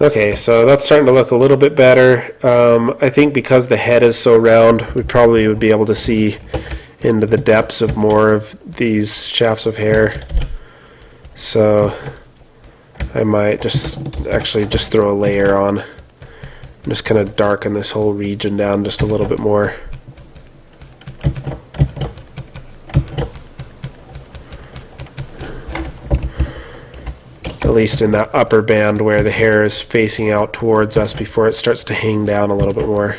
Okay, so that's starting to look a little bit better. I think because the head is so round, we probably would be able to see into the depths of more of these shafts of hair. So I might just throw a layer on. Just kind of darken this whole region down just a little bit more. At least in that upper band where the hair is facing out towards us before it starts to hang down a little bit more.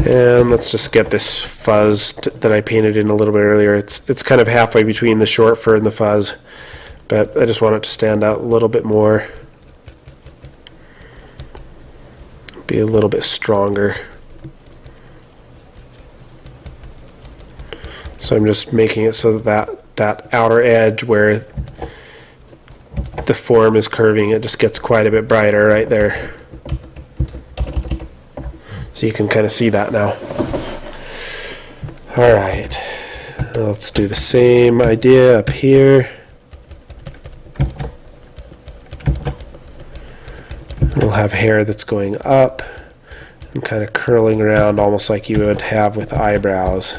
And let's just get this fuzz that I painted in a little bit earlier. It's kind of halfway between the short fur and the fuzz, but I just want it to stand out a little bit more. Be a little bit stronger. So I'm just making it so that outer edge where the form is curving, it just gets quite a bit brighter right there. So you can kind of see that now. Alright, let's do the same idea up here. We'll have hair that's going up and kind of curling around almost like you would have with eyebrows.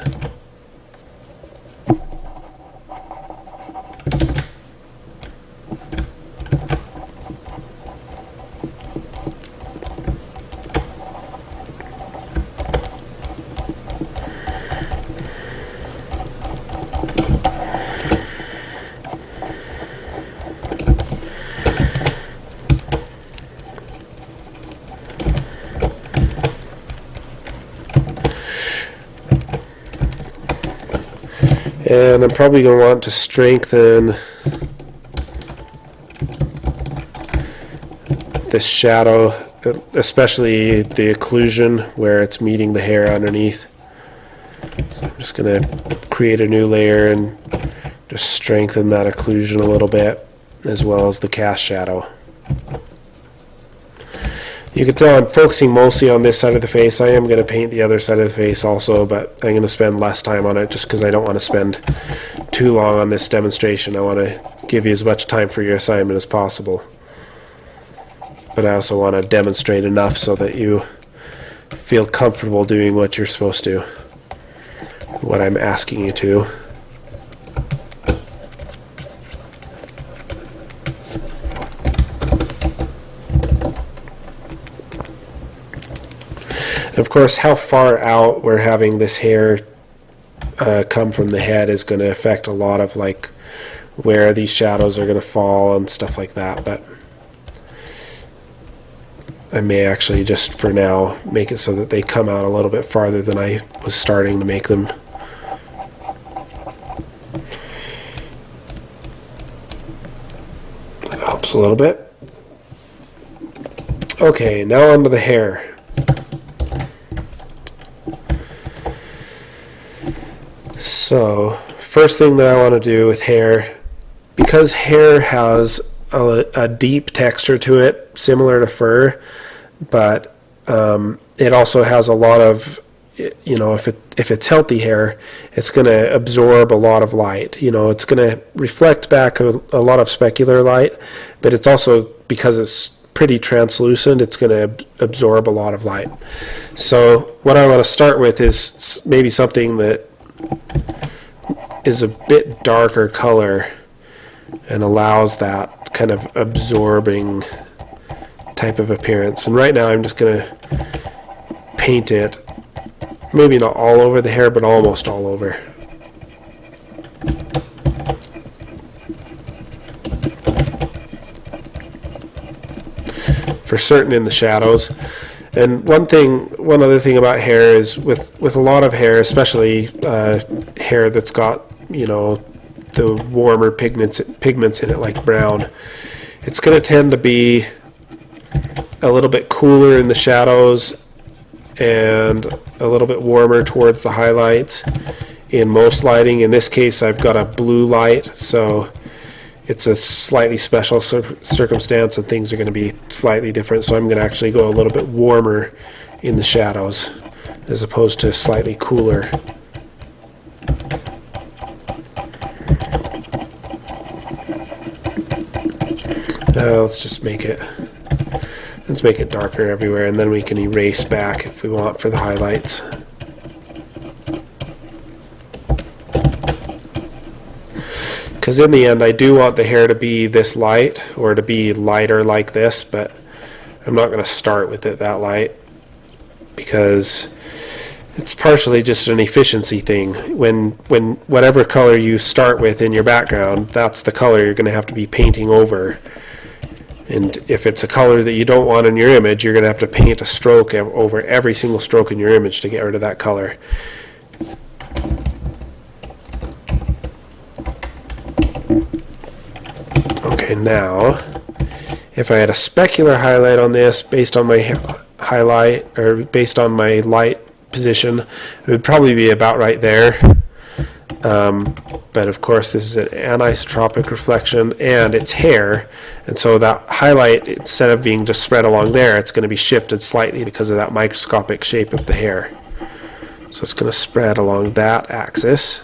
And I'm probably going to want to strengthen this shadow, especially the occlusion where it's meeting the hair underneath. So I'm just going to create a new layer and just strengthen that occlusion a little bit, as well as the cast shadow. You can tell I'm focusing mostly on this side of the face. I am going to paint the other side of the face also, but I'm going to spend less time on it just because I don't want to spend too long on this demonstration. I want to give you as much time for your assignment as possible. But I also want to demonstrate enough so that you feel comfortable doing what you're supposed to, what I'm asking you to. And of course, how far out we're having this hair come from the head is going to affect a lot of like where these shadows are going to fall and stuff like that. But I may actually just for now make it so that they come out a little bit farther than I was starting to make them. That helps a little bit. Okay, now onto the hair. So, first thing that I want to do with hair, because hair has a deep texture to it, similar to fur, but it also has a lot of, you know, if it's healthy hair, it's going to absorb a lot of light. You know, it's going to reflect back a lot of specular light, but it's also, because it's pretty translucent, it's going to absorb a lot of light. So what I want to start with is maybe something that is a bit darker color and allows that kind of absorbing type of appearance. And right now I'm just going to paint it, maybe not all over the hair, but almost all over. For certain in the shadows. And one other thing about hair is with a lot of hair, especially hair that's got, you know, the warmer pigments in it, like brown, it's going to tend to be a little bit cooler in the shadows and a little bit warmer towards the highlights in most lighting. In this case, I've got a blue light, so it's a slightly special circumstance and things are going to be slightly different. So I'm going to actually go a little bit warmer in the shadows as opposed to slightly cooler. Let's make it darker everywhere, and then we can erase back if we want for the highlights. Because in the end, I do want the hair to be this light, or to be lighter like this, but I'm not going to start with it that light, because it's partially just an efficiency thing. When whatever color you start with in your background, that's the color you're going to have to be painting over. And if it's a color that you don't want in your image, you're going to have to paint a stroke over every single stroke in your image to get rid of that color. Okay, now if I had a specular highlight on this based on my highlight, or based on my light position, it would probably be about right there. But of course this is an anisotropic reflection and it's hair, and so that highlight, instead of being just spread along there, it's going to be shifted slightly because of that microscopic shape of the hair. So it's going to spread along that axis.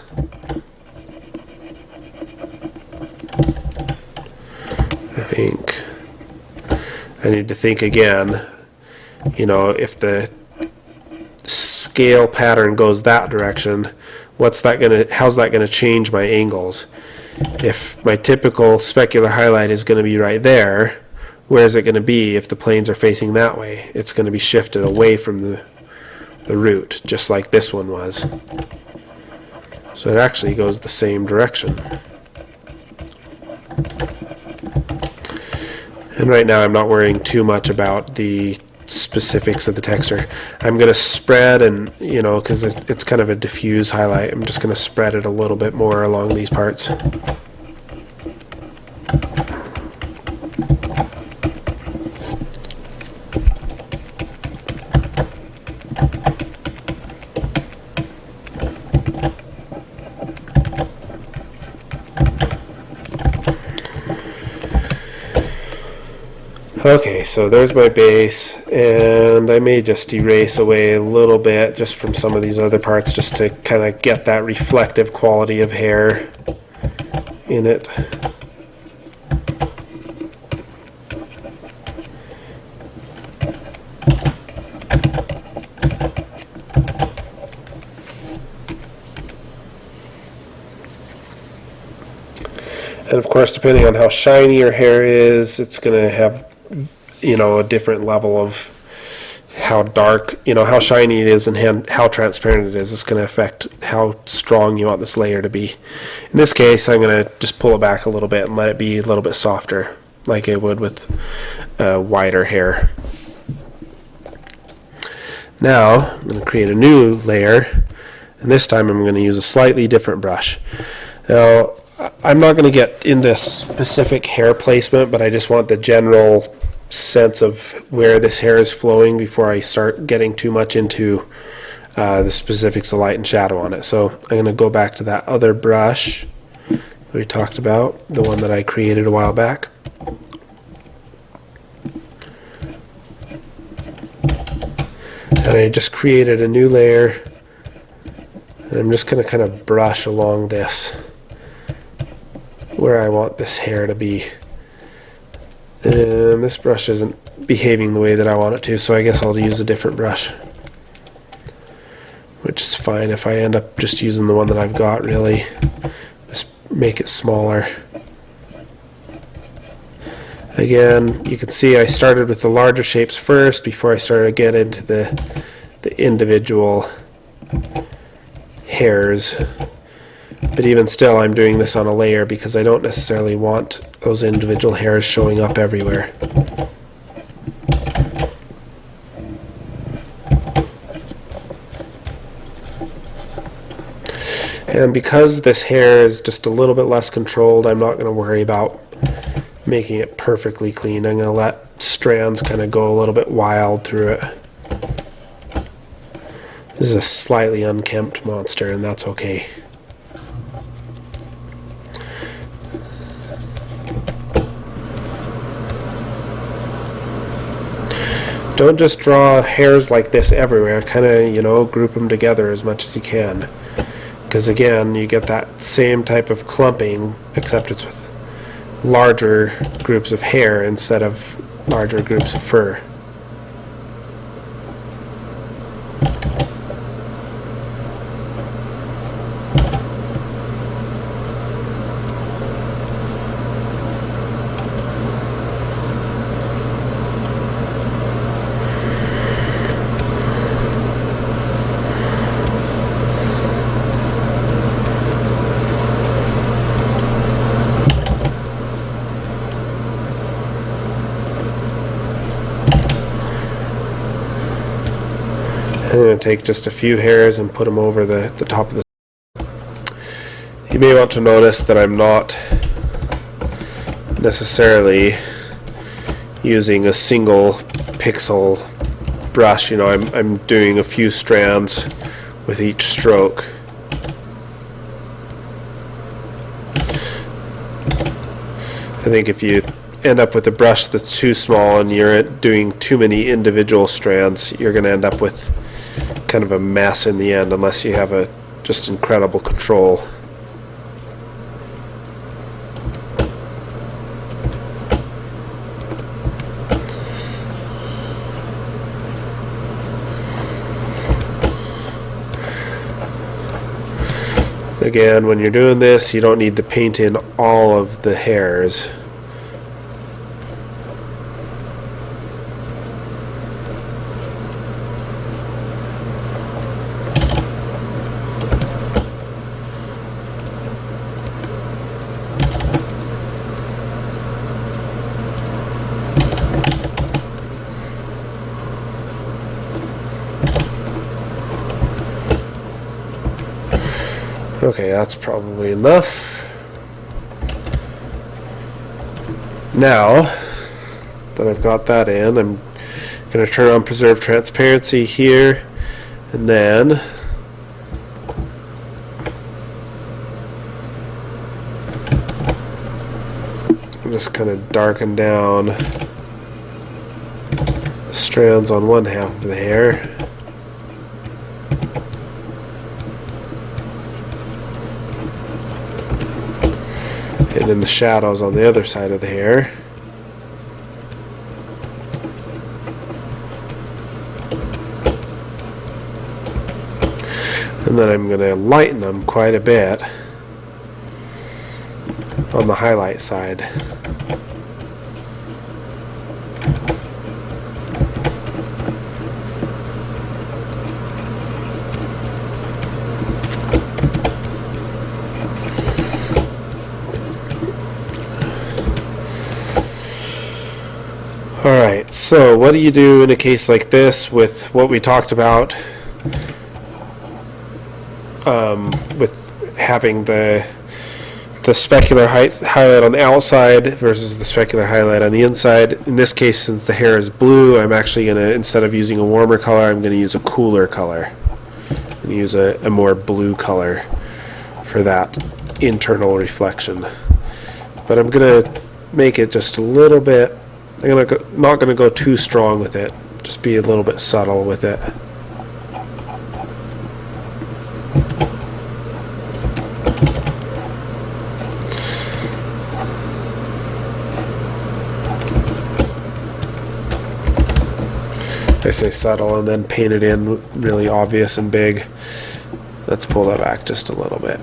I need to think again, you know, if the scale pattern goes that direction, how's that going to change my angles? If my typical specular highlight is going to be right there, where is it going to be if the planes are facing that way? It's going to be shifted away from the root, just like this one was. So it actually goes the same direction. And right now I'm not worrying too much about the specifics of the texture. I'm going to spread, and you know, because it's kind of a diffuse highlight, I'm just going to spread it a little bit more along these parts. Okay, so there's my base, and I may just erase away a little bit just from some of these other parts just to kind of get that reflective quality of hair in it. And of course, depending on how shiny your hair is, it's going to have, you know, a different level of how dark, you know, how shiny it is and how transparent it is. It's going to affect how strong you want this layer to be. In this case, I'm going to just pull it back a little bit and let it be a little bit softer, like I would with wider hair. Now, I'm going to create a new layer, and this time I'm going to use a slightly different brush. Now, I'm not going to get into specific hair placement, but I just want the general sense of where this hair is flowing before I start getting too much into the specifics of light and shadow on it. So I'm going to go back to that other brush that we talked about, the one that I created a while back. And I just created a new layer, and I'm just going to kind of brush along this where I want this hair to be. And this brush isn't behaving the way that I want it to, so I guess I'll use a different brush, which is fine if I end up just using the one that I've got, really. Just make it smaller. Again, you can see I started with the larger shapes first before I started to get into the individual hairs. But even still, I'm doing this on a layer because I don't necessarily want those individual hairs showing up everywhere. And because this hair is just a little bit less controlled, I'm not going to worry about making it perfectly clean. I'm going to let strands kind of go a little bit wild through it. This is a slightly unkempt monster, and that's okay. Don't just draw hairs like this everywhere. Kind of, you know, group them together as much as you can. Because again, you get that same type of clumping, except it's with larger groups of hair instead of larger groups of fur. I'm going to take just a few hairs and put them over the top of the... You may want to notice that I'm not necessarily using a single pixel brush. You know, I'm doing a few strands with each stroke. I think if you end up with a brush that's too small and you're doing too many individual strands, you're going to end up with kind of a mess in the end, unless you have a just incredible control. Again, when you're doing this, you don't need to paint in all of the hairs. Okay, that's probably enough. Now that I've got that in, I'm going to turn on Preserve Transparency here, and then I'm just kind of darken down the strands on one half of the hair. And in the shadows on the other side of the hair. And then I'm going to lighten them quite a bit on the highlight side. Alright, so what do you do in a case like this with what we talked about, with having the specular highlight on the outside versus the specular highlight on the inside? In this case, since the hair is blue, I'm actually going to, instead of using a warmer color, I'm going to use a cooler color. I'm going to use a more blue color for that internal reflection. But I'm going to make it just a little bit, not going to go too strong with it, just be a little bit subtle with it. I say subtle and then paint it in really obvious and big. Let's pull that back just a little bit.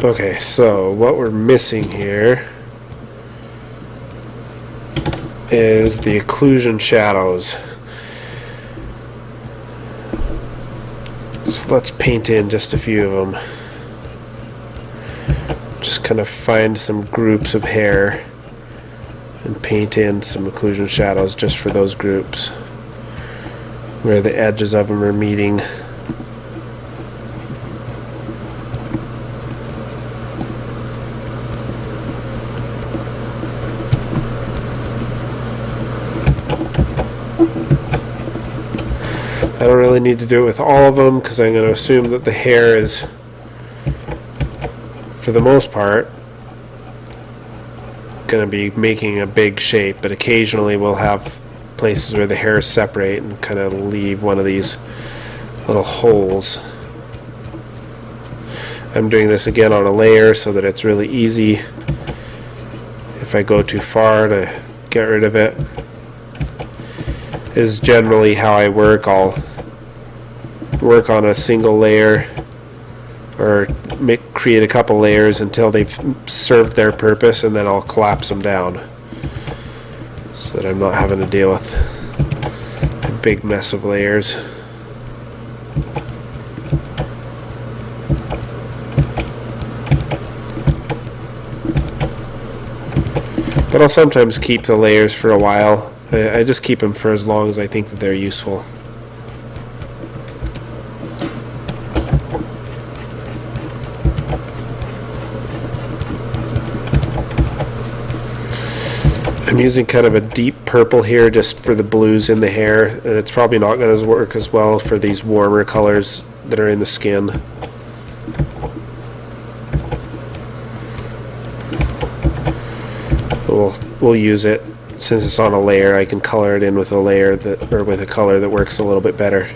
Okay, so what we're missing here is the occlusion shadows. So let's paint in just a few of them. Just kind of find some groups of hair and paint in some occlusion shadows just for those groups where the edges of them are meeting. I don't really need to do it with all of them because I'm going to assume that the hair is, for the most part, going to be making a big shape, but occasionally we'll have places where the hairs separate and kind of leave one of these little holes. I'm doing this again on a layer so that it's really easy if I go too far to get rid of it. This is generally how I work. I'll work on a single layer or create a couple layers until they've served their purpose, and then I'll collapse them down so that I'm not having to deal with a big mess of layers. But I'll sometimes keep the layers for a while. I just keep them for as long as I think that they're useful. I'm using kind of a deep purple here just for the blues in the hair, and it's probably not going to work as well for these warmer colors that are in the skin. We'll use it. Since it's on a layer, I can color it in with a layer that, or with a color that works a little bit better.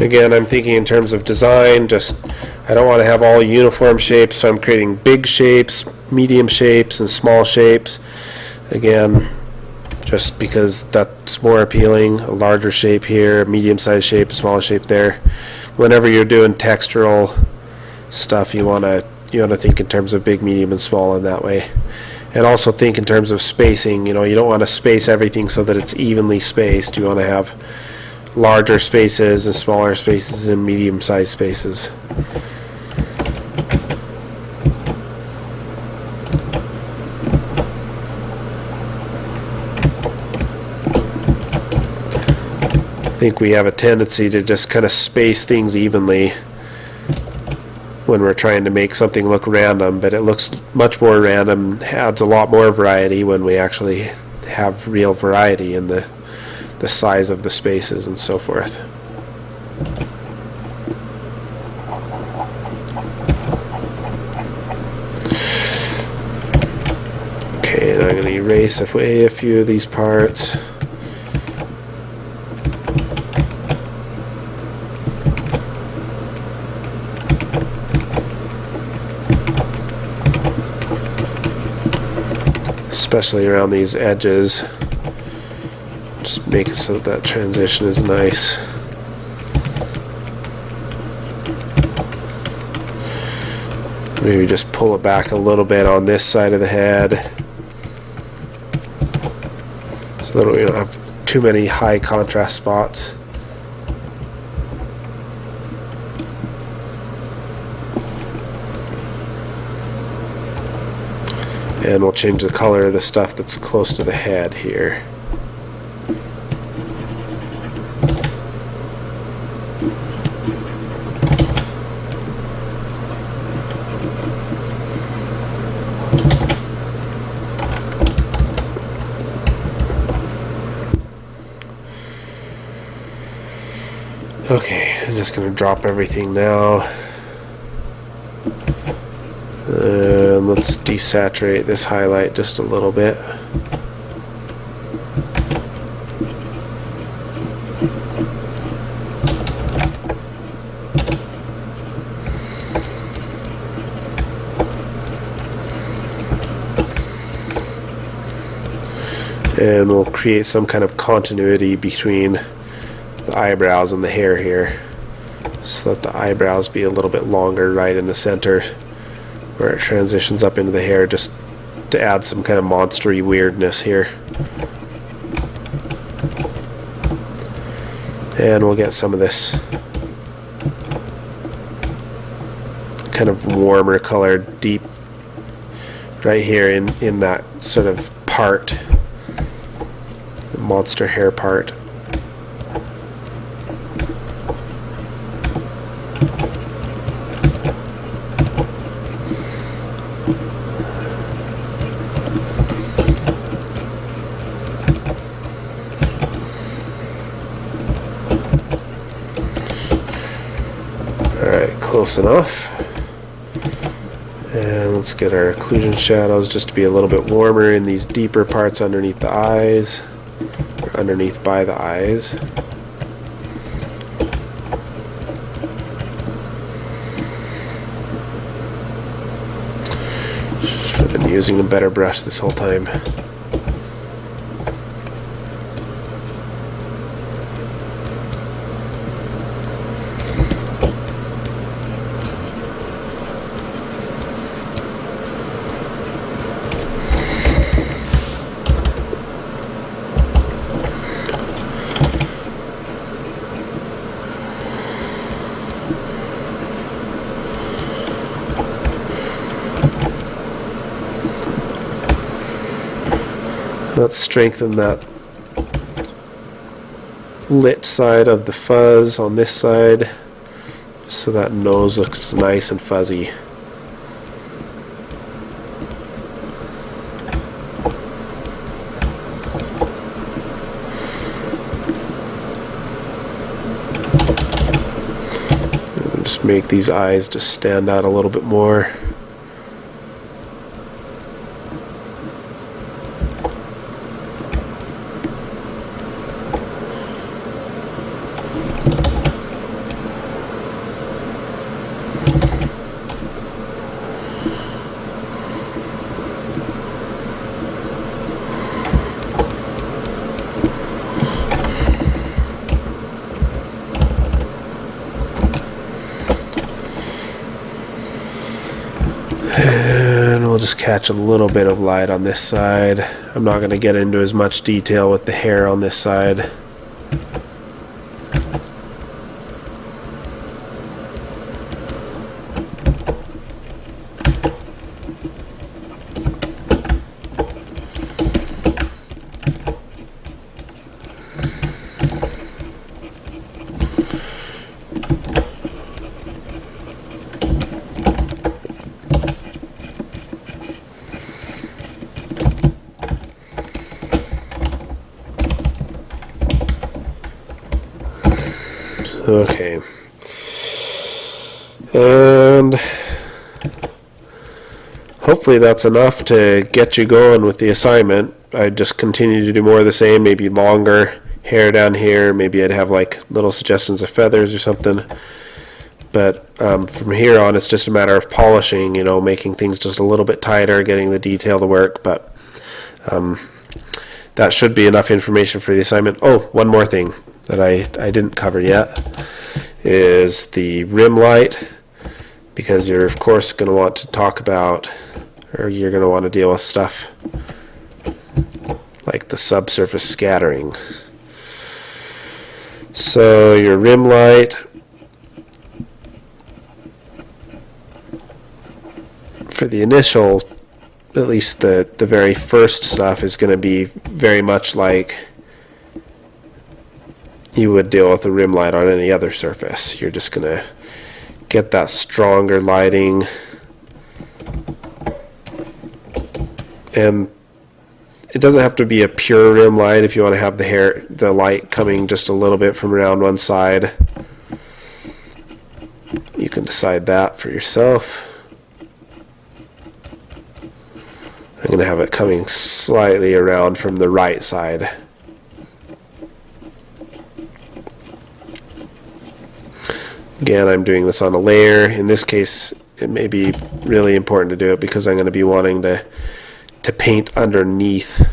Again, I'm thinking in terms of design, I don't want to have all uniform shapes, so I'm creating big shapes, medium shapes, and small shapes. Again, just because that's more appealing. A larger shape here, a medium-sized shape, a smaller shape there. Whenever you're doing textural stuff, you want to think in terms of big, medium, and small in that way. And also think in terms of spacing. You don't want to space everything so that it's evenly spaced. You want to have larger spaces and smaller spaces and medium-sized spaces. I think we have a tendency to just kind of space things evenly when we're trying to make something look random, but it looks much more random, adds a lot more variety when we actually have real variety in the size of the spaces and so forth. Okay, and I'm going to erase away a few of these parts. Especially around these edges. Just make it so that transition is nice. Maybe just pull it back a little bit on this side of the head so that we don't have too many high contrast spots. And we'll change the color of the stuff that's close to the head here. Okay, I'm just going to drop everything now. And let's desaturate this highlight just a little bit. And we'll create some kind of continuity between the eyebrows and the hair here. Just let the eyebrows be a little bit longer right in the center where it transitions up into the hair, just to add some kind of monstery weirdness here. And we'll get some of this kind of warmer colored deep right here in that sort of part, the monster hair part. Close enough. And let's get our occlusion shadows just to be a little bit warmer in these deeper parts underneath the eyes, or underneath by the eyes. Should have been using a better brush this whole time. Let's strengthen that lit side of the fuzz on this side so that nose looks nice and fuzzy. And just make these eyes just stand out a little bit more. And we'll just catch a little bit of light on this side. I'm not going to get into as much detail with the hair on this side. Okay, and hopefully that's enough to get you going with the assignment. I'd just continue to do more of the same, maybe longer hair down here, maybe I'd have like little suggestions of feathers or something, but from here on it's just a matter of polishing, you know, making things just a little bit tighter, getting the detail to work, but that should be enough information for the assignment. Oh, one more thing that I didn't cover yet is the rim light, because you're of course going to want to talk about, or you're going to want to deal with stuff like the subsurface scattering. So your rim light, for the initial at least the very first stuff, is going to be very much like you would deal with a rim light on any other surface. You're just going to get that stronger lighting, and it doesn't have to be a pure rim light. If you want to have the light coming just a little bit from around one side, you can decide that for yourself. I'm going to have it coming slightly around from the right side. Again, I'm doing this on a layer. In this case, it may be really important to do it because I'm going to be wanting to paint underneath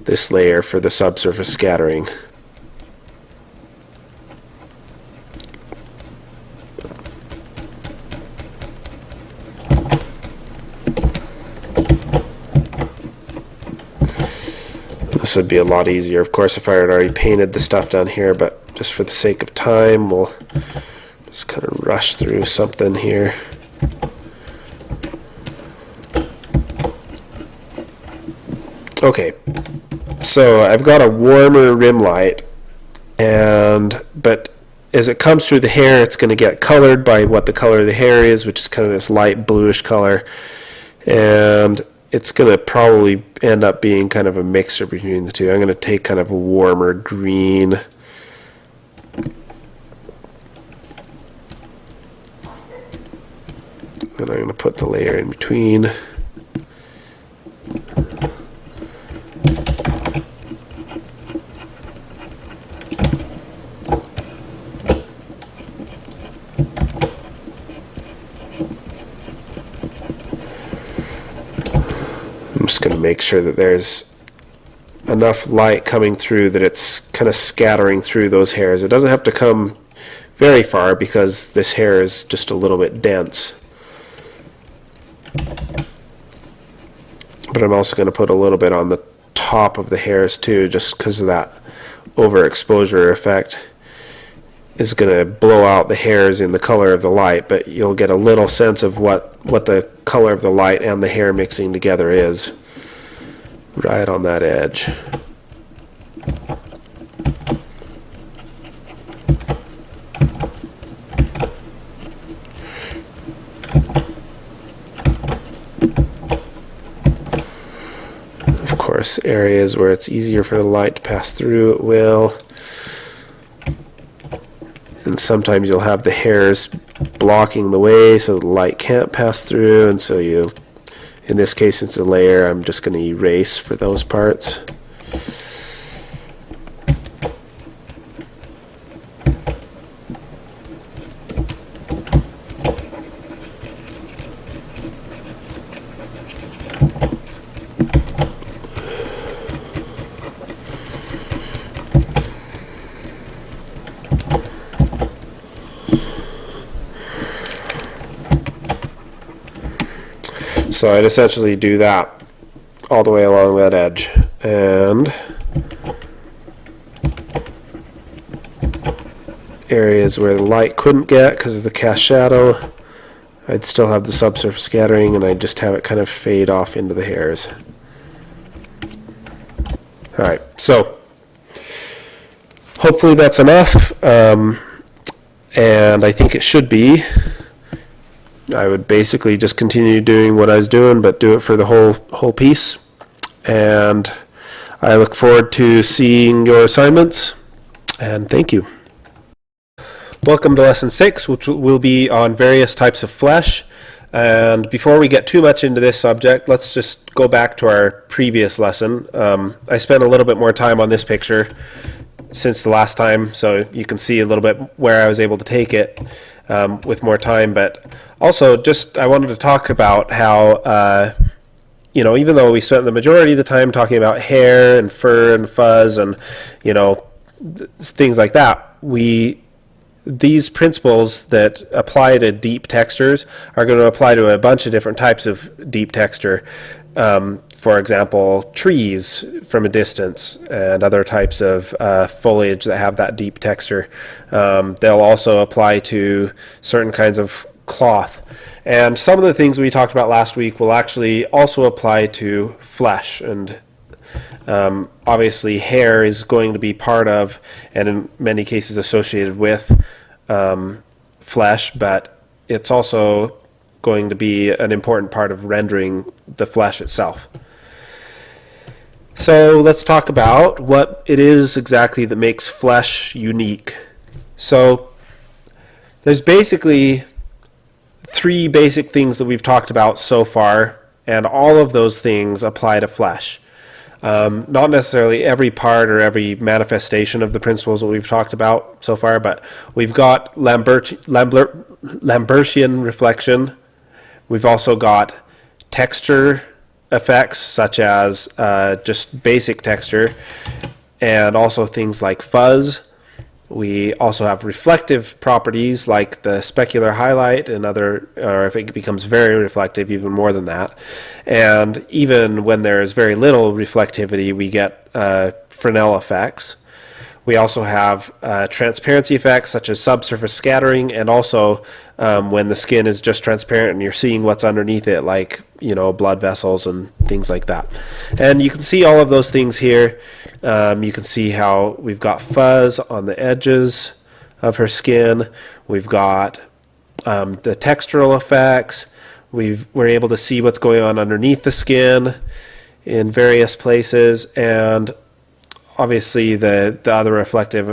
this layer for the subsurface scattering. This would be a lot easier, of course, if I had already painted the stuff down here, but just for the sake of time, we'll just kind of rush through something here. Okay, so I've got a warmer rim light, but as it comes through the hair, it's going to get colored by what the color of the hair is, which is kind of this light bluish color, and it's going to probably end up being kind of a mixture between the two. I'm going to take kind of a warmer green, and I'm going to put the layer in between. I'm just going to make sure that there's enough light coming through that it's kind of scattering through those hairs. It doesn't have to come very far because this hair is just a little bit dense. But I'm also going to put a little bit on the top of the hairs too, just because of that overexposure effect is going to blow out the hairs in the color of the light, but you'll get a little sense of what the color of the light and the hair mixing together is right on that edge. Of course, areas where it's easier for the light to pass through, it will. And sometimes you'll have the hairs blocking the way so the light can't pass through, and so in this case it's a layer, I'm just going to erase for those parts. So I'd essentially do that all the way along that edge, and areas where the light couldn't get because of the cast shadow, I'd still have the subsurface scattering, and I'd just have it kind of fade off into the hairs. Alright, so hopefully that's enough, and I think it should be. I would basically just continue doing what I was doing, but do it for the whole piece. And I look forward to seeing your assignments, and thank you. Welcome to Lesson 6, which will be on various types of flesh. And before we get too much into this subject, let's just go back to our previous lesson. I spent a little bit more time on this picture since the last time, so you can see a little bit where I was able to take it with more time. But also, I wanted to talk about how, even though we spent the majority of the time talking about hair and fur and fuzz and, things like that, these principles that apply to deep textures are going to apply to a bunch of different types of deep texture. For example, trees from a distance and other types of foliage that have that deep texture. They'll also apply to certain kinds of cloth. And some of the things we talked about last week will actually also apply to flesh. And obviously hair is going to be part of, and in many cases associated with, flesh, but it's also going to be an important part of rendering the flesh itself. So let's talk about what it is exactly that makes flesh unique. So there's basically three basic things that we've talked about so far, and all of those things apply to flesh. Not necessarily every part or every manifestation of the principles that we've talked about so far, but we've got Lambertian reflection. We've also got texture effects, such as just basic texture, and also things like fuzz. We also have reflective properties like the specular highlight and other, or if it becomes very reflective, even more than that. And even when there is very little reflectivity, we get Fresnel effects. We also have transparency effects such as subsurface scattering, and also when the skin is just transparent and you're seeing what's underneath it, like, you know, blood vessels and things like that. And you can see all of those things here. You can see how we've got fuzz on the edges of her skin. We've got the textural effects. We're able to see what's going on underneath the skin in various places, and obviously the other reflective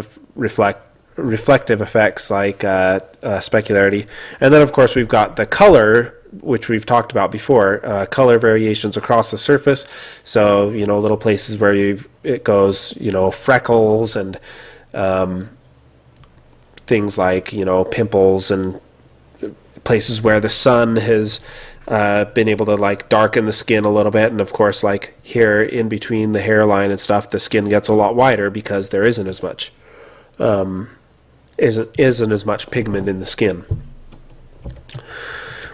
effects like specularity. And then of course we've got the color, which we've talked about before, color variations across the surface. So, you know, little places where it goes, you know, freckles and things like, you know, pimples, and places where the sun has been able to like darken the skin a little bit. And of course, like here in between the hairline and stuff, the skin gets a lot wider because there isn't as much isn't as much pigment in the skin.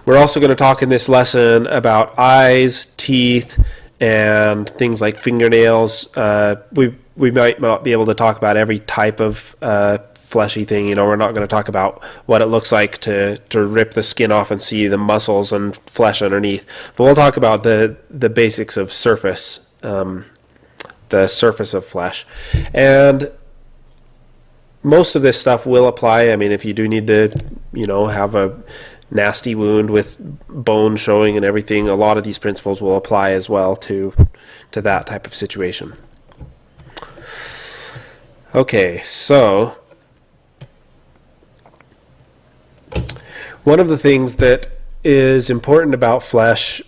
We're also going to talk in this lesson about eyes, teeth, and things like fingernails. We might not be able to talk about every type of fleshy thing. You know, we're not going to talk about what it looks like to rip the skin off and see the muscles and flesh underneath. But we'll talk about the basics of surface, the surface of flesh. And most of this stuff will apply. I mean, if you do need to, you know, have a nasty wound with bone showing and everything, a lot of these principles will apply as well to that type of situation. Okay, so one of the things that is important about flesh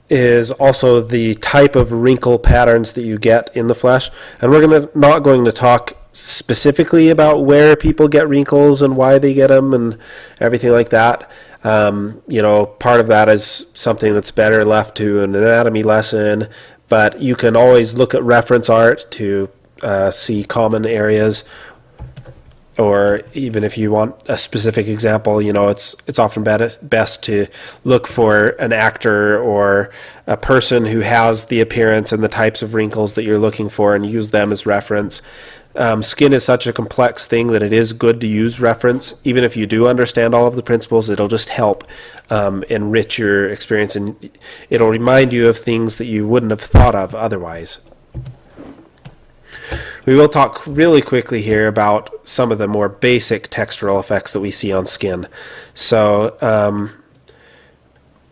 is also the type of wrinkle patterns that you get in the flesh. And we're not going to talk specifically about where people get wrinkles and why they get them and everything like that. You know, part of that is something that's better left to an anatomy lesson, but you can always look at reference art to see common areas, or even if you want a specific example, you know, it's often best to look for an actor or a person who has the appearance and the types of wrinkles that you're looking for and use them as reference. Skin is such a complex thing that it is good to use reference. Even if you do understand all of the principles, it'll just help enrich your experience, and it'll remind you of things that you wouldn't have thought of otherwise. We will talk really quickly here about some of the more basic textural effects that we see on skin. So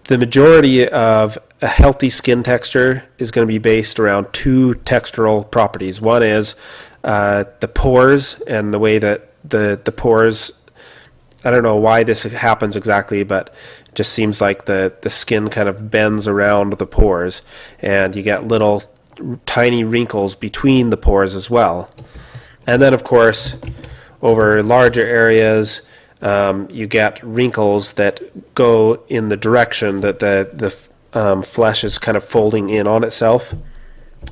the majority of a healthy skin texture is going to be based around two textural properties. One is the pores, and the way that the pores, I don't know why this happens exactly, but it just seems like the skin kind of bends around the pores, and you get little tiny wrinkles between the pores as well. And then of course over larger areas you get wrinkles that go in the direction that the flesh is kind of folding in on itself,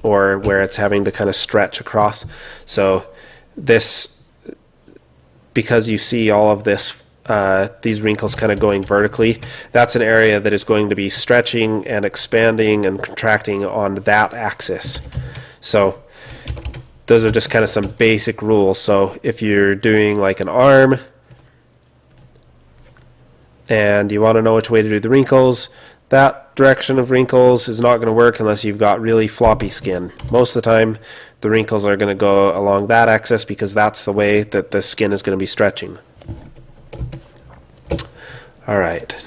or where it's having to kind of stretch across. So this, because you see all of this these wrinkles kind of going vertically, that's an area that is going to be stretching and expanding and contracting on that axis. So those are just kind of some basic rules. So if you're doing like an arm, and you want to know which way to do the wrinkles. That direction of wrinkles is not going to work unless you've got really floppy skin. Most of the time, the wrinkles are going to go along that axis because that's the way that the skin is going to be stretching. All right,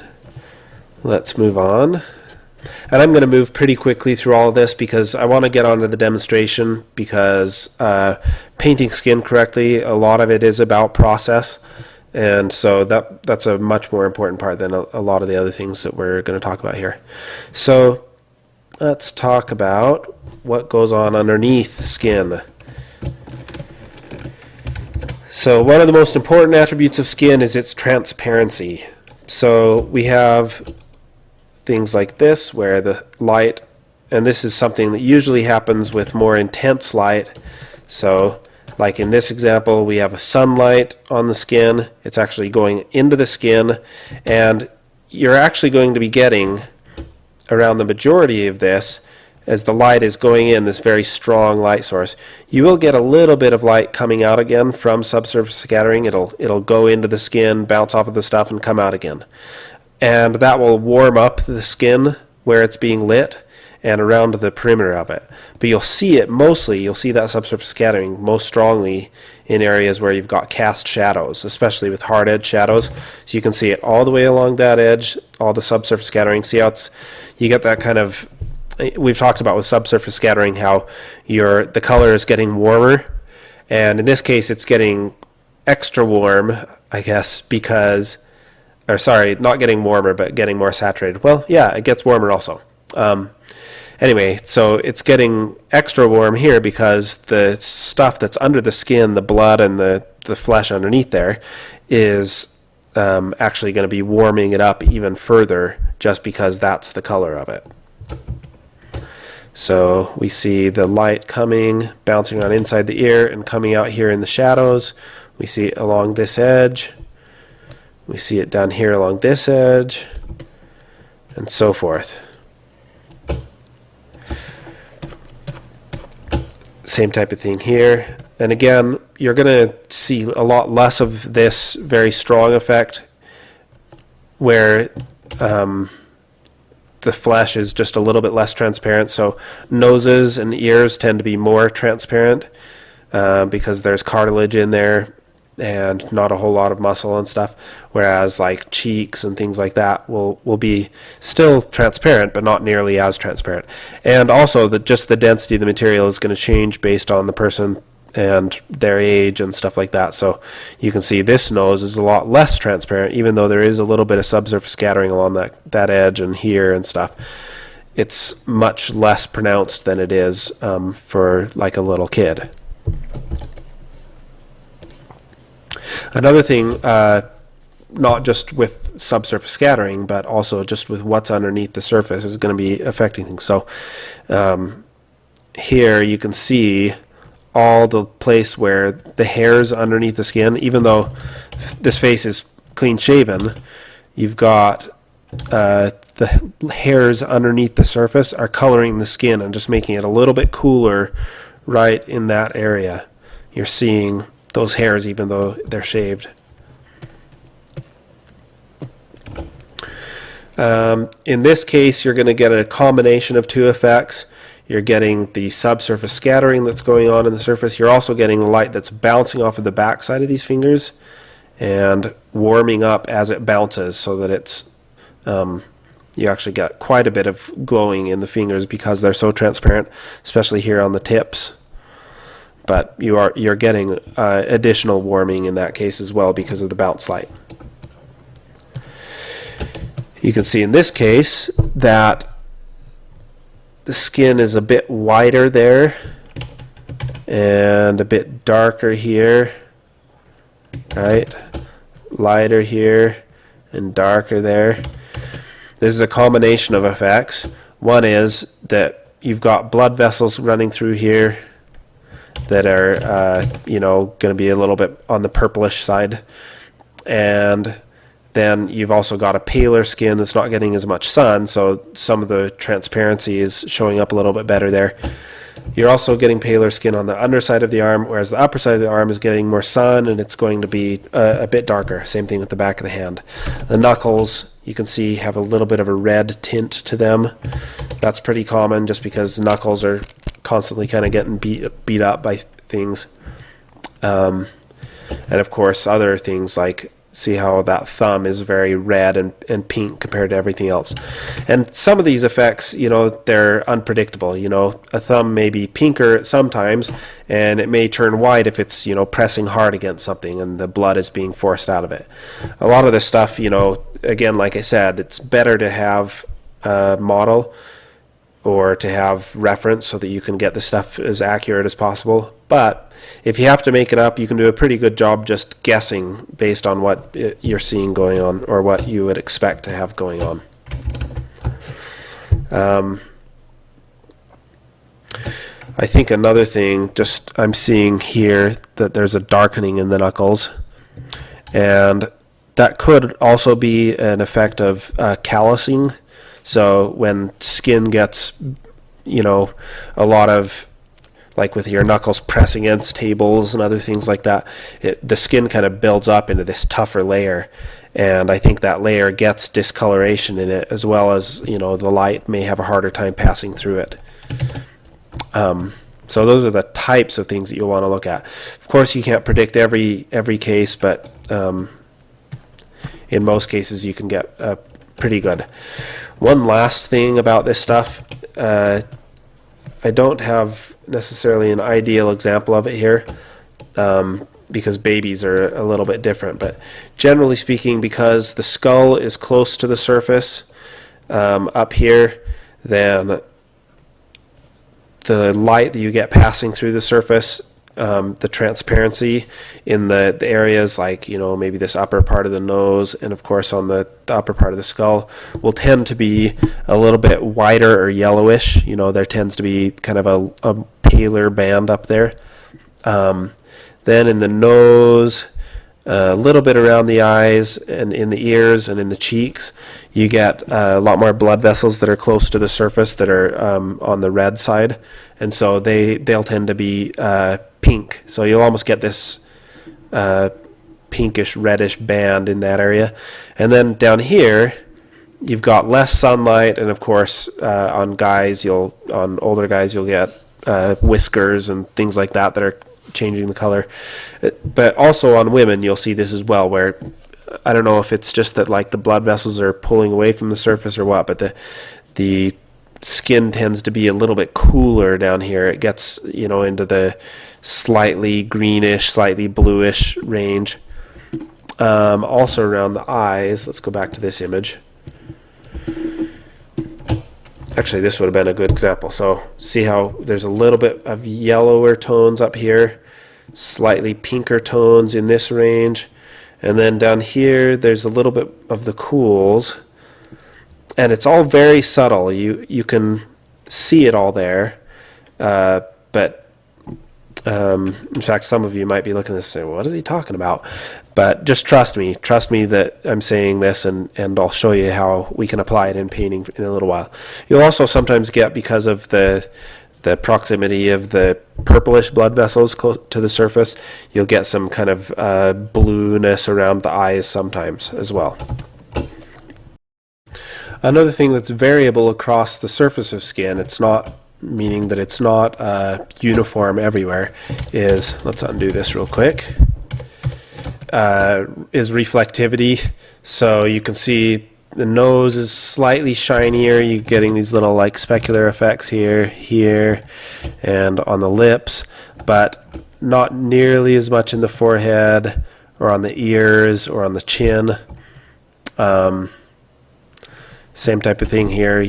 let's move on. And I'm going to move pretty quickly through all of this because I want to get onto the demonstration, because painting skin correctly, a lot of it is about process. And so that's a much more important part than a lot of the other things that we're going to talk about here. So let's talk about what goes on underneath skin. So one of the most important attributes of skin is its transparency. So we have things like this where the light, and this is something that usually happens with more intense light. So like in this example, we have a sunlight on the skin. It's actually going into the skin, and you're actually going to be getting around the majority of this, as the light is going in, this very strong light source. You will get a little bit of light coming out again from subsurface scattering. It'll go into the skin, bounce off of the stuff, and come out again. And that will warm up the skin where it's being lit and around the perimeter of it. But you'll see it mostly, you'll see that subsurface scattering most strongly in areas where you've got cast shadows, especially with hard edge shadows. So you can see it all the way along that edge, all the subsurface scattering. See how you get that kind of, we've talked about with subsurface scattering how the color is getting warmer. And in this case, it's getting extra warm, I guess, because, or sorry, not getting warmer, but getting more saturated. Well, yeah, it gets warmer also. Anyway, so it's getting extra warm here because the stuff that's under the skin, the blood and the flesh underneath there, is actually going to be warming it up even further just because that's the color of it. So we see the light coming, bouncing around inside the ear and coming out here in the shadows. We see it along this edge. We see it down here along this edge, and so forth. Same type of thing here. And again, you're going to see a lot less of this very strong effect where the flesh is just a little bit less transparent. So noses and ears tend to be more transparent because there's cartilage in there and not a whole lot of muscle and stuff, whereas like cheeks and things like that will be still transparent but not nearly as transparent. And also just the density of the material is going to change based on the person and their age and stuff like that. So you can see this nose is a lot less transparent, even though there is a little bit of subsurface scattering along that edge and here and stuff. It's much less pronounced than it is for like a little kid. Another thing, not just with subsurface scattering, but also just with what's underneath the surface is going to be affecting things. So here you can see all the place where the hairs underneath the skin, even though this face is clean shaven, you've got the hairs underneath the surface are coloring the skin and just making it a little bit cooler right in that area. You're seeing those hairs even though they're shaved. In this case, you're going to get a combination of two effects. You're getting the subsurface scattering that's going on in the surface. You're also getting the light that's bouncing off of the back side of these fingers and warming up as it bounces, so that it's you actually get quite a bit of glowing in the fingers because they're so transparent, especially here on the tips. But you're getting additional warming in that case as well because of the bounce light. You can see in this case that the skin is a bit wider there and a bit darker here, right? Lighter here and darker there. This is a combination of effects. One is that you've got blood vessels running through here that are going to be a little bit on the purplish side, and then you've also got a paler skin that's not getting as much sun, so some of the transparency is showing up a little bit better there. You're also getting paler skin on the underside of the arm, whereas the upper side of the arm is getting more sun and it's going to be a bit darker. Same thing with the back of the hand. The knuckles, you can see, have a little bit of a red tint to them. That's pretty common just because knuckles are constantly kind of getting beat up by things. And of course, other things like, see how that thumb is very red and pink compared to everything else. And some of these effects, they're unpredictable. A thumb may be pinker sometimes, and it may turn white if it's, pressing hard against something and the blood is being forced out of it. A lot of this stuff, again, like I said, it's better to have a model or to have reference so that you can get the stuff as accurate as possible. But if you have to make it up, you can do a pretty good job just guessing based on what you're seeing going on or what you would expect to have going on. I think another thing, I'm seeing here that there's a darkening in the knuckles, and that could also be an effect of callousing. So when skin gets, a lot of, like with your knuckles pressing against tables and other things like that, the skin kind of builds up into this tougher layer. And I think that layer gets discoloration in it, as well as, the light may have a harder time passing through it. So those are the types of things that you'll want to look at. Of course, you can't predict every case, but in most cases you can get pretty good. One last thing about this stuff, I don't have necessarily an ideal example of it here, because babies are a little bit different, but generally speaking, because the skull is close to the surface up here, then the light that you get passing through the surface, the transparency in the areas like, maybe this upper part of the nose and of course on the upper part of the skull will tend to be a little bit whiter or yellowish. There tends to be kind of a paler band up there. Then in the nose, a little bit around the eyes and in the ears and in the cheeks, you get a lot more blood vessels that are close to the surface that are on the red side, and so they'll tend to be pink. So you'll almost get this pinkish reddish band in that area. And then down here you've got less sunlight, and of course on older guys you'll get whiskers and things like that are changing the color. But also on women you'll see this as well, where I don't know if it's just that like the blood vessels are pulling away from the surface or what, but the skin tends to be a little bit cooler down here. It gets into the slightly greenish, slightly bluish range. Also around the eyes, let's go back to this image. Actually, this would have been a good example. So see how there's a little bit of yellower tones up here, slightly pinker tones in this range, and then down here there's a little bit of the cools, and it's all very subtle. You can see it all there, but in fact, some of you might be looking at this and saying, what is he talking about? But just trust me that I'm saying this, and I'll show you how we can apply it in painting in a little while. You'll also sometimes get, because of the proximity of the purplish blood vessels close to the surface, you'll get some kind of blueness around the eyes sometimes as well. Another thing that's variable across the surface of skin, meaning that it's not uniform everywhere, is, let's undo this real quick, is reflectivity. So you can see the nose is slightly shinier. You're getting these little like specular effects here, and on the lips, but not nearly as much in the forehead or on the ears or on the chin. Same type of thing here.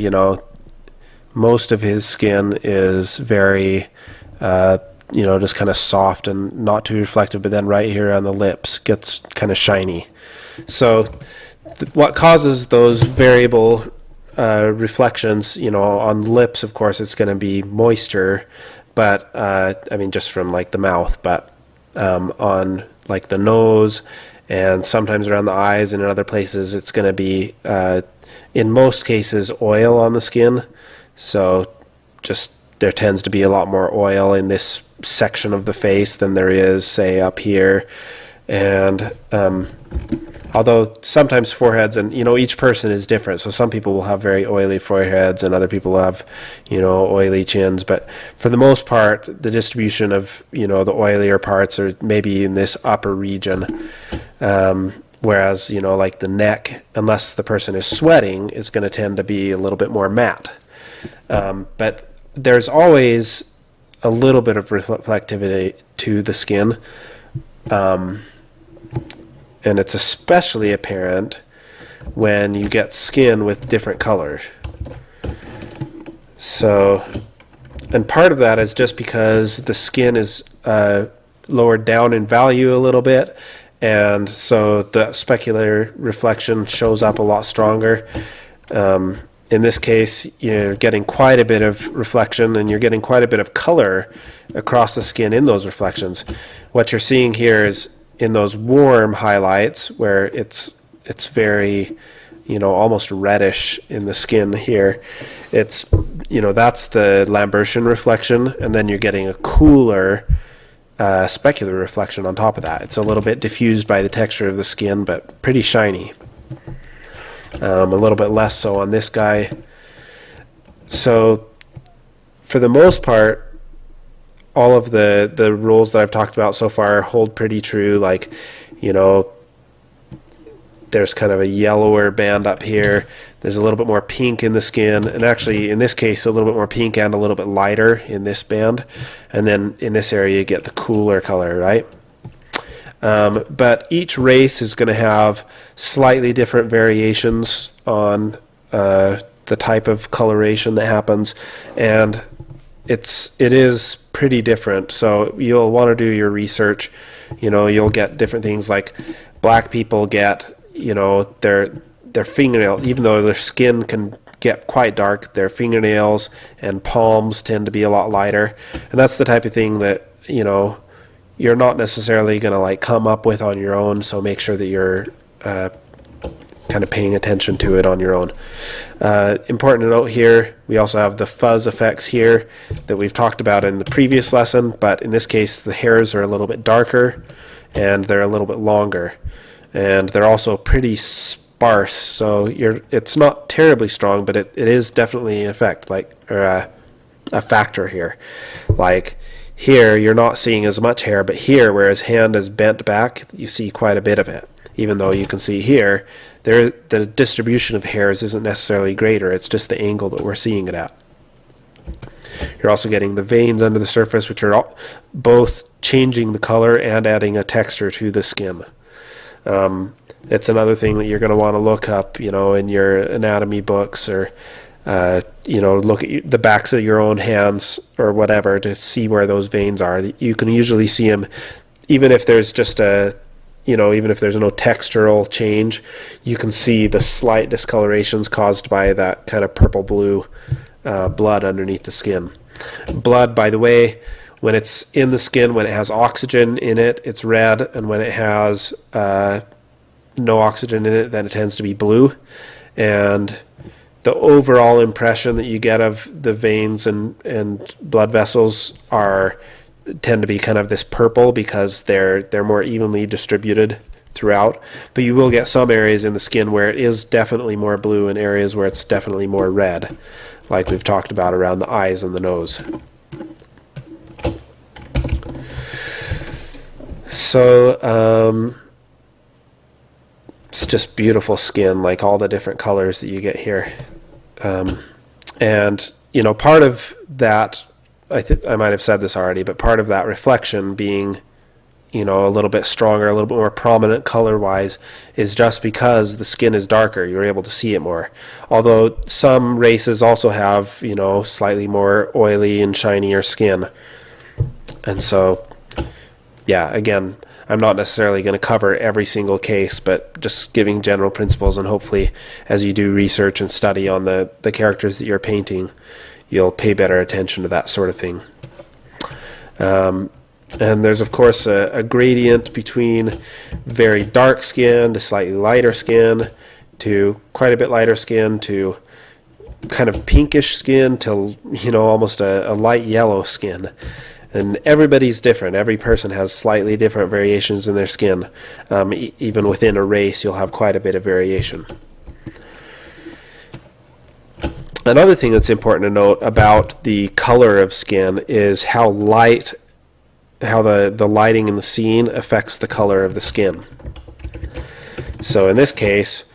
Most of his skin is very, just kind of soft and not too reflective, but then right here on the lips gets kind of shiny. So what causes those variable reflections, on lips, of course, it's going to be moisture, but just from like the mouth, but on like the nose and sometimes around the eyes and in other places, it's going to be, in most cases, oil on the skin. So just there tends to be a lot more oil in this section of the face than there is, say, up here. And although sometimes foreheads, and each person is different, so some people will have very oily foreheads and other people will have oily chins, but for the most part the distribution of the oilier parts are maybe in this upper region, whereas like the neck, unless the person is sweating, is going to tend to be a little bit more matte. But there's always a little bit of reflectivity to the skin, and it's especially apparent when you get skin with different colors. So, and part of that is just because the skin is lowered down in value a little bit, and so the specular reflection shows up a lot stronger. In this case, you're getting quite a bit of reflection, and you're getting quite a bit of color across the skin in those reflections. What you're seeing here is in those warm highlights where it's very almost reddish in the skin here. It's that's the Lambertian reflection, and then you're getting a cooler specular reflection on top of that. It's a little bit diffused by the texture of the skin, but pretty shiny. A little bit less so on this guy. So for the most part, all of the rules that I've talked about so far hold pretty true. Like, there's kind of a yellower band up here. There's a little bit more pink in the skin, and actually in this case a little bit more pink and a little bit lighter in this band. And then in this area you get the cooler color, right? But each race is going to have slightly different variations on the type of coloration that happens, and it is pretty different. So you'll want to do your research. You'll get different things, like black people get their fingernail, even though their skin can get quite dark, their fingernails and palms tend to be a lot lighter, and that's the type of thing that you're not necessarily going to come up with on your own, so make sure that you're kind of paying attention to it on your own. Important to note here, we also have the fuzz effects here that we've talked about in the previous lesson, but in this case the hairs are a little bit darker and they're a little bit longer, and they're also pretty sparse, so it's not terribly strong, but it is definitely an effect, a factor here. Like here you're not seeing as much hair, but here, where his hand is bent back, you see quite a bit of it. Even though you can see here, the distribution of hairs isn't necessarily greater, it's just the angle that we're seeing it at. You're also getting the veins under the surface, which are both changing the color and adding a texture to the skin. It's another thing that you're going to want to look up, in your anatomy books, or look at the backs of your own hands or whatever to see where those veins are. You can usually see them, even if there's just even if there's no textural change, you can see the slight discolorations caused by that kind of purple-blue blood underneath the skin. Blood, by the way, when it's in the skin, when it has oxygen in it, it's red, and when it has no oxygen in it, then it tends to be blue. And the overall impression that you get of the veins and blood vessels tend to be kind of this purple, because they're more evenly distributed throughout. But you will get some areas in the skin where it is definitely more blue, and areas where it's definitely more red, like we've talked about around the eyes and the nose. So it's just beautiful skin, like all the different colors that you get here. And part of that, I might have said this already, but part of that reflection being a little bit stronger, a little bit more prominent color-wise, is just because the skin is darker. You're able to see it more. Although some races also have, slightly more oily and shinier skin. And so, yeah, again, I'm not necessarily going to cover every single case, but just giving general principles, and hopefully as you do research and study on the characters that you're painting, you'll pay better attention to that sort of thing. And there's, of course, a gradient between very dark skin to slightly lighter skin to quite a bit lighter skin to kind of pinkish skin to, you know, almost a light yellow skin. And everybody's different. Every person has slightly different variations in their skin. Even within a race, you'll have quite a bit of variation. Another thing that's important to note about the color of skin is how the lighting in the scene affects the color of the skin. So in this case,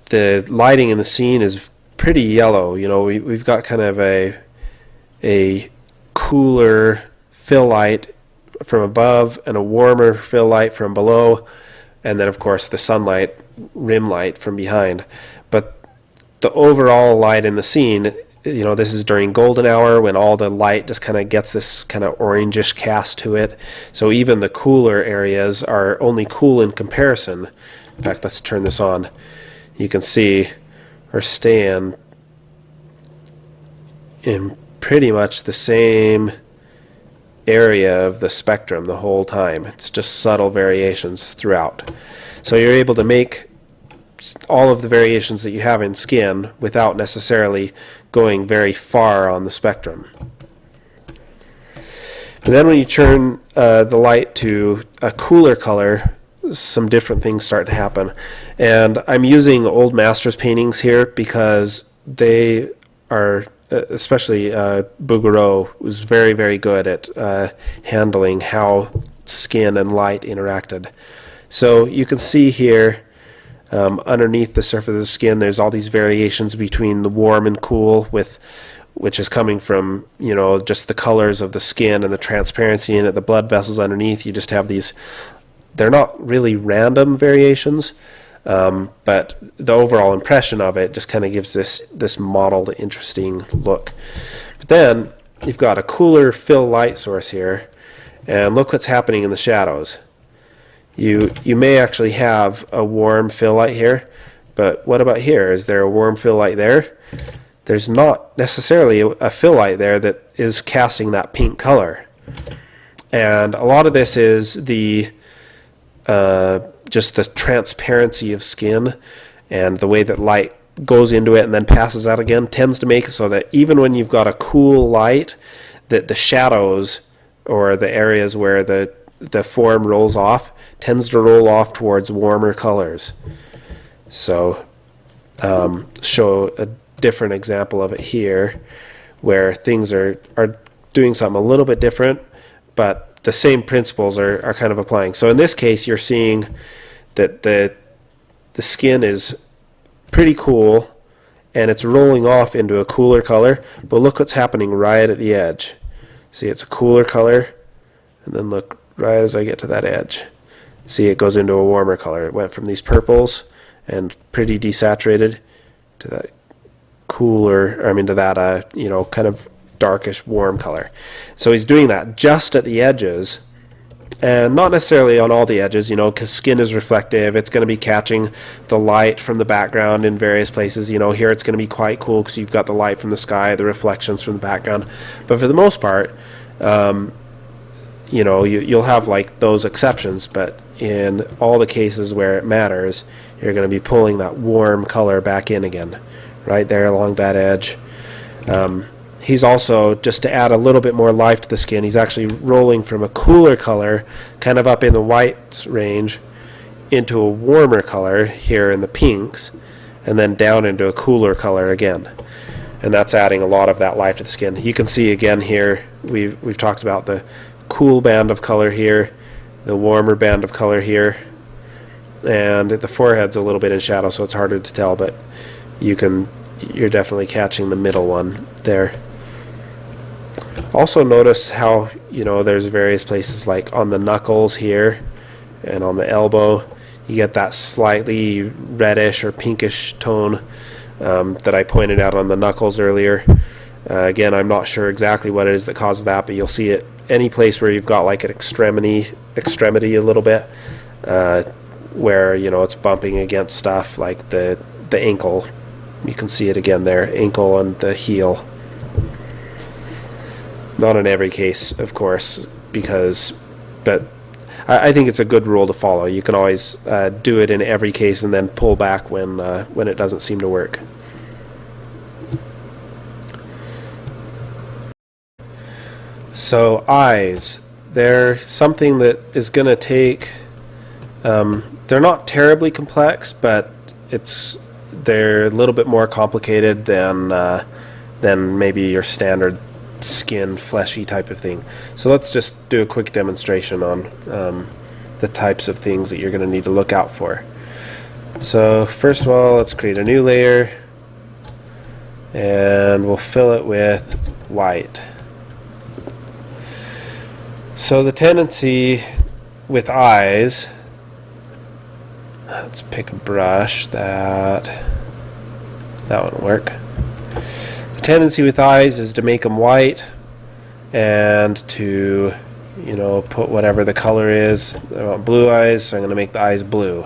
the lighting in the scene is pretty yellow. You know, we've got kind of a cooler fill light from above and a warmer fill light from below, and then of course the sunlight rim light from behind. But the overall light in the scene, you know, this is during golden hour when all the light just kind of gets this kind of orangish cast to it. So even the cooler areas are only cool in comparison. In fact, let's turn this on. You can see we're staying in pretty much the same area of the spectrum the whole time. It's just subtle variations throughout. So you're able to make all of the variations that you have in skin without necessarily going very far on the spectrum. And then when you turn the light to a cooler color, some different things start to happen. And I'm using old masters paintings here because they are, especially Bouguereau was very, very good at handling how skin and light interacted. So you can see here underneath the surface of the skin, there's all these variations between the warm and cool, which is coming from, you know, just the colors of the skin and the transparency in it, the blood vessels underneath. You just have these, they're not really random variations, but the overall impression of it just kind of gives this mottled, interesting look. But then you've got a cooler fill light source here, and look what's happening in the shadows. You may actually have a warm fill light here, but what about here? Is there a warm fill light there? There's not necessarily a fill light there that is casting that pink color. And a lot of this is the just the transparency of skin and the way that light goes into it and then passes out again tends to make it so that even when you've got a cool light, that the shadows or the areas where the form rolls off tends to roll off towards warmer colors. So show a different example of it here where things are doing something a little bit different, but the same principles are kind of applying. So in this case, you're seeing that the skin is pretty cool and it's rolling off into a cooler color, but look what's happening right at the edge. See, it's a cooler color, and then look right as I get to that edge. See, it goes into a warmer color. It went from these purples and pretty desaturated to that cooler, to that, you know, kind of darkish warm color. So he's doing that just at the edges and not necessarily on all the edges, you know, because skin is reflective. It's going to be catching the light from the background in various places. You know, here it's going to be quite cool because you've got the light from the sky, the reflections from the background. But for the most part, you know, you'll have like those exceptions, but in all the cases where it matters, you're going to be pulling that warm color back in again, right there along that edge. He's also, just to add a little bit more life to the skin, he's actually rolling from a cooler color, kind of up in the whites range, into a warmer color here in the pinks, and then down into a cooler color again. And that's adding a lot of that life to the skin. You can see again here, we've talked about the cool band of color here, the warmer band of color here, and the forehead's a little bit in shadow, so it's harder to tell, but you're definitely catching the middle one there. Also notice how, you know, there's various places like on the knuckles here and on the elbow, you get that slightly reddish or pinkish tone that I pointed out on the knuckles earlier. Again, I'm not sure exactly what it is that causes that, but you'll see it any place where you've got like an extremity a little bit, where, you know, it's bumping against stuff like the ankle. You can see it again there, ankle and the heel. Not in every case, of course, but I think it's a good rule to follow. You can always do it in every case and then pull back when it doesn't seem to work. So eyes, they're something that is going to take, they're not terribly complex, but they're a little bit more complicated than maybe your standard skin, fleshy type of thing. So let's just do a quick demonstration on the types of things that you're going to need to look out for. So first of all, let's create a new layer, and we'll fill it with white. So the tendency with eyes, let's pick a brush that won't work. The tendency with eyes is to make them white and to, put whatever the color is. I want blue eyes, so I'm going to make the eyes blue.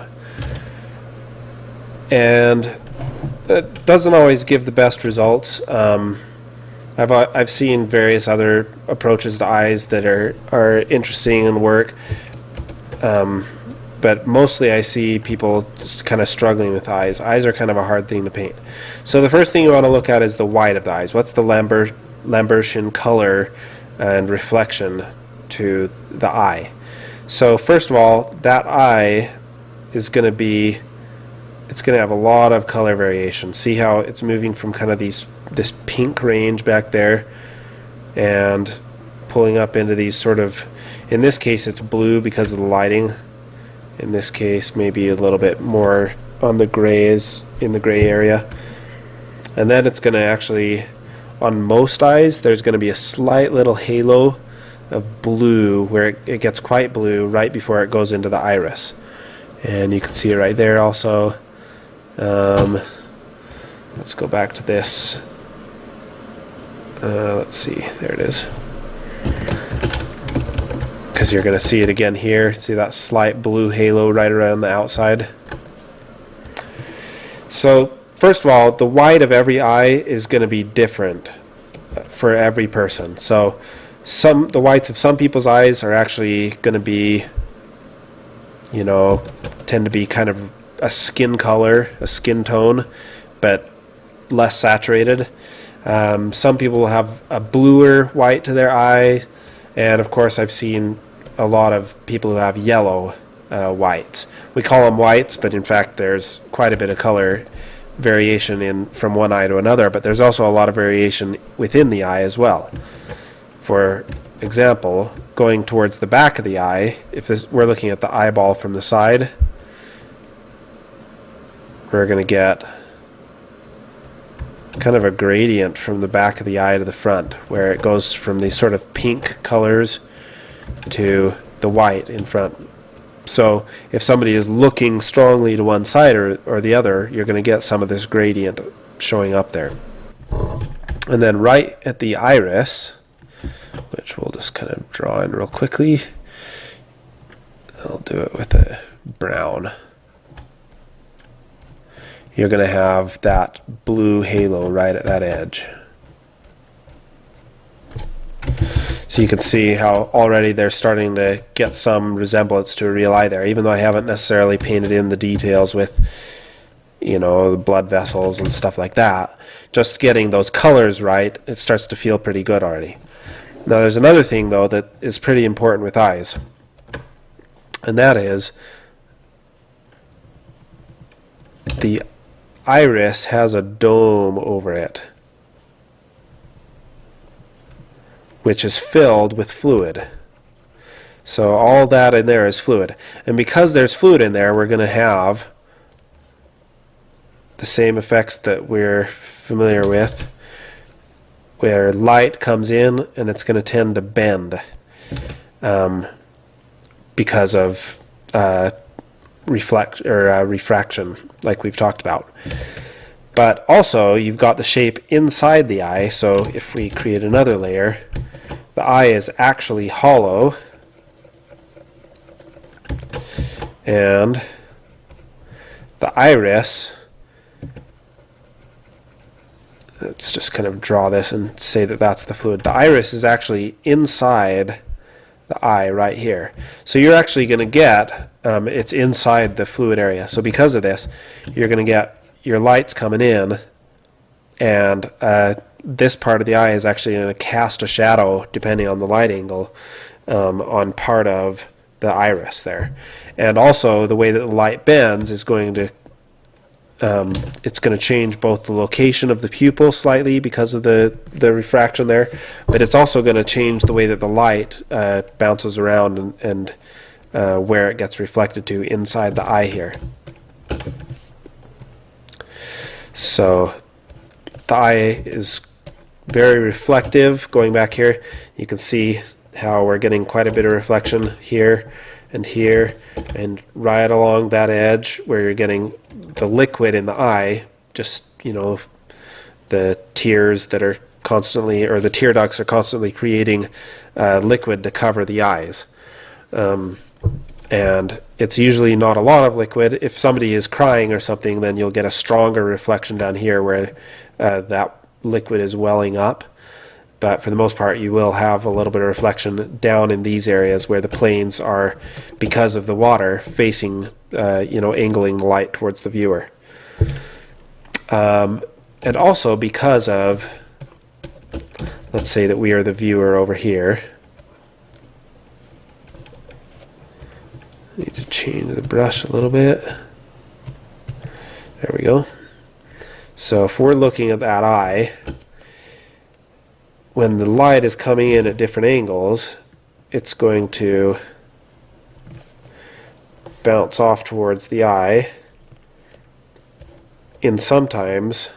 And it doesn't always give the best results. I've seen various other approaches to eyes that are interesting and work, but mostly I see people just kind of struggling with eyes. Eyes are kind of a hard thing to paint. So the first thing you want to look at is the white of the eyes. What's the Lambertian color and reflection to the eye? So first of all, that eye is going to be, it's going to have a lot of color variation. See how it's moving from kind of this pink range back there and pulling up into these sort of, in this case it's blue because of the lighting. In this case maybe a little bit more on the grays, in the gray area. And then it's going to actually, on most eyes, there's going to be a slight little halo of blue where it gets quite blue right before it goes into the iris. And you can see it right there also. Let's go back to this. Let's see, there it is. Because you're going to see it again here. See that slight blue halo right around the outside? So, first of all, the white of every eye is going to be different for every person. So, the whites of some people's eyes are actually going to be, tend to be kind of a skin color, a skin tone, but less saturated. Some people will have a bluer white to their eye, and of course I've seen a lot of people who have yellow whites. We call them whites, but in fact there's quite a bit of color variation from one eye to another, but there's also a lot of variation within the eye as well. For example, going towards the back of the eye, we're looking at the eyeball from the side, we're going to get kind of a gradient from the back of the eye to the front, where it goes from these sort of pink colors to the white in front. So if somebody is looking strongly to one side or the other, you're going to get some of this gradient showing up there. And then right at the iris, which we'll just kind of draw in real quickly, I'll do it with a brown. You're going to have that blue halo right at that edge. So you can see how already they're starting to get some resemblance to a real eye there, even though I haven't necessarily painted in the details with, the blood vessels and stuff like that. Just getting those colors right, it starts to feel pretty good already. Now there's another thing though that is pretty important with eyes, and that is the iris has a dome over it, which is filled with fluid. So all that in there is fluid. And because there's fluid in there, we're going to have the same effects that we're familiar with, where light comes in and it's going to tend to bend because of refraction, like we've talked about. But also you've got the shape inside the eye, so if we create another layer, the eye is actually hollow, and the iris, let's just kind of draw this and say that that's the fluid. The iris is actually inside the eye right here. So you're actually going to get, it's inside the fluid area. So because of this, you're going to get your lights coming in and a this part of the eye is actually going to cast a shadow, depending on the light angle, on part of the iris there. And also the way that the light bends is going to it's going to change both the location of the pupil slightly because of the refraction there, but it's also going to change the way that the light bounces around and where it gets reflected to inside the eye here. So the eye is very reflective. Going back here, you can see how we're getting quite a bit of reflection here and right along that edge where you're getting the liquid in the eye, just, you know, the tears that are constantly, or the tear ducts are constantly creating liquid to cover the eyes. And it's usually not a lot of liquid. If somebody is crying or something, then you'll get a stronger reflection down here where that liquid is welling up. But for the most part, you will have a little bit of reflection down in these areas where the planes are, because of the water, facing, angling the light towards the viewer. And also because of, let's say that we are the viewer over here. Need to change the brush a little bit. There we go. So if we're looking at that eye, when the light is coming in at different angles, it's going to bounce off towards the eye in sometimes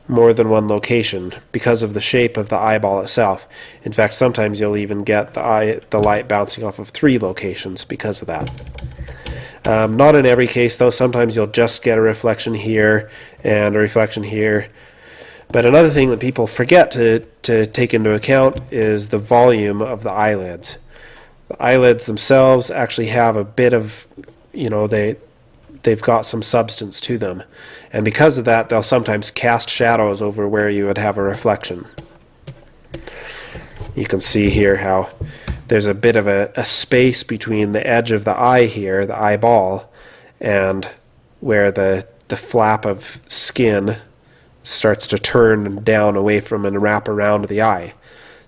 more than one location because of the shape of the eyeball itself. In fact, sometimes you'll even get the light bouncing off of 3 locations because of that. Not in every case though. Sometimes you'll just get a reflection here and a reflection here. But another thing that people forget to take into account is the volume of the eyelids. The eyelids themselves actually have a bit of, they've got some substance to them. And because of that, they'll sometimes cast shadows over where you would have a reflection. You can see here how there's a bit of a space between the edge of the eye here, the eyeball, and where the flap of skin starts to turn down away from and wrap around the eye.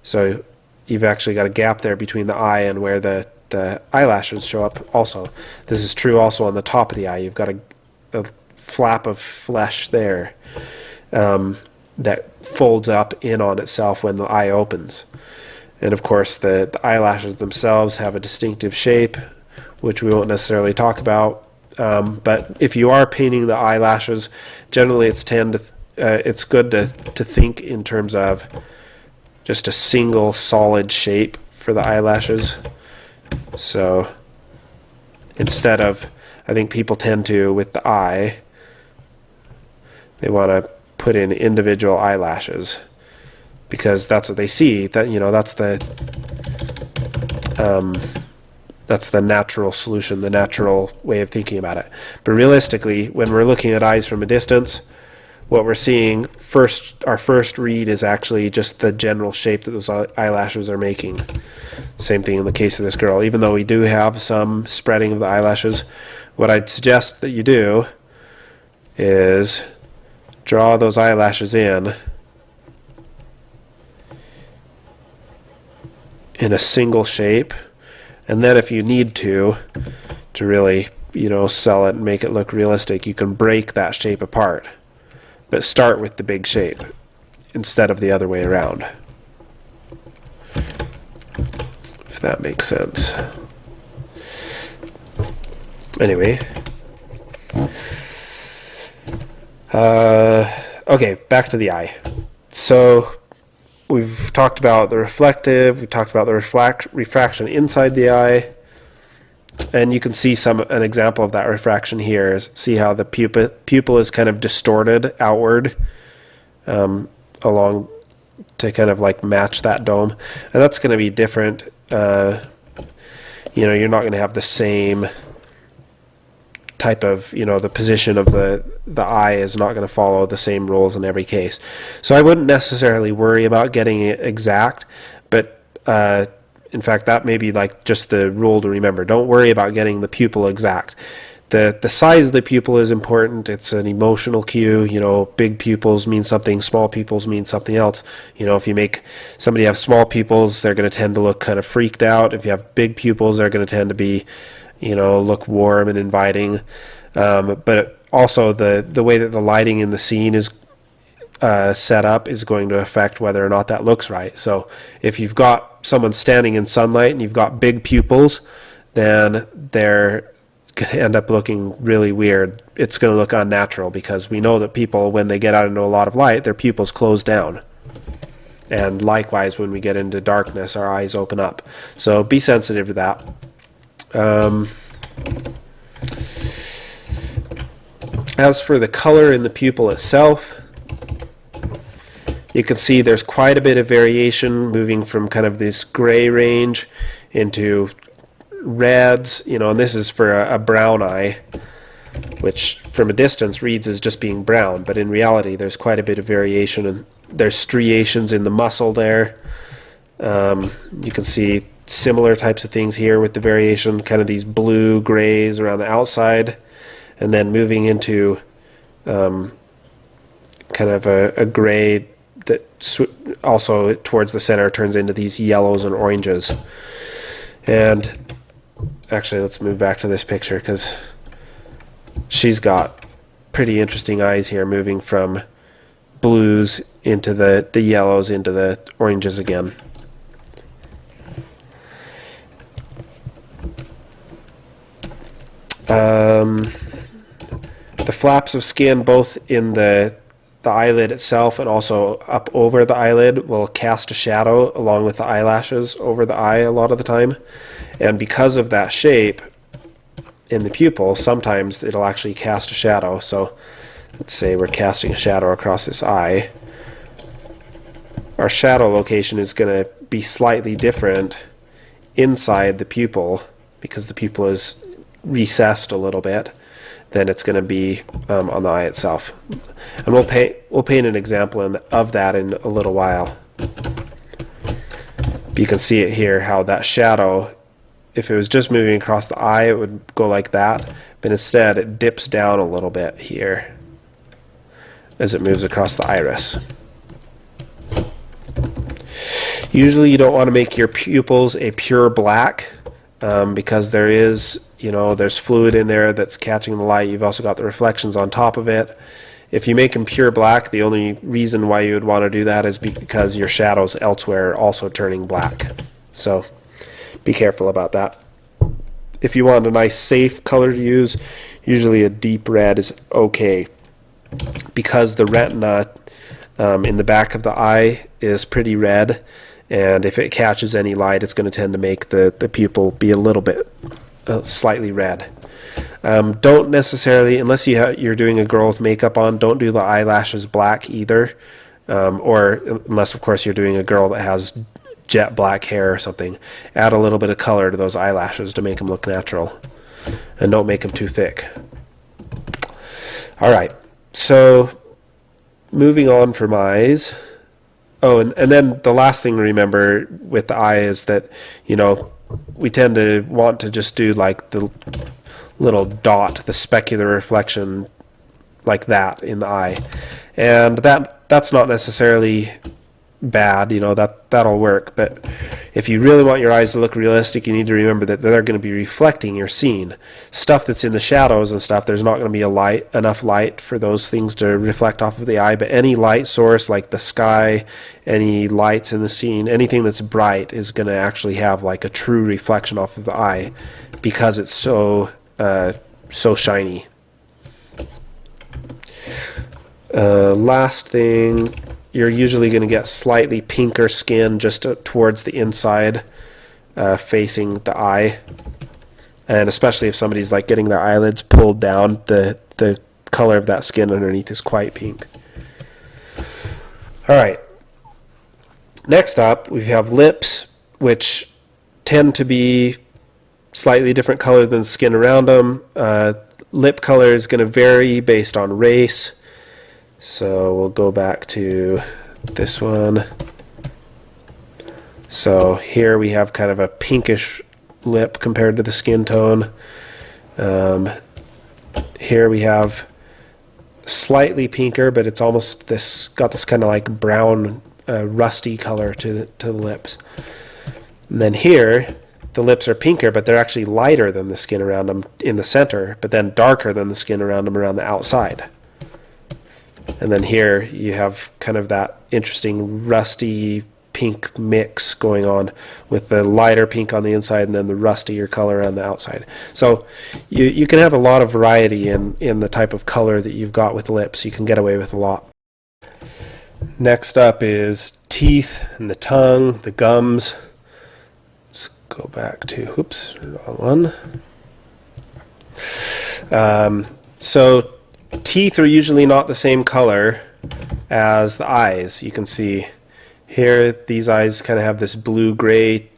So you've actually got a gap there between the eye and where the eyelashes show up also. This is true also on the top of the eye. You've got a flap of flesh there that folds up in on itself when the eye opens. And of course the eyelashes themselves have a distinctive shape, which we won't necessarily talk about. But if you are painting the eyelashes, generally it's good to think in terms of just a single solid shape for the eyelashes. So instead of, I think people tend to, with the eye, they want to put in individual eyelashes because that's what they see. That, that's the natural solution, the natural way of thinking about it. But realistically, when we're looking at eyes from a distance, what we're seeing our first read is actually just the general shape that those eyelashes are making. Same thing in the case of this girl. Even though we do have some spreading of the eyelashes, what I'd suggest that you do is draw those eyelashes in a single shape, and then if you need to really, sell it and make it look realistic, you can break that shape apart. But start with the big shape instead of the other way around, if that makes sense. Anyway, okay, back to the eye. So we've talked about the reflective, we talked about the refraction inside the eye, and you can see an example of that refraction here. See how the pupil is kind of distorted outward along to kind of like match that dome, and that's going to be different. You're not going to have the same type of, the position of the eye is not going to follow the same rules in every case. So I wouldn't necessarily worry about getting it exact, but in fact that may be like just the rule to remember. Don't worry about getting the pupil exact. the size of the pupil is important. It's an emotional cue. You know, big pupils mean something, small pupils mean something else. You know, if you make somebody have small pupils, they're going to tend to look kind of freaked out. If you have big pupils, they're going to tend to be, you know, look warm and inviting. But also the way that the lighting in the scene is set up is going to affect whether or not that looks right. So if you've got someone standing in sunlight and you've got big pupils, then they're going to end up looking really weird. It's going to look unnatural, because we know that people, when they get out into a lot of light, their pupils close down. And likewise, when we get into darkness, our eyes open up. So be sensitive to that. As for the color in the pupil itself, you can see there's quite a bit of variation, moving from kind of this gray range into reds, you know, and this is for a brown eye, which from a distance reads as just being brown, but in reality there's quite a bit of variation, and there's striations in the muscle there. You can see similar types of things here with the variation, kind of these blue grays around the outside, and then moving into kind of a gray that also towards the center turns into these yellows and oranges. And actually, let's move back to this picture, because she's got pretty interesting eyes here, moving from blues into the yellows into the oranges again. The flaps of skin, both in the eyelid itself and also up over the eyelid, will cast a shadow along with the eyelashes over the eye a lot of the time. And because of that shape in the pupil, sometimes it'll actually cast a shadow. So let's say we're casting a shadow across this eye. Our shadow location is going to be slightly different inside the pupil, because the pupil is recessed a little bit, than it's going to be on the eye itself. And we'll paint an example of that in a little while. But you can see it here, how that shadow, if it was just moving across the eye, it would go like that, but instead it dips down a little bit here as it moves across the iris. Usually you don't want to make your pupils a pure black, because there is, you know, there's fluid in there that's catching the light. You've also got the reflections on top of it. If you make them pure black, the only reason why you would want to do that is because your shadows elsewhere are also turning black. So be careful about that. If you want a nice safe color to use, usually a deep red is okay, because the retina in the back of the eye is pretty red, and if it catches any light, it's going to tend to make the pupil be a little bit slightly red. Don't necessarily, unless you're doing a girl with makeup on, don't do the eyelashes black either, or unless of course you're doing a girl that has jet black hair or something. Add a little bit of color to those eyelashes to make them look natural, and don't make them too thick. Alright, so moving on from eyes. Oh, and then the last thing to remember with the eye is that, you know, we tend to want to just do like the little dot, the specular reflection like that in the eye. And that's not necessarily bad, you know, that'll work. But if you really want your eyes to look realistic, you need to remember that they're going to be reflecting your scene. Stuff that's in the shadows and stuff, there's not going to be enough light for those things to reflect off of the eye. But any light source like the sky, any lights in the scene, anything that's bright is going to actually have like a true reflection off of the eye, because it's so shiny. Last thing, you're usually going to get slightly pinker skin just towards the inside, facing the eye. And especially if somebody's like getting their eyelids pulled down, the color of that skin underneath is quite pink. Alright, next up we have lips, which tend to be slightly different color than the skin around them. Lip color is going to vary based on race. So we'll go back to this one. So here we have kind of a pinkish lip compared to the skin tone. Here we have slightly pinker, but it's almost got this kind of like brown, rusty color to the lips. And then here, the lips are pinker, but they're actually lighter than the skin around them in the center, but then darker than the skin around them around the outside. And then here you have kind of that interesting rusty pink mix going on with the lighter pink on the inside and then the rustier color on the outside. So you can have a lot of variety in the type of color that you've got with lips. You can get away with a lot. Next up is teeth and the tongue, the gums. Let's go back to, oops, wrong one. So teeth are usually not the same color as the eyes. You can see here these eyes kind of have this blue-gray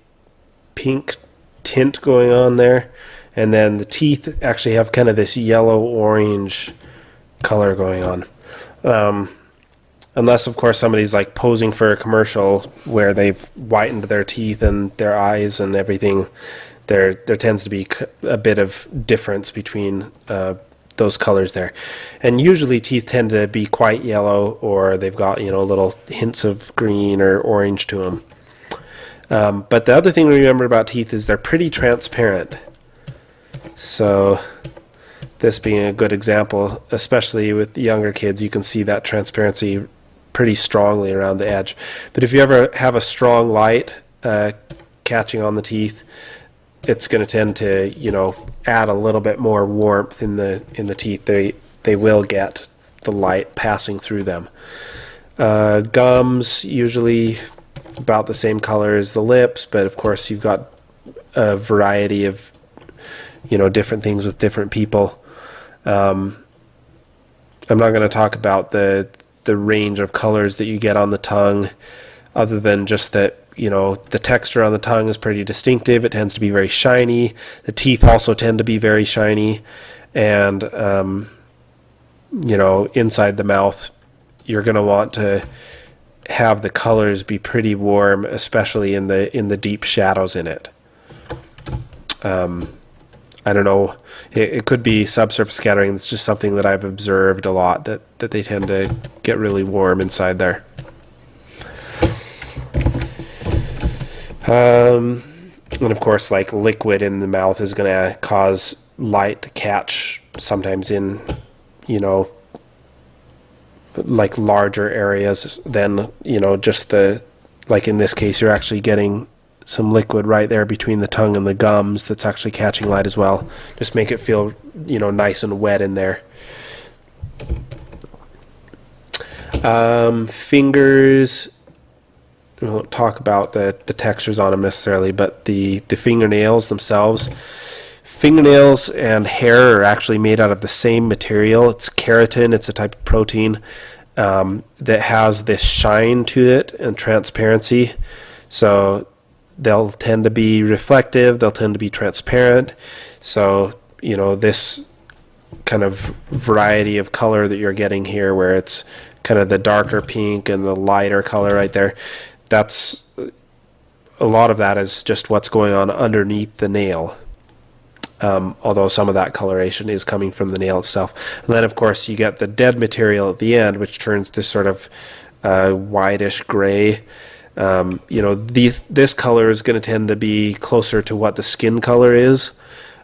pink tint going on there, and then the teeth actually have kind of this yellow-orange color going on. Unless, of course, somebody's like posing for a commercial where they've whitened their teeth and their eyes and everything, there tends to be a bit of difference between those colors there. And usually teeth tend to be quite yellow, or they've got, little hints of green or orange to them. But the other thing to remember about teeth is they're pretty transparent. So this being a good example, especially with younger kids, you can see that transparency pretty strongly around the edge. But if you ever have a strong light catching on the teeth, it's going to tend to, add a little bit more warmth in the teeth. They will get the light passing through them. Gums usually about the same color as the lips, but of course you've got a variety of different things with different people. I'm not going to talk about the range of colors that you get on the tongue, other than just that the texture on the tongue is pretty distinctive. It tends to be very shiny. The teeth also tend to be very shiny, and inside the mouth you're going to want to have the colors be pretty warm, especially in the deep shadows in it. I don't know, it could be subsurface scattering. It's just something that I've observed a lot, that they tend to get really warm inside there. And of course, like liquid in the mouth is going to cause light to catch sometimes in, like larger areas than, just like in this case, you're actually getting some liquid right there between the tongue and the gums that's actually catching light as well. Just make it feel, nice and wet in there. Fingers, we won't talk about the textures on them necessarily, but the fingernails themselves. Fingernails and hair are actually made out of the same material. It's keratin. It's a type of protein that has this shine to it and transparency. So they'll tend to be reflective. They'll tend to be transparent. So, this kind of variety of color that you're getting here, where it's kind of the darker pink and the lighter color right there, that's a lot of that is just what's going on underneath the nail. Although some of that coloration is coming from the nail itself. And then, of course, you get the dead material at the end, which turns this sort of whitish gray. This color is going to tend to be closer to what the skin color is,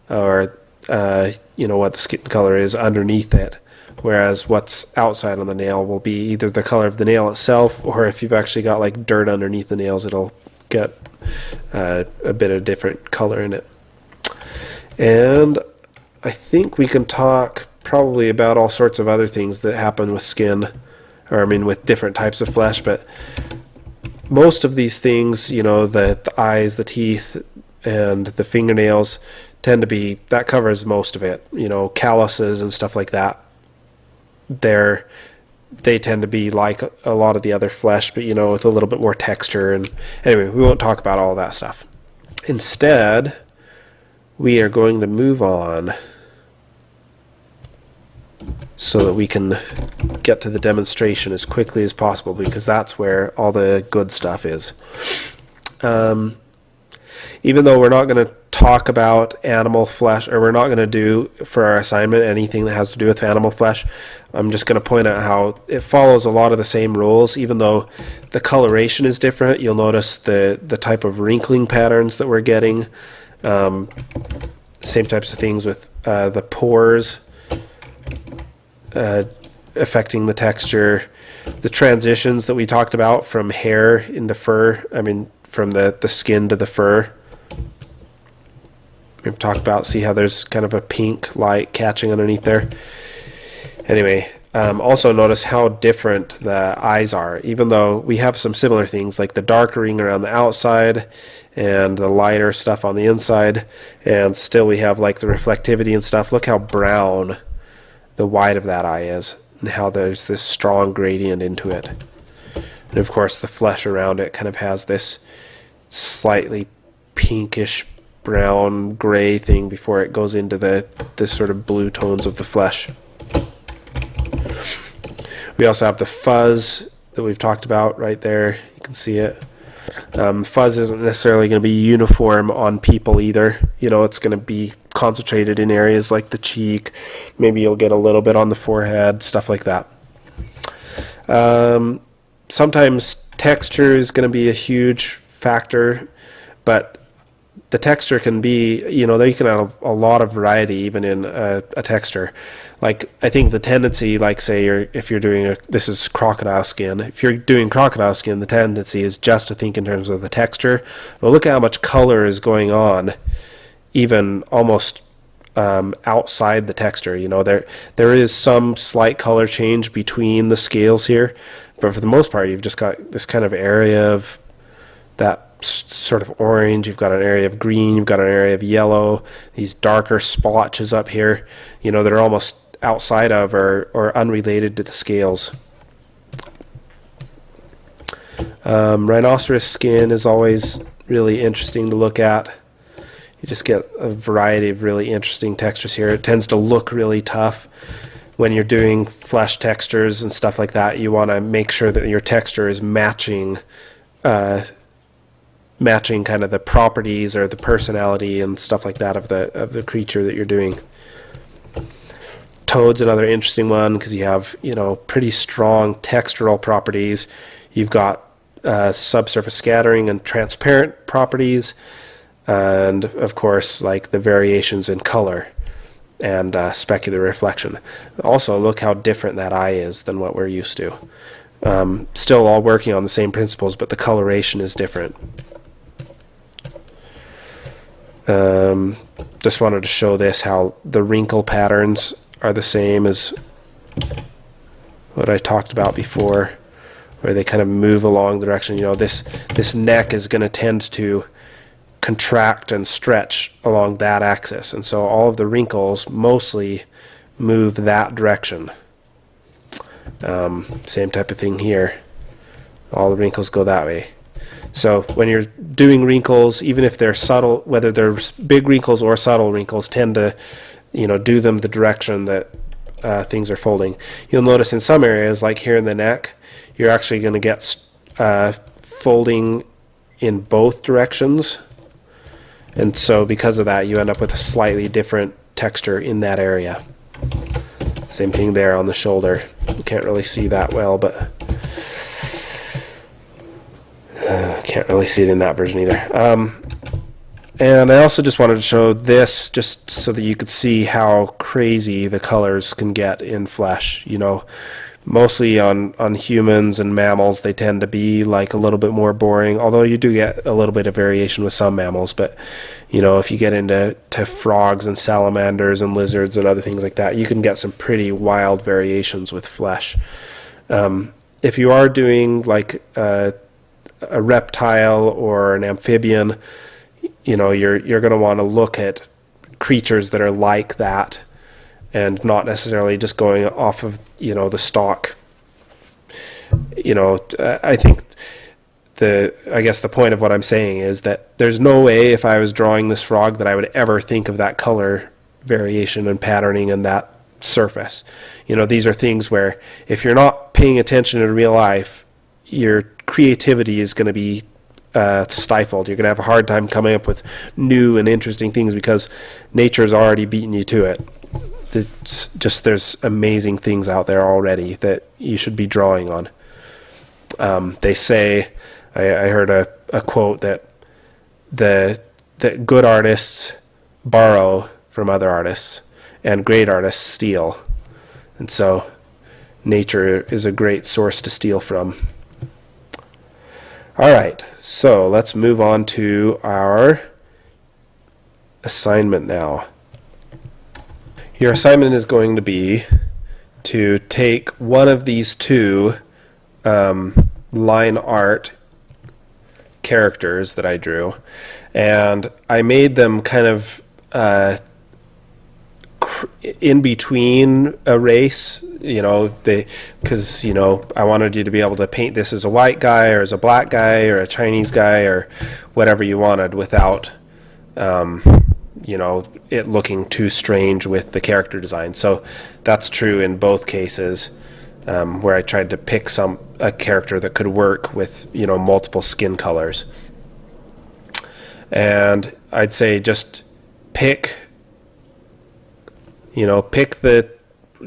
or what the skin color is underneath it, whereas what's outside on the nail will be either the color of the nail itself, or if you've actually got like dirt underneath the nails, it'll get a bit of different color in it. And I think we can talk probably about all sorts of other things that happen with skin, with different types of flesh, but most of these things, the eyes, the teeth, and the fingernails tend to be, that covers most of it. Calluses and stuff like that, they tend to be like a lot of the other flesh, but with a little bit more texture. And anyway, we won't talk about all that stuff. Instead, we are going to move on so that we can get to the demonstration as quickly as possible, because that's where all the good stuff is. Even though we're not going to talk about animal flesh, or we're not going to do for our assignment anything that has to do with animal flesh. I'm just going to point out how it follows a lot of the same rules, even though the coloration is different. You'll notice the type of wrinkling patterns that we're getting. Same types of things with the pores affecting the texture. The transitions that we talked about from hair into fur, from the skin to the fur. We've talked about, see how there's kind of a pink light catching underneath there. Anyway, also notice how different the eyes are, even though we have some similar things like the darker ring around the outside and the lighter stuff on the inside, and still we have like the reflectivity and stuff. Look how brown the white of that eye is, and how there's this strong gradient into it. And of course the flesh around it kind of has this slightly pinkish brown gray thing before it goes into the sort of blue tones of the flesh. We also have the fuzz that we've talked about right there. You can see it. Fuzz isn't necessarily going to be uniform on people either. It's going to be concentrated in areas like the cheek. Maybe you'll get a little bit on the forehead, stuff like that. Sometimes texture is going to be a huge factor, but the texture can be, there you can have a lot of variety even in a texture. Like, I think the tendency, like say if you're doing this is crocodile skin. If you're doing crocodile skin, the tendency is just to think in terms of the texture. But look at how much color is going on, even almost outside the texture. There is some slight color change between the scales here, but for the most part, you've just got this kind of area of that sort of orange, you've got an area of green, you've got an area of yellow, these darker splotches up here, that are almost outside of or unrelated to the scales. Rhinoceros skin is always really interesting to look at. You just get a variety of really interesting textures here. It tends to look really tough. When you're doing flesh textures and stuff like that, you want to make sure that your texture is matching kind of the properties or the personality and stuff like that of the creature that you're doing. Toad's another interesting one because you have pretty strong textural properties. You've got subsurface scattering and transparent properties, and of course like the variations in color and specular reflection. Also, look how different that eye is than what we're used to. Still all working on the same principles, but the coloration is different. Just wanted to show this, how the wrinkle patterns are the same as what I talked about before, where they kind of move along the direction. This neck is going to tend to contract and stretch along that axis, and so all of the wrinkles mostly move that direction. Same type of thing here. All the wrinkles go that way. So when you're doing wrinkles, even if they're subtle, whether they're big wrinkles or subtle wrinkles, tend to, do them the direction that things are folding. You'll notice in some areas, like here in the neck, you're actually going to get folding in both directions. And so because of that, you end up with a slightly different texture in that area. Same thing there on the shoulder. You can't really see that well, but can't really see it in that version either. And I also just wanted to show this just so that you could see how crazy the colors can get in flesh. Mostly on humans and mammals, they tend to be like a little bit more boring, although you do get a little bit of variation with some mammals. But if you get into frogs and salamanders and lizards and other things like that, you can get some pretty wild variations with flesh. If you are doing like a reptile or an amphibian, you're going to want to look at creatures that are like that, and not necessarily just going off of the stock. I think I guess the point of what I'm saying is that there's no way, if I was drawing this frog, that I would ever think of that color variation and patterning and that surface. These are things where if you're not paying attention in real life, your creativity is going to be stifled. You're going to have a hard time coming up with new and interesting things because nature's already beaten you to it. It's just, there's amazing things out there already that you should be drawing on. They say, I heard a quote that that good artists borrow from other artists and great artists steal. And so nature is a great source to steal from. All right, so let's move on to our assignment now. Your assignment is going to be to take one of these two line art characters that I drew, and I made them kind of in between a race, because I wanted you to be able to paint this as a white guy or as a black guy or a Chinese guy or whatever you wanted without it looking too strange with the character design. So that's true in both cases, where I tried to pick a character that could work with multiple skin colors. And I'd say just pick the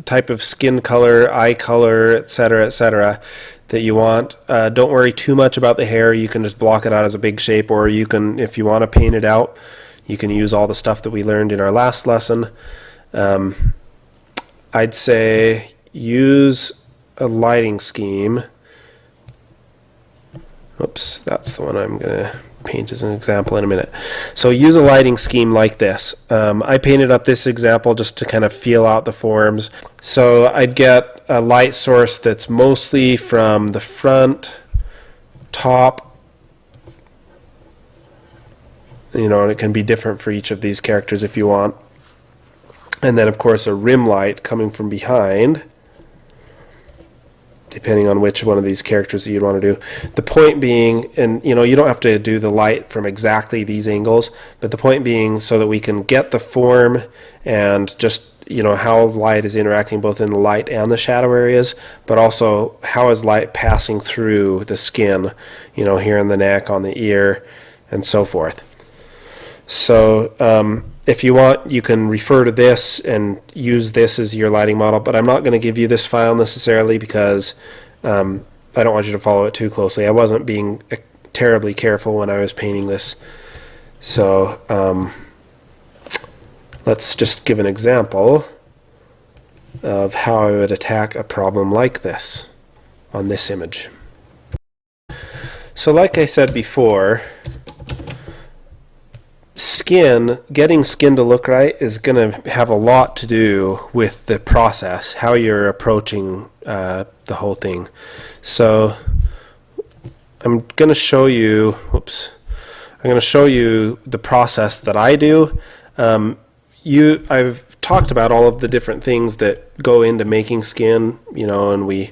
type of skin color, eye color, etc., that you want. Don't worry too much about the hair. You can just block it out as a big shape, or you can, if you want to paint it out, you can use all the stuff that we learned in our last lesson. I'd say use a lighting scheme. Oops, that's the one I'm going to paint as an example in a minute. So use a lighting scheme like this. I painted up this example just to kind of feel out the forms. So I'd get a light source that's mostly from the front, top, and it can be different for each of these characters if you want. And then, of course, a rim light coming from behind, depending on which one of these characters that you'd want to do. The point being, and you don't have to do the light from exactly these angles, but the point being so that we can get the form and just how light is interacting both in the light and the shadow areas, but also how is light passing through the skin, here in the neck, on the ear, and so forth. So if you want, you can refer to this and use this as your lighting model, but I'm not going to give you this file necessarily because I don't want you to follow it too closely. I wasn't being terribly careful when I was painting this. So let's just give an example of how I would attack a problem like this on this image. So like I said before, getting skin to look right is going to have a lot to do with the process, how you're approaching the whole thing. So I'm going to show you, the process that I do. I've talked about all of the different things that go into making skin, and we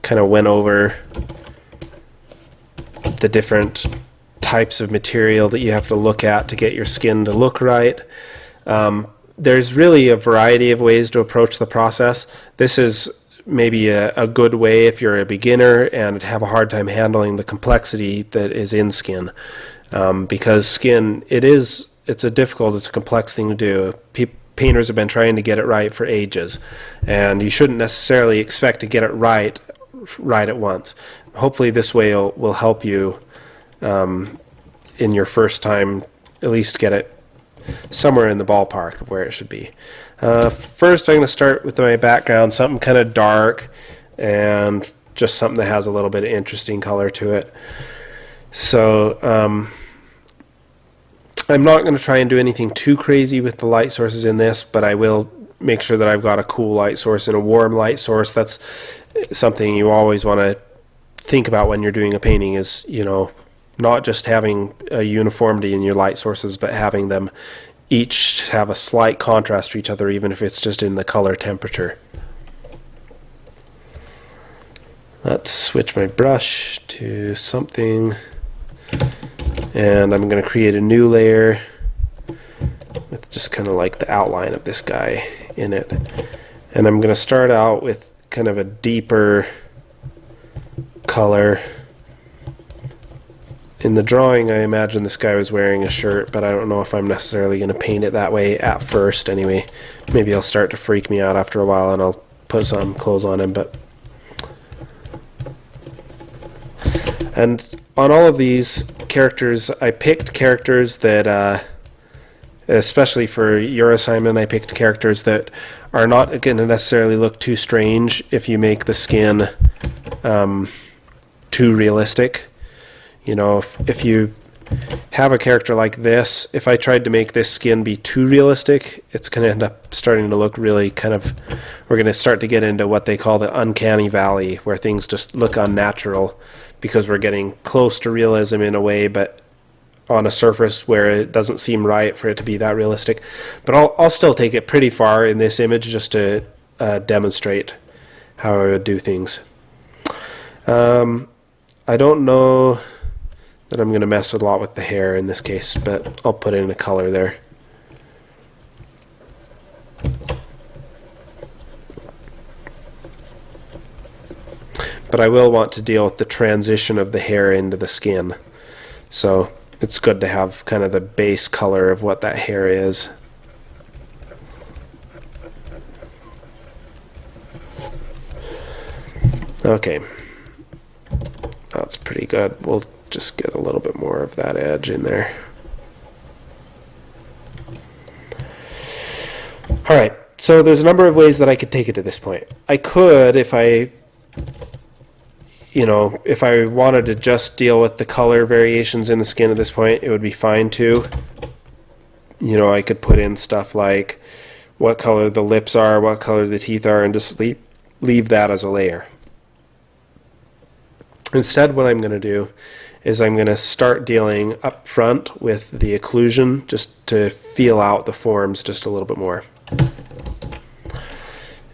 kind of went over the different types of material that you have to look at to get your skin to look right. There's really a variety of ways to approach the process. This is maybe a good way if you're a beginner and have a hard time handling the complexity that is in skin, because skin, it's a complex thing to do. Painters have been trying to get it right for ages, and you shouldn't necessarily expect to get it right at once. Hopefully this way will help you in your first time, at least get it somewhere in the ballpark of where it should be. First, I'm going to start with my background, something kind of dark and just something that has a little bit of interesting color to it. So I'm not going to try and do anything too crazy with the light sources in this, but I will make sure that I've got a cool light source and a warm light source. That's something you always want to think about when you're doing a painting, is not just having a uniformity in your light sources, but having them each have a slight contrast to each other, even if it's just in the color temperature. Let's switch my brush to something, and I'm going to create a new layer with just kind of like the outline of this guy in it. And I'm going to start out with kind of a deeper color in the drawing, I imagine this guy was wearing a shirt, but I don't know if I'm necessarily going to paint it that way at first anyway. Maybe he'll start to freak me out after a while and I'll put some clothes on him. And on all of these characters, I picked characters that, especially for your assignment, I picked characters that are not going to necessarily look too strange if you make the skin too realistic. You know, if you have a character like this, if I tried to make this skin be too realistic, it's going to end up starting to look really kind of, we're going to start to get into what they call the uncanny valley, where things just look unnatural because we're getting close to realism in a way, but on a surface where it doesn't seem right for it to be that realistic. But I'll still take it pretty far in this image just to demonstrate how I would do things. I don't know that I'm going to mess a lot with the hair in this case, but I'll put in a color there. But I will want to deal with the transition of the hair into the skin. So it's good to have kind of the base color of what that hair is. Okay. That's pretty good. We'll just get a little bit more of that edge in there. Alright, so there's a number of ways that I could take it to this point. I could, if I wanted to just deal with the color variations in the skin at this point, it would be fine too. You know, I could put in stuff like what color the lips are, what color the teeth are, and just leave that as a layer. Instead, what I'm going to do is I'm going to start dealing up front with the occlusion just to feel out the forms just a little bit more.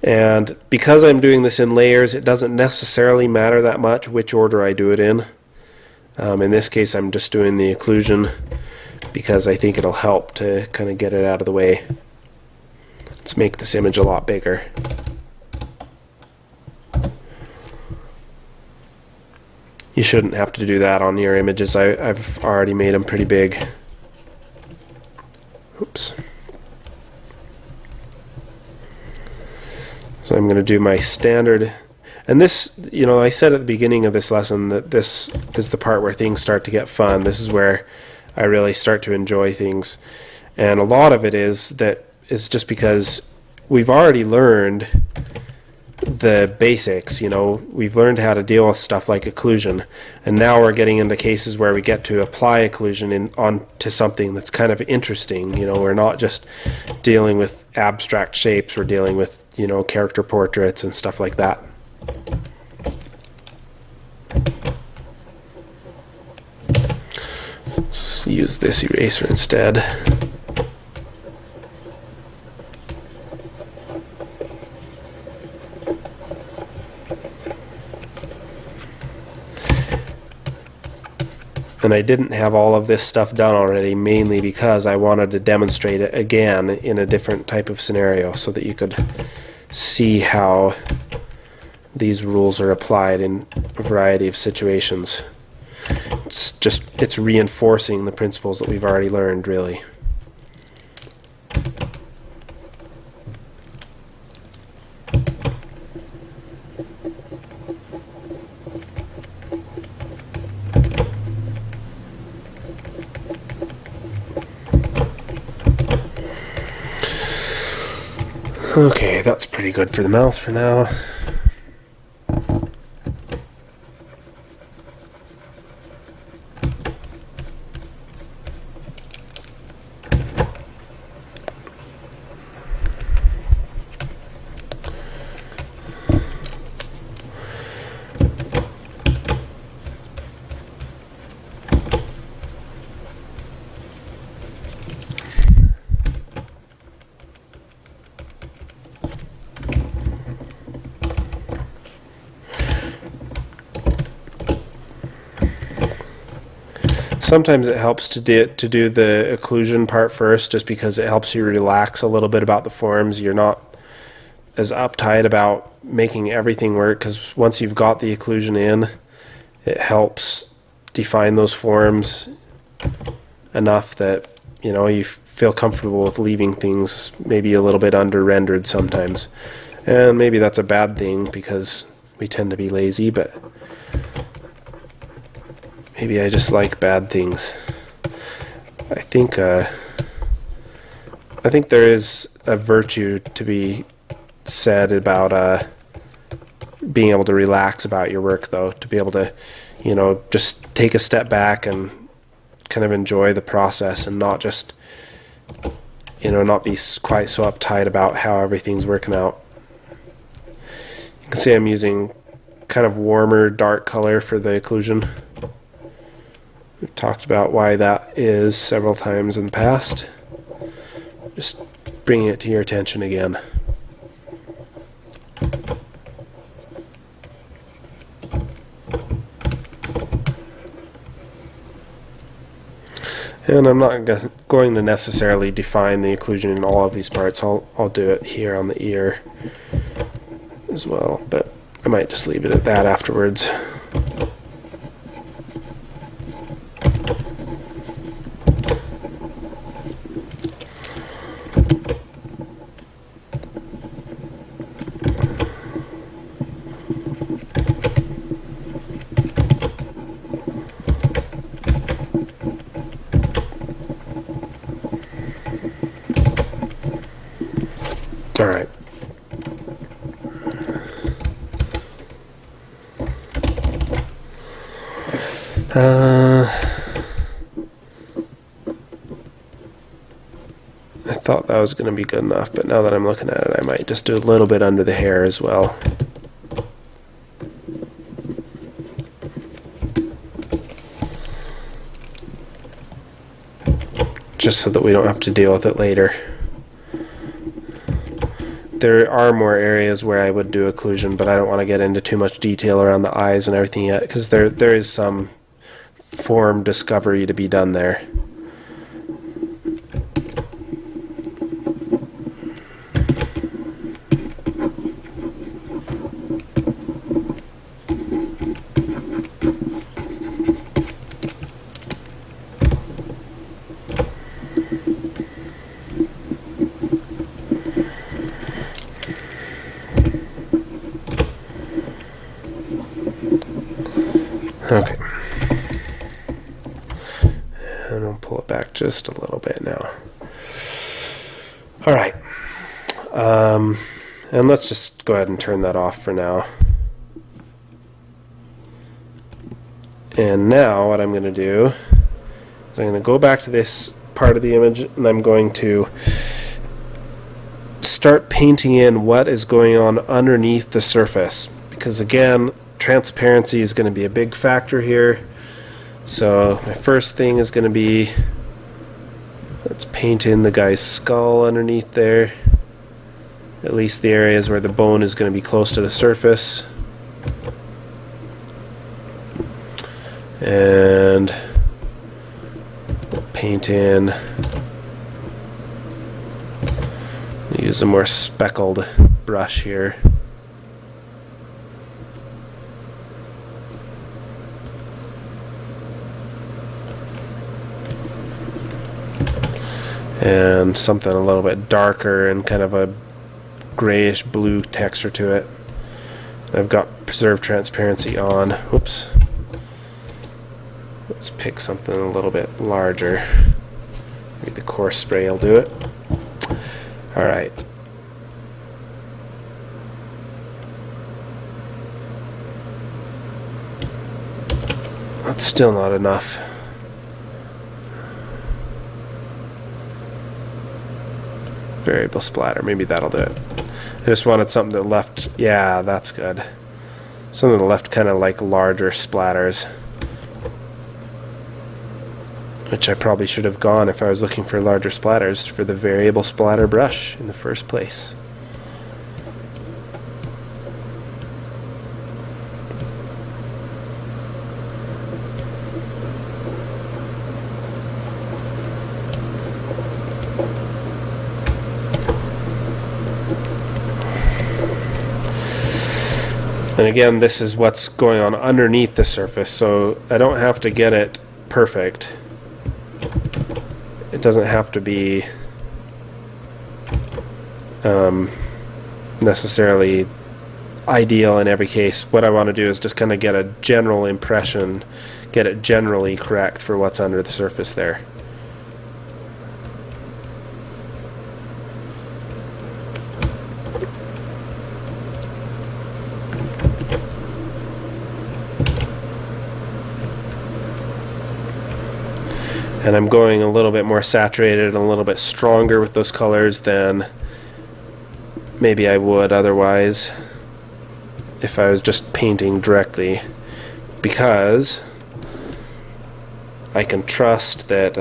And because I'm doing this in layers, it doesn't necessarily matter that much which order I do it in. In this case, I'm just doing the occlusion because I think it'll help to kind of get it out of the way. Let's make this image a lot bigger. You shouldn't have to do that on your images. I've already made them pretty big. Oops. So I'm going to do my standard. And this, you know, I said at the beginning of this lesson that this is the part where things start to get fun. This is where I really start to enjoy things. And a lot of it is just because we've already learned the basics. You know, we've learned how to deal with stuff like occlusion, and now we're getting into cases where we get to apply occlusion onto something that's kind of interesting. You know, we're not just dealing with abstract shapes, we're dealing with, you know, character portraits and stuff like that. Let's use this eraser instead. And I didn't have all of this stuff done already, mainly because I wanted to demonstrate it again in a different type of scenario so that you could see how these rules are applied in a variety of situations. It's reinforcing the principles that we've already learned, really. Okay, that's pretty good for the mouth for now. Sometimes it helps to do the occlusion part first, just because it helps you relax a little bit about the forms. You're not as uptight about making everything work, because once you've got the occlusion in, it helps define those forms enough that, you know, you feel comfortable with leaving things maybe a little bit under rendered sometimes. And maybe that's a bad thing because we tend to be lazy, but maybe I just like bad things. I think there is a virtue to be said about being able to relax about your work, though, to be able to, you know, just take a step back and kind of enjoy the process and not just, you know, not be quite so uptight about how everything's working out. You can see I'm using kind of warmer dark color for the occlusion. We've talked about why that is several times in the past. Just bringing it to your attention again. And I'm not going to necessarily define the occlusion in all of these parts. I'll do it here on the ear as well, but I might just leave it at that afterwards. All right. I thought that was going to be good enough, but now that I'm looking at it, I might just do a little bit under the hair as well. Just so that we don't have to deal with it later. There are more areas where I would do occlusion, but I don't want to get into too much detail around the eyes and everything yet, because there is some form discovery to be done there. Okay. And I'll pull it back just a little bit now. All right. And let's just go ahead and turn that off for now. And now what I'm going to do is I'm going to go back to this part of the image and I'm going to start painting in what is going on underneath the surface. Because again, transparency is going to be a big factor here. So my first thing is going to be, let's paint in the guy's skull underneath there. At least the areas where the bone is going to be close to the surface. And we'll paint in, use a more speckled brush here. And something a little bit darker and kind of a grayish blue texture to it. I've got preserve transparency on. Whoops. Let's pick something a little bit larger. Maybe the coarse spray will do it. Alright. That's still not enough. Variable splatter, maybe that'll do it. I just wanted something that left, yeah, that's good. Something that left kind of like larger splatters. Which I probably should have gone if I was looking for larger splatters for the variable splatter brush in the first place. And again, this is what's going on underneath the surface, so I don't have to get it perfect. It doesn't have to be necessarily ideal in every case. What I want to do is just kind of get a general impression, get it generally correct for what's under the surface there. And I'm going a little bit more saturated and a little bit stronger with those colors than maybe I would otherwise if I was just painting directly, because I can trust that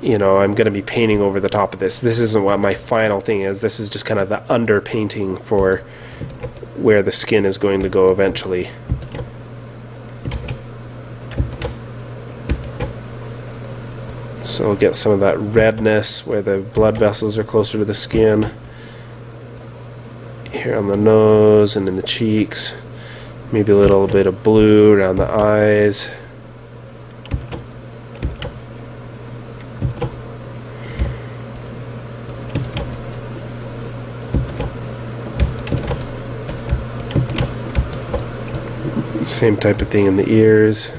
you know, I'm going to be painting over the top of this. This isn't what my final thing is. This is just kind of the underpainting for where the skin is going to go eventually. So we'll get some of that redness where the blood vessels are closer to the skin. Here on the nose and in the cheeks. Maybe a little bit of blue around the eyes. Same type of thing in the ears.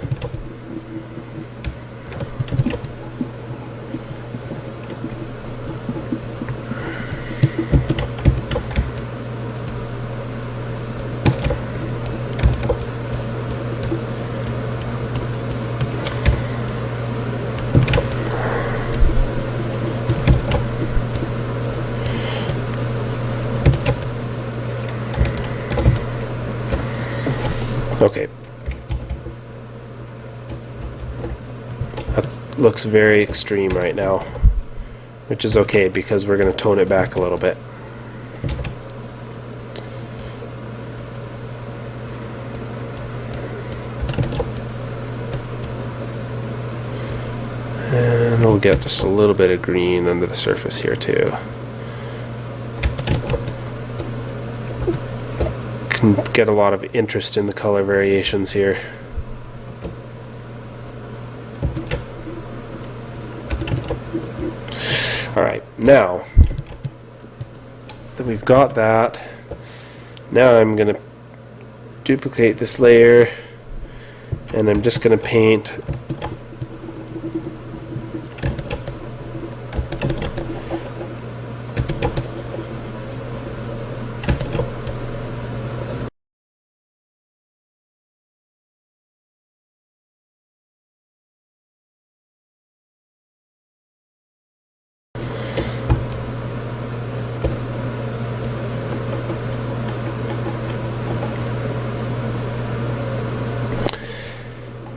Okay. That looks very extreme right now, which is okay because we're going to tone it back a little bit. And we'll get just a little bit of green under the surface here too. Can get a lot of interest in the color variations here. Alright, now that we've got that, now I'm going to duplicate this layer and I'm just going to paint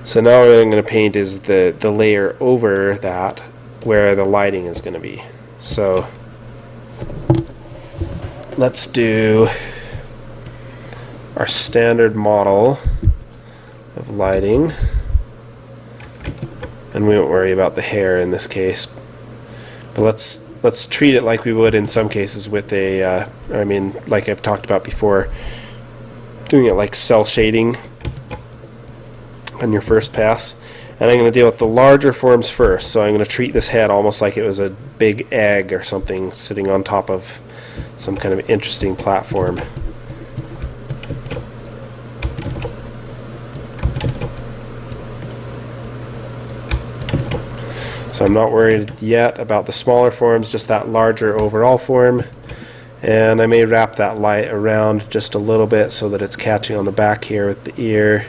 So now what I'm going to paint is the layer over that where the lighting is going to be. So let's do our standard model of lighting, and we won't worry about the hair in this case, but let's treat it like we would in some cases with a I mean, like I've talked about before, doing it like cell shading on your first pass. And I'm going to deal with the larger forms first. So I'm going to treat this head almost like it was a big egg or something sitting on top of some kind of interesting platform. So I'm not worried yet about the smaller forms, just that larger overall form. And I may wrap that light around just a little bit so that it's catching on the back here with the ear.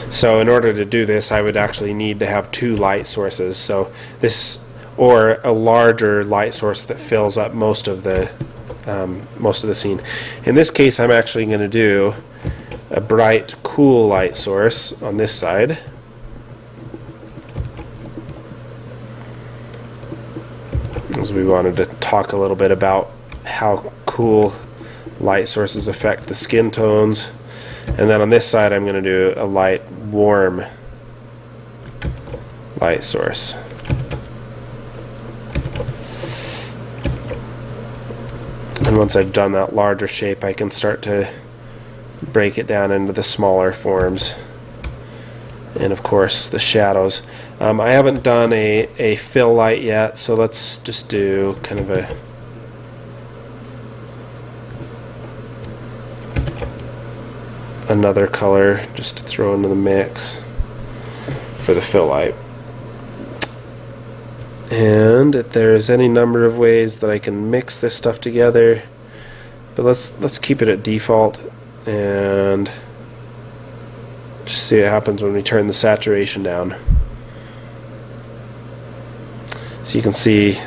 So in order to do this, I would actually need to have two light sources. So this, or a larger light source that fills up most of the scene. In this case, I'm actually going to do a bright, cool light source on this side. As we wanted to talk a little bit about how cool light sources affect the skin tones. And then on this side I'm going to do a light warm light source. And once I've done that larger shape, I can start to break it down into the smaller forms. And of course the shadows. I haven't done a fill light yet, so let's just do kind of another color just to throw into the mix for the fill light. And there's any number of ways that I can mix this stuff together, but let's keep it at default and just see what happens when we turn the saturation down. So you can see,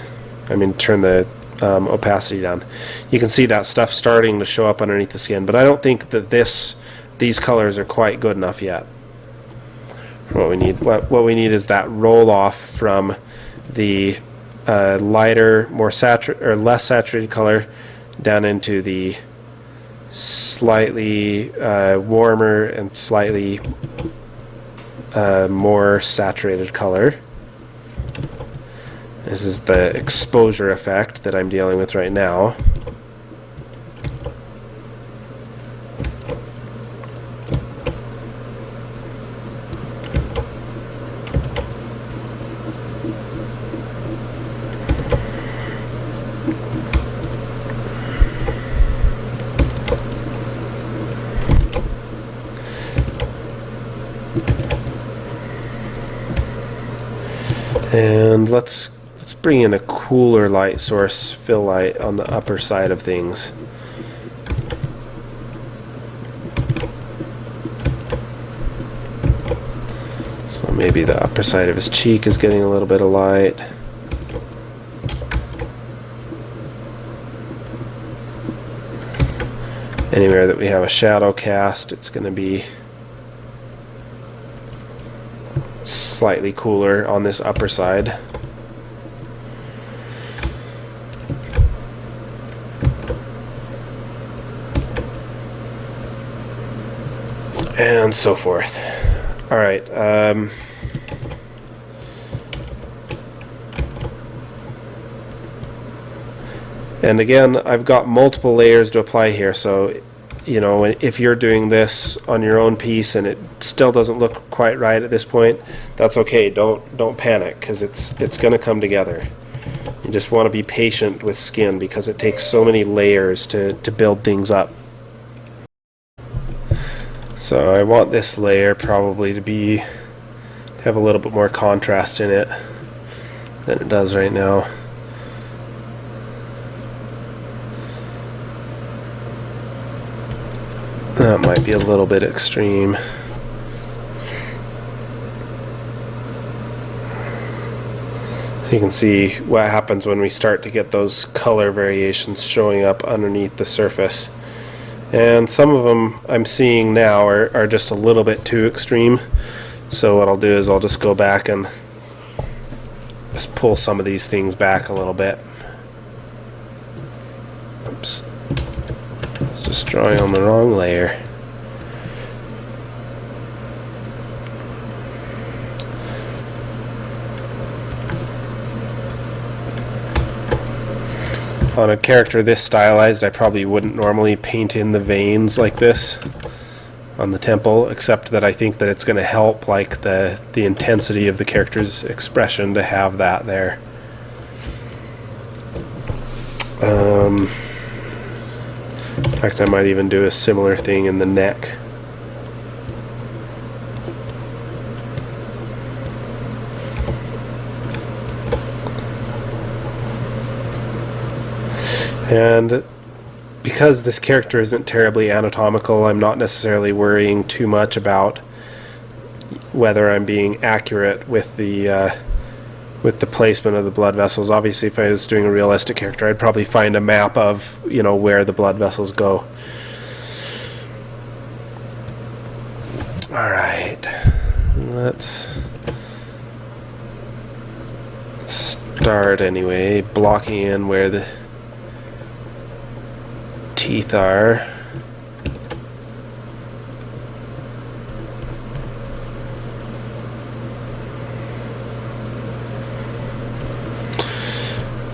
turn the opacity down. You can see that stuff starting to show up underneath the skin, but I don't think that these colors are quite good enough yet. What we need, what we need is that roll off from the lighter, more saturated or less saturated color down into the slightly warmer and slightly more saturated color. This is the exposure effect that I'm dealing with right now. And let's bring in a cooler light source, fill light, on the upper side of things. So maybe the upper side of his cheek is getting a little bit of light. Anywhere that we have a shadow cast, it's going to be slightly cooler on this upper side. And so forth. Alright, and again, I've got multiple layers to apply here, so if you're doing this on your own piece and it still doesn't look quite right at this point, that's okay. Don't panic, because it's going to come together. You just want to be patient with skin because it takes so many layers to build things up. So I want this layer probably to have a little bit more contrast in it than it does right now. That might be a little bit extreme. So you can see what happens when we start to get those color variations showing up underneath the surface. And some of them I'm seeing now are just a little bit too extreme. So what I'll do is I'll just go back and just pull some of these things back a little bit. Oops. It's just drawing on the wrong layer. On a character this stylized, I probably wouldn't normally paint in the veins like this on the temple, except that I think that it's going to help like the intensity of the character's expression to have that there. In fact, I might even do a similar thing in the neck. And because this character isn't terribly anatomical, I'm not necessarily worrying too much about whether I'm being accurate with the placement of the blood vessels. Obviously, if I was doing a realistic character, I'd probably find a map of where the blood vessels go. All right, let's start anyway, blocking in where the teeth are.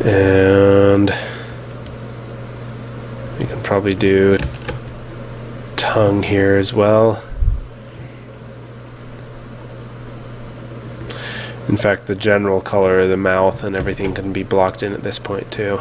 And we can probably do tongue here as well. In fact, the general color of the mouth and everything can be blocked in at this point too.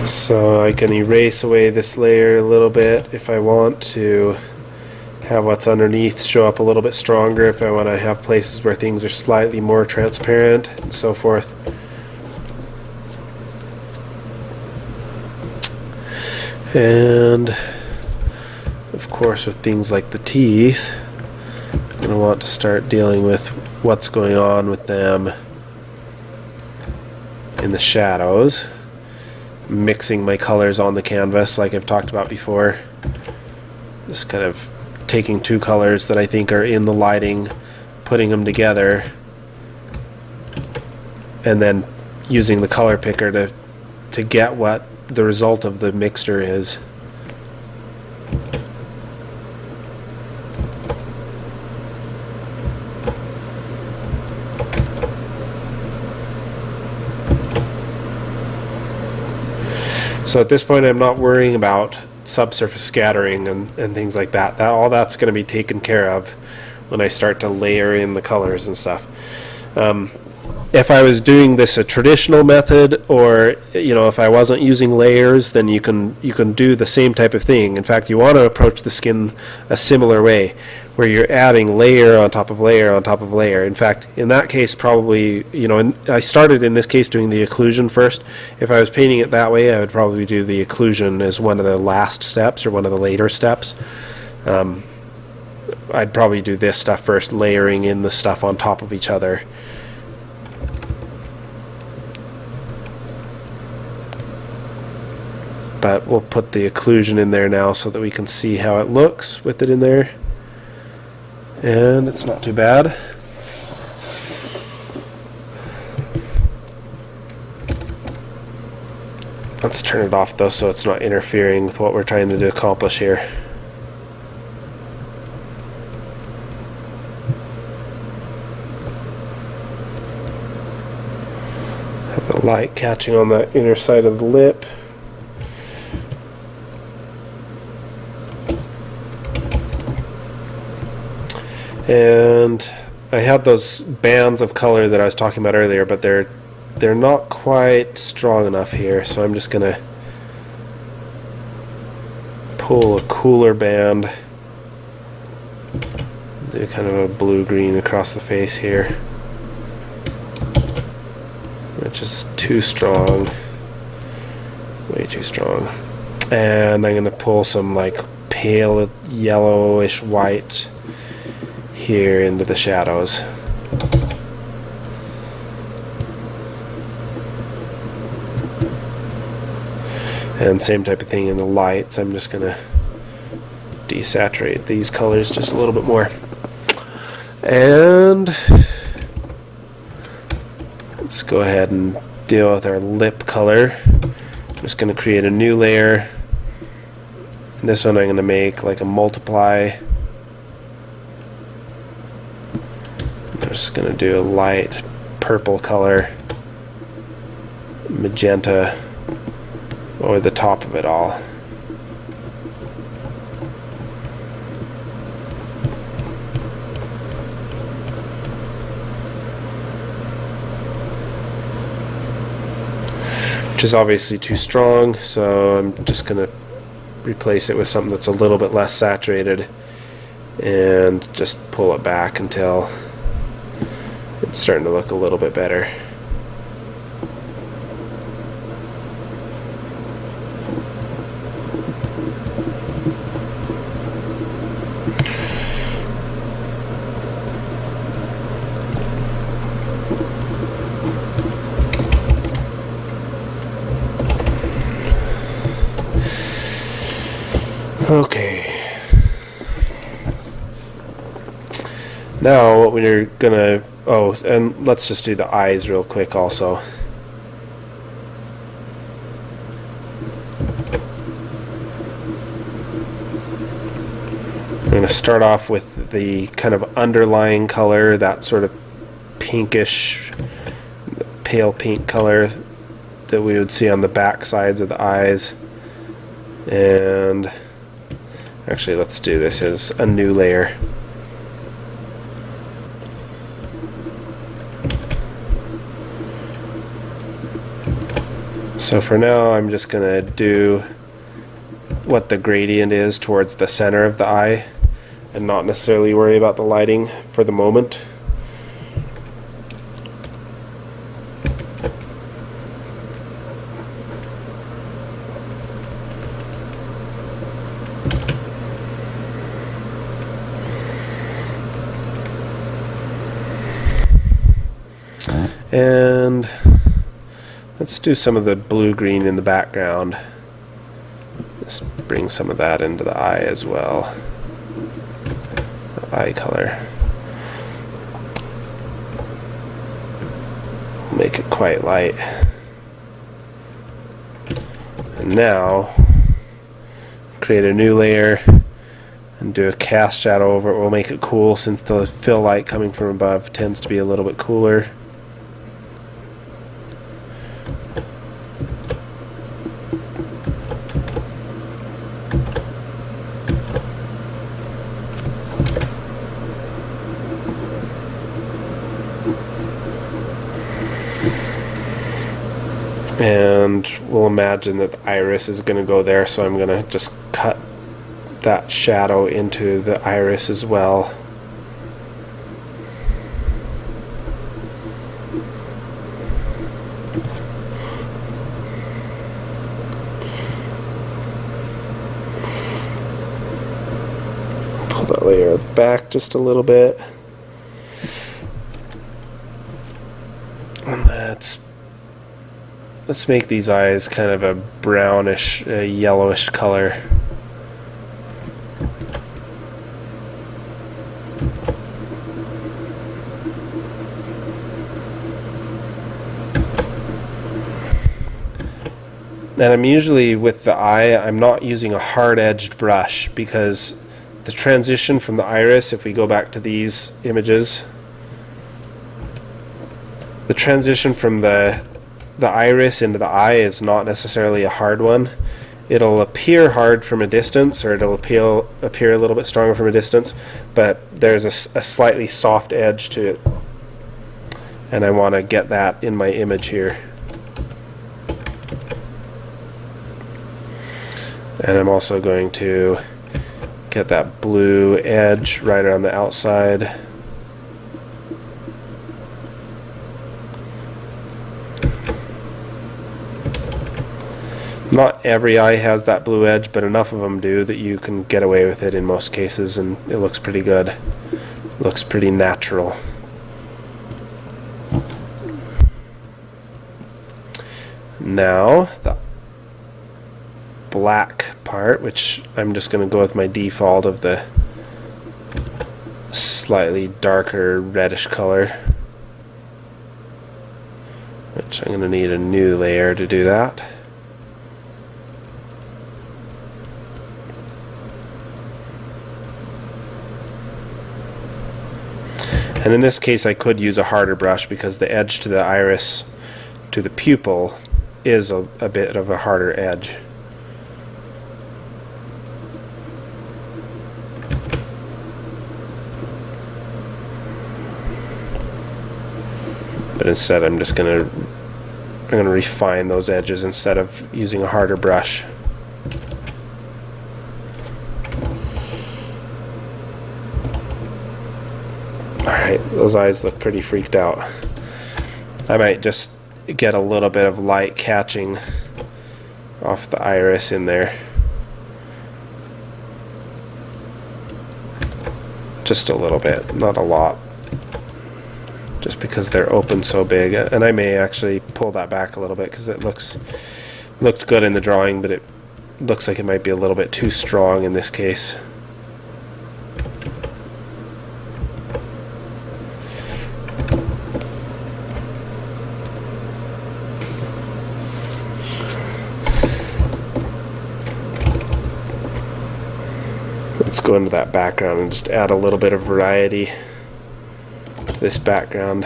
So I can erase away this layer a little bit if I want to have what's underneath show up a little bit stronger, if I want to have places where things are slightly more transparent and so forth. And of course with things like the teeth, I'm going to want to start dealing with what's going on with them in the shadows. Mixing my colors on the canvas like I've talked about before. Just kind of taking two colors that I think are in the lighting, putting them together, and then using the color picker to get what the result of the mixture is. So at this point I'm not worrying about subsurface scattering and things like that. All that's going to be taken care of when I start to layer in the colors and stuff. If I was doing this a traditional method, or if I wasn't using layers, then you can do the same type of thing. In fact, you want to approach the skin a similar way, where you're adding layer on top of layer on top of layer. In fact, in that case, probably, I started in this case doing the occlusion first. If I was painting it that way, I would probably do the occlusion as one of the last steps or one of the later steps. I'd probably do this stuff first, layering in the stuff on top of each other. But we'll put the occlusion in there now so that we can see how it looks with it in there. And it's not too bad. Let's turn it off though so it's not interfering with what we're trying to accomplish here. Have the light catching on the inner side of the lip. And I had those bands of color that I was talking about earlier, but they're not quite strong enough here, so I'm just gonna pull a cooler band, do kind of a blue-green across the face here, which is too strong, way too strong. And I'm gonna pull some like pale yellowish white here into the shadows. And same type of thing in the lights. I'm just gonna desaturate these colors just a little bit more. And let's go ahead and deal with our lip color. I'm just gonna create a new layer. And this one I'm gonna make like a multiply. Just going to do a light purple color, magenta over the top of it all. Which is obviously too strong, so I'm just going to replace it with something that's a little bit less saturated and just pull it back until it's starting to look a little bit better. Okay. Now what we're gonna, oh, and let's just do the eyes real quick also. I'm gonna start off with the kind of underlying color, that sort of pinkish, pale pink color that we would see on the back sides of the eyes. And actually, let's do this as a new layer. So for now, I'm just going to do what the gradient is towards the center of the eye and not necessarily worry about the lighting for the moment. And let's do some of the blue-green in the background. Just bring some of that into the eye as well. The eye color. Make it quite light. And now, create a new layer and do a cast shadow over it. We'll make it cool since the fill light coming from above tends to be a little bit cooler. And we'll imagine that the iris is going to go there, so I'm going to just cut that shadow into the iris as well. Pull that layer back just a little bit. And let's make these eyes kind of a brownish, yellowish color. And I'm usually, with the eye, I'm not using a hard-edged brush because the transition from the iris, if we go back to these images, the transition from the iris into the eye is not necessarily a hard one. It'll appear hard from a distance, or it'll appear a little bit stronger from a distance, but there's a slightly soft edge to it, and I want to get that in my image here. And I'm also going to get that blue edge right around the outside. Not every eye has that blue edge, but enough of them do that you can get away with it in most cases, and it looks pretty good. It looks pretty natural. Now, the black part, which I'm just going to go with my default of the slightly darker reddish color, which I'm going to need a new layer to do that. And in this case I could use a harder brush because the edge to the iris, to the pupil, is a bit of a harder edge. But instead I'm going to refine those edges instead of using a harder brush. Those eyes look pretty freaked out. I might just get a little bit of light catching off the iris in there. Just a little bit, not a lot. Just because they're open so big. And I may actually pull that back a little bit because it looked good in the drawing, but it looks like it might be a little bit too strong in this case. Let's go into that background and just add a little bit of variety to this background.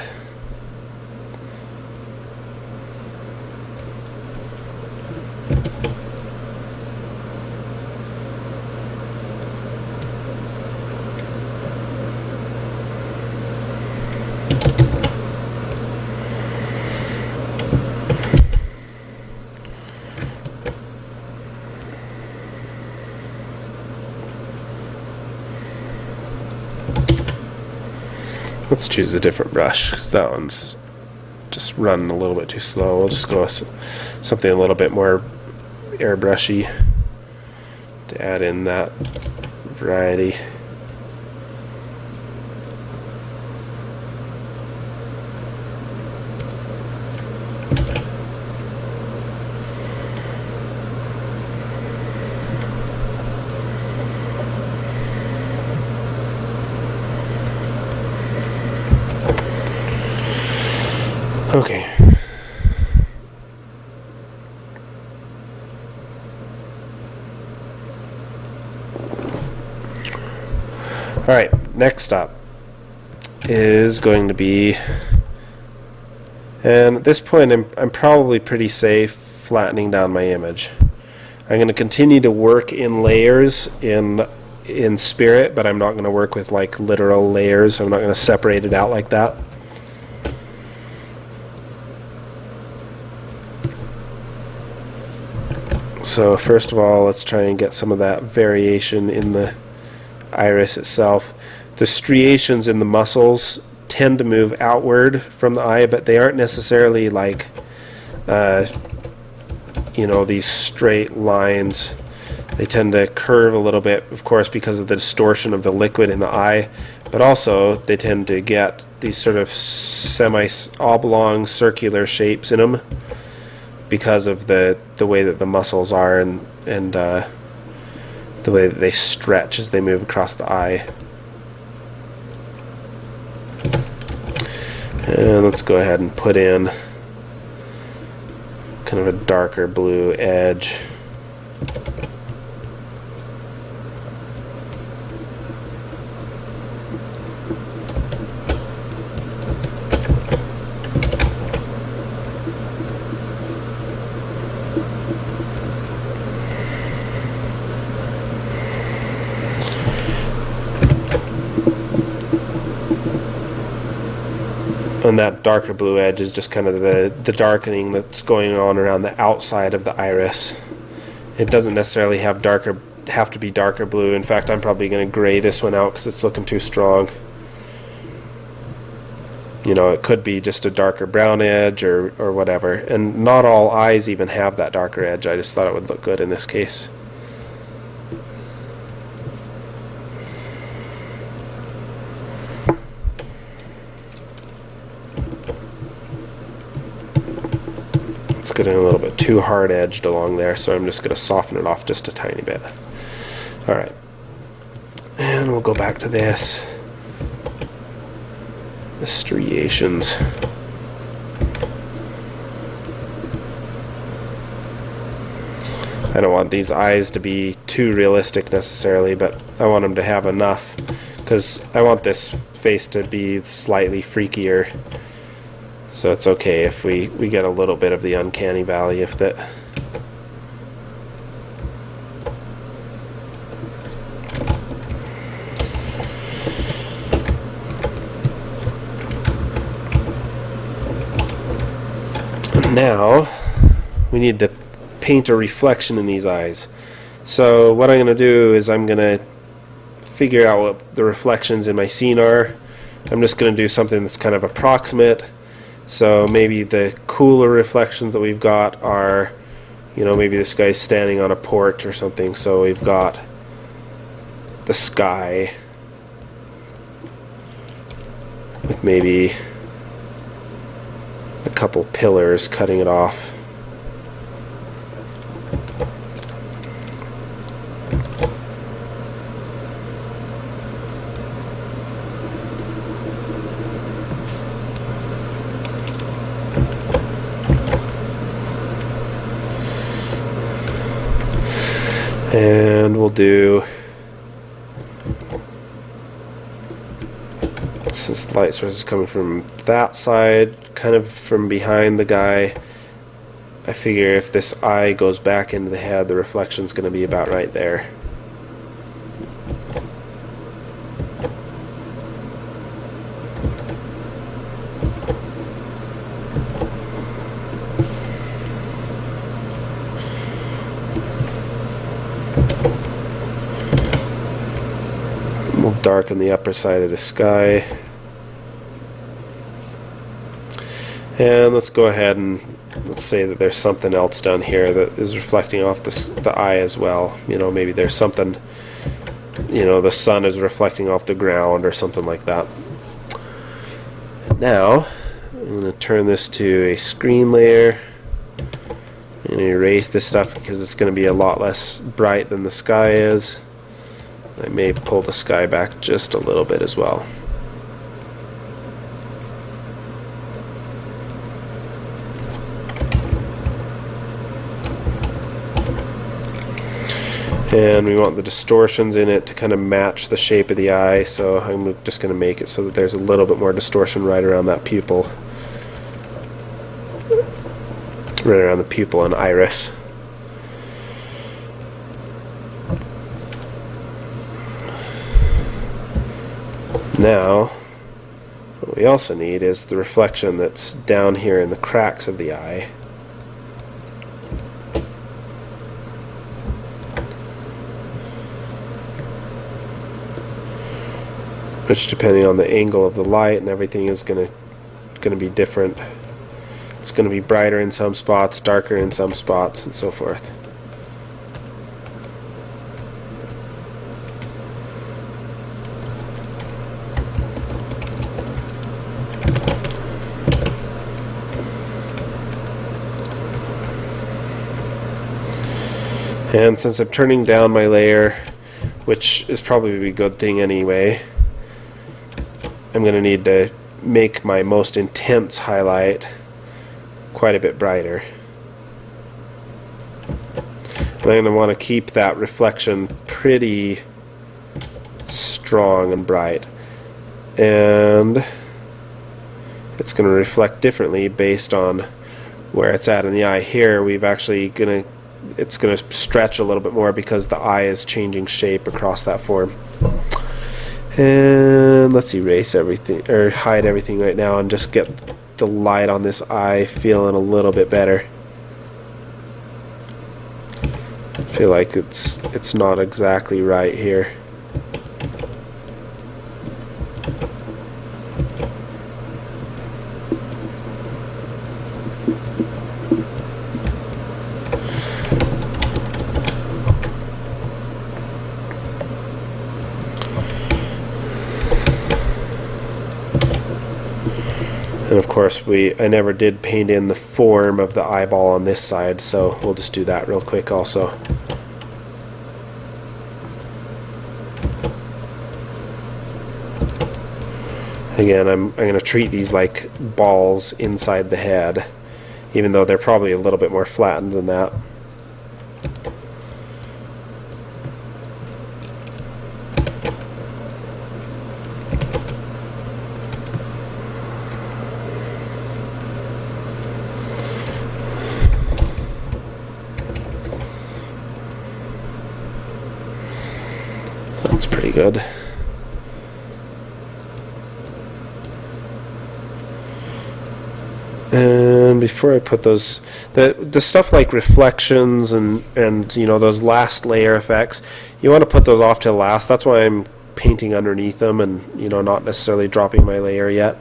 Let's choose a different brush because that one's just running a little bit too slow. We'll just go with something a little bit more airbrushy to add in that variety. Okay. All right, next up is going to be, and at this point I'm probably pretty safe flattening down my image. I'm going to continue to work in layers in Spirit, but I'm not going to work with like literal layers. I'm not going to separate it out like that. So first of all, let's try and get some of that variation in the iris itself. The striations in the muscles tend to move outward from the eye, but they aren't necessarily like, these straight lines. They tend to curve a little bit, of course, because of the distortion of the liquid in the eye, but also they tend to get these sort of semi-oblong circular shapes in them, because of the way that the muscles are and the way that they stretch as they move across the eye. And let's go ahead and put in kind of a darker blue edge. And that darker blue edge is just kind of the darkening that's going on around the outside of the iris. It doesn't necessarily have to be darker blue. In fact, I'm probably going to gray this one out because it's looking too strong. It could be just a darker brown edge or whatever. And not all eyes even have that darker edge. I just thought it would look good in this case. It's getting a little bit too hard edged along there, so I'm just going to soften it off just a tiny bit. Alright, and we'll go back to this, the striations. I don't want these eyes to be too realistic necessarily, but I want them to have enough, because I want this face to be slightly freakier. So it's okay if we get a little bit of the uncanny valley with it. And now we need to paint a reflection in these eyes. So what I'm going to do is I'm going to figure out what the reflections in my scene are. I'm just going to do something that's kind of approximate. So maybe the cooler reflections that we've got are, maybe this guy's standing on a porch or something. So we've got the sky with maybe a couple pillars cutting it off. And we'll do, since the light source is coming from that side, kind of from behind the guy, I figure if this eye goes back into the head, the reflection's going to be about right there. We'll darken the upper side of the sky. And let's go ahead and let's say that there's something else down here that is reflecting off the eye as well. Maybe there's something, the sun is reflecting off the ground or something like that. Now, I'm going to turn this to a screen layer and erase this stuff because it's going to be a lot less bright than the sky is. I may pull the sky back just a little bit as well. And we want the distortions in it to kind of match the shape of the eye, so I'm just going to make it so that there's a little bit more distortion right around that pupil. Right around the pupil and iris. Now, what we also need is the reflection that's down here in the cracks of the eye. Which, depending on the angle of the light and everything, is going to be different. It's going to be brighter in some spots, darker in some spots, and so forth. And since I'm turning down my layer, which is probably a good thing anyway, I'm going to need to make my most intense highlight quite a bit brighter. I'm going to want to keep that reflection pretty strong and bright. And it's going to reflect differently based on where it's at in the eye. Here we've actually it's going to stretch a little bit more because the eye is changing shape across that form. And let's erase everything, or hide everything right now, and just get the light on this eye feeling a little bit better. I feel like it's not exactly right here. And of course I never did paint in the form of the eyeball on this side, so we'll just do that real quick also. Again, I'm going to treat these like balls inside the head, even though they're probably a little bit more flattened than that. That's pretty good. And before I put those, the stuff like reflections and those last layer effects, you want to put those off till last. That's why I'm painting underneath them and, you know, not necessarily dropping my layer yet.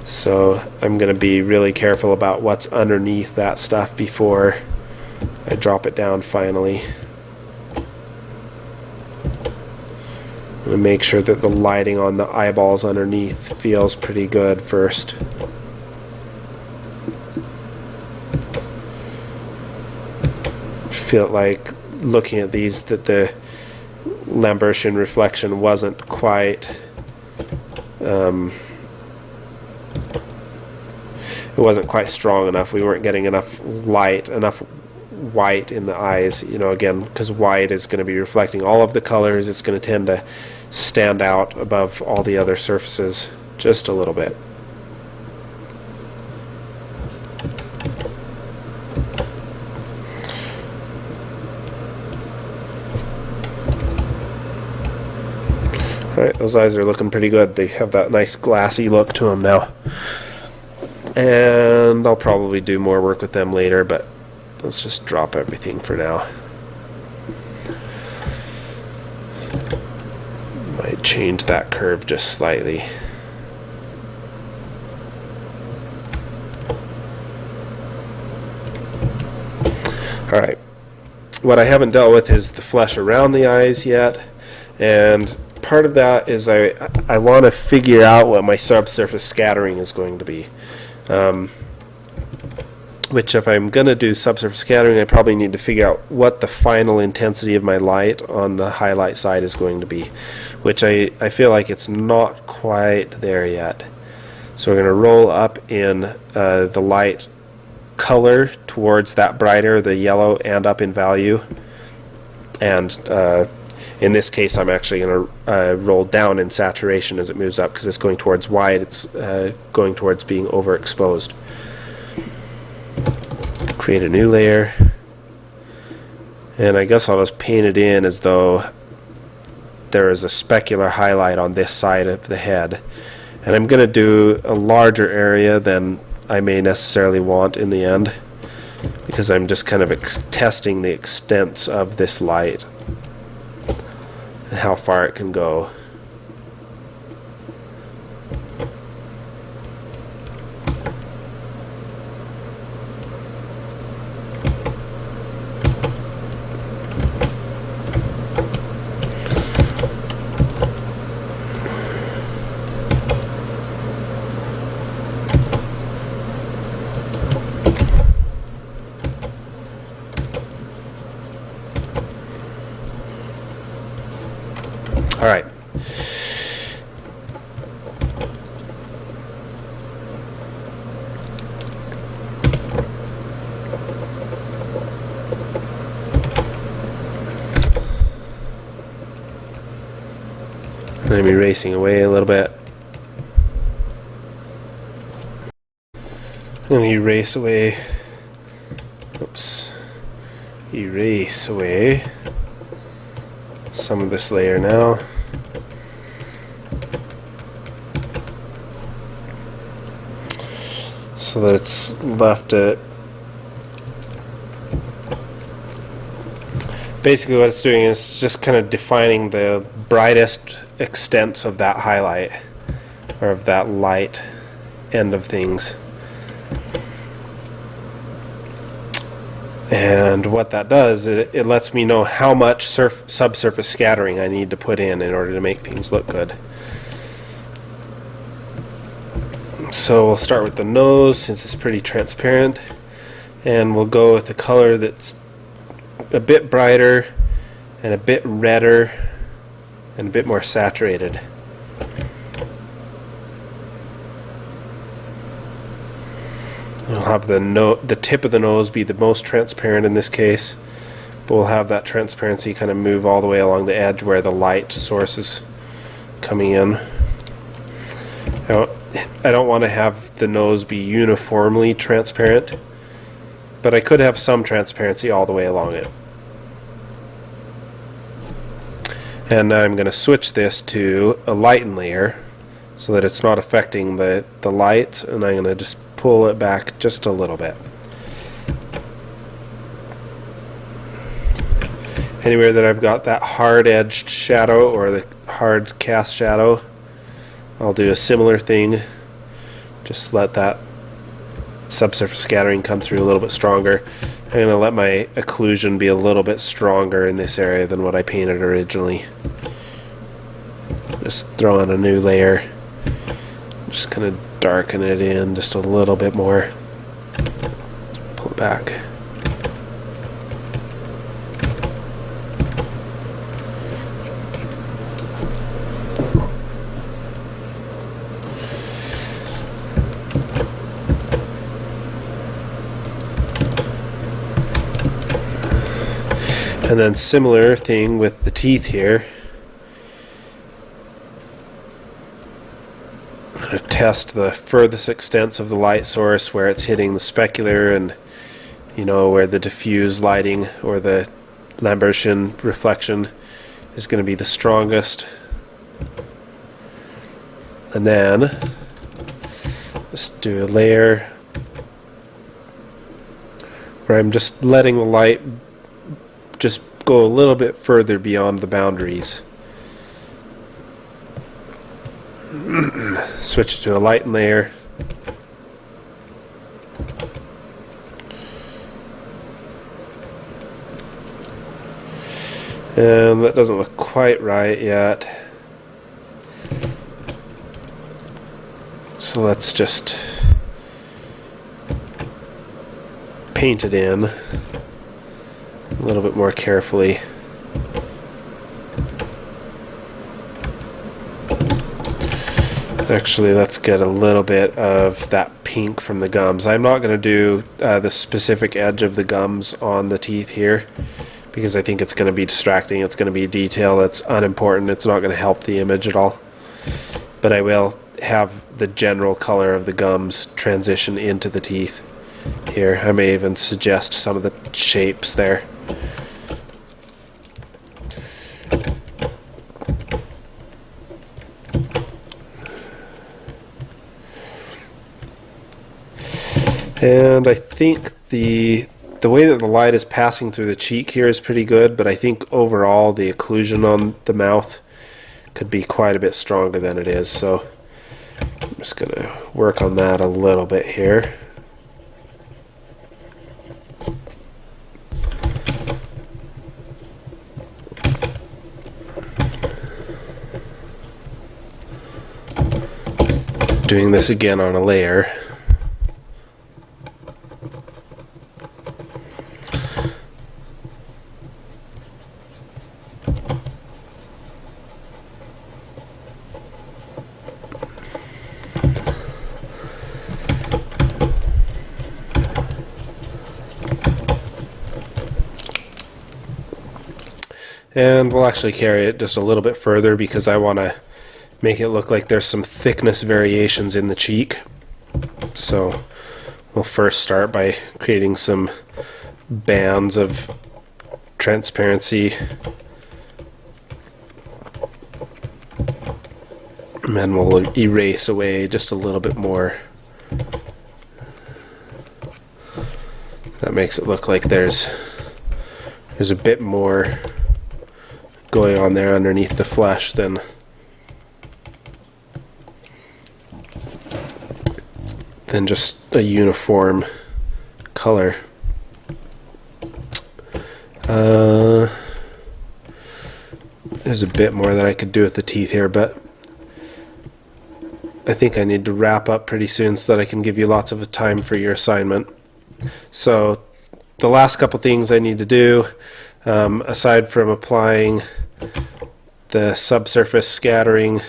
So I'm going to be really careful about what's underneath that stuff before I drop it down finally. I'm going to make sure that the lighting on the eyeballs underneath feels pretty good first. Feel like looking at these that the Lambertian reflection wasn't quite it wasn't quite strong enough. We weren't getting enough light, enough white in the eyes, you know, again, because white is going to be reflecting all of the colors. It's going to tend to stand out above all the other surfaces just a little bit. Alright, those eyes are looking pretty good. They have that nice glassy look to them now. And I'll probably do more work with them later, but let's just drop everything for now. Might change that curve just slightly. Alright, what I haven't dealt with is the flesh around the eyes yet, and part of that is I want to figure out what my subsurface scattering is going to be. Which, if I'm going to do subsurface scattering, I probably need to figure out what the final intensity of my light on the highlight side is going to be, which I feel like it's not quite there yet. So we're going to roll up in the light color towards that brighter, the yellow, and up in value. And in this case, I'm actually going to roll down in saturation as it moves up, because it's going towards white. It's going towards being overexposed. Create a new layer, and I guess I'll just paint it in as though there is a specular highlight on this side of the head. And I'm going to do a larger area than I may necessarily want in the end, because I'm just kind of testing the extents of this light and how far it can go. All right. I'm erasing away a little bit. And erase away. Oops. Erase away some of this layer now. So that it's left at basically what it's doing is just kind of defining the brightest extents of that highlight, or of that light end of things. And what that does, it lets me know how much subsurface scattering I need to put in order to make things look good. So we'll start with the nose, since it's pretty transparent, and we'll go with a color that's a bit brighter and a bit redder and a bit more saturated. We'll have the tip of the nose be the most transparent in this case, but we'll have that transparency kind of move all the way along the edge where the light source is coming in. I don't want to have the nose be uniformly transparent, but I could have some transparency all the way along it. And now I'm going to switch this to a lighten layer so that it's not affecting the light, and I'm going to just pull it back just a little bit. Anywhere that I've got that hard edged shadow or the hard cast shadow, I'll do a similar thing. Just let that subsurface scattering come through a little bit stronger. I'm going to let my occlusion be a little bit stronger in this area than what I painted originally. Just throw on a new layer. Just kind of darken it in just a little bit more. Pull it back. And then similar thing with the teeth here. I'm going to test the furthest extents of the light source where it's hitting the specular and, you know, where the diffuse lighting or the Lambertian reflection is going to be the strongest. And then just do a layer where I'm just letting the light just go a little bit further beyond the boundaries. Switch it to a lighten layer. And that doesn't look quite right yet. So let's just paint it in a little bit more carefully. Actually, let's get a little bit of that pink from the gums. I'm not going to do the specific edge of the gums on the teeth here because I think it's going to be distracting. It's going to be detail that's unimportant. It's not going to help the image at all. But I will have the general color of the gums transition into the teeth here. I may even suggest some of the shapes there. And I think the way that the light is passing through the cheek here is pretty good, but I think overall the occlusion on the mouth could be quite a bit stronger than it is. So I'm just going to work on that a little bit here. Doing this again on a layer. And we'll actually carry it just a little bit further because I want to make it look like there's some thickness variations in the cheek. So we'll first start by creating some bands of transparency. And then we'll erase away just a little bit more. That makes it look like there's a bit more going on there underneath the flesh than just a uniform color. There's a bit more that I could do with the teeth here, but I think I need to wrap up pretty soon so that I can give you lots of time for your assignment. So the last couple things I need to do, aside from applying the subsurface scattering,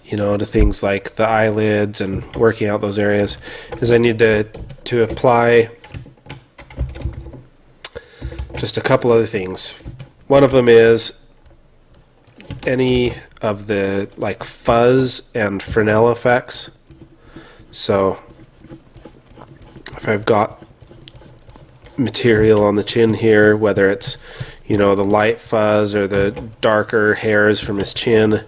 you know, to things like the eyelids and working out those areas, is I need to apply just a couple other things. One of them is any of the like fuzz and Fresnel effects. So if I've got material on the chin here, whether it's, you know, the light fuzz or the darker hairs from his chin,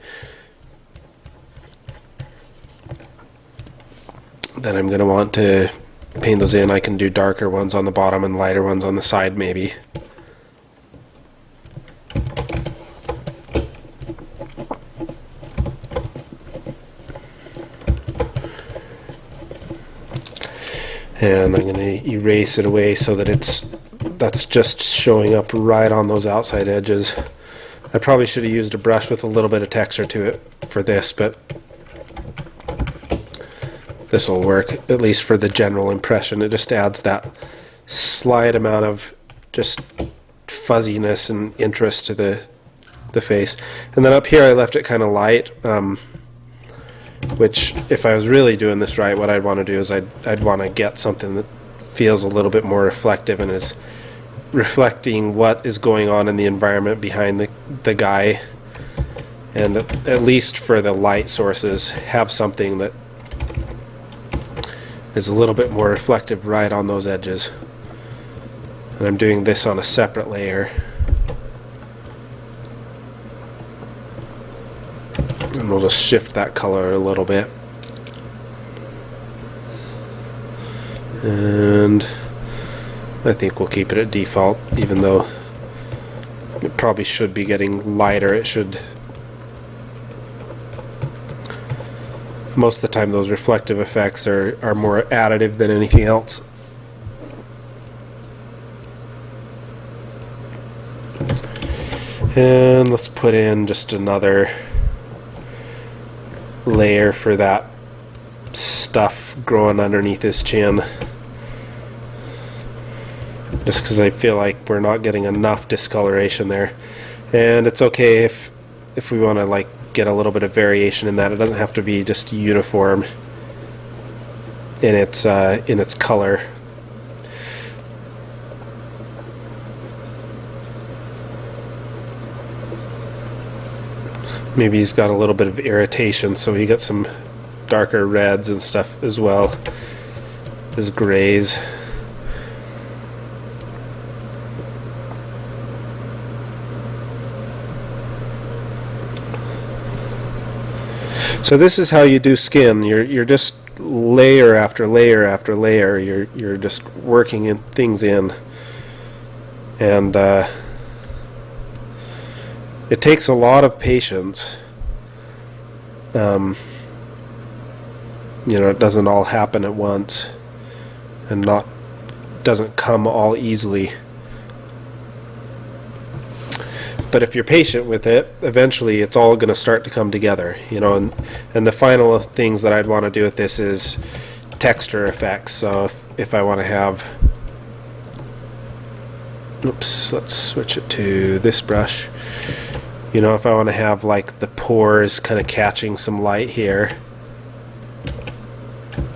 then I'm going to want to paint those in. I can do darker ones on the bottom and lighter ones on the side maybe. And I'm going to erase it away so that that's just showing up right on those outside edges. I probably should have used a brush with a little bit of texture to it for this, but this will work, at least for the general impression. It just adds that slight amount of just fuzziness and interest to the face. And then up here I left it kind of light, which if I was really doing this right, what I'd want to do is I'd want to get something that feels a little bit more reflective and is reflecting what is going on in the environment behind the guy, and at least for the light sources have something that is a little bit more reflective right on those edges. And I'm doing this on a separate layer, and we'll just shift that color a little bit. And I think we'll keep it at default, even though it probably should be getting lighter. It should, most of the time those reflective effects are more additive than anything else. And let's put in just another layer for that stuff growing underneath his chin, just because I feel like we're not getting enough discoloration there. And it's okay if we want to like get a little bit of variation in that. It doesn't have to be just uniform in its color. Maybe he's got a little bit of irritation, so he got some darker reds and stuff as well as grays. So this is how you do skin. You're just layer after layer after layer. You're just working things in, and it takes a lot of patience. It doesn't all happen at once, and doesn't come all easily. But if you're patient with it, eventually it's all going to start to come together, and the final things that I'd want to do with this is texture effects. So if I want to have, let's switch it to this brush. If I want to have like the pores kind of catching some light here,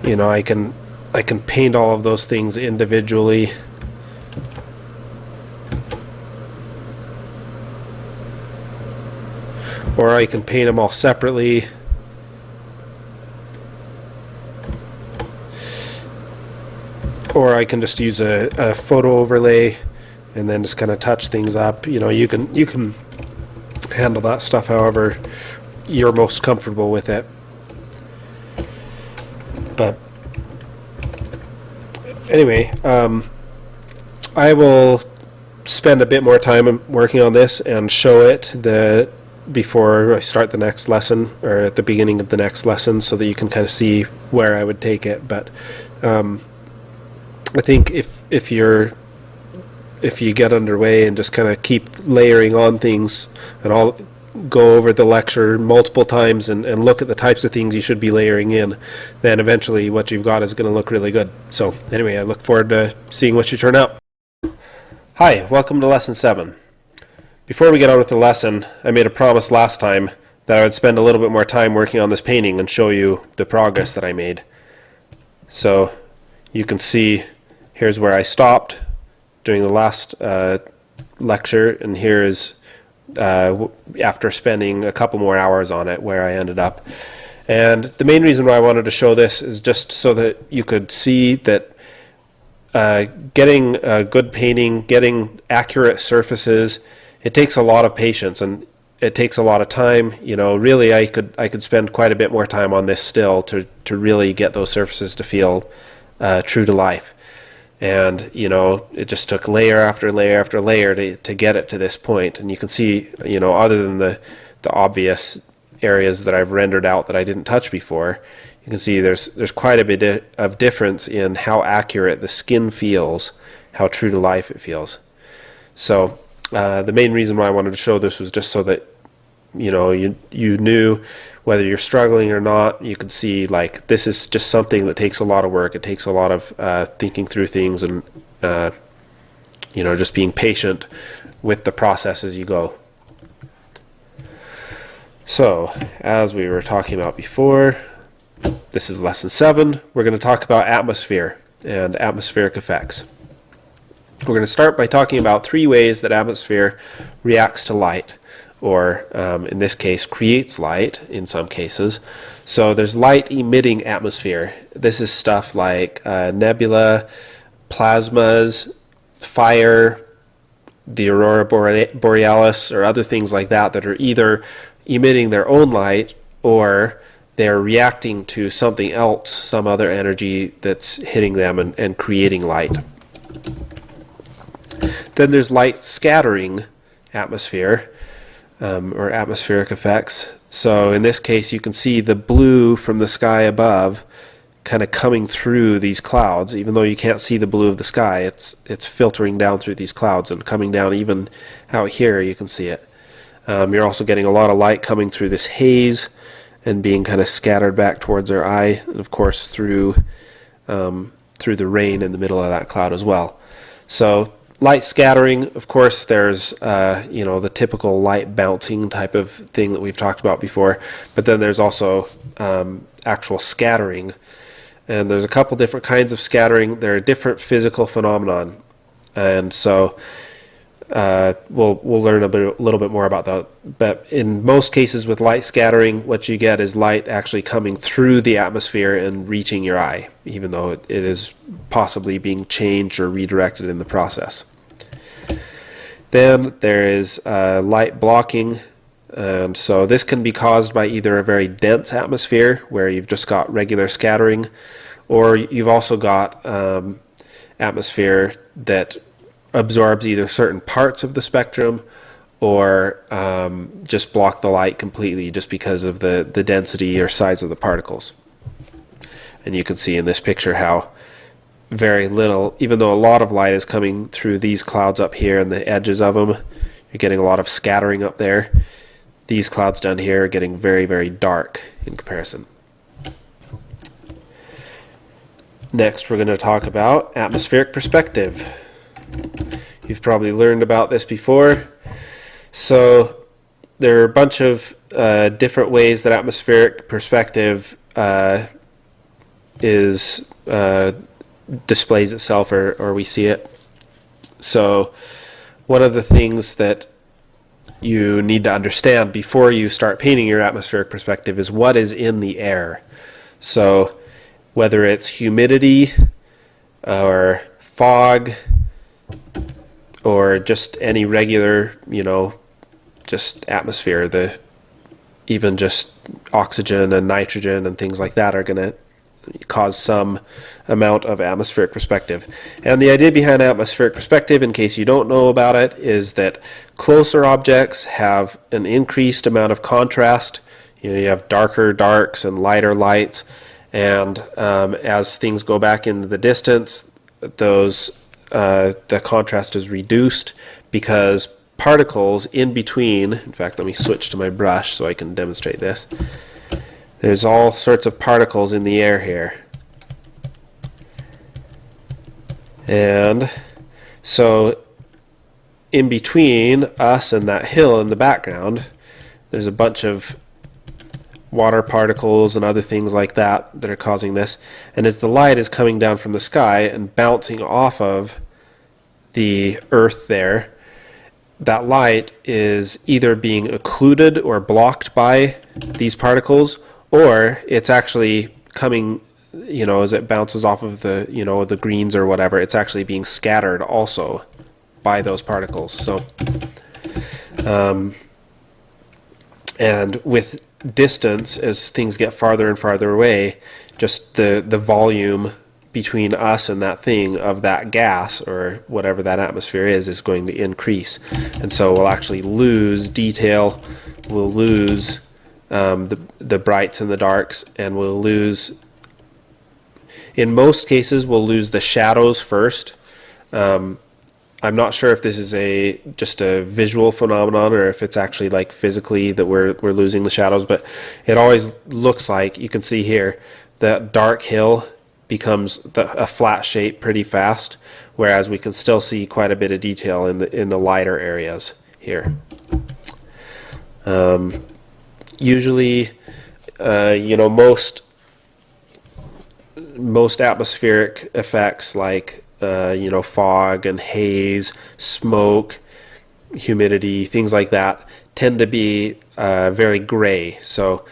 I can paint all of those things individually. Or I can paint them all separately. Or I can just use a photo overlay and then just kind of touch things up. You can handle that stuff however you're most comfortable with it. But anyway, I will spend a bit more time working on this and show it before I start the next lesson, or at the beginning of the next lesson, so that you can kind of see where I would take it. But I think if you get underway and just kind of keep layering on things, and I'll go over the lecture multiple times and look at the types of things you should be layering in, then eventually what you've got is going to look really good. So anyway, I look forward to seeing what you turn out. Hi, welcome to lesson 7. Before we get on with the lesson, I made a promise last time that I would spend a little bit more time working on this painting and show you the progress that I made. So you can see here's where I stopped during the last lecture, and here is after spending a couple more hours on it where I ended up. And the main reason why I wanted to show this is just so that you could see that getting good painting, getting accurate surfaces, it takes a lot of patience and it takes a lot of time. Really I could spend quite a bit more time on this still to really get those surfaces to feel true to life. And it just took layer after layer after layer to get it to this point. And you can see, other than the obvious areas that I've rendered out that I didn't touch before, you can see there's quite a bit of difference in how accurate the skin feels, how true to life it feels. So the main reason why I wanted to show this was just so that you knew whether you're struggling or not. You could see, like, this is just something that takes a lot of work. It takes a lot of thinking through things and just being patient with the process as you go. So, as we were talking about before, this is lesson 7. We're going to talk about atmosphere and atmospheric effects. We're going to start by talking about 3 ways that atmosphere reacts to light, or in this case creates light in some cases. So there's light emitting atmosphere. This is stuff like nebula, plasmas, fire, the aurora borealis, or other things like that are either emitting their own light or they're reacting to something else, some other energy that's hitting them and creating light. Then there's light scattering atmosphere, or atmospheric effects. So in this case, you can see the blue from the sky above kind of coming through these clouds. Even though you can't see the blue of the sky, it's filtering down through these clouds and coming down. Even out here you can see it. You're also getting a lot of light coming through this haze and being kind of scattered back towards our eye, and of course through the rain in the middle of that cloud as well. So light scattering, of course, there's the typical light bouncing type of thing that we've talked about before, but then there's also actual scattering, and there's a couple different kinds of scattering. They're a different physical phenomenon, and so we'll learn a little bit more about that. But in most cases with light scattering, what you get is light actually coming through the atmosphere and reaching your eye, even though it is possibly being changed or redirected in the process. Then there is light blocking, and so this can be caused by either a very dense atmosphere where you've just got regular scattering, or you've also got atmosphere that absorbs either certain parts of the spectrum or just block the light completely just because of the density or size of the particles. And you can see in this picture how very little, even though a lot of light is coming through these clouds up here and the edges of them, you're getting a lot of scattering up there. These clouds down here are getting very, very dark in comparison. Next, we're going to talk about atmospheric perspective. You've probably learned about this before. So there are a bunch of different ways that atmospheric perspective displays itself, or we see it. So one of the things that you need to understand before you start painting your atmospheric perspective is what is in the air. So whether it's humidity or fog or just any regular, just atmosphere, even just oxygen and nitrogen and things like that are going to cause some amount of atmospheric perspective. And the idea behind atmospheric perspective, in case you don't know about it, is that closer objects have an increased amount of contrast. You have darker darks and lighter lights, and as things go back into the distance, the contrast is reduced because particles in between, in fact, let me switch to my brush so I can demonstrate this. There's all sorts of particles in the air here. And so in between us and that hill in the background, there's a bunch of water particles and other things like that are causing this. And as the light is coming down from the sky and bouncing off of the earth there, that light is either being occluded or blocked by these particles, or it's actually coming, as it bounces off of the greens or whatever, it's actually being scattered also by those particles. So and with distance, as things get farther and farther away, just the volume between us and that thing of that gas or whatever that atmosphere is going to increase. And so we'll actually lose detail, we'll lose the brights and the darks, and we'll lose, in most cases, we'll lose the shadows first. I'm not sure if this is just a visual phenomenon or if it's actually like physically that we're losing the shadows, but it always looks like, you can see here, that dark hill becomes a flat shape pretty fast, whereas we can still see quite a bit of detail in the lighter areas here. Usually, most atmospheric effects like fog and haze, smoke, humidity, things like that tend to be very gray. So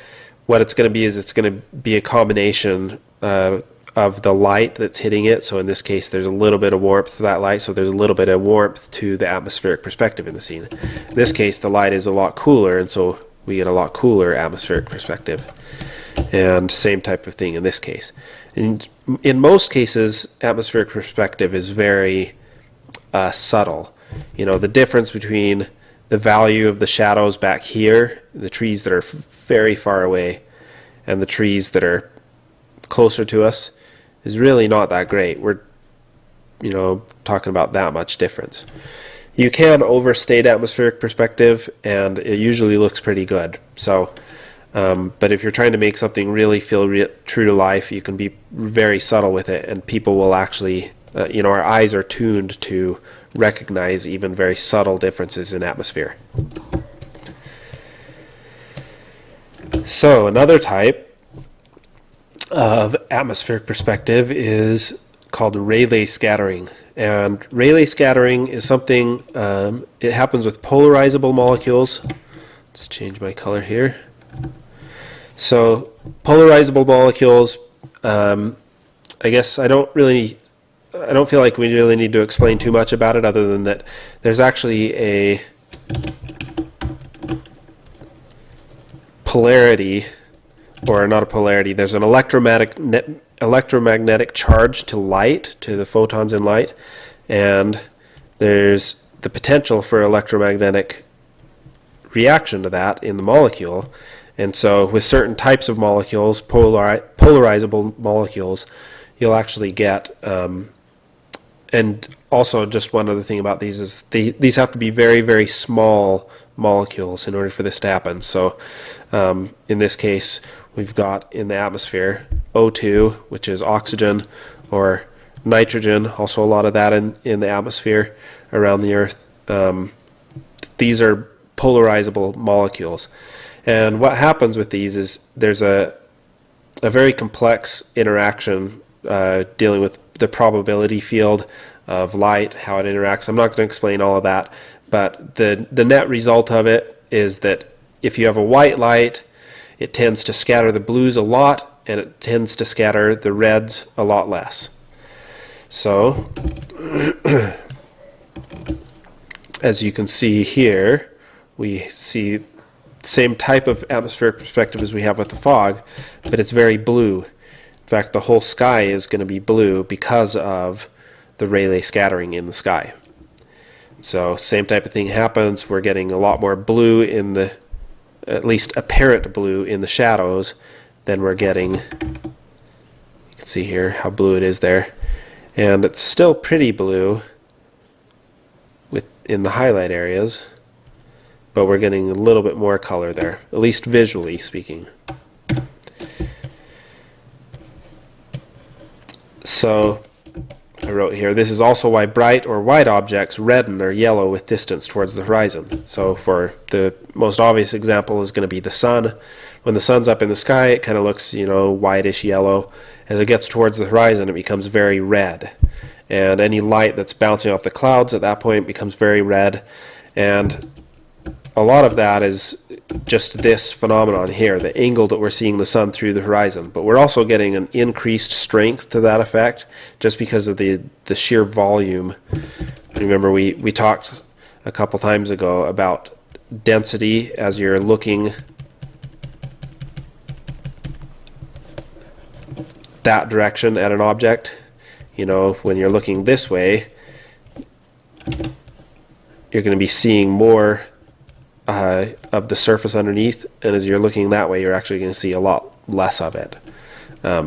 what it's going to be is it's going to be a combination of the light that's hitting it. So in this case, there's a little bit of warmth to that light, so there's a little bit of warmth to the atmospheric perspective in the scene. In this case, the light is a lot cooler, and so we get a lot cooler atmospheric perspective. And same type of thing in this case. And in most cases, atmospheric perspective is very subtle. The difference between the value of the shadows back here, the trees that are very far away, and the trees that are closer to us is really not that great. We're talking about that much difference. You can overstate atmospheric perspective, and it usually looks pretty good. So but if you're trying to make something really feel true to life, you can be very subtle with it, and people will actually, our eyes are tuned to recognize even very subtle differences in atmosphere. So another type of atmospheric perspective is called Rayleigh scattering. And Rayleigh scattering is something, it happens with polarizable molecules. Let's change my color here. So polarizable molecules, I guess I don't feel like we really need to explain too much about it, other than that there's actually a polarity, or not a polarity, there's an electromagnetic charge to light, to the photons in light, and there's the potential for electromagnetic reaction to that in the molecule. And so with certain types of molecules, polarizable molecules, you'll actually get, and also just one other thing about these is these have to be very, very small molecules in order for this to happen. So in this case, we've got in the atmosphere O2, which is oxygen, or nitrogen, also a lot of that in the atmosphere around the Earth. These are polarizable molecules. And what happens with these is there's a very complex interaction dealing with the probability field of light, how it interacts. I'm not going to explain all of that, but the net result of it is that if you have a white light, it tends to scatter the blues a lot, and it tends to scatter the reds a lot less. So, as you can see here, we see same type of atmospheric perspective as we have with the fog, but it's very blue. In fact, the whole sky is going to be blue because of the Rayleigh scattering in the sky. So same type of thing happens. We're getting a lot more blue in the, at least apparent blue in the shadows, than we're getting, you can see here how blue it is there. And it's still pretty blue in the highlight areas, but we're getting a little bit more color there, at least visually speaking. So I wrote here, this is also why bright or white objects redden or yellow with distance towards the horizon. So for the most obvious example is going to be the sun. When the sun's up in the sky, it kind of looks, whitish yellow. As it gets towards the horizon, it becomes very red. And any light that's bouncing off the clouds at that point becomes very red. And a lot of that is just this phenomenon here, the angle that we're seeing the sun through the horizon. But we're also getting an increased strength to that effect just because of the sheer volume. Remember, we talked a couple times ago about density as you're looking that direction at an object. When you're looking this way, you're going to be seeing more of the surface underneath, and as you're looking that way, you're actually going to see a lot less of it.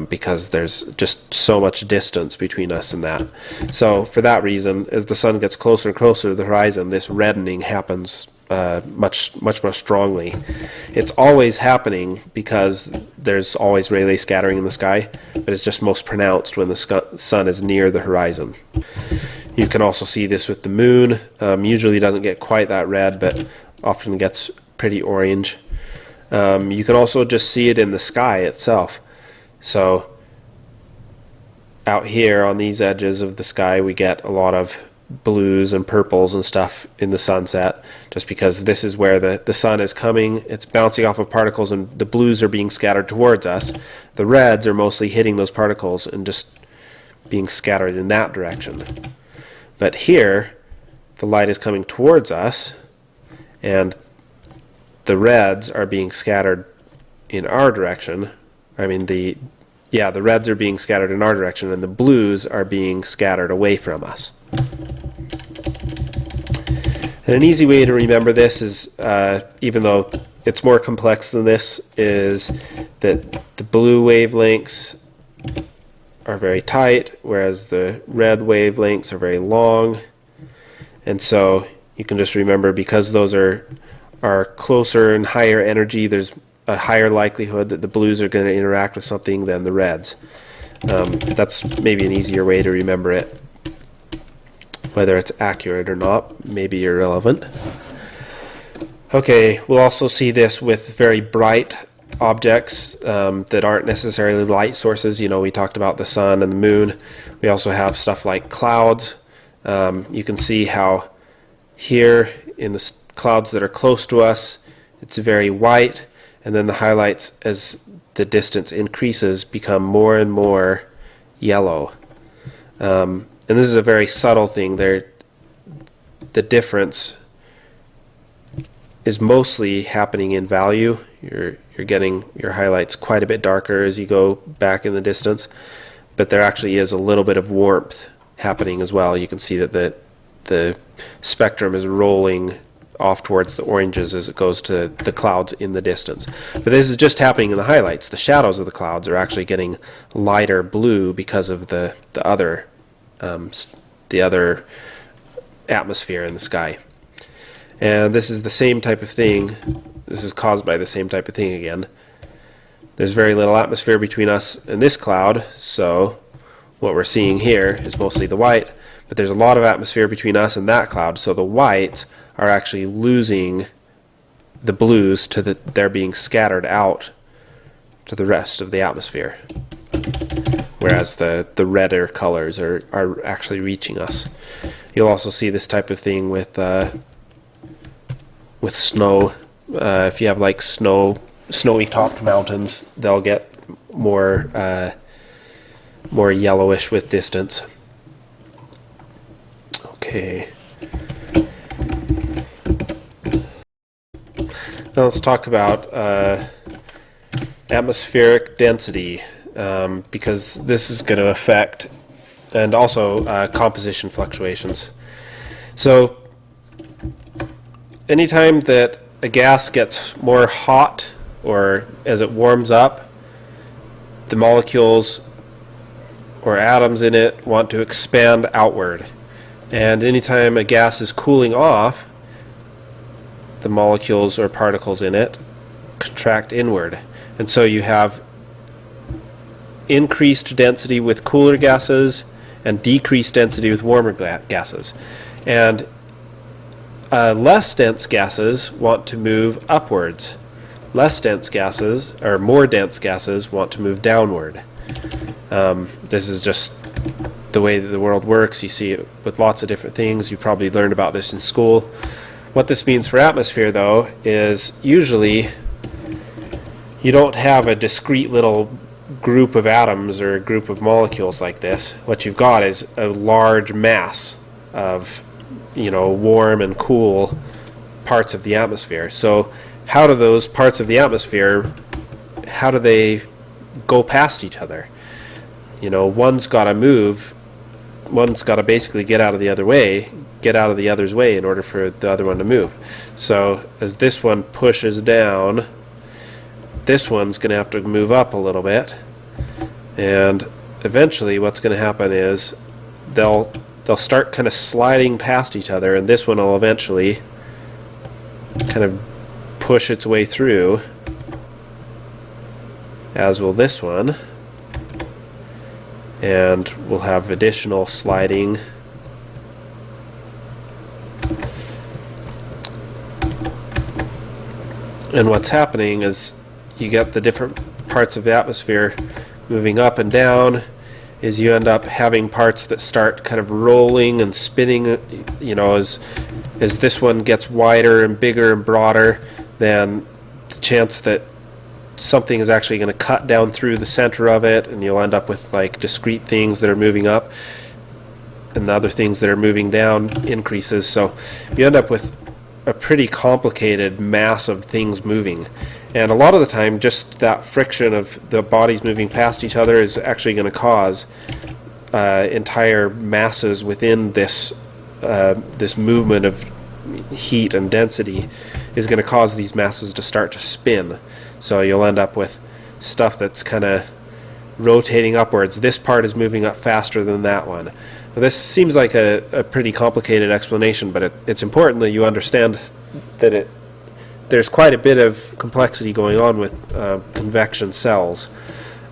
Because there's just so much distance between us and that. So for that reason, as the sun gets closer and closer to the horizon, this reddening happens much more strongly. It's always happening because there's always Rayleigh scattering in the sky, but it's just most pronounced when the sun is near the horizon. You can also see this with the moon. Usually doesn't get quite that red, but often gets pretty orange. You can also just see it in the sky itself. So out here on these edges of the sky, we get a lot of blues and purples and stuff in the sunset, just because this is where the sun is coming. It's bouncing off of particles, and the blues are being scattered towards us. The reds are mostly hitting those particles and just being scattered in that direction. But here, the light is coming towards us, and the reds are being scattered in our direction. I mean, the reds are being scattered in our direction, and the blues are being scattered away from us. And an easy way to remember this is, even though it's more complex than this, is that the blue wavelengths are very tight, whereas the red wavelengths are very long. And so you can just remember, because those are closer and higher energy, there's a higher likelihood that the blues are going to interact with something than the reds. That's maybe an easier way to remember it. Whether it's accurate or not, maybe irrelevant. Okay, we'll also see this with very bright objects that aren't necessarily light sources. You know, we talked about the sun and the moon. We also have stuff like clouds. You can see how here in the clouds that are close to us, it's very white. And then the highlights, as the distance increases, become more and more yellow. And this is a very subtle thing. The difference is mostly happening in value. You're getting your highlights quite a bit darker as you go back in the distance, but there actually is a little bit of warmth happening as well. You can see that the spectrum is rolling off towards the oranges as it goes to the clouds in the distance. But this is just happening in the highlights. The shadows of the clouds are actually getting lighter blue because of the other atmosphere in the sky. And this is the same type of thing. This is caused by the same type of thing again. There's very little atmosphere between us and this cloud, so what we're seeing here is mostly the white, but there's a lot of atmosphere between us and that cloud, so the whites are actually losing the blues to they're being scattered out to the rest of the atmosphere, whereas the redder colors are actually reaching us. You'll also see this type of thing with snow. If you have like snowy topped mountains, they'll get more yellowish with distance. Okay. Now let's talk about atmospheric density, because this is going to affect, and also composition fluctuations. So anytime that a gas gets more hot, or as it warms up, the molecules or atoms in it want to expand outward. And anytime a gas is cooling off, the molecules or particles in it contract inward. And so you have increased density with cooler gases and decreased density with warmer gases. And less dense gases want to move upwards. Less dense gases, or more dense gases, want to move downward. This is just the way that the world works. You see it with lots of different things. You probably learned about this in school. What this means for atmosphere, though, is usually you don't have a discrete little group of atoms or a group of molecules like this. What you've got is a large mass of, warm and cool parts of the atmosphere. So how do those parts of the atmosphere, how do they go past each other? One's got to move one's got to basically get out of the other's way in order for the other one to move. So as this one pushes down, this one's going to have to move up a little bit, and eventually what's going to happen is they'll start kind of sliding past each other, and this one will eventually kind of push its way through, as will this one, and we'll have additional sliding. And what's happening is you get the different parts of the atmosphere moving up and down, is you end up having parts that start kind of rolling and spinning, as this one gets wider and bigger and broader, then the chance that something is actually going to cut down through the center of it, and you'll end up with like discrete things that are moving up, and the other things that are moving down increases. So you end up with a pretty complicated mass of things moving. And a lot of the time, just that friction of the bodies moving past each other is actually going to cause entire masses within this movement of heat and density is going to cause these masses to start to spin. So you'll end up with stuff that's kind of rotating upwards. This part is moving up faster than that one. Now, this seems like a pretty complicated explanation, but it's important that you understand that there's quite a bit of complexity going on with convection cells.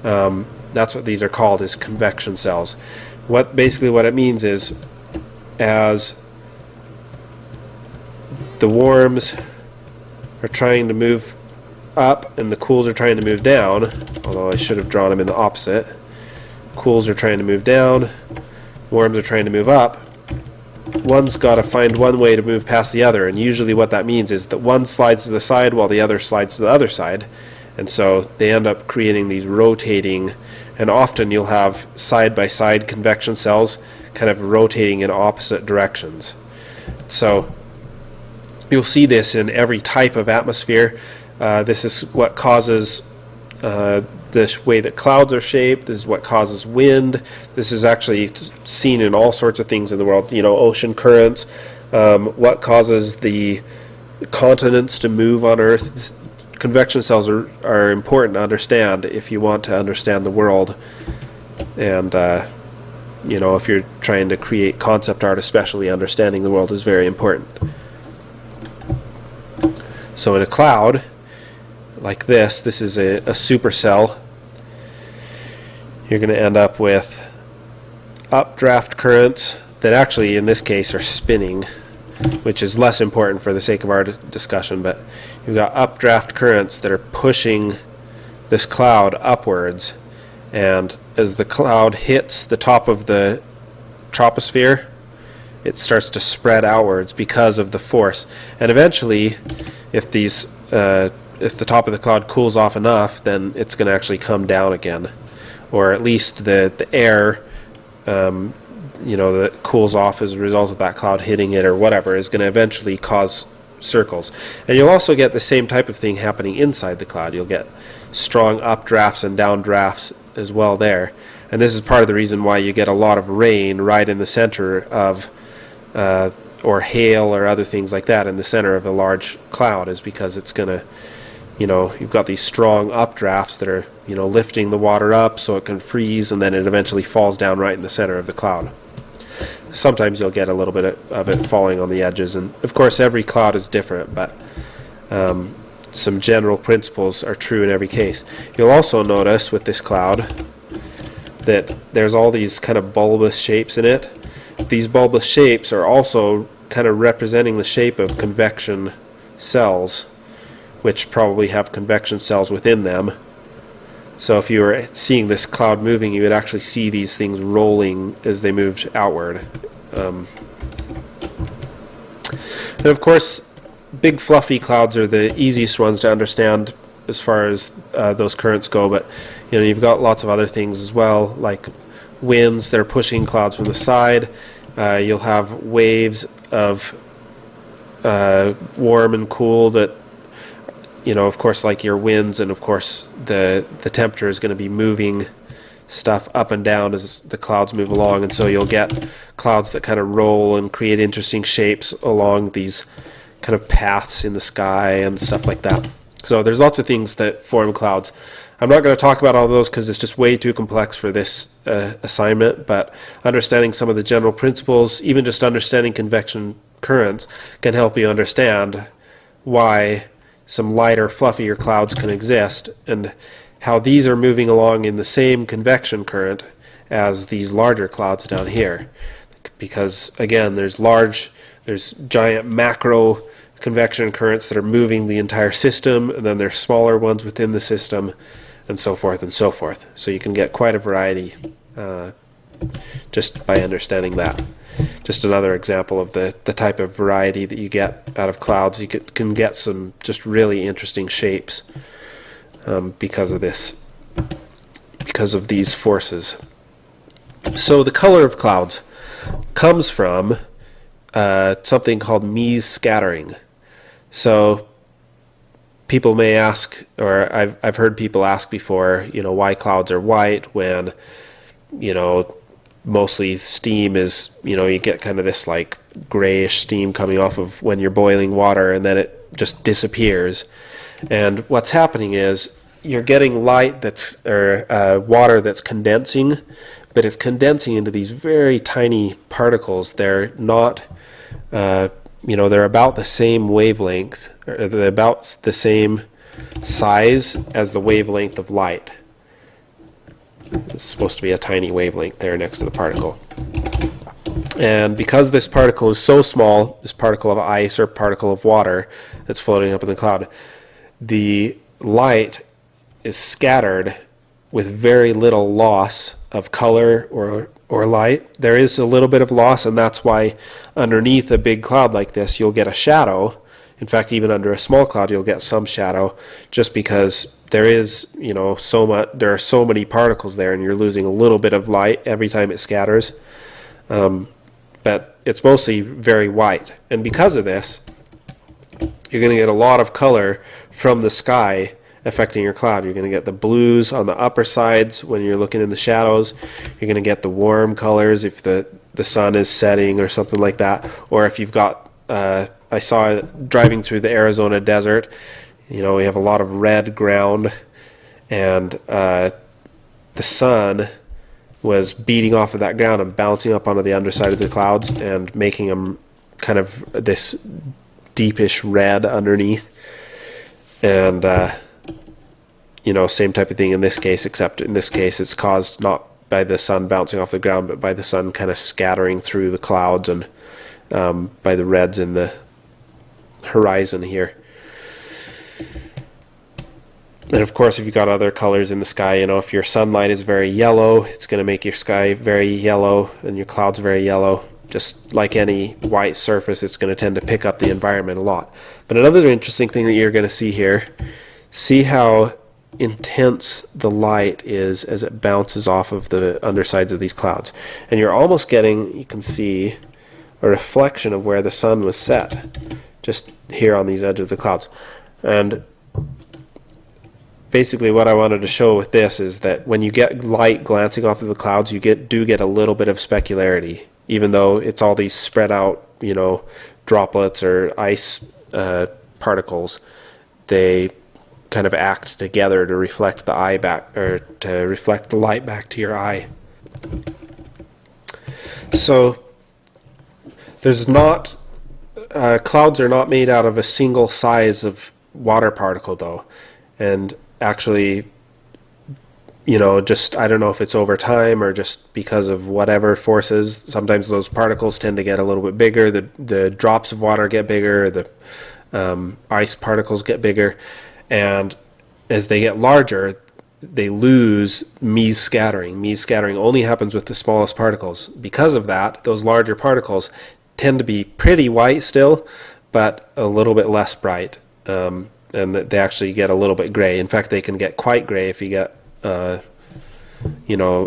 That's what these are called, is convection cells. Basically what it means is, as the warms are trying to move up and the cools are trying to move down, although I should have drawn them in the opposite. Cools are trying to move down, warms are trying to move up. One's got to find one way to move past the other, and usually what that means is that one slides to the side while the other slides to the other side, and so they end up creating these rotating, and often you'll have side-by-side convection cells kind of rotating in opposite directions. So you'll see this in every type of atmosphere. This is what causes the way that clouds are shaped. This is what causes wind. This is actually seen in all sorts of things in the world. Ocean currents. What causes the continents to move on Earth. Convection cells are important to understand if you want to understand the world. And, if you're trying to create concept art, especially, understanding the world is very important. So in a cloud like this is a supercell. You're going to end up with updraft currents that actually in this case are spinning, which is less important for the sake of our discussion, but you've got updraft currents that are pushing this cloud upwards, and as the cloud hits the top of the troposphere, it starts to spread outwards because of the force. And eventually, if the top of the cloud cools off enough, then it's going to actually come down again, or at least the air, that cools off as a result of that cloud hitting it or whatever, is going to eventually cause circles. And you'll also get the same type of thing happening inside the cloud. You'll get strong updrafts and downdrafts as well there. And this is part of the reason why you get a lot of rain right in the center of, or hail or other things like that in the center of a large cloud, is because it's going to, you've got these strong updrafts that are, lifting the water up so it can freeze, and then it eventually falls down right in the center of the cloud. Sometimes you'll get a little bit of it falling on the edges, and of course every cloud is different, but some general principles are true in every case. You'll also notice with this cloud that there's all these kind of bulbous shapes in it. These bulbous shapes are also kind of representing the shape of convection cells, which probably have convection cells within them. So if you were seeing this cloud moving, you would actually see these things rolling as they moved outward. And of course, big fluffy clouds are the easiest ones to understand as far as those currents go, but you've got lots of other things as well, like winds that are pushing clouds from the side. You'll have waves of warm and cool that, of course, like your winds, and of course the temperature is going to be moving stuff up and down as the clouds move along, and so you'll get clouds that kind of roll and create interesting shapes along these kind of paths in the sky and stuff like that. So there's lots of things that form clouds. I'm not going to talk about all of those because it's just way too complex for this assignment, but understanding some of the general principles, even just understanding convection currents, can help you understand why some lighter, fluffier clouds can exist and how these are moving along in the same convection current as these larger clouds down here. Because again, there's giant macro convection currents that are moving the entire system, and then there's smaller ones within the system, and so forth and so forth. So you can get quite a variety just by understanding that. Just another example of the type of variety that you get out of clouds. You can get some just really interesting shapes because of these forces. So the color of clouds comes from something called Mies scattering. So people may ask, or I've heard people ask before, why clouds are white when, mostly steam is, you get kind of this like grayish steam coming off of when you're boiling water, and then it just disappears. And what's happening is you're getting light water that's condensing, but it's condensing into these very tiny particles. They're not, they're about the same wavelength, or they're about the same size as the wavelength of light. It's supposed to be a tiny wavelength there next to the particle. And because this particle is so small, this particle of ice or particle of water that's floating up in the cloud, the light is scattered with very little loss of color or light. There is a little bit of loss, and that's why underneath a big cloud like this you'll get a shadow. In fact, even under a small cloud you'll get some shadow, just because there is, there are so many particles there, and you're losing a little bit of light every time it scatters. But it's mostly very white, and because of this, you're going to get a lot of color from the sky affecting your cloud. You're going to get the blues on the upper sides when you're looking in the shadows. You're going to get the warm colors if the sun is setting or something like that, or if you've got I saw driving through the Arizona desert, we have a lot of red ground, and the sun was beating off of that ground and bouncing up onto the underside of the clouds and making them kind of this deepish red underneath. And same type of thing in this case, except in this case it's caused not by the sun bouncing off the ground, but by the sun kind of scattering through the clouds and by the reds in the horizon here. And of course, if you've got other colors in the sky, if your sunlight is very yellow, it's going to make your sky very yellow and your clouds very yellow. Just like any white surface, it's going to tend to pick up the environment a lot. But another interesting thing that you're going to see here, see how intense the light is as it bounces off of the undersides of these clouds. And you're almost getting, you can see, a reflection of where the sun was set, just here on these edges of the clouds. And basically what I wanted to show with this is that when you get light glancing off of the clouds, you do get a little bit of specularity, even though it's all these spread out, droplets or ice particles. They kind of act together to reflect the eye back, or to reflect the light back to your eye. So there's not clouds are not made out of a single size of water particle though, and actually, just I don't know if it's over time or just because of whatever forces, sometimes those particles tend to get a little bit bigger. The drops of water get bigger, the ice particles get bigger, and as they get larger, they lose Mies scattering. Mies scattering only happens with the smallest particles. Because of that, those larger particles tend to be pretty white still, but a little bit less bright, and they actually get a little bit gray. In fact, they can get quite gray if you get a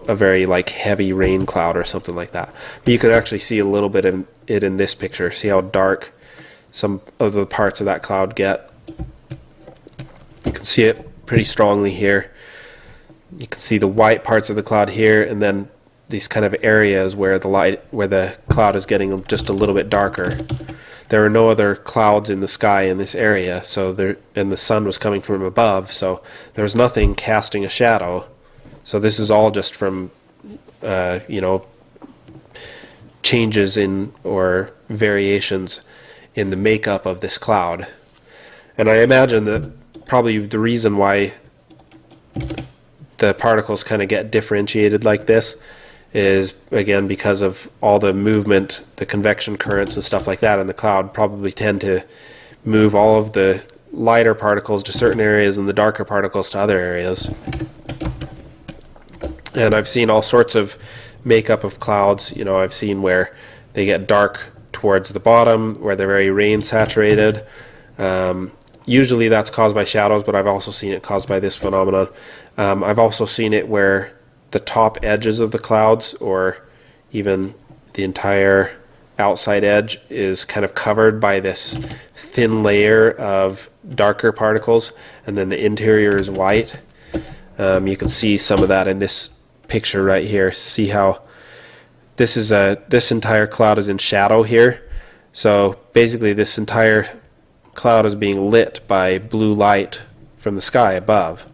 very like heavy rain cloud or something like that. But you can actually see a little bit of it in this picture. See how dark some of the parts of that cloud get. You can see it pretty strongly here. you can see the white parts of the cloud here, and then these kind of areas where the cloud is getting just a little bit darker. There are no other clouds in the sky in this area, and the sun was coming from above, so there was nothing casting a shadow. So this is all just from changes in or variations in the makeup of this cloud. And I imagine that probably the reason why the particles kind of get differentiated like this is, again, because of all the movement, the convection currents and stuff like that in the cloud probably tend to move all of the lighter particles to certain areas and the darker particles to other areas. And I've seen all sorts of makeup of clouds. I've seen where they get dark towards the bottom, where they're very rain saturated. Usually that's caused by shadows, but I've also seen it caused by this phenomenon. I've also seen it where the top edges of the clouds, or even the entire outside edge, is kind of covered by this thin layer of darker particles, and then the interior is white. You can see some of that in this picture right here. See how this entire cloud is in shadow here. So basically this entire cloud is being lit by blue light from the sky above,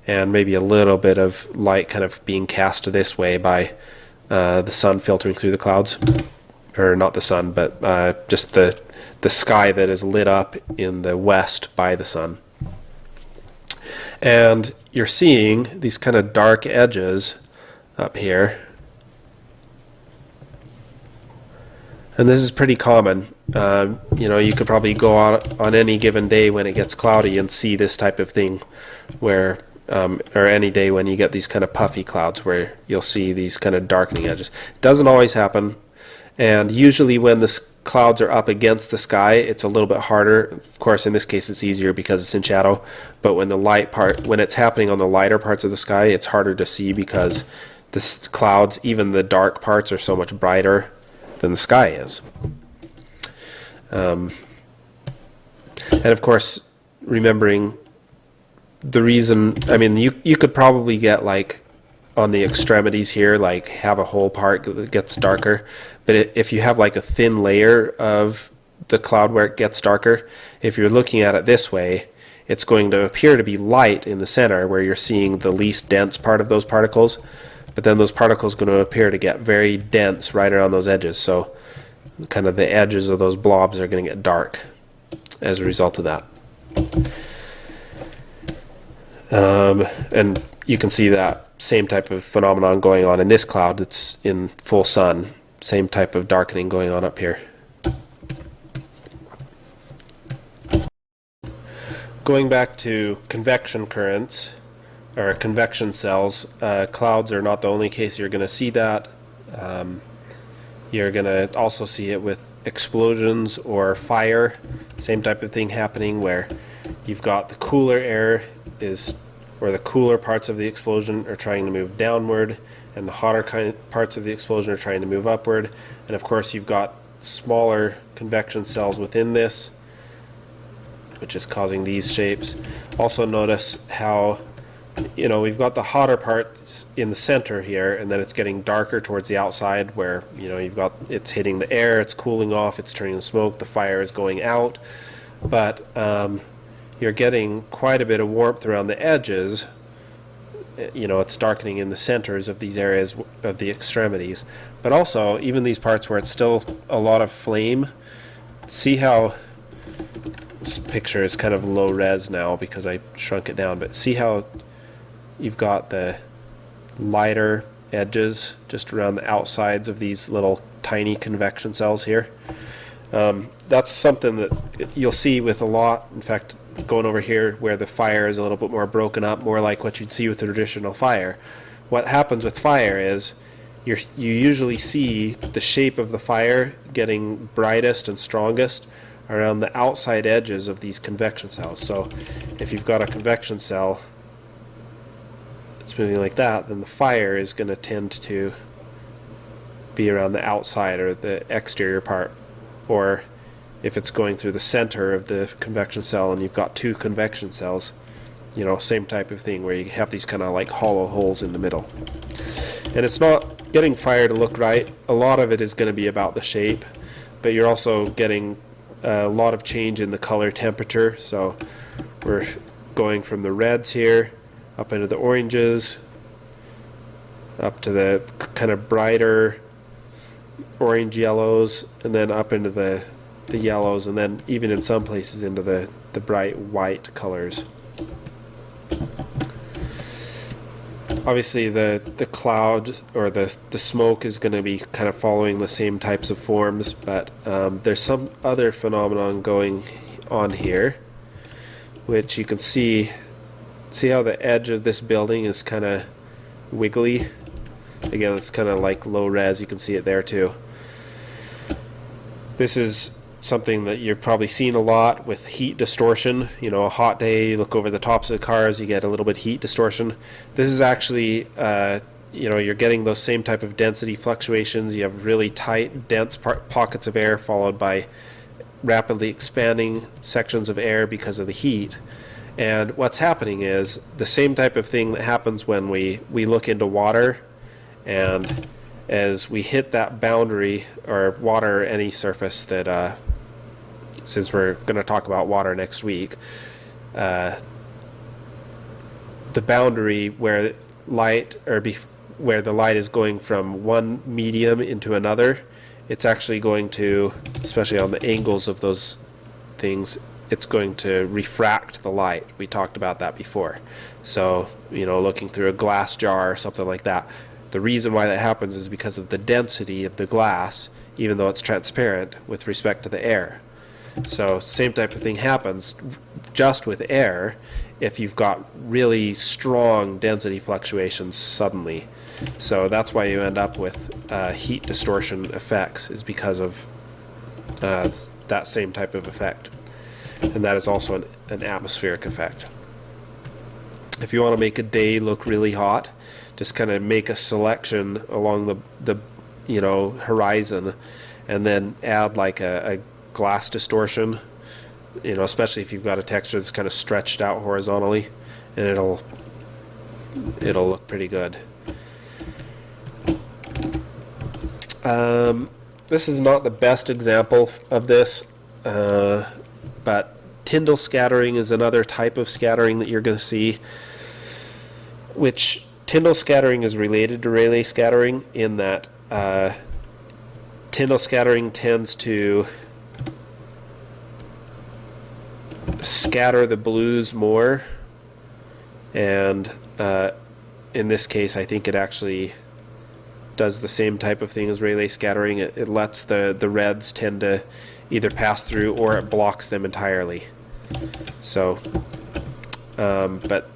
and maybe a little bit of light kind of being cast this way by the sun filtering through the clouds. Or not the sun, but just the sky that is lit up in the west by the sun. And you're seeing these kind of dark edges up here. And this is pretty common. You could probably go out on any given day when it gets cloudy and see this type of thing, where or any day when you get these kind of puffy clouds where you'll see these kind of darkening edges. It doesn't always happen, and usually when the clouds are up against the sky, it's a little bit harder. Of course, in this case, it's easier because it's in shadow. But when it's happening on the lighter parts of the sky, it's harder to see because the clouds, even the dark parts, are so much brighter than the sky is. And of course, remembering the reason, you could probably get, like, on the extremities here, like, have a whole part that gets darker. But if you have, like, a thin layer of the cloud where it gets darker, if you're looking at it this way, it's going to appear to be light in the center where you're seeing the least dense part of those particles. But then those particles are going to appear to get very dense right around those edges. So kind of the edges of those blobs are going to get dark as a result of that. And you can see that same type of phenomenon going on in this cloud that's in full sun. Same type of darkening going on up here. Going back to convection currents, or convection cells, clouds are not the only case you're going to see that. You're going to also see it with explosions or fire. Same type of thing happening where you've got the cooler air or the cooler parts of the explosion are trying to move downward, and the hotter parts of the explosion are trying to move upward. And of course you've got smaller convection cells within this, which is causing these shapes. Also notice how we've got the hotter parts in the center here, and then it's getting darker towards the outside where it's hitting the air, it's cooling off, it's turning to smoke, the fire is going out. But you're getting quite a bit of warmth around the edges. It's darkening in the centers of these areas of the extremities, but also even these parts where it's still a lot of flame. See how this picture is kind of low res now because I shrunk it down, but see how you've got the lighter edges just around the outsides of these little tiny convection cells here. That's something that you'll see with a lot. In fact, going over here where the fire is a little bit more broken up, more like what you'd see with a traditional fire. What happens with fire is you usually see the shape of the fire getting brightest and strongest around the outside edges of these convection cells. So if you've got a convection cell that's moving like that, then the fire is going to tend to be around the outside or the exterior part. Or if it's going through the center of the convection cell and you've got two convection cells, You know, same type of thing where you have these kind of like hollow holes in the middle. And it's not getting fire to look right. A lot of it is going to be about the shape, but you're also getting a lot of change in the color temperature. So we're going from the reds here up into the oranges, up to the kind of brighter orange yellows, and then up into the yellows, and then even in some places into the bright white colors. Obviously the cloud or the smoke is going to be kind of following the same types of forms, but there's some other phenomenon going on here, which you can see how the edge of this building is kind of wiggly. Again, it's kind of like low res, you can see it there too. This is something that you've probably seen a lot with heat distortion. You know, a hot day, you look over the tops of the cars, you get a little bit of heat distortion. This is actually, you know, you're getting those same type of density fluctuations. You have really tight, dense pockets of air followed by rapidly expanding sections of air because of the heat. And what's happening is the same type of thing that happens when we look into water, and as we hit that boundary, or water or any surface that since we're going to talk about water next week, the boundary where light where the light is going from one medium into another, it's actually going to, especially on the angles of those things, it's going to refract the light. We talked about that before. So, you know, looking through a glass jar or something like that, the reason why that happens is because of the density of the glass, even though it's transparent, with respect to the air. So same type of thing happens just with air if you've got really strong density fluctuations suddenly. So that's why you end up with heat distortion effects, is because of that same type of effect. And that is also an atmospheric effect. If you want to make a day look really hot, just kind of make a selection along the you know, horizon, and then add like a glass distortion, you know, especially if you've got a texture that's kind of stretched out horizontally, and it'll look pretty good. This is not the best example of this, but Tyndall scattering is another type of scattering that you're going to see, which Tyndall scattering is related to Rayleigh scattering in that Tyndall scattering tends to scatter the blues more, and in this case I think it actually does the same type of thing as Rayleigh scattering. It lets the reds tend to either pass through or it blocks them entirely. So but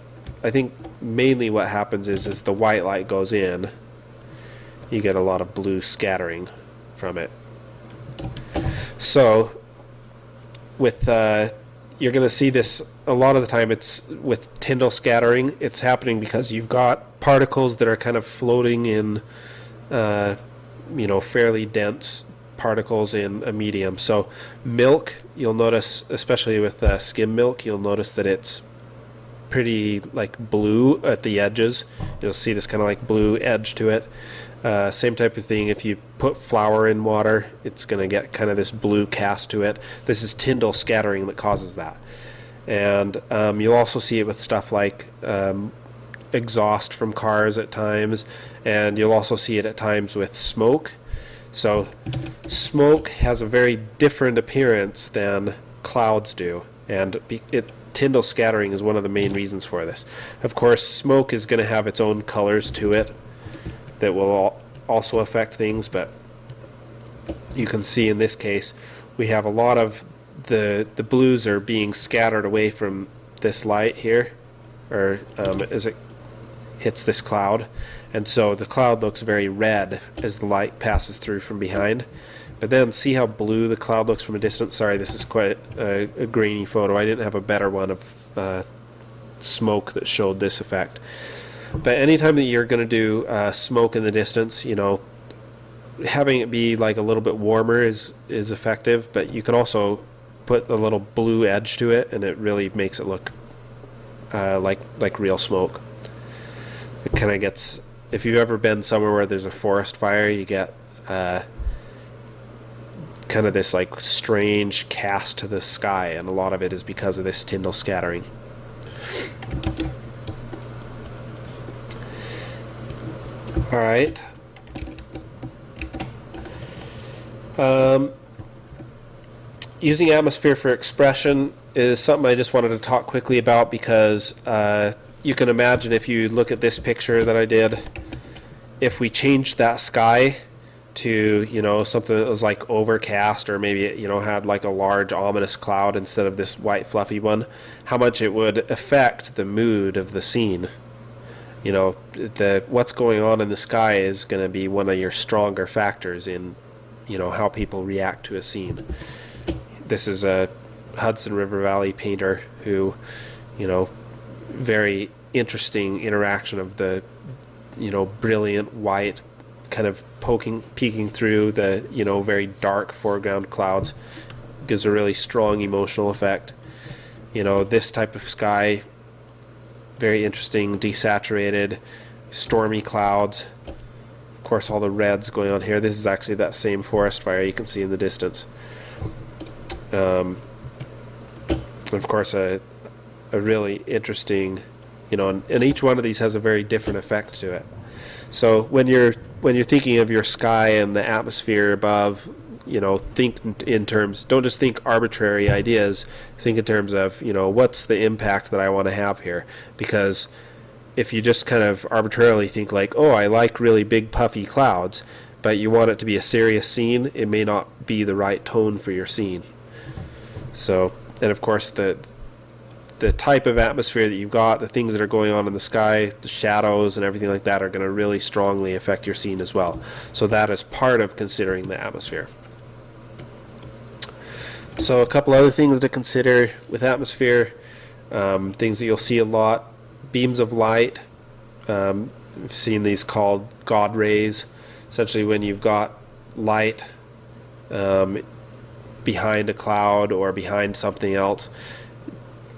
I think mainly what happens is the white light goes in, you get a lot of blue scattering from it. So with you're going to see this a lot of the time. It's with Tyndall scattering, it's happening because you've got particles that are kind of floating in you know, fairly dense particles in a medium. So milk, you'll notice, especially with skim milk, you'll notice that it's pretty like blue at the edges. You'll see this kind of like blue edge to it. Same type of thing if you put flour in water, it's going to get kind of this blue cast to it. This is Tyndall scattering that causes that. And you'll also see it with stuff like exhaust from cars at times, and you'll also see it at times with smoke. So smoke has a very different appearance than clouds do, and Tyndall scattering is one of the main reasons for this. Of course, smoke is going to have its own colors to it that will also affect things, but you can see in this case we have a lot of the blues are being scattered away from this light here, or as it hits this cloud, and so the cloud looks very red as the light passes through from behind. But then see how blue the cloud looks from a distance. Sorry, this is quite a grainy photo. I didn't have a better one of smoke that showed this effect. But anytime that you're going to do smoke in the distance, you know, having it be like a little bit warmer is effective, but you can also put a little blue edge to it, and it really makes it look like real smoke. It kind of gets, if you've ever been somewhere where there's a forest fire, you get kind of this like strange cast to the sky, and a lot of it is because of this Tyndall scattering. All right. Using atmosphere for expression is something I just wanted to talk quickly about, because you can imagine, if you look at this picture that I did, if we changed that sky to, you know, something that was like overcast, or maybe it, you know, had like a large ominous cloud instead of this white fluffy one, how much it would affect the mood of the scene. You know, what's going on in the sky is going to be one of your stronger factors in, you know, how people react to a scene. This is a Hudson River Valley painter who, you know, very interesting interaction of the, you know, brilliant white kind of peeking through the, you know, very dark foreground clouds. Gives a really strong emotional effect. You know, this type of sky, very interesting, desaturated, stormy clouds. Of course, all the reds going on here. This is actually that same forest fire you can see in the distance. Of course, a really interesting, you know, and each one of these has a very different effect to it. So when you're thinking of your sky and the atmosphere above, you know, think in terms, don't just think arbitrary ideas, think in terms of, you know, what's the impact that I want to have here. Because if you just kind of arbitrarily think like, oh, I like really big puffy clouds, but you want it to be a serious scene, it may not be the right tone for your scene. So, and of course the type of atmosphere that you've got, the things that are going on in the sky, the shadows and everything like that are going to really strongly affect your scene as well. So that is part of considering the atmosphere. So a couple other things to consider with atmosphere, things that you'll see a lot, beams of light. We've seen these called God rays. Essentially when you've got light behind a cloud or behind something else.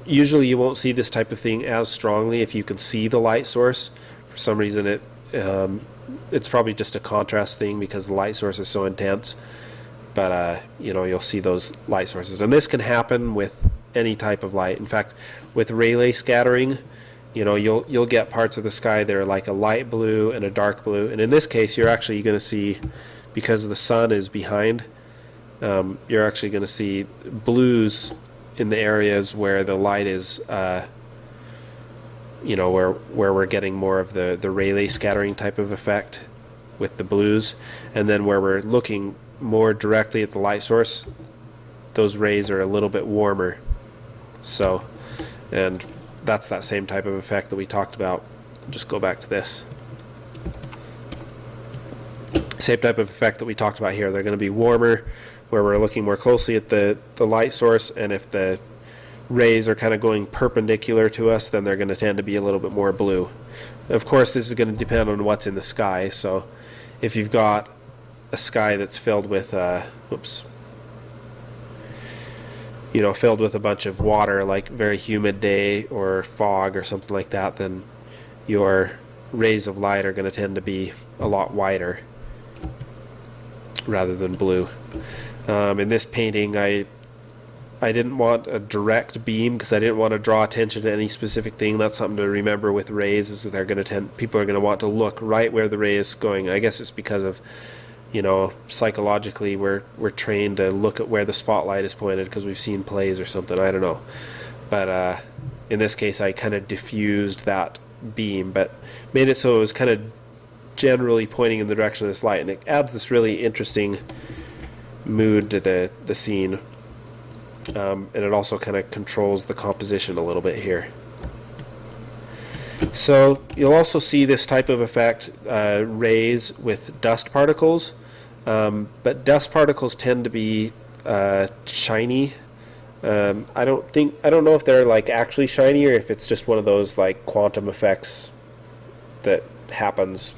Usually you won't see this type of thing as strongly if you can see the light source. For some reason it's probably just a contrast thing because the light source is so intense. But you know, you'll see those light sources, and this can happen with any type of light. In fact, with Rayleigh scattering, you know, you'll get parts of the sky that are like a light blue and a dark blue, and in this case you're actually going to see, because the sun is behind, you're actually going to see blues in the areas where the light is, you know, where we're getting more of the Rayleigh scattering type of effect with the blues, and then where we're looking more directly at the light source, those rays are a little bit warmer. So, and that's that same type of effect that we talked about. Just go back to this. Same type of effect that we talked about here. They're going to be warmer where we're looking more closely at the light source, and if the rays are kind of going perpendicular to us, then they're going to tend to be a little bit more blue. Of course, this is going to depend on what's in the sky. So if you've got a sky that's filled with you know, filled with a bunch of water, like very humid day or fog or something like that, then your rays of light are going to tend to be a lot wider rather than blue. In this painting, I didn't want a direct beam because I didn't want to draw attention to any specific thing. That's something to remember with rays, is that they're going to people are going to want to look right where the ray is going. I guess it's because of, you know, psychologically we're trained to look at where the spotlight is pointed because we've seen plays or something. I don't know, but in this case I kind of diffused that beam, but made it so it was kind of generally pointing in the direction of this light, and it adds this really interesting mood to the scene, and it also kind of controls the composition a little bit here. So you'll also see this type of effect, rays with dust particles, but dust particles tend to be shiny. I don't know if they're like actually shiny or if it's just one of those like quantum effects that happens.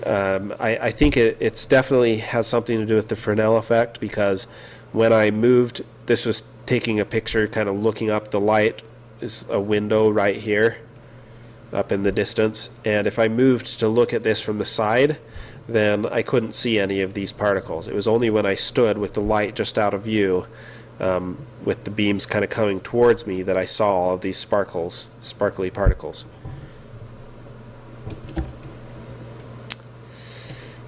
I think it's definitely has something to do with the Fresnel effect, because when I moved, this was taking a picture kind of looking up the light is a window right here up in the distance, and if I moved to look at this from the side, then I couldn't see any of these particles. It was only when I stood with the light just out of view, with the beams kind of coming towards me, that I saw all of these sparkly particles.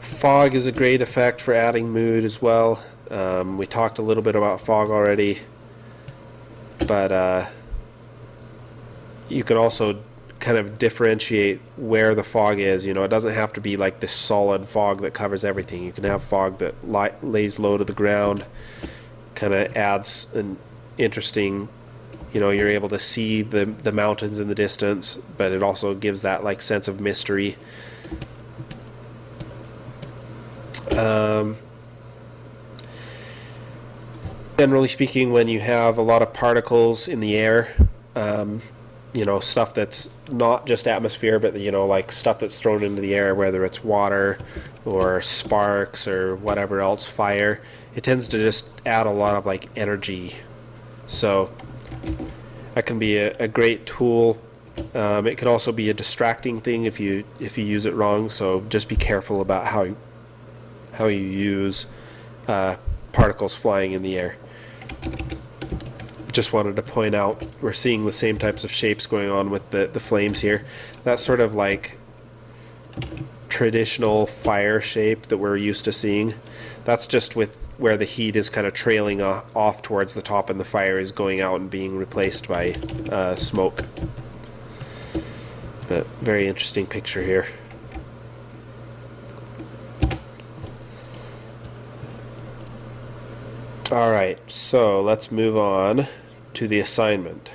Fog is a great effect for adding mood as well. We talked a little bit about fog already, but you can also kind of differentiate where the fog is. You know, it doesn't have to be like this solid fog that covers everything. You can have fog that lays low to the ground, kind of adds an interesting, you know, you're able to see the mountains in the distance, but it also gives that like sense of mystery. Generally speaking, when you have a lot of particles in the air, you know, stuff that's not just atmosphere, but, you know, like stuff that's thrown into the air, whether it's water or sparks or whatever else, fire, it tends to just add a lot of like energy. So that can be a great tool. It can also be a distracting thing if you use it wrong. So just be careful about how you use particles flying in the air. Just wanted to point out we're seeing the same types of shapes going on with the flames here. That's sort of like traditional fire shape that we're used to seeing. That's just with where the heat is kind of trailing off towards the top and the fire is going out and being replaced by smoke. But very interesting picture here. Alright, so let's move on to the assignment.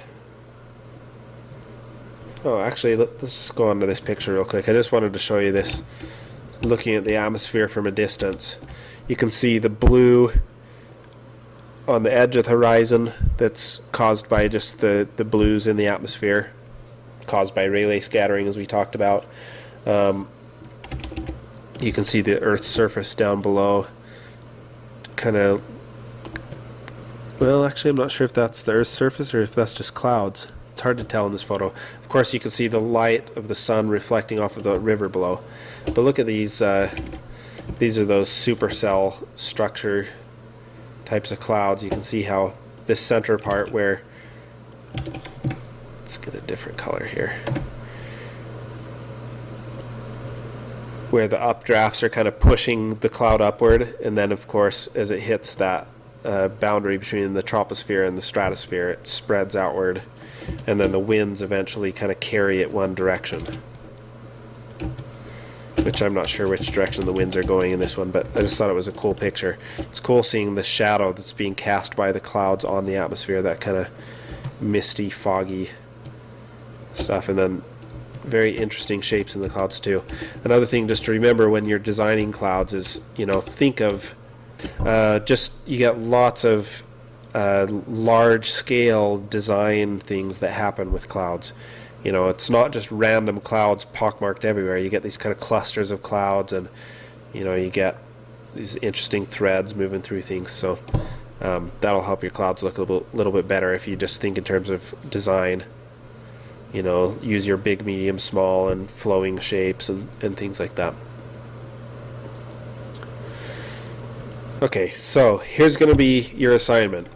Oh, actually, let's just go on to this picture real quick. I just wanted to show you this. Looking at the atmosphere from a distance, you can see the blue on the edge of the horizon that's caused by just the blues in the atmosphere, caused by Rayleigh scattering, as we talked about. You can see the Earth's surface down below, kind of. Well, actually, I'm not sure if that's the Earth's surface or if that's just clouds. It's hard to tell in this photo. Of course, you can see the light of the sun reflecting off of the river below. But look at these. These are those supercell structure types of clouds. You can see how this center part where... Let's get a different color here. Where the updrafts are kind of pushing the cloud upward, and then, of course, as it hits that boundary between the troposphere and the stratosphere, it spreads outward, and then the winds eventually kind of carry it one direction, which I'm not sure which direction the winds are going in this one, but I just thought it was a cool picture. It's cool seeing the shadow that's being cast by the clouds on the atmosphere, that kind of misty, foggy stuff, and then very interesting shapes in the clouds too. Another thing just to remember when you're designing clouds is, you know, think of you get lots of large scale design things that happen with clouds. You know, it's not just random clouds pockmarked everywhere. You get these kind of clusters of clouds, and, you know, you get these interesting threads moving through things. So that'll help your clouds look a little bit better if you just think in terms of design. You know, use your big, medium, small, and flowing shapes and things like that. Okay, so here's going to be your assignment.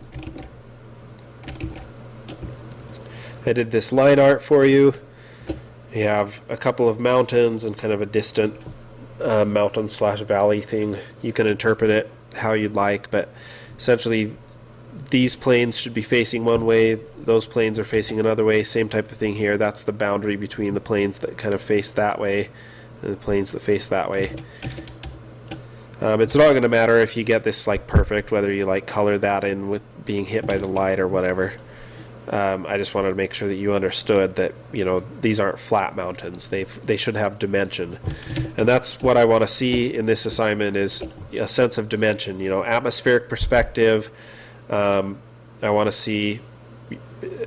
I did this line art for you. You have a couple of mountains and kind of a distant mountain / valley thing. You can interpret it how you'd like, but essentially these planes should be facing one way, those planes are facing another way. Same type of thing here. That's the boundary between the planes that kind of face that way and the planes that face that way. It's not going to matter if you get this like perfect, whether you like color that in with being hit by the light or whatever. I just wanted to make sure that you understood that, you know, these aren't flat mountains. They should have dimension, and that's what I want to see in this assignment, is a sense of dimension. You know, atmospheric perspective. I want to see,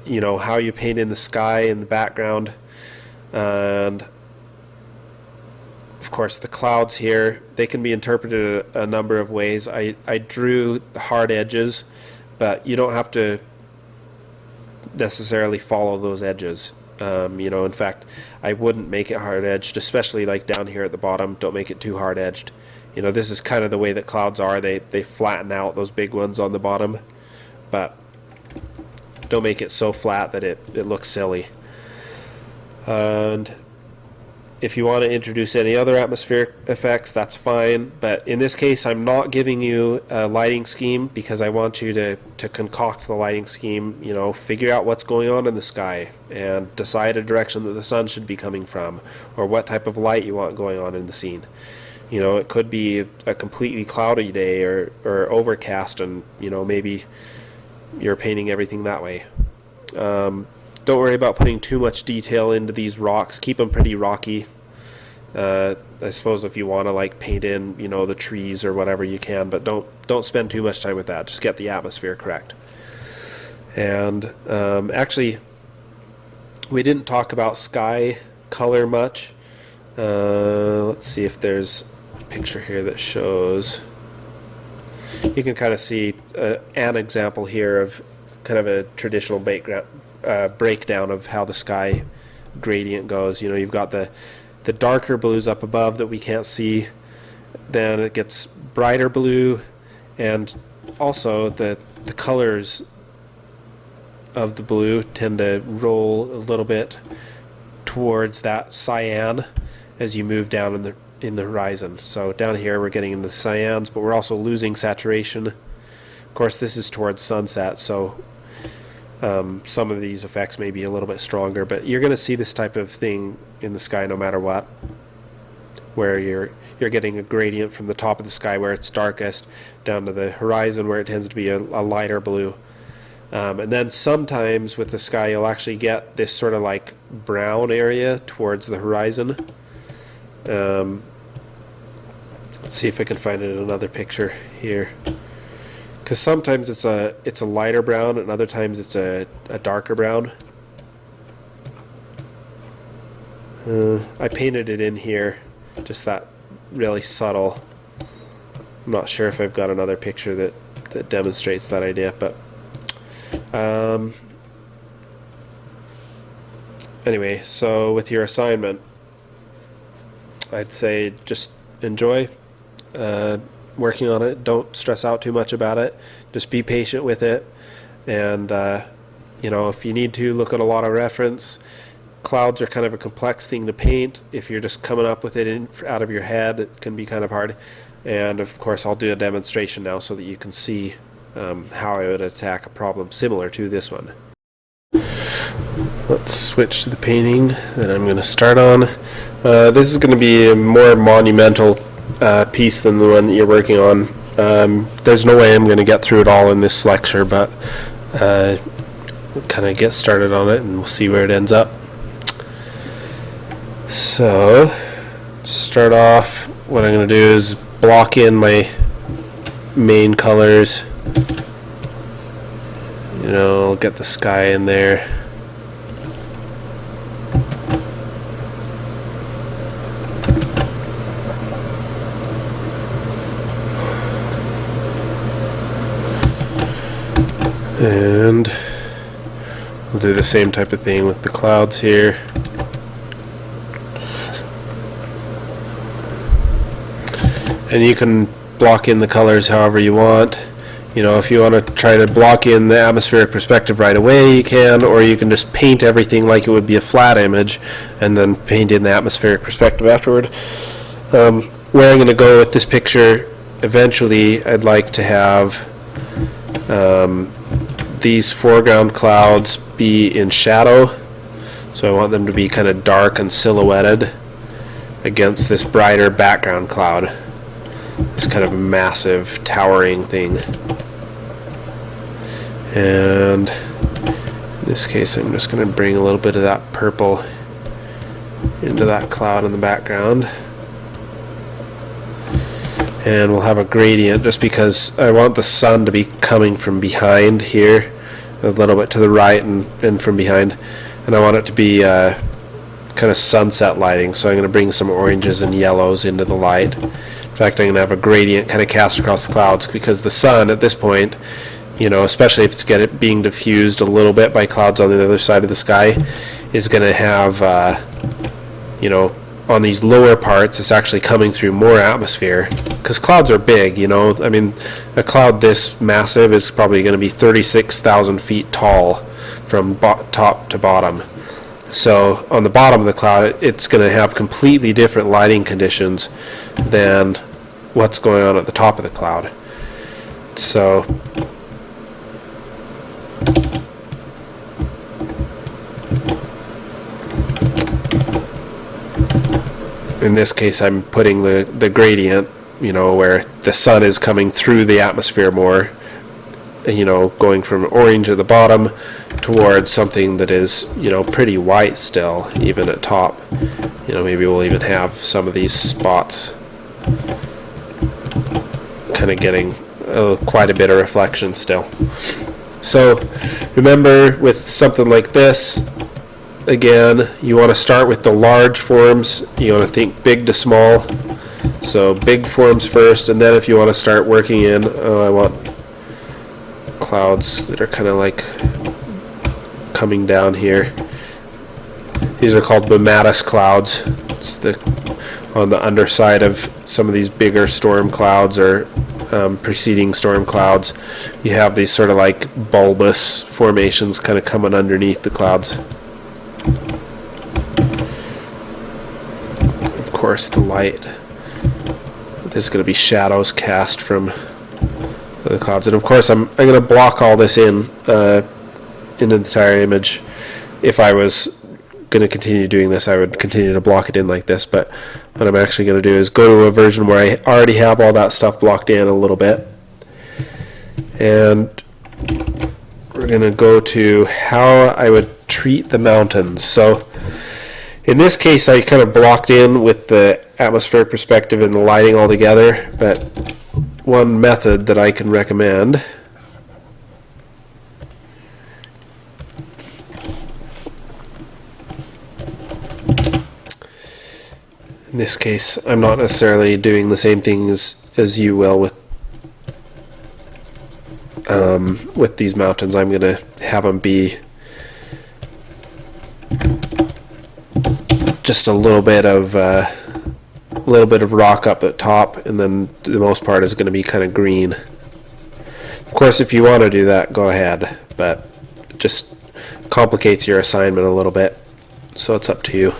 you know, how you paint in the sky in the background, and of course the clouds here, they can be interpreted a number of ways. I drew hard edges, but you don't have to necessarily follow those edges. In fact, I wouldn't make it hard edged, especially like down here at the bottom. Don't make it too hard edged. This is kind of the way that clouds are. They flatten out those big ones on the bottom, but don't make it so flat that it looks silly. And if you want to introduce any other atmospheric effects, that's fine. But in this case, I'm not giving you a lighting scheme because I want you to concoct the lighting scheme, figure out what's going on in the sky and decide a direction that the sun should be coming from, or what type of light you want going on in the scene. It could be a completely cloudy day or overcast, and, maybe you're painting everything that way. Don't worry about putting too much detail into these rocks. Keep them pretty rocky. I suppose if you want to paint in, the trees or whatever, you can, but don't spend too much time with that. Just get the atmosphere correct. And actually, we didn't talk about sky color much. Let's see if there's a picture here that shows. You can kind of see an example here of kind of a traditional breakdown of how the sky gradient goes. You've got the darker blues up above that we can't see, then it gets brighter blue, and also the colors of the blue tend to roll a little bit towards that cyan as you move down in the horizon. So down here we're getting into the cyans, but we're also losing saturation. Of course, this is towards sunset, so some of these effects may be a little bit stronger, but you're going to see this type of thing in the sky no matter what, where you're getting a gradient from the top of the sky where it's darkest down to the horizon where it tends to be a lighter blue. And then sometimes with the sky you'll actually get this sort of brown area towards the horizon. Let's see if I can find it in another picture here. Because sometimes it's a lighter brown, and other times it's a darker brown. I painted it in here, just that really subtle. I'm not sure if I've got another picture that demonstrates that idea, but anyway, so with your assignment, I'd say just enjoy working on it. Don't stress out too much about it. Just be patient with it, and if you need to, look at a lot of reference. Clouds are kind of a complex thing to paint. If you're just coming up with it out of your head, it can be kind of hard. And of course I'll do a demonstration now so that you can see how I would attack a problem similar to this one. Let's switch to the painting that I'm going to start on. This is going to be a more monumental piece than the one that you're working on. There's no way I'm going to get through it all in this lecture, but kind of get started on it and we'll see where it ends up. So, to start off, what I'm going to do is block in my main colors. Get the sky in there. And we'll do the same type of thing with the clouds here. And you can block in the colors however you want. If you want to try to block in the atmospheric perspective right away, you can, or you can just paint everything like it would be a flat image and then paint in the atmospheric perspective afterward. Where I'm going to go with this picture, eventually I'd like to have these foreground clouds be in shadow. So I want them to be kind of dark and silhouetted against this brighter background cloud. This kind of massive towering thing. And in this case I'm just going to bring a little bit of that purple into that cloud in the background. And we'll have a gradient just because I want the sun to be coming from behind here, a little bit to the right and from behind, and I want it to be kind of sunset lighting, so I'm going to bring some oranges and yellows into the light. In fact, I'm going to have a gradient kind of cast across the clouds because the sun at this point, you know, especially if it's being diffused a little bit by clouds on the other side of the sky, is going to have, you know, on these lower parts, it's actually coming through more atmosphere, because clouds are big, you know. I mean, a cloud this massive is probably going to be 36,000 feet tall from top to bottom. So on the bottom of the cloud, it's going to have completely different lighting conditions than what's going on at the top of the cloud. So in this case, I'm putting the gradient, you know, where the sun is coming through the atmosphere more, you know, going from orange at the bottom towards something that is, you know, pretty white still, even at top. You know, maybe we'll even have some of these spots kind of getting quite a bit of reflection still. So remember, with something like this, again, you want to start with the large forms. You want to think big to small. So big forms first, and then if you want to start working in, I want clouds that are kind of like coming down here. These are called Bomatus clouds. It's on the underside of some of these bigger storm clouds or preceding storm clouds. You have these sort of like bulbous formations kind of coming underneath the clouds. Of course, the light, there's going to be shadows cast from the clouds, and of course I'm going to block all this in the entire image. If I was going to continue doing this, I would continue to block it in like this, but what I'm actually going to do is go to a version where I already have all that stuff blocked in a little bit, and we're going to go to how I would treat the mountains. So in this case, I kind of blocked in with the atmospheric perspective and the lighting all together, but one method that I can recommend in this case, I'm not necessarily doing the same things as you will with these mountains. I'm going to have them be just a little bit of rock up at top, and then the most part is going to be kind of green. Of course, if you want to do that, go ahead, but it just complicates your assignment a little bit, so it's up to you.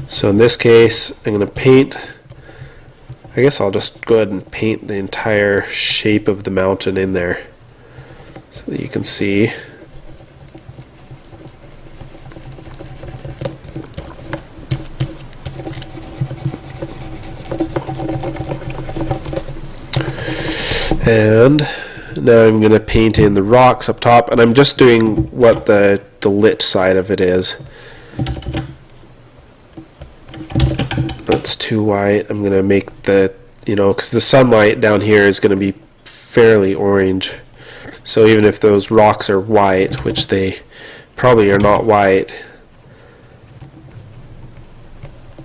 So in this case, I'm going to paint, I guess I'll just go ahead and paint the entire shape of the mountain in there so that you can see. And now I'm going to paint in the rocks up top, and I'm just doing what the lit side of it is. That's too white. I'm going to make the, you know, because the sunlight down here is going to be fairly orange. So even if those rocks are white, which they probably are not white,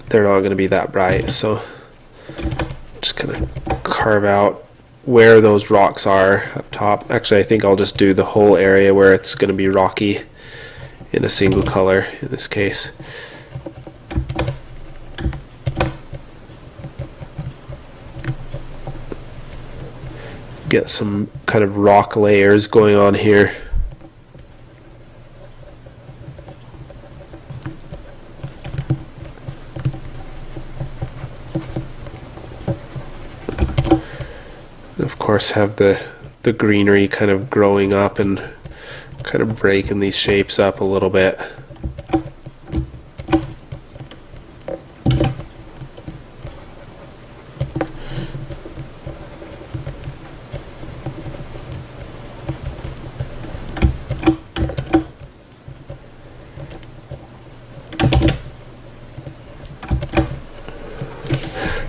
they're not going to be that bright. So just kind of carve out where those rocks are up top. Actually, I think I'll just do the whole area where it's going to be rocky in a single color in this case. Get some kind of rock layers going on here. Of course, have the greenery kind of growing up and kind of breaking these shapes up a little bit.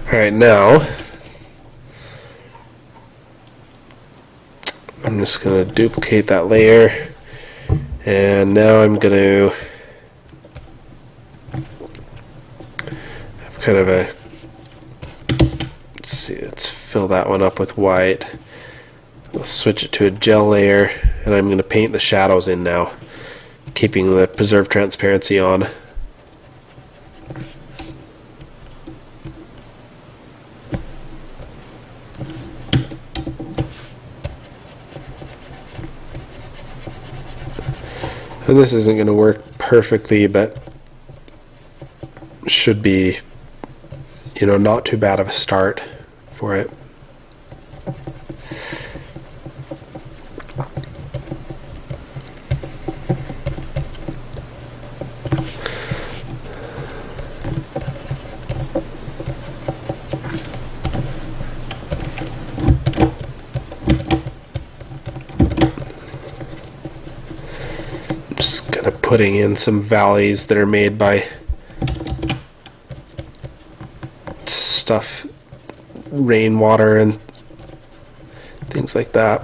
Alright, now I'm just going to duplicate that layer, and now I'm going to have kind of a, let's fill that one up with white. I'll switch it to a gel layer, and I'm going to paint the shadows in now, keeping the preserve transparency on. And this isn't going to work perfectly, but should be, you know, not too bad of a start for it. Just kind of putting in some valleys that are made by stuff, rainwater and things like that.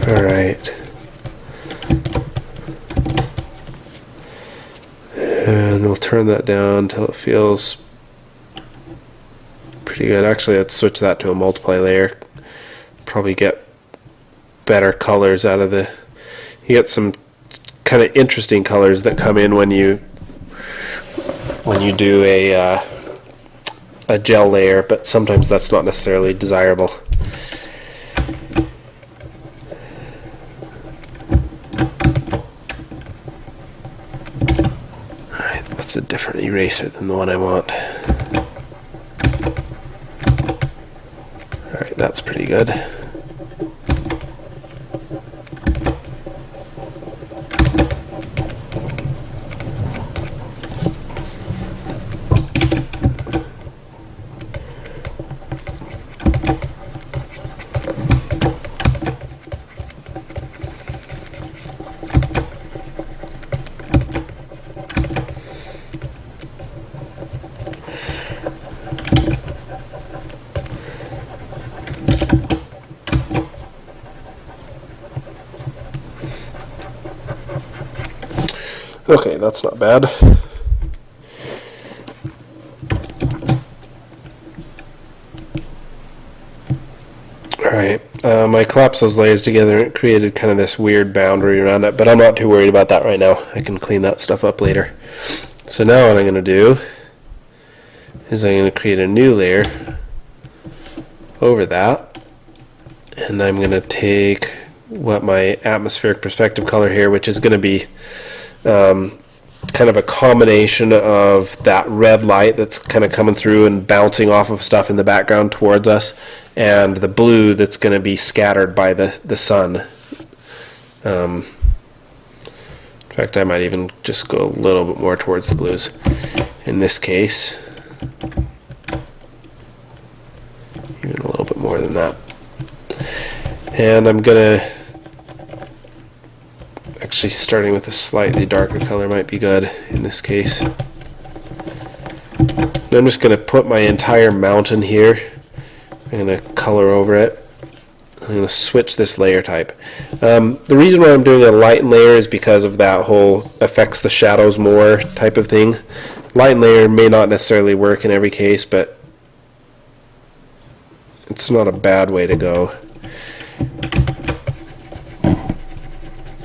All right. And we'll turn that down until it feels pretty good. Actually, let's switch that to a multiply layer. Probably get better colors out of the, you get some kind of interesting colors that come in when you do a gel layer, but sometimes that's not necessarily desirable. Alright, that's a different eraser than the one I want. Alright, that's pretty good. Okay, that's not bad. Alright, I collapsed those layers together and it created kind of this weird boundary around it, but I'm not too worried about that right now. I can clean that stuff up later. So now what I'm going to do is I'm going to create a new layer over that, and I'm going to take what my atmospheric perspective color here, which is going to be kind of a combination of that red light that's kind of coming through and bouncing off of stuff in the background towards us, and the blue that's going to be scattered by the sun. In fact, I might even just go a little bit more towards the blues in this case, even a little bit more than that. And I'm going to actually, starting with a slightly darker color might be good in this case. And I'm just going to put my entire mountain here. I'm going to color over it. I'm going to switch this layer type. The reason why I'm doing a lighten layer is because of that whole affects the shadows more type of thing. Lighten layer may not necessarily work in every case, but it's not a bad way to go.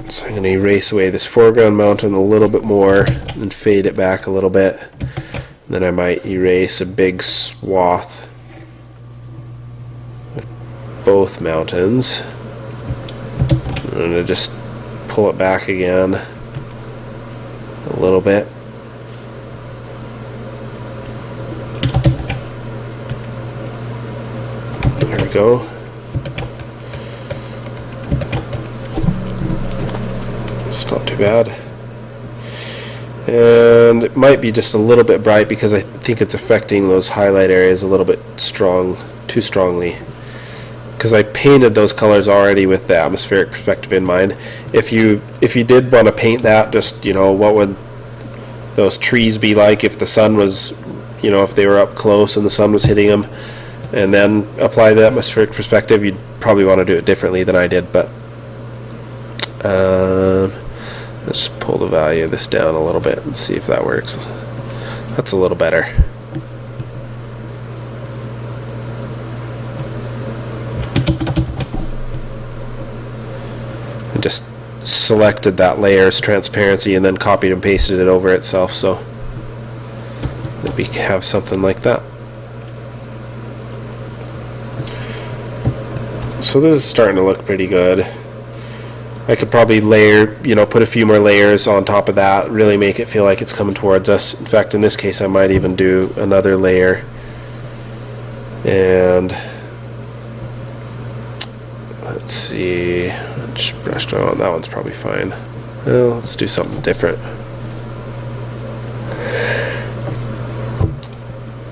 So I'm going to erase away this foreground mountain a little bit more and fade it back a little bit. And then I might erase a big swath of both mountains. I'm going to just pull it back again a little bit. There we go. It's not too bad. And it might be just a little bit bright because I think it's affecting those highlight areas a little bit too strongly. Because I painted those colors already with the atmospheric perspective in mind. If you did want to paint that, just, you know, what would those trees be like if the sun was, you know, if they were up close and the sun was hitting them, and then apply the atmospheric perspective, you'd probably want to do it differently than I did, but let's pull the value of this down a little bit and see if that works. That's a little better. just selected that layer's transparency and then copied and pasted it over itself, so that we have something like that. So this is starting to look pretty good. I could probably layer, put a few more layers on top of that, really make it feel like it's coming towards us. In fact, in this case, I might even do another layer. And let's see, which brush do I want? That one's probably fine. Well, let's do something different.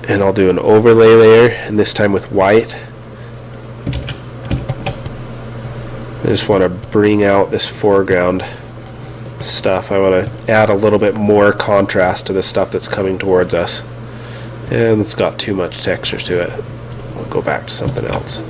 And I'll do an overlay layer, and this time with white. I just want to bring out this foreground stuff. I want to add a little bit more contrast to the stuff that's coming towards us. And it's got too much texture to it. We'll go back to something else.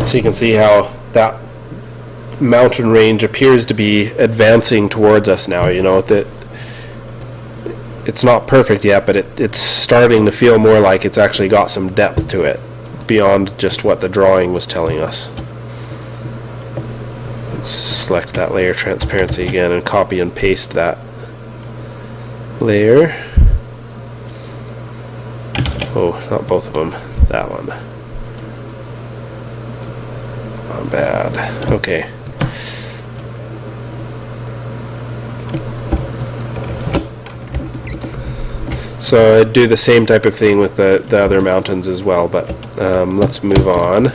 So you can see how that mountain range appears to be advancing towards us now. That it's not perfect yet, but it's starting to feel more like it's actually got some depth to it beyond just what the drawing was telling us. Let's select that layer transparency again and copy and paste that layer. Oh, not both of them, that one. Not bad. Okay. So I'd do the same type of thing with the other mountains as well, but let's move on.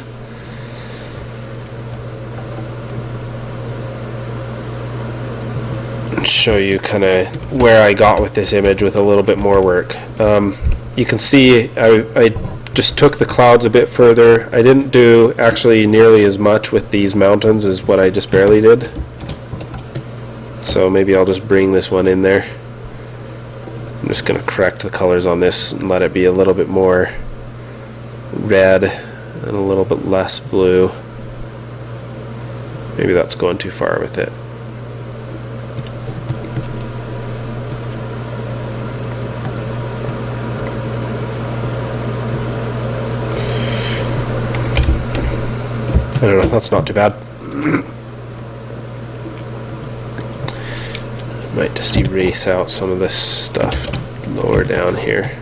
And show you kind of where I got with this image with a little bit more work. You can see I just took the clouds a bit further. I didn't do actually nearly as much with these mountains as what I just barely did. So maybe I'll just bring this one in there. I'm just going to correct the colors on this and let it be a little bit more red and a little bit less blue. Maybe that's going too far with it. I don't know, that's not too bad. Might just erase out some of this stuff lower down here.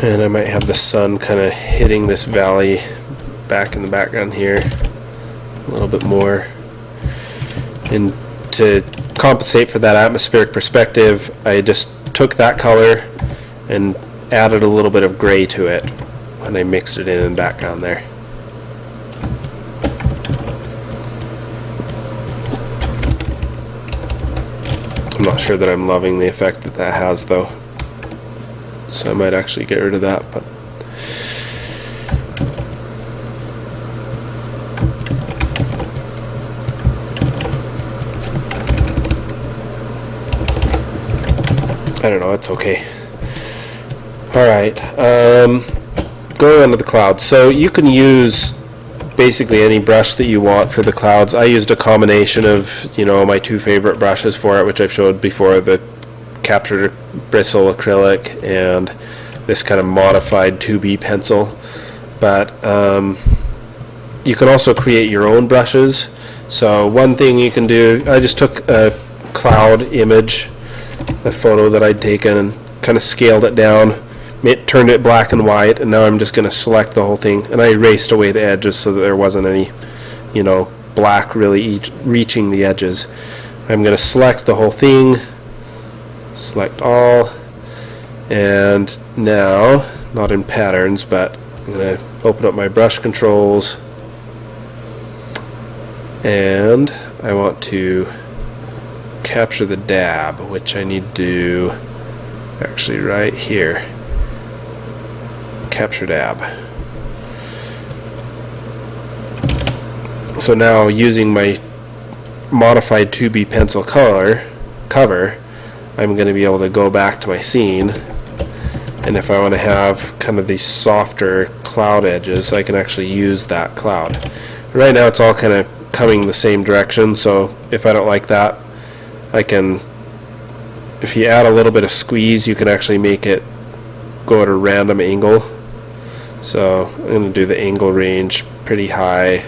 And I might have the sun kind of hitting this valley back in the background here a little bit more. And to compensate for that atmospheric perspective, I just took that color and added a little bit of gray to it when I mixed it in the background there. I'm not sure that I'm loving the effect that that has though. So I might actually get rid of that, but I don't know, it's okay. Alright, going on to the clouds. So you can use basically any brush that you want for the clouds. I used a combination of, my two favorite brushes for it, which I've showed before, the Capture Bristle acrylic and this kind of modified 2B pencil. But you can also create your own brushes. So one thing you can do, I just took a cloud image, a photo that I'd taken, and kind of scaled it down, turned it black and white, and now I'm just going to select the whole thing, and I erased away the edges so that there wasn't any black really reaching the edges. I'm going to select the whole thing, select all, and now, not in patterns, but I'm going to open up my brush controls, and I want to capture the dab, which I need to do actually right here. Capture dab. So now, using my modified 2B pencil cover, I'm going to be able to go back to my scene, and if I want to have kind of these softer cloud edges, I can actually use that cloud. Right now it's all kind of coming the same direction, so if I don't like that, I can, if you add a little bit of squeeze, you can actually make it go at a random angle. So I'm going to do the angle range pretty high.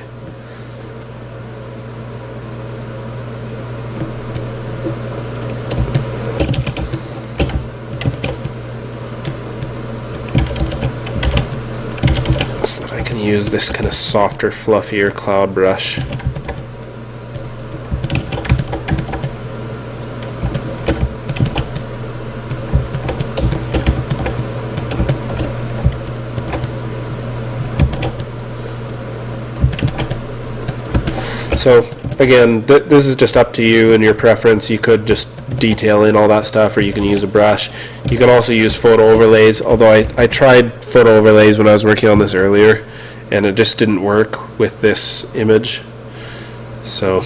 So that I can use this kind of softer, fluffier cloud brush. So again, this is just up to you and your preference. You could just detail in all that stuff, or you can use a brush. You can also use photo overlays, although I tried photo overlays when I was working on this earlier, and it just didn't work with this image. So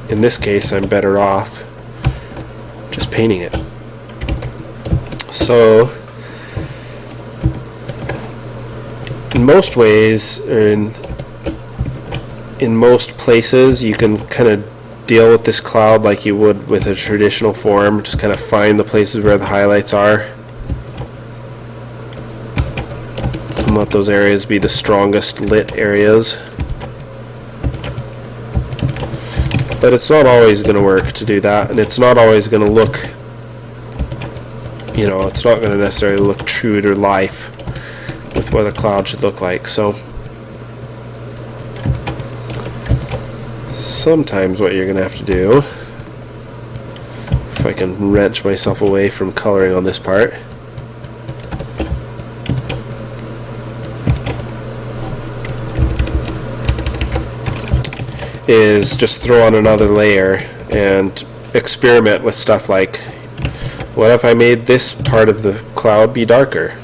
in this case, I'm better off just painting it. So in most ways, or in most places, you can kind of deal with this cloud like you would with a traditional form. Just kind of find the places where the highlights are and let those areas be the strongest lit areas. But it's not always going to work to do that, and it's not always going to look, you know, it's not going to necessarily look true to life with what a cloud should look like. So sometimes what you're going to have to do, if I can wrench myself away from coloring on this part, is just throw on another layer and experiment with stuff like, what if I made this part of the cloud be darker?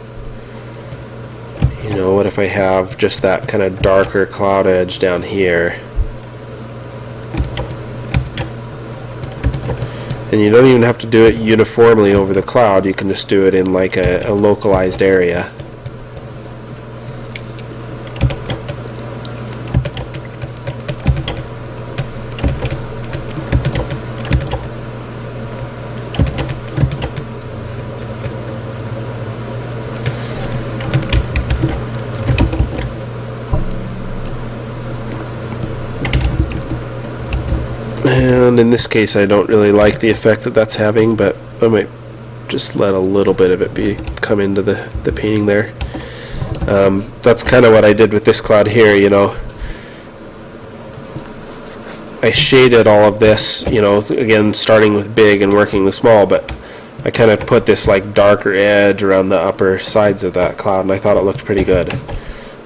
You know, what if I have just that kind of darker cloud edge down here? And you don't even have to do it uniformly over the cloud. You can just do it in like a localized area. And in this case, I don't really like the effect that that's having, but I might just let a little bit of it come into the painting there. That's kind of what I did with this cloud here, you know. I shaded all of this, you know, again, starting with big and working with small, but I kind of put this like darker edge around the upper sides of that cloud, and I thought it looked pretty good.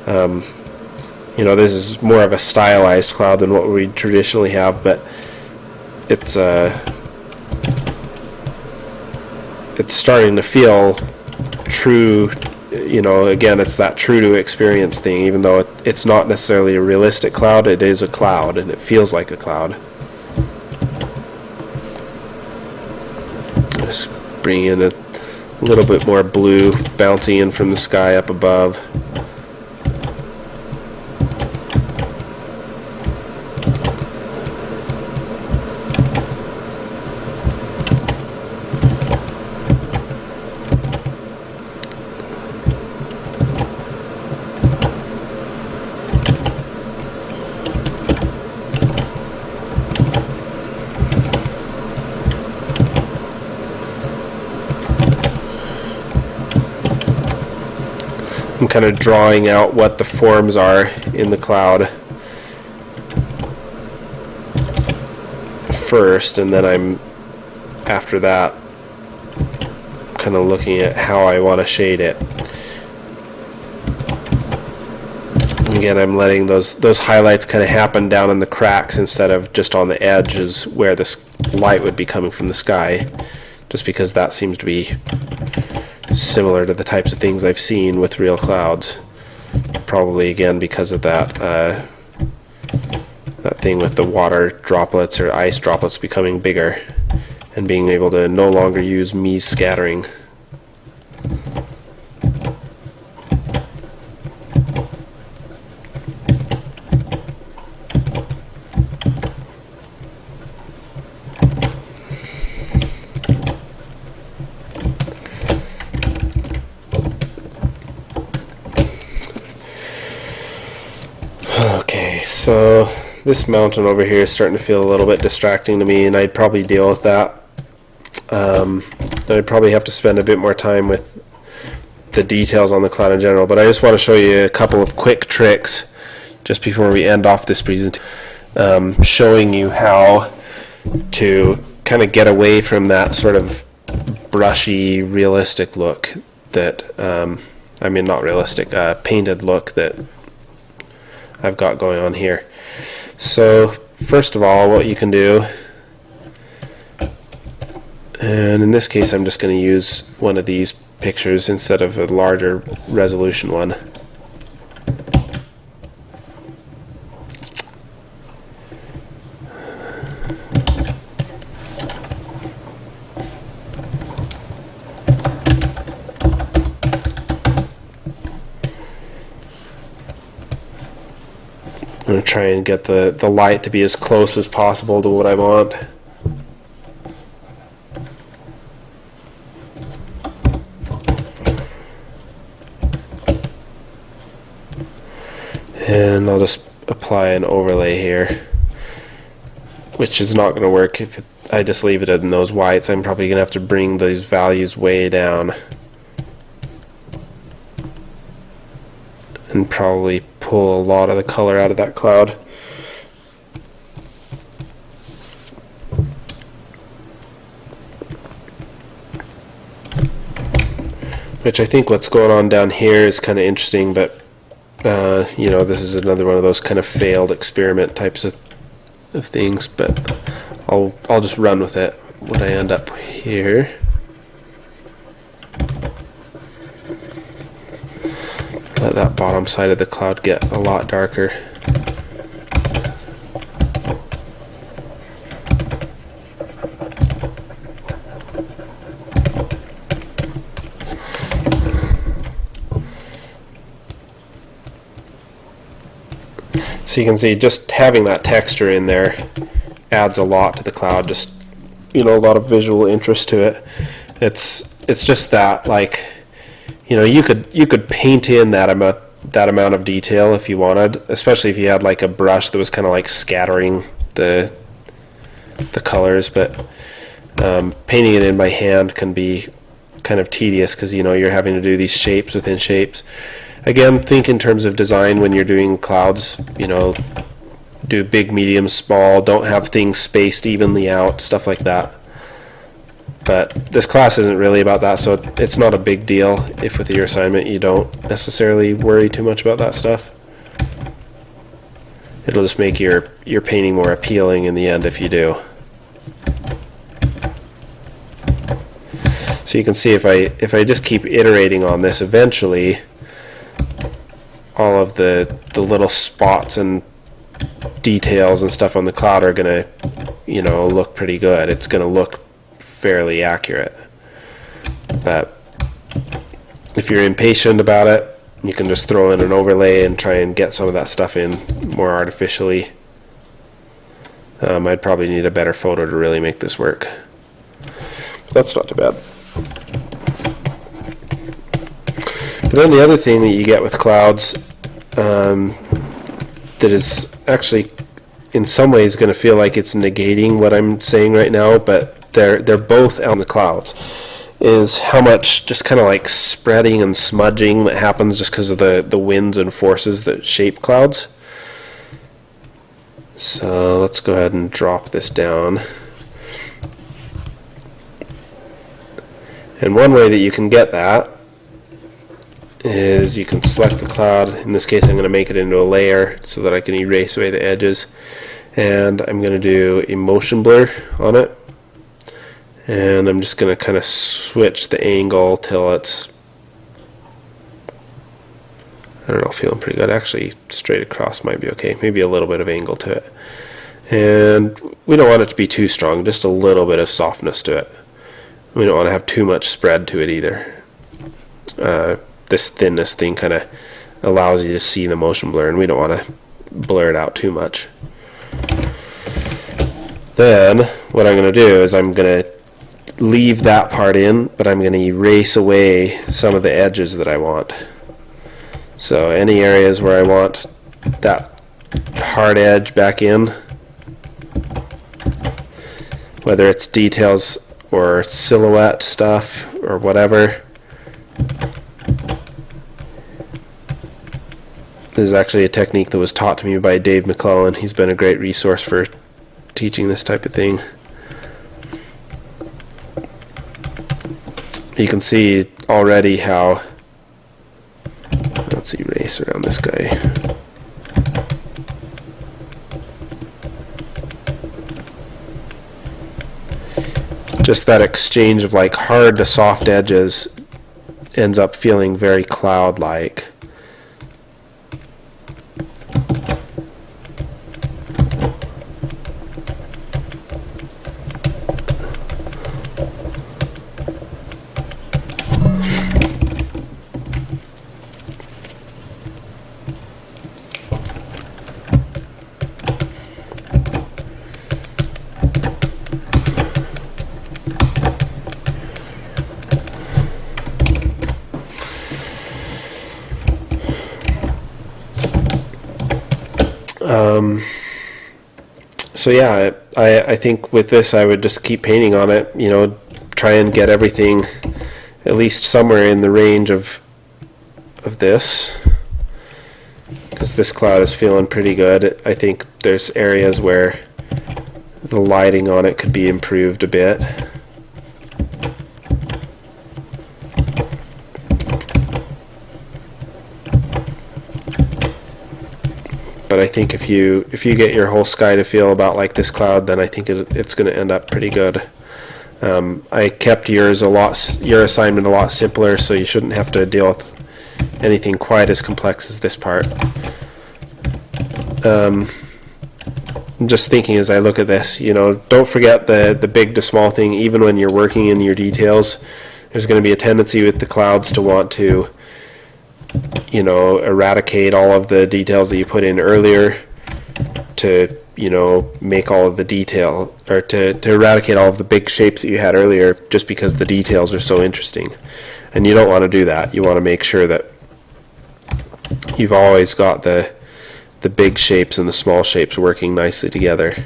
You know, this is more of a stylized cloud than what we traditionally have, but it's starting to feel true. You know, again, it's that true to experience thing. Even though it's not necessarily a realistic cloud, it is a cloud, and it feels like a cloud. Just bring in a little bit more blue bouncing in from the sky up above. I'm kind of drawing out what the forms are in the cloud first, and then I'm, after that, kind of looking at how I want to shade it. again, I'm letting those highlights kind of happen down in the cracks instead of just on the edges where this light would be coming from the sky, just because that seems to be similar to the types of things I've seen with real clouds. Probably again because of that that thing with the water droplets or ice droplets becoming bigger and being able to no longer use Mies scattering. Okay, so this mountain over here is starting to feel a little bit distracting to me, and I'd probably deal with that. I'd probably have to spend a bit more time with the details on the cloud in general, but I just want to show you a couple of quick tricks just before we end off this presentation, showing you how to kind of get away from that sort of brushy, realistic look that, I mean not realistic, painted look that I've got going on here. So first of all, what you can do, and in this case I'm just going to use one of these pictures instead of a larger resolution one. I'm going to try and get the light to be as close as possible to what I want. And I'll just apply an overlay here, which is not going to work if I just leave it in those whites. I'm probably going to have to bring these values way down and probably pull a lot of the color out of that cloud. Which I think what's going on down here is kind of interesting, but you know, this is another one of those kind of failed experiment types of things, but I'll just run with it when I end up here. Let that bottom side of the cloud get a lot darker. So you can see just having that texture in there adds a lot to the cloud, just, you know, a lot of visual interest to it. It's just that, like, you know, you could paint in that amount of detail if you wanted, especially if you had like a brush that was kind of like scattering the colors, but painting it in by hand can be kind of tedious because, you know, you're having to do these shapes within shapes. Again, think in terms of design when you're doing clouds, you know, do big, medium, small, don't have things spaced evenly out, stuff like that. But this class isn't really about that, so it's not a big deal if with your assignment you don't necessarily worry too much about that stuff. It'll just make your painting more appealing in the end if you do. So you can see if I just keep iterating on this, eventually all of the little spots and details and stuff on the cloud are gonna, you know, look pretty good. It's gonna look fairly accurate. But if you're impatient about it, you can just throw in an overlay and try and get some of that stuff in more artificially. I'd probably need a better photo to really make this work. But that's not too bad. But then the other thing that you get with clouds that is actually in some ways going to feel like it's negating what I'm saying right now, but they're both on the clouds, is how much just kind of like spreading and smudging that happens just because of the winds and forces that shape clouds. So let's go ahead and drop this down. And one way that you can get that is you can select the cloud. In this case I'm going to make it into a layer so that I can erase away the edges, and I'm going to do a motion blur on it, and I'm just going to kind of switch the angle till it's, I don't know, feeling pretty good. Actually straight across might be okay, maybe a little bit of angle to it, and we don't want it to be too strong, just a little bit of softness to it. We don't want to have too much spread to it either. This thinness thing kind of allows you to see the motion blur, and we don't want to blur it out too much. Then what I'm going to do is I'm going to leave that part in, but I'm going to erase away some of the edges that I want. So any areas where I want that hard edge back in, whether it's details or silhouette stuff or whatever. This is actually a technique that was taught to me by Dave McClellan. He's been a great resource for teaching this type of thing. You can see already how, let's erase around this guy. Just that exchange of like hard to soft edges ends up feeling very cloud-like. So yeah, I think with this I would just keep painting on it, you know, try and get everything at least somewhere in the range of this, because this cloud is feeling pretty good. I think there's areas where the lighting on it could be improved a bit. But I think if you get your whole sky to feel about like this cloud, then I think it's going to end up pretty good. I kept your assignment a lot simpler, so you shouldn't have to deal with anything quite as complex as this part. I'm just thinking as I look at this, you know, don't forget the big to small thing. Even when you're working in your details, there's going to be a tendency with the clouds to want to, you know, eradicate all of the details that you put in earlier to, you know, make all of the detail, or to eradicate all of the big shapes that you had earlier just because the details are so interesting. And you don't want to do that. You want to make sure that you've always got the big shapes and the small shapes working nicely together.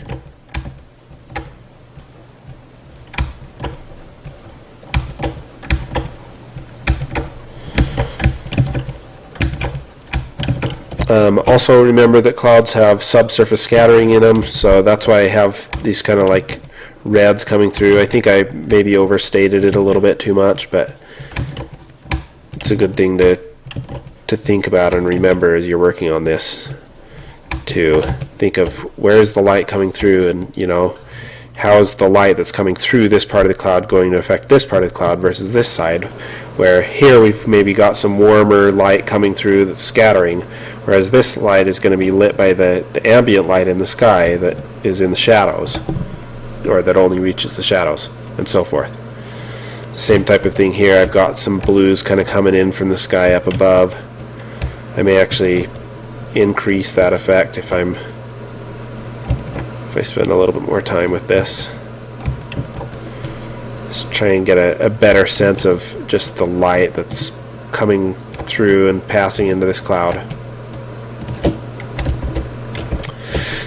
Also remember that clouds have subsurface scattering in them, so that's why I have these kind of like reds coming through. I think I maybe overstated it a little bit too much, but it's a good thing to think about and remember as you're working on this, to think of where's the light coming through, and you know, how's the light that's coming through this part of the cloud going to affect this part of the cloud versus this side, where here we've maybe got some warmer light coming through that's scattering, whereas this light is going to be lit by the ambient light in the sky that is in the shadows, or that only reaches the shadows, and so forth. Same type of thing here. I've got some blues kind of coming in from the sky up above. I may actually increase that effect if I spend a little bit more time with this. Just try and get a better sense of just the light that's coming through and passing into this cloud.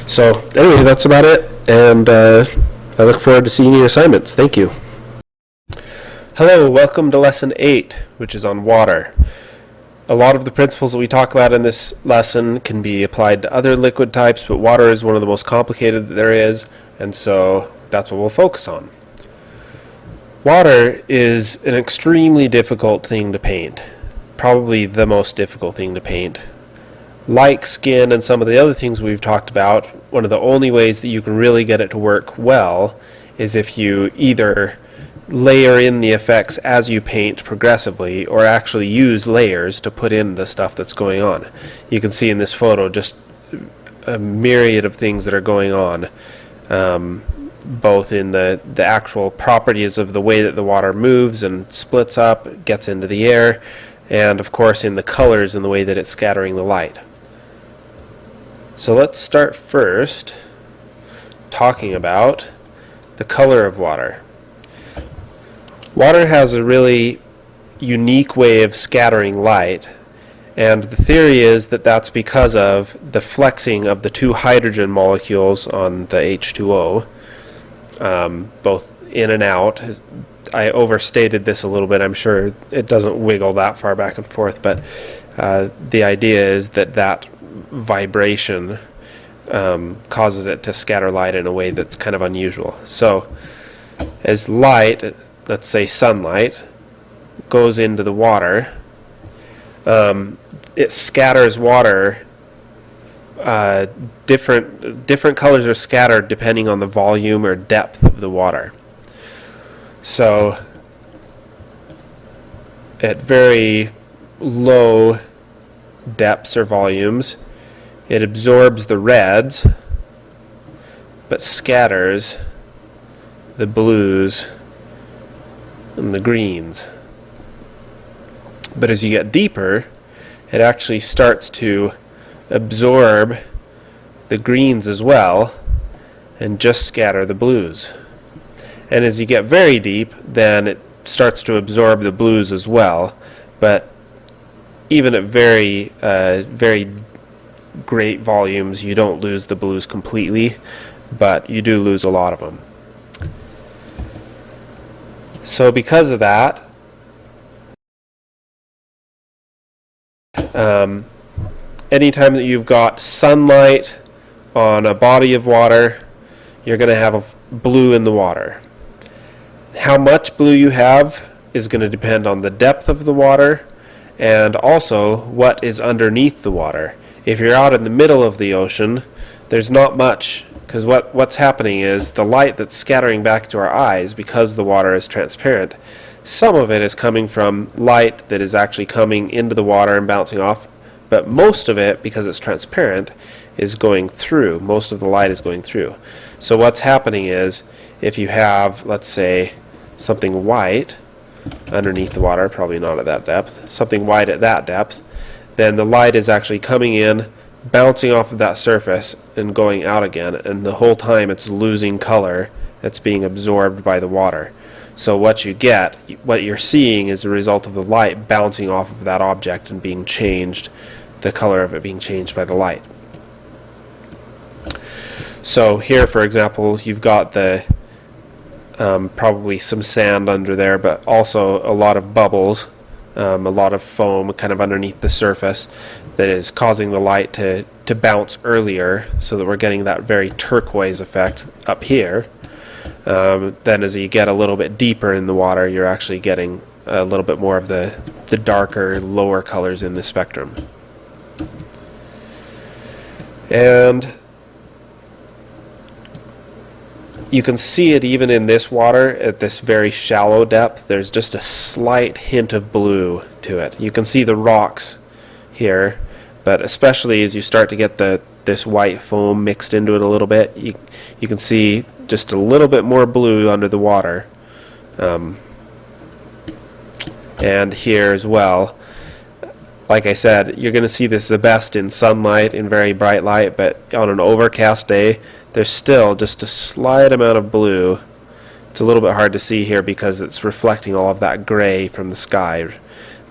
So anyway, that's about it, and I look forward to seeing your assignments. Thank you. Hello, welcome to Lesson 8, which is on water. A lot of the principles that we talk about in this lesson can be applied to other liquid types, but water is one of the most complicated that there is, and so that's what we'll focus on. Water is an extremely difficult thing to paint. probably the most difficult thing to paint. Like skin and some of the other things we've talked about, one of the only ways that you can really get it to work well is if you either layer in the effects as you paint progressively, or actually use layers to put in the stuff that's going on. You can see in this photo just a myriad of things that are going on, both in the actual properties of the way that the water moves and splits up, gets into the air, and of course in the colors and the way that it's scattering the light. So let's start first talking about the color of water. Water has a really unique way of scattering light, and the theory is that that's because of the flexing of the two hydrogen molecules on the H2O, both in and out. I overstated this a little bit. I'm sure it doesn't wiggle that far back and forth, but the idea is that vibration causes it to scatter light in a way that's kind of unusual. So as light, let's say sunlight, goes into the water, it scatters water. Different colors are scattered depending on the volume or depth of the water. So at very low depths or volumes, it absorbs the reds but scatters the blues and the greens. But as you get deeper, it actually starts to absorb the greens as well and just scatter the blues. And as you get very deep, then it starts to absorb the blues as well. But even at very great volumes, you don't lose the blues completely, but you do lose a lot of them. So because of that, anytime that you've got sunlight on a body of water, you're going to have a blue in the water. How much blue you have is going to depend on the depth of the water and also what is underneath the water. If you're out in the middle of the ocean, there's not much, because what's happening is the light that's scattering back to our eyes, because the water is transparent, some of it is coming from light that is actually coming into the water and bouncing off, but most of it, because it's transparent, is going through. Most of the light is going through. So what's happening is, if you have, let's say, something white underneath the water, probably not at that depth, something white at that depth, then the light is actually coming in, bouncing off of that surface and going out again, and the whole time it's losing color that's being absorbed by the water. So what you're seeing is a result of the light bouncing off of that object and being changed, the color of it being changed by the light. So here, for example, you've got the probably some sand under there, but also a lot of bubbles, a lot of foam kind of underneath the surface that is causing the light to bounce earlier, so that we're getting that very turquoise effect up here. Then as you get a little bit deeper in the water, you're actually getting a little bit more of the darker, lower colors in the spectrum. And you can see it even in this water at this very shallow depth. There's just a slight hint of blue to it. You can see the rocks here, but especially as you start to get this white foam mixed into it a little bit, you can see just a little bit more blue under the water. And here as well, like I said, you're going to see this the best in sunlight, in very bright light, but on an overcast day, there's still just a slight amount of blue. It's a little bit hard to see here because it's reflecting all of that gray from the sky,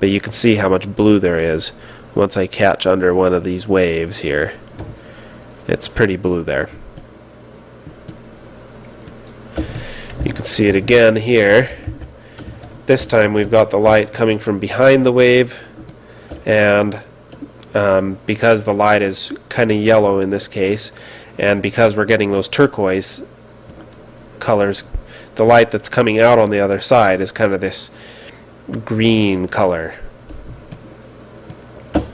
but you can see how much blue there is once I catch under one of these waves here. It's pretty blue there. You can see it again here. This time we've got the light coming from behind the wave, and because the light is kind of yellow in this case, and because we're getting those turquoise colors, the light that's coming out on the other side is kind of this green color.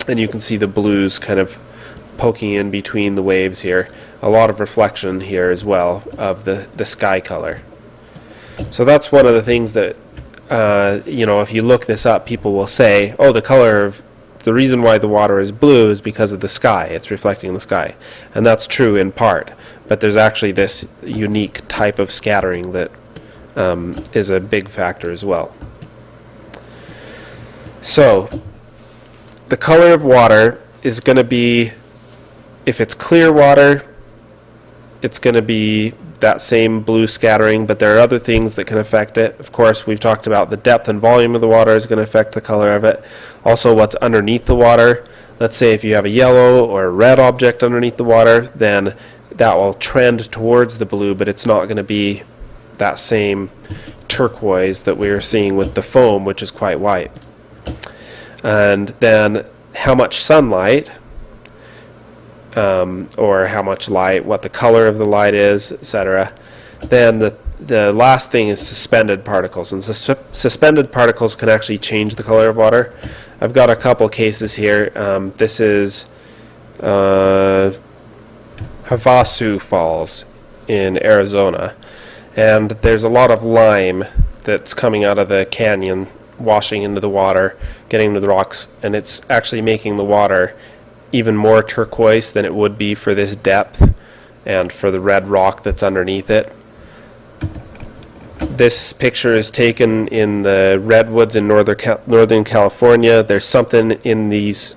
and you can see the blues kind of poking in between the waves here. A lot of reflection here as well of the sky color. So that's one of the things that, if you look this up, people will say, oh, the reason why the water is blue is because of the sky. It's reflecting the sky. And that's true in part. But there's actually this unique type of scattering that is a big factor as well. So, the color of water is going to be, if it's clear water, it's going to be that same blue scattering, but there are other things that can affect it. Of course, we've talked about the depth and volume of the water is going to affect the color of it. Also, what's underneath the water. Let's say if you have a yellow or a red object underneath the water, then that will trend towards the blue, but it's not going to be that same turquoise that we are seeing with the foam, which is quite white. And then how much sunlight, or how much light, what the color of the light is, etc. Then the last thing is suspended particles, and suspended particles can actually change the color of water. I've got a couple cases here. This is Havasu Falls in Arizona, and there's a lot of lime that's coming out of the canyon, washing into the water, getting into the rocks, and it's actually making the water even more turquoise than it would be for this depth and for the red rock that's underneath it. This picture is taken in the redwoods in Northern California. There's something in this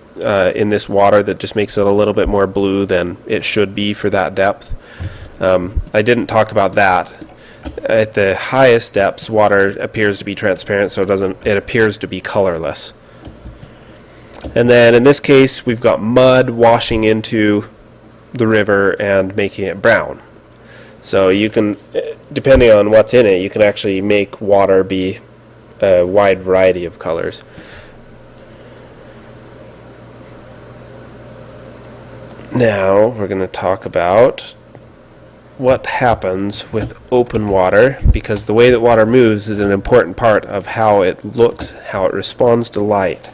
water that just makes it a little bit more blue than it should be for that depth. I didn't talk about that. At the highest depths, water appears to be transparent, so it appears to be colorless. And then in this case, we've got mud washing into the river and making it brown. So you can, depending on what's in it, you can actually make water be a wide variety of colors. Now we're going to talk about what happens with open water, because the way that water moves is an important part of how it looks, how it responds to light.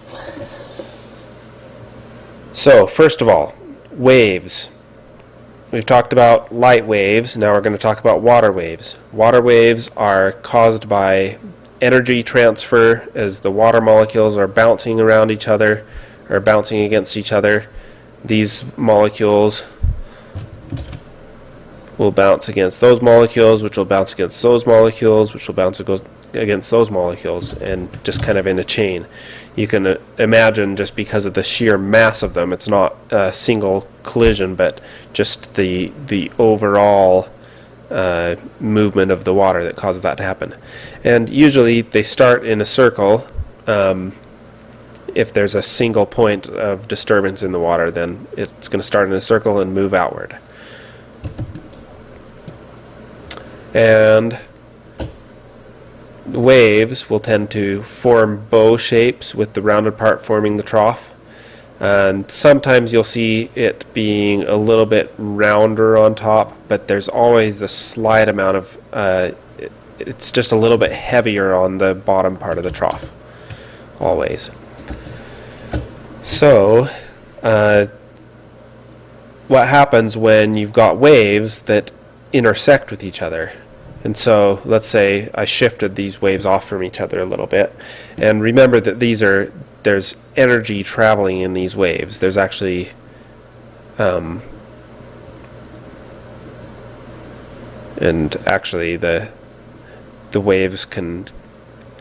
So, first of all, waves. We've talked about light waves, now we're going to talk about water waves. Water waves are caused by energy transfer as the water molecules are bouncing around each other, or bouncing against each other. These molecules will bounce against those molecules, which will bounce against those molecules, which will bounce against those molecules, and just kind of in a chain. You can imagine, just because of the sheer mass of them, it's not a single collision, but just the overall movement of the water that causes that to happen. And usually they start in a circle. If there's a single point of disturbance in the water, then it's going to start in a circle and move outward. And waves will tend to form bow shapes with the rounded part forming the trough. And sometimes you'll see it being a little bit rounder on top, but there's always a slight amount of, it's just a little bit heavier on the bottom part of the trough, always. So, what happens when you've got waves that intersect with each other? And so, let's say I shifted these waves off from each other a little bit. And remember that there's energy traveling in these waves. There's actually and actually the waves can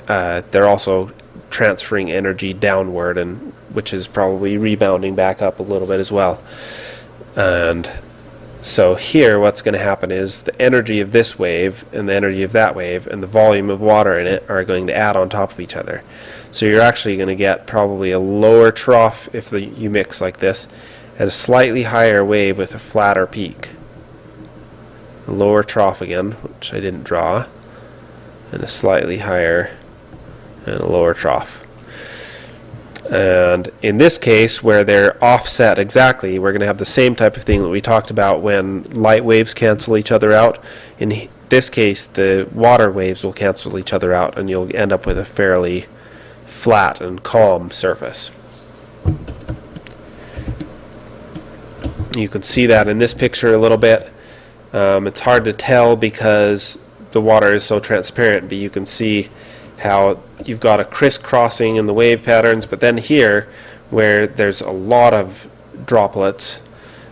they're also transferring energy downward, and which is probably rebounding back up a little bit as well. And so here what's going to happen is the energy of this wave and the energy of that wave and the volume of water in it are going to add on top of each other. So you're actually going to get probably a lower trough if you mix like this, and a slightly higher wave with a flatter peak. A lower trough again, which I didn't draw, and a slightly higher and a lower trough. And in this case, where they're offset exactly, we're going to have the same type of thing that we talked about when light waves cancel each other out. In this case, the water waves will cancel each other out, and you'll end up with a fairly flat and calm surface. You can see that in this picture a little bit. It's hard to tell because the water is so transparent, but you can see how you've got a crisscrossing in the wave patterns, but then here, where there's a lot of droplets,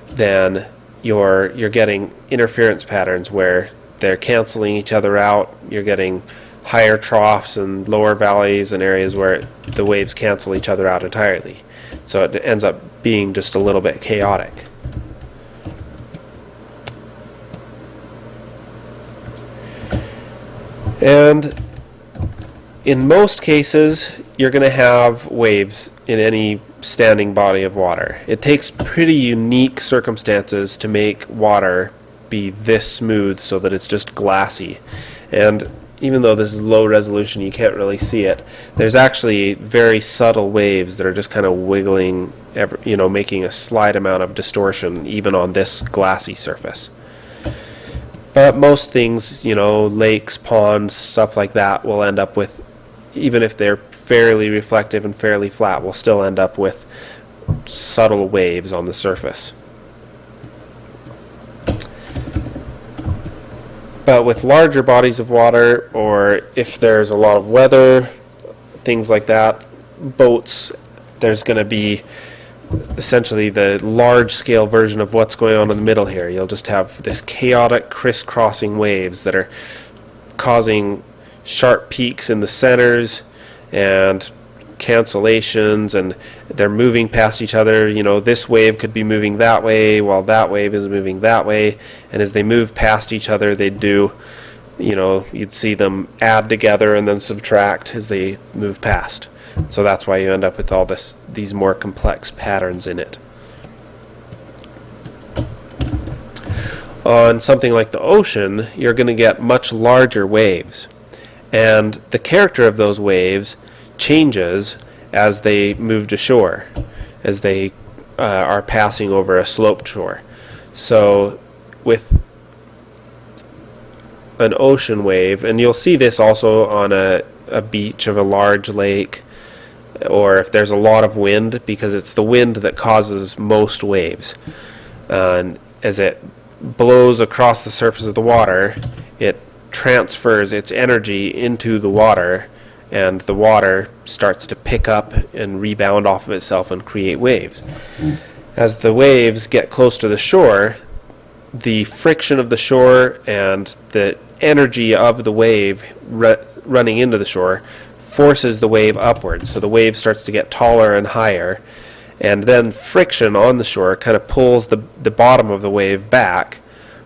then you're getting interference patterns where they're canceling each other out. You're getting higher troughs and lower valleys and areas where the waves cancel each other out entirely. So it ends up being just a little bit chaotic. And in most cases, you're going to have waves in any standing body of water. It takes pretty unique circumstances to make water be this smooth so that it's just glassy. And even though this is low resolution, you can't really see it. There's actually very subtle waves that are just kind of wiggling, making a slight amount of distortion even on this glassy surface. But most things, lakes, ponds, stuff like that will end up with, even if they're fairly reflective and fairly flat, will still end up with subtle waves on the surface. But with larger bodies of water, or if there's a lot of weather, things like that, boats, there's going to be essentially the large-scale version of what's going on in the middle here. You'll just have this chaotic crisscrossing waves that are causing sharp peaks in the centers and cancellations, and they're moving past each other. This wave could be moving that way while that wave is moving that way, and as they move past each other, they do, you'd see them add together and then subtract as they move past. So that's why you end up with all these more complex patterns in it. On something like the ocean, you're going to get much larger waves, and the character of those waves changes as they move to shore, as they are passing over a sloped shore. So with an ocean wave, and you'll see this also on a beach of a large lake, or if there's a lot of wind, because it's the wind that causes most waves. And as it blows across the surface of the water, it transfers its energy into the water, and the water starts to pick up and rebound off of itself and create waves. As the waves get close to the shore, the friction of the shore and the energy of the wave running into the shore forces the wave upward, so the wave starts to get taller and higher, and then friction on the shore kind of pulls the bottom of the wave back,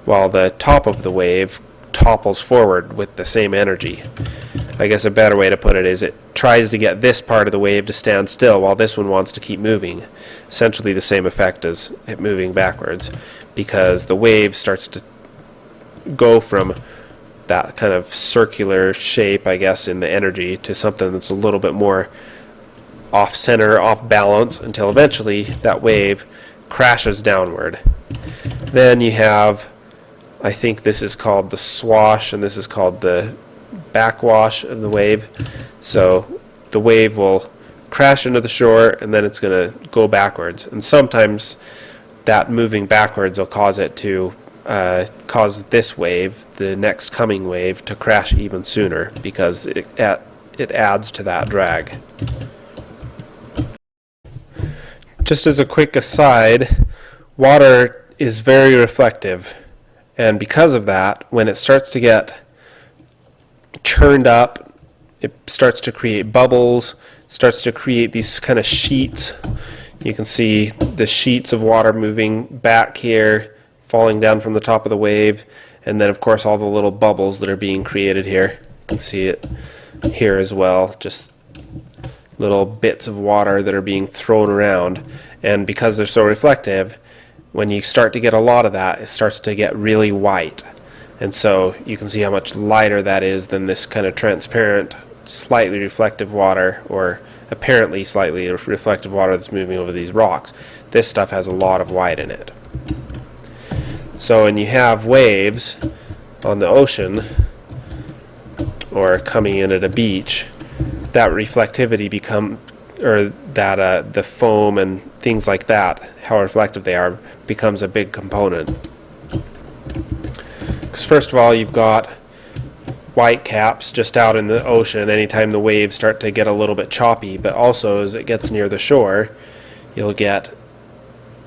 while the top of the wave topples forward with the same energy. I guess a better way to put it is it tries to get this part of the wave to stand still while this one wants to keep moving. Essentially the same effect as it moving backwards, because the wave starts to go from that kind of circular shape, I guess, in the energy to something that's a little bit more off-center, off-balance, until eventually that wave crashes downward. Then you have, I think this is called the swash, and this is called the backwash of the wave. So the wave will crash into the shore, and then it's going to go backwards. And sometimes that moving backwards will cause it to cause this wave, the next coming wave, to crash even sooner, because it adds to that drag. Just as a quick aside, water is very reflective, and because of that, when it starts to get churned up, it starts to create bubbles, starts to create these kind of sheets. You can see the sheets of water moving back here, falling down from the top of the wave, and then of course all the little bubbles that are being created here. You can see it here as well, just little bits of water that are being thrown around. And because they're so reflective, when you start to get a lot of that, it starts to get really white. And so you can see how much lighter that is than this kind of transparent, slightly reflective water, or apparently slightly reflective water that's moving over these rocks. This stuff has a lot of white in it. So when you have waves on the ocean or coming in at a beach, that reflectivity the foam and things like that, how reflective they are, becomes a big component. Because first of all, you've got white caps just out in the ocean anytime the waves start to get a little bit choppy, but also as it gets near the shore, you'll get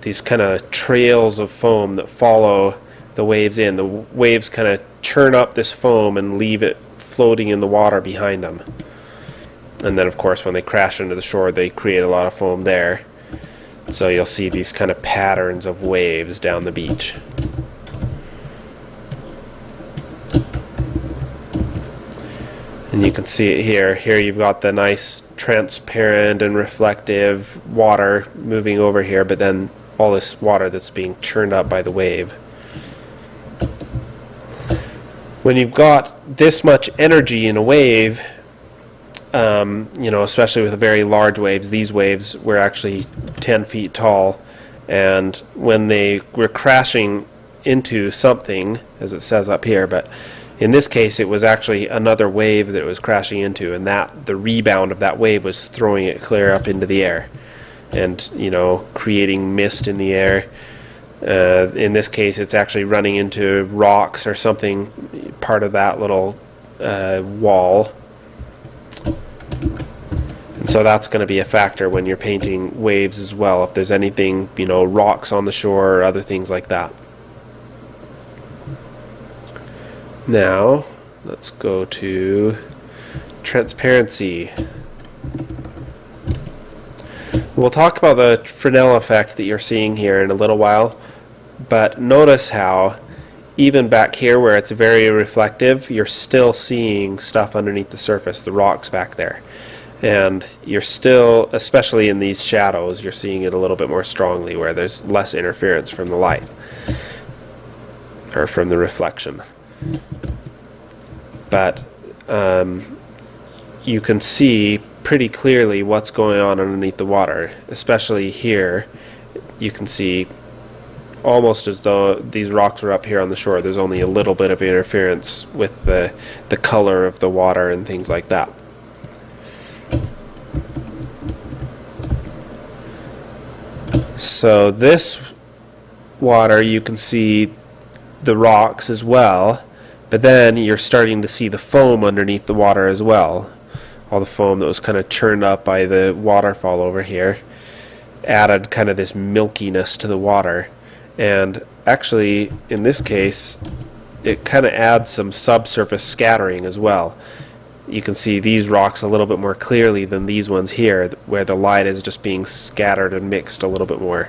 these kind of trails of foam that follow the waves in. The waves kind of churn up this foam and leave it floating in the water behind them. And then of course when they crash into the shore, they create a lot of foam there. So you'll see these kind of patterns of waves down the beach. And you can see it here. Here you've got the nice transparent and reflective water moving over here, but then all this water that's being churned up by the wave. When you've got this much energy in a wave, especially with very large waves, these waves were actually 10 feet tall, and when they were crashing into something, as it says up here, but in this case it was actually another wave that it was crashing into, and that the rebound of that wave was throwing it clear up into the air and creating mist in the air. In this case it's actually running into rocks or something, part of that little wall. And so that's going to be a factor when you're painting waves as well, if there's anything, rocks on the shore or other things like that. Now, let's go to transparency. We'll talk about the Fresnel effect that you're seeing here in a little while, but notice how even back here where it's very reflective, you're still seeing stuff underneath the surface, the rocks back there. And you're still, especially in these shadows, you're seeing it a little bit more strongly where there's less interference from the light or from the reflection. But you can see pretty clearly what's going on underneath the water, especially here. You can see almost as though these rocks are up here on the shore. There's only a little bit of interference with the color of the water and things like that. So this water, you can see the rocks as well, but then you're starting to see the foam underneath the water as well. All the foam that was kind of churned up by the waterfall over here added kind of this milkiness to the water. And actually, in this case, it kind of adds some subsurface scattering as well. You can see these rocks a little bit more clearly than these ones here, where the light is just being scattered and mixed a little bit more.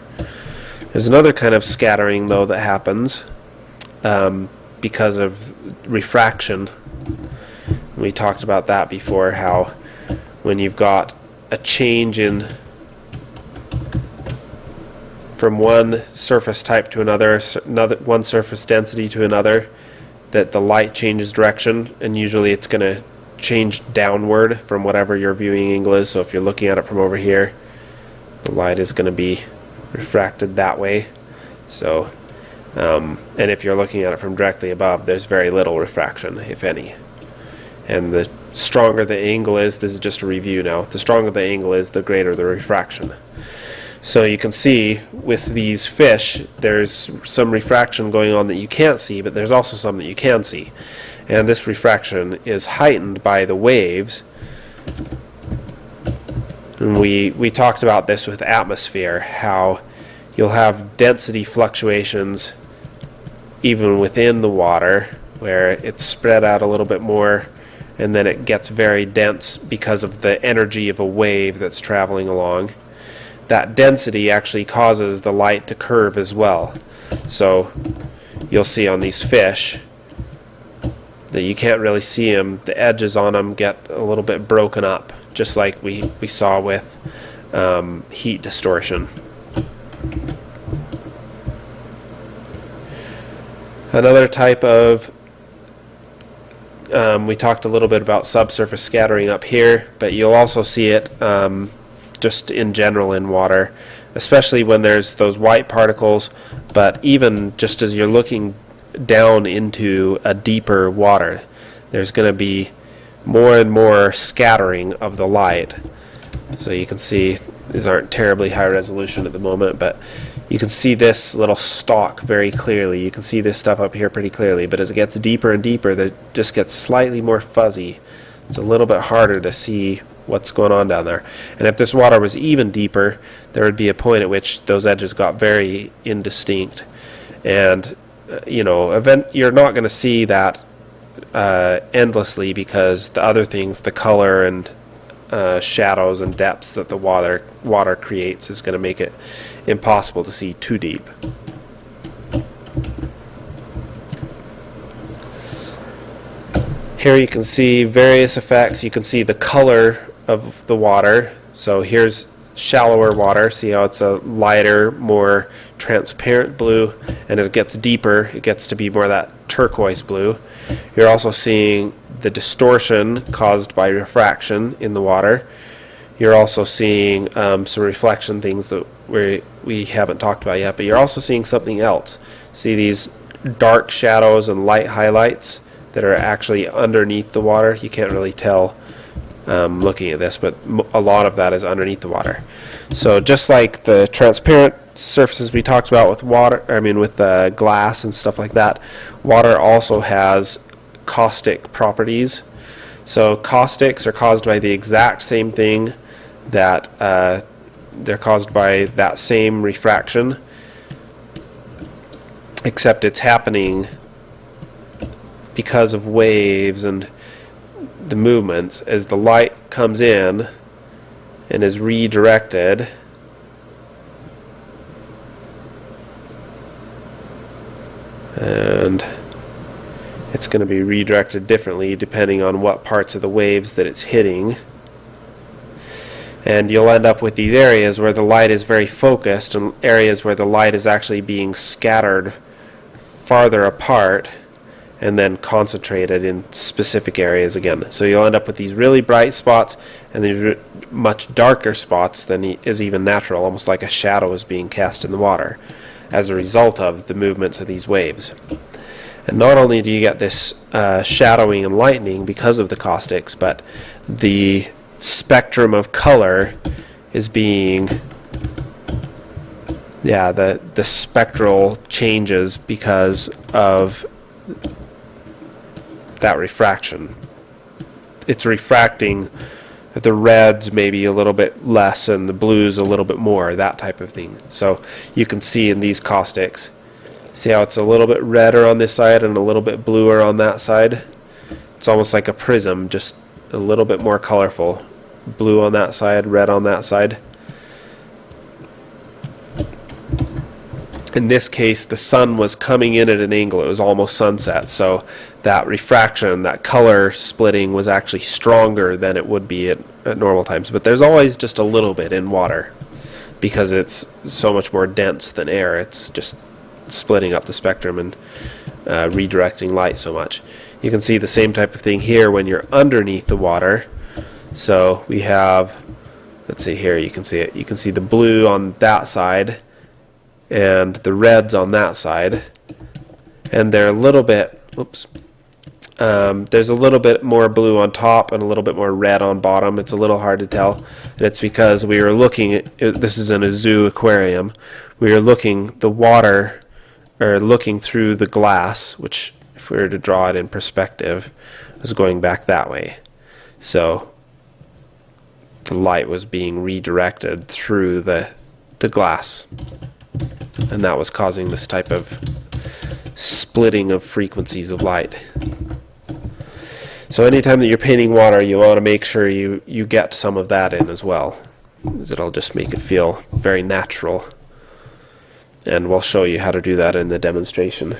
There's another kind of scattering, though, that happens because of refraction. We talked about that before, how when you've got a change in from one surface type to another, one surface density to another, that the light changes direction, and usually it's going to change downward from whatever your viewing angle is. So if you're looking at it from over here, the light is going to be refracted that way. So and if you're looking at it from directly above, there's very little refraction, if any. And the stronger the angle is, this is just a review now, the stronger the angle is, the greater the refraction. So you can see with these fish, there's some refraction going on that you can't see, but there's also some that you can see. And this refraction is heightened by the waves. And we talked about this with atmosphere, how you'll have density fluctuations even within the water, where it's spread out a little bit more, and then it gets very dense because of the energy of a wave that's traveling along. That density actually causes the light to curve as well. So you'll see on these fish that you can't really see them. The edges on them get a little bit broken up, just like we saw with heat distortion. Another type of, we talked a little bit about subsurface scattering up here, but you'll also see it just in general in water, especially when there's those white particles, but even just as you're looking down into a deeper water, there's going to be more and more scattering of the light. So you can see these aren't terribly high resolution at the moment, but you can see this little stalk very clearly. You can see this stuff up here pretty clearly, but as it gets deeper and deeper, it just gets slightly more fuzzy. It's a little bit harder to see what's going on down there. And if this water was even deeper, there would be a point at which those edges got very indistinct. And you're not going to see that endlessly, because the other things, the color and shadows and depths that the water creates, is going to make it impossible to see too deep. Here you can see various effects. You can see the color of the water. So here's shallower water. See how it's a lighter, more transparent blue, and as it gets deeper, it gets to be more that turquoise blue. You're also seeing the distortion caused by refraction in the water. You're also seeing some reflection things that we haven't talked about yet, but you're also seeing something else. See these dark shadows and light highlights that are actually underneath the water? You can't really tell looking at this, but a lot of that is underneath the water. So just like the transparent surfaces we talked about with with glass and stuff like that, water also has caustic properties. So caustics are caused by the exact same thing, that they're caused by that same refraction, except it's happening because of waves and the movements. As the light comes in and is redirected, and it's going to be redirected differently depending on what parts of the waves that it's hitting, and you'll end up with these areas where the light is very focused and areas where the light is actually being scattered farther apart and then concentrated in specific areas again. So you'll end up with these really bright spots and these much darker spots than is even natural, almost like a shadow is being cast in the water as a result of the movements of these waves. And not only do you get this shadowing and lightening because of the caustics, but the spectrum of color is being, the spectral changes because of that refraction. It's refracting the reds maybe a little bit less and the blues a little bit more, that type of thing. So you can see in these caustics, see how it's a little bit redder on this side and a little bit bluer on that side? It's almost like a prism, just a little bit more colorful. Blue on that side, red on that side. In this case, the sun was coming in at an angle. It was almost sunset, so that refraction, that color splitting, was actually stronger than it would be at normal times. But there's always just a little bit in water because it's so much more dense than air. It's just splitting up the spectrum and redirecting light so much. You can see the same type of thing here when you're underneath the water. So we have, let's see here, you can see it. You can see the blue on that side and the reds on that side, and they're a little bit, there's a little bit more blue on top and a little bit more red on bottom. It's a little hard to tell, and it's because we were looking at, this is in a zoo aquarium, we were looking through the glass, which if we were to draw it in perspective was going back that way. So the light was being redirected through the glass, and that was causing this type of splitting of frequencies of light. So anytime that you're painting water, you want to make sure you get some of that in as well, because it'll just make it feel very natural. And we'll show you how to do that in the demonstration.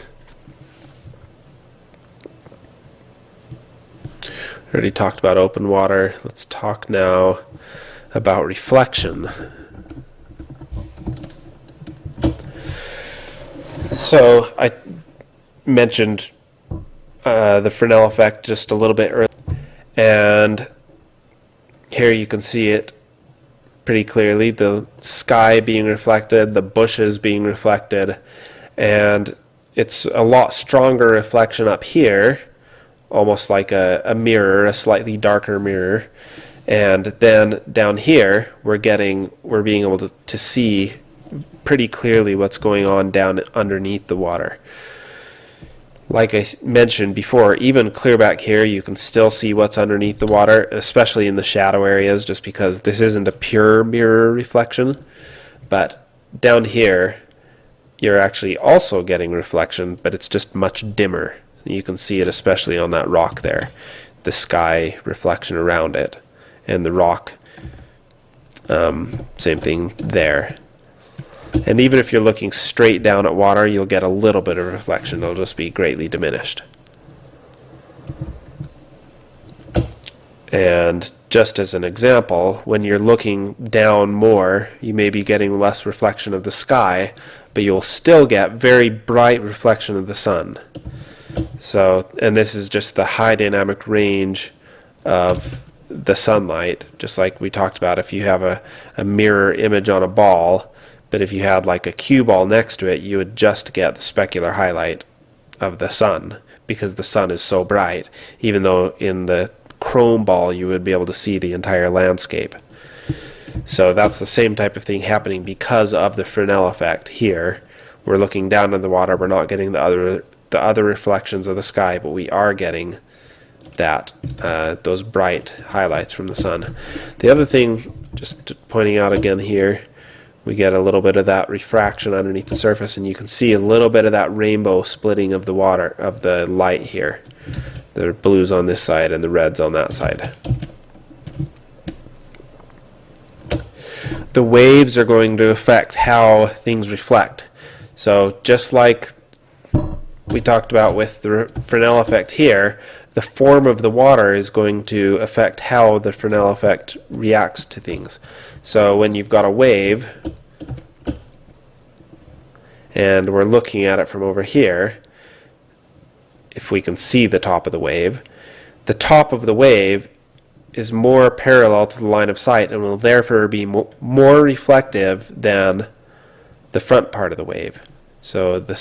Already talked about open water. Let's talk now about reflection. So I mentioned the Fresnel effect just a little bit earlier, and here you can see it pretty clearly, the sky being reflected, the bushes being reflected, and it's a lot stronger reflection up here, almost like a mirror, a slightly darker mirror, And then down here, we're being able to see pretty clearly what's going on down underneath the water. Like I mentioned before, even clear back here, you can still see what's underneath the water, especially in the shadow areas, just because this isn't a pure mirror reflection. But down here, you're actually also getting reflection, but it's just much dimmer. You can see it especially on that rock there, the sky reflection around it, and the rock, same thing there. And even if you're looking straight down at water, you'll get a little bit of reflection. It'll just be greatly diminished. And just as an example, when you're looking down more, you may be getting less reflection of the sky, but you'll still get very bright reflection of the sun. So, and this is just the high dynamic range of the sunlight, just like we talked about if you have a mirror image on a ball. But if you had like a cue ball next to it, you would just get the specular highlight of the sun because the sun is so bright, even though in the chrome ball you would be able to see the entire landscape. So that's the same type of thing happening because of the Fresnel effect here. We're looking down in the water, we're not getting the other reflections of the sky, but we are getting that those bright highlights from the sun. The other thing, just pointing out again here, we get a little bit of that refraction underneath the surface, and you can see a little bit of that rainbow splitting of the water, of the light here. The blues on this side and the reds on that side. The waves are going to affect how things reflect. So just like we talked about with the Fresnel effect here, the form of the water is going to affect how the Fresnel effect reacts to things. So when you've got a wave, and we're looking at it from over here, if we can see the top of the wave is more parallel to the line of sight and will therefore be more reflective than the front part of the wave. So the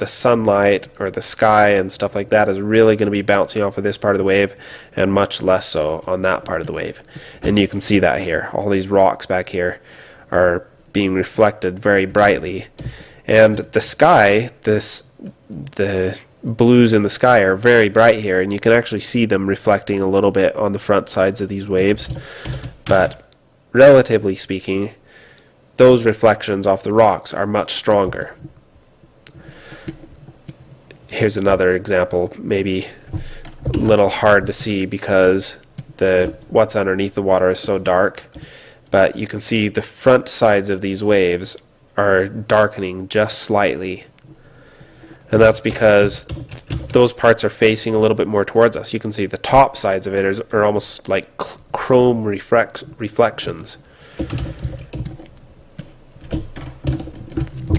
sunlight or the sky and stuff like that is really going to be bouncing off of this part of the wave and much less so on that part of the wave. And you can see that here. All these rocks back here are being reflected very brightly. And the sky, the blues in the sky are very bright here, and you can actually see them reflecting a little bit on the front sides of these waves. But relatively speaking, those reflections off the rocks are much stronger. Here's another example, maybe a little hard to see because what's underneath the water is so dark, but you can see the front sides of these waves are darkening just slightly, and that's because those parts are facing a little bit more towards us. You can see the top sides of it are almost like chrome reflections,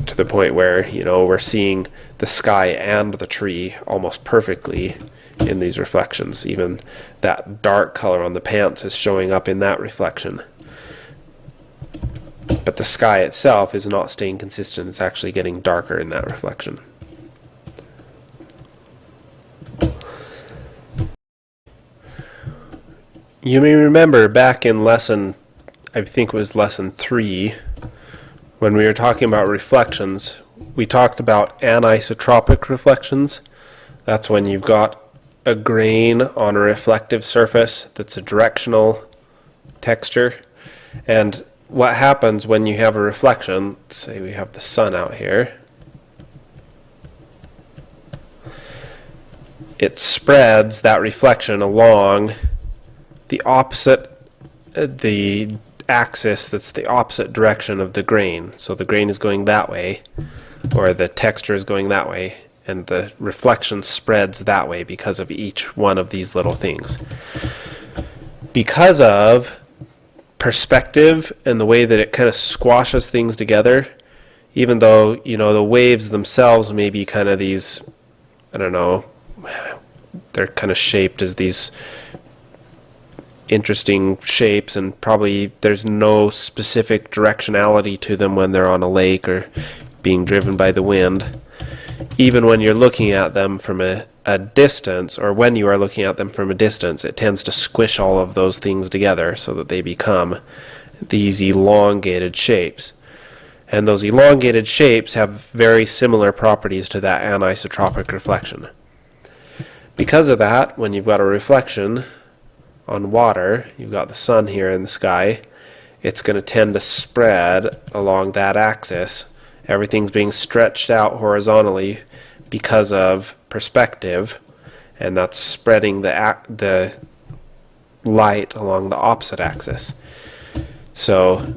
to the point where, you know, we're seeing the sky and the tree almost perfectly in these reflections. Even that dark color on the pants is showing up in that reflection. But the sky itself is not staying consistent. It's actually getting darker in that reflection. You may remember back in lesson, I think it was lesson 3, when we were talking about reflections, we talked about anisotropic reflections. That's when you've got a grain on a reflective surface that's a directional texture. And what happens when you have a reflection, let's say we have the sun out here, it spreads that reflection along the axis that's the opposite direction of the grain. So the grain is going that way, or the texture is going that way, and the reflection spreads that way because of each one of these little things. Because of perspective and the way that it kind of squashes things together, even though, you know, the waves themselves may be kind of these, I don't know, they're kind of shaped as these interesting shapes, and probably there's no specific directionality to them when they're on a lake or being driven by the wind. even when you're looking at them from a distance, or when you are looking at them from a distance, it tends to squish all of those things together so that they become these elongated shapes. And those elongated shapes have very similar properties to that anisotropic reflection. Because of that, when you've got a reflection on water, you've got the sun here in the sky, it's going to tend to spread along that axis. Everything's being stretched out horizontally because of perspective, and that's spreading the light along the opposite axis. So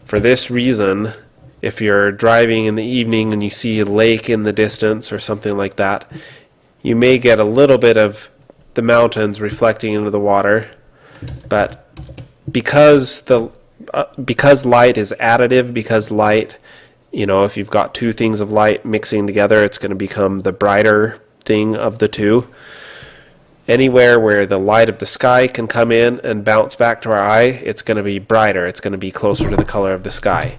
for this reason, if you're driving in the evening and you see a lake in the distance or something like that, you may get a little bit of the mountains reflecting into the water, but because light is additive, because light, if you've got two things of light mixing together, it's going to become the brighter thing of the two. Anywhere where the light of the sky can come in and bounce back to our eye, it's going to be brighter. It's going to be closer to the color of the sky.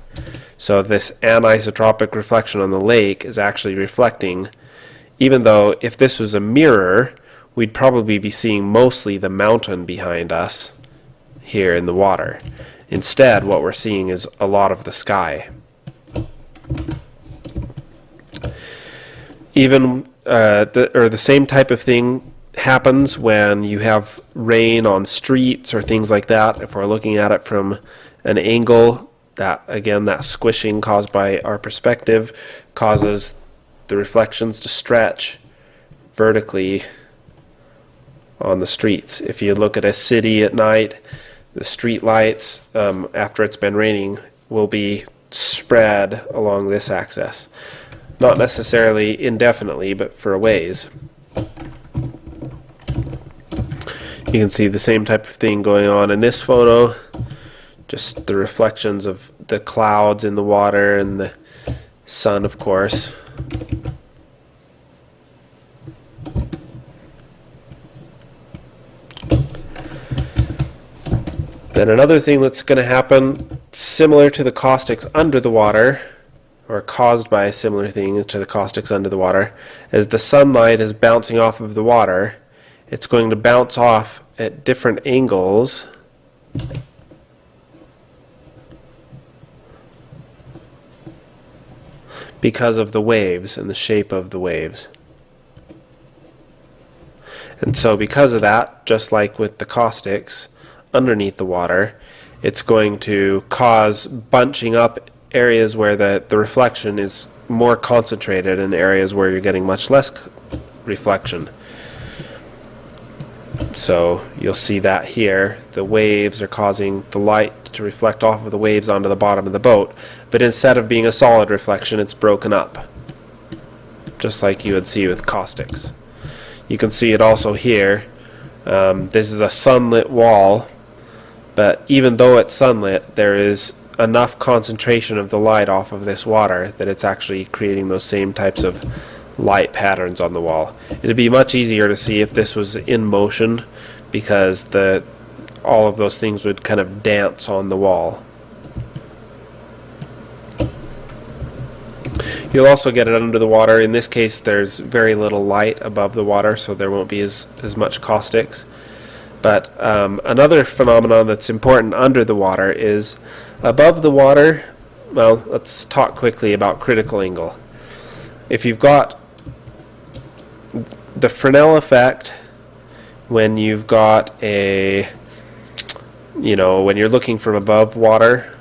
So this anisotropic reflection on the lake is actually reflecting, even though if this was a mirror, we'd probably be seeing mostly the mountain behind us here in the water. Instead, what we're seeing is a lot of the sky. Even the same type of thing happens when you have rain on streets or things like that. If we're looking at it from an angle, that squishing caused by our perspective causes the reflections to stretch vertically on the streets. If you look at a city at night, the street lights, after it's been raining, will be spread along this axis. Not necessarily indefinitely, but for a ways. You can see the same type of thing going on in this photo, just the reflections of the clouds in the water and the sun, of course. Then another thing that's going to happen, similar to the caustics under the water, or caused by a similar thing to the caustics under the water, as the sunlight is bouncing off of the water, it's going to bounce off at different angles because of the waves and the shape of the waves. And so because of that, just like with the caustics underneath the water, it's going to cause bunching up areas where the reflection is more concentrated and areas where you're getting much less reflection. So you'll see that here. The waves are causing the light to reflect off of the waves onto the bottom of the boat, but instead of being a solid reflection, it's broken up, just like you would see with caustics. You can see it also here. This is a sunlit wall, but even though it's sunlit, there is enough concentration of the light off of this water that it's actually creating those same types of light patterns on the wall. It'd be much easier to see if this was in motion, because all of those things would kind of dance on the wall. You'll also get it under the water. In this case, there's very little light above the water, so there won't be as much caustics. But another phenomenon that's important under the water is above the water. Well, let's talk quickly about critical angle. If you've got the Fresnel effect, when you've got when you're looking from above water,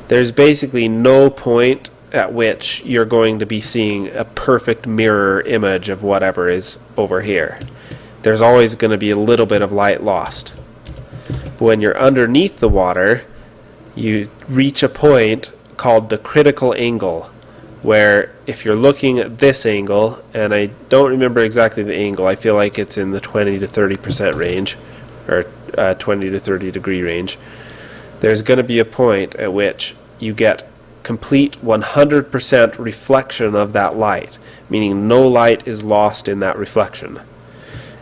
there's basically no point at which you're going to be seeing a perfect mirror image of whatever is over here. There's always going to be a little bit of light lost. But when you're underneath the water, you reach a point called the critical angle, where if you're looking at this angle, and I don't remember exactly the angle, I feel like it's in the 20 to 30% range, or 20 to 30 degree range, there's going to be a point at which you get complete 100% reflection of that light, meaning no light is lost in that reflection.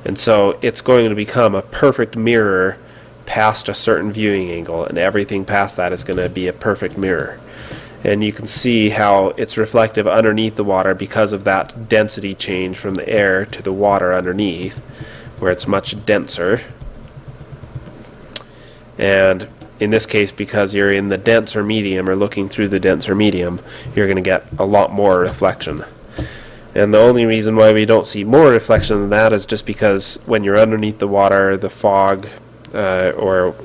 And so it's going to become a perfect mirror past a certain viewing angle, and everything past that is going to be a perfect mirror. And you can see how it's reflective underneath the water because of that density change from the air to the water underneath, where it's much denser. And in this case, because you're in the denser medium or looking through the denser medium, you're going to get a lot more reflection. And the only reason why we don't see more reflection than that is just because when you're underneath the water, the fog or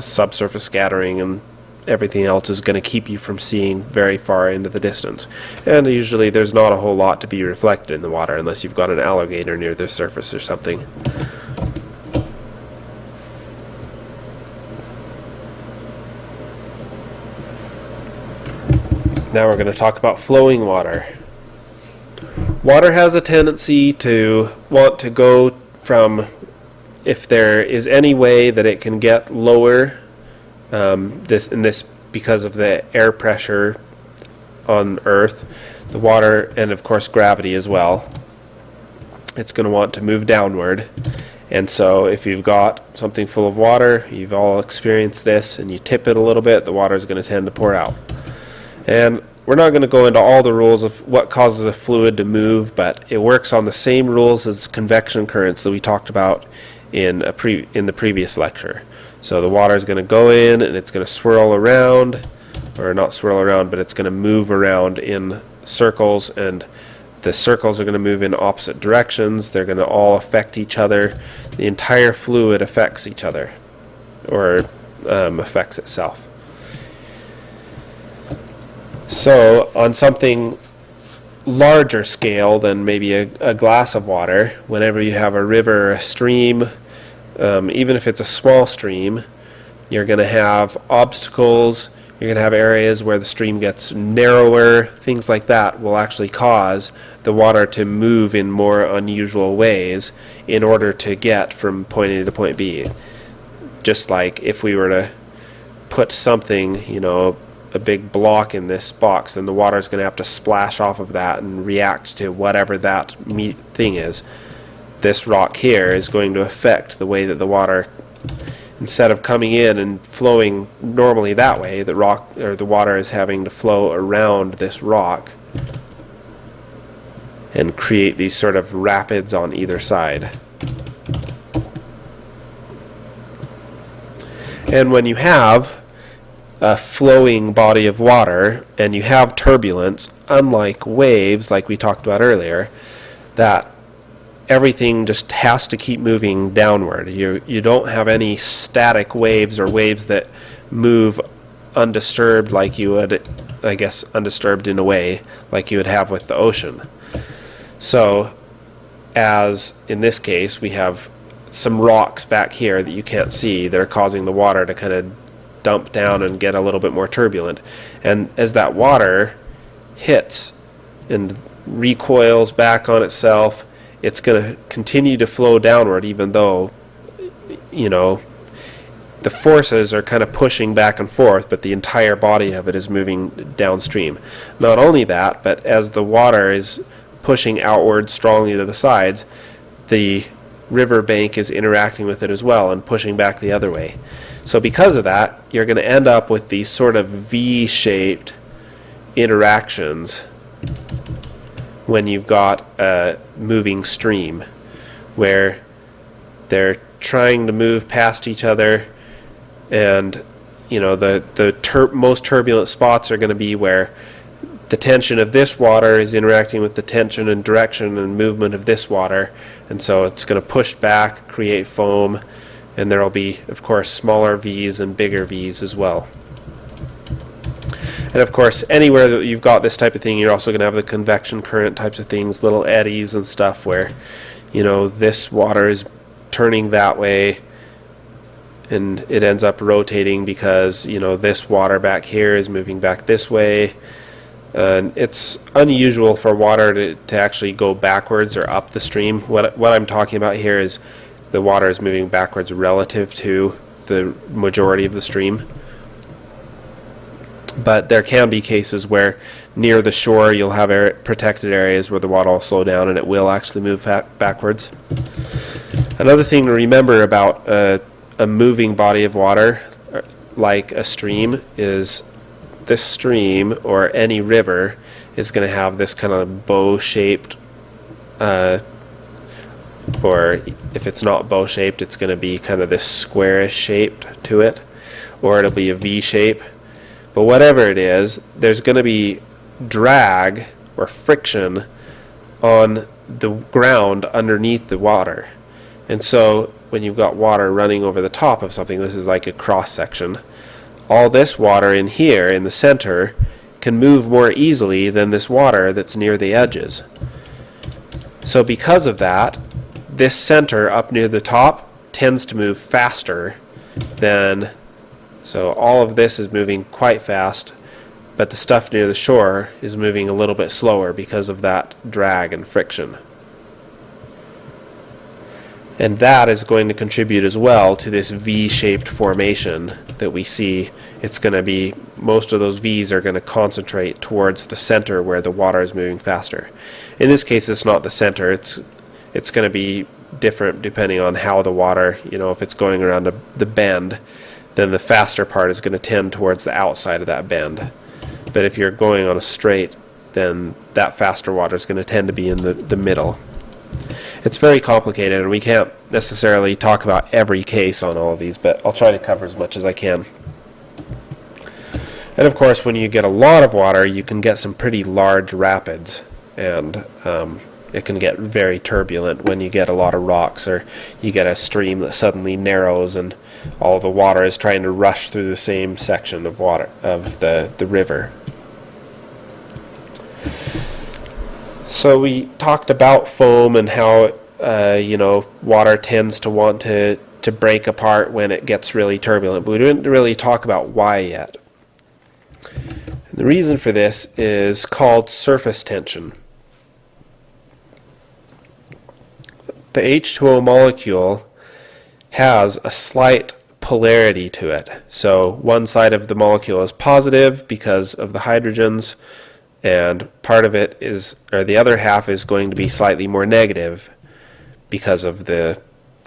subsurface scattering and everything else is going to keep you from seeing very far into the distance. And usually there's not a whole lot to be reflected in the water unless you've got an alligator near the surface or something. Now we're going to talk about flowing water. Water has a tendency to want to go from, if there is any way that it can get lower, this because of the air pressure on Earth, the water, and of course gravity as well, it's going to want to move downward. And so if you've got something full of water, you've all experienced this, and you tip it a little bit, the water is going to tend to pour out. And we're not going to go into all the rules of what causes a fluid to move, but it works on the same rules as convection currents that we talked about in the previous lecture. So the water is going to go in and it's going to swirl around, or not swirl around, but it's going to move around in circles, and the circles are going to move in opposite directions. They're going to all affect each other. The entire fluid affects each other, or affects itself. So on something larger scale than maybe a glass of water, whenever you have a river or a stream, even if it's a small stream, you're going to have obstacles, you're going to have areas where the stream gets narrower. Things like that will actually cause the water to move in more unusual ways in order to get from point A to point B. Just like if we were to put something, a big block in this box, then the water is going to have to splash off of that and react to whatever that thing is. This rock here is going to affect the way that the water, instead of coming in and flowing normally that way, the water is having to flow around this rock and create these sort of rapids on either side. And when you have a flowing body of water and you have turbulence, unlike waves like we talked about earlier, that everything just has to keep moving downward. You don't have any static waves or waves that move undisturbed like you would, I guess, undisturbed in a way like you would have with the ocean. So as in this case we have some rocks back here that you can't see that are causing the water to kind of dump down and get a little bit more turbulent, and as that water hits and recoils back on itself, it's going to continue to flow downward, even though the forces are kind of pushing back and forth, but the entire body of it is moving downstream. Not only that, but as the water is pushing outward strongly to the sides, the river bank is interacting with it as well and pushing back the other way. So because of that, you're going to end up with these sort of V-shaped interactions when you've got a moving stream, where they're trying to move past each other, and the most turbulent spots are going to be where the tension of this water is interacting with the tension and direction and movement of this water, and so it's going to push back, create foam, and there will be, of course, smaller V's and bigger V's as well. And of course, anywhere that you've got this type of thing, you're also going to have the convection current types of things, little eddies and stuff where, this water is turning that way and it ends up rotating because, this water back here is moving back this way. And it's unusual for water to actually go backwards or up the stream. What I'm talking about here is the water is moving backwards relative to the majority of the stream. But there can be cases where near the shore you'll have protected areas where the water will slow down and it will actually move backwards. Another thing to remember about a moving body of water, like a stream, is this stream or any river is going to have this kind of bow-shaped, or if it's not bow-shaped, it's going to be kind of this squarish shaped to it, or it'll be a V shape. But whatever it is, there's going to be drag or friction on the ground underneath the water. And so when you've got water running over the top of something, this is like a cross section, all this water in here in the center can move more easily than this water that's near the edges. So because of that, this center up near the top tends to move faster than, so all of this is moving quite fast, but the stuff near the shore is moving a little bit slower because of that drag and friction. And that is going to contribute as well to this V-shaped formation that we see. It's going to be, most of those V's are going to concentrate towards the center where the water is moving faster. In this case, it's not the center. It's going to be different depending on how the water, if it's going around the bend, then the faster part is going to tend towards the outside of that bend. But if you're going on a straight, then that faster water is going to tend to be in the middle. It's very complicated, and we can't necessarily talk about every case on all of these, but I'll try to cover as much as I can. And of course, when you get a lot of water, you can get some pretty large rapids, and it can get very turbulent when you get a lot of rocks, or you get a stream that suddenly narrows and all the water is trying to rush through the same section of water of the river. So we talked about foam and how water tends to want to break apart when it gets really turbulent, but we didn't really talk about why yet. And the reason for this is called surface tension. The H2O molecule has a slight polarity to it. So one side of the molecule is positive because of the hydrogens, and part of it is, or the other half is going to be slightly more negative because of the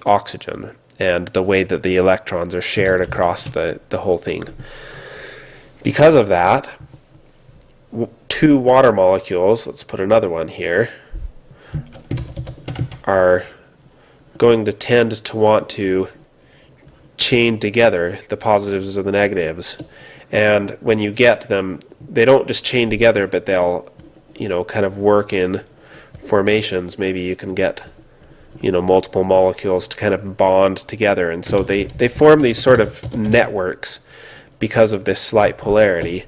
oxygen and the way that the electrons are shared across the whole thing. Because of that, two water molecules, let's put another one here, are going to tend to want to chain together the positives and the negatives. And when you get them, they don't just chain together, but they'll, kind of work in formations. Maybe you can get, multiple molecules to kind of bond together. And so they form these sort of networks because of this slight polarity.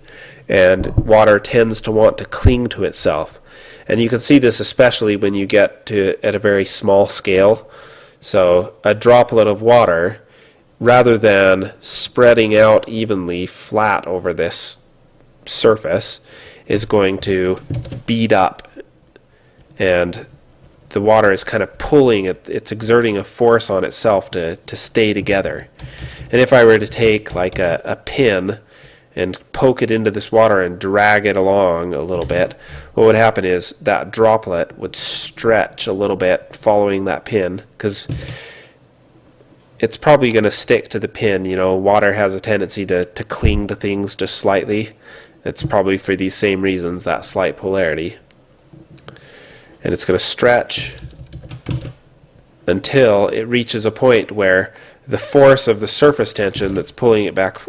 And water tends to want to cling to itself. And you can see this especially when you get to at a very small scale. So a droplet of water, rather than spreading out evenly flat over this surface, is going to bead up, and the water is kind of pulling it, it's exerting a force on itself to stay together. And if I were to take like a pin and poke it into this water and drag it along a little bit, what would happen is that droplet would stretch a little bit following that pin, because it's probably going to stick to the pin. Water has a tendency to cling to things just slightly. It's probably for these same reasons, that slight polarity. And it's going to stretch until it reaches a point where the force of the surface tension that's pulling it back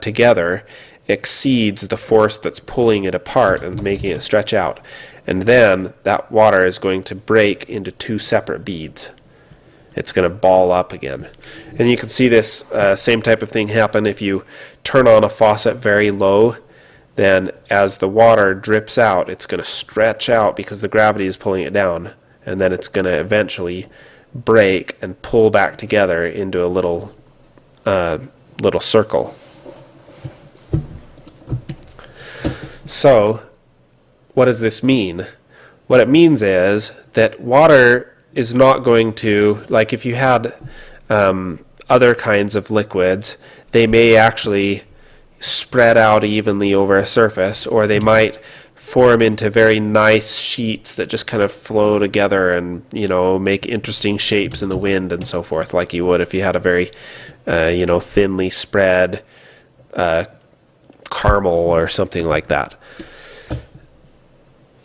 together exceeds the force that's pulling it apart and making it stretch out. And then that water is going to break into two separate beads. It's going to ball up again. And you can see this same type of thing happen if you turn on a faucet very low. Then as the water drips out, it's going to stretch out because the gravity is pulling it down. And then it's going to eventually break and pull back together into a little circle. So what does this mean? What it means is that water is not going to, like if you had other kinds of liquids, they may actually spread out evenly over a surface, or they might form into very nice sheets that just kind of flow together and make interesting shapes in the wind and so forth, like you would if you had a very thinly spread caramel or something like that.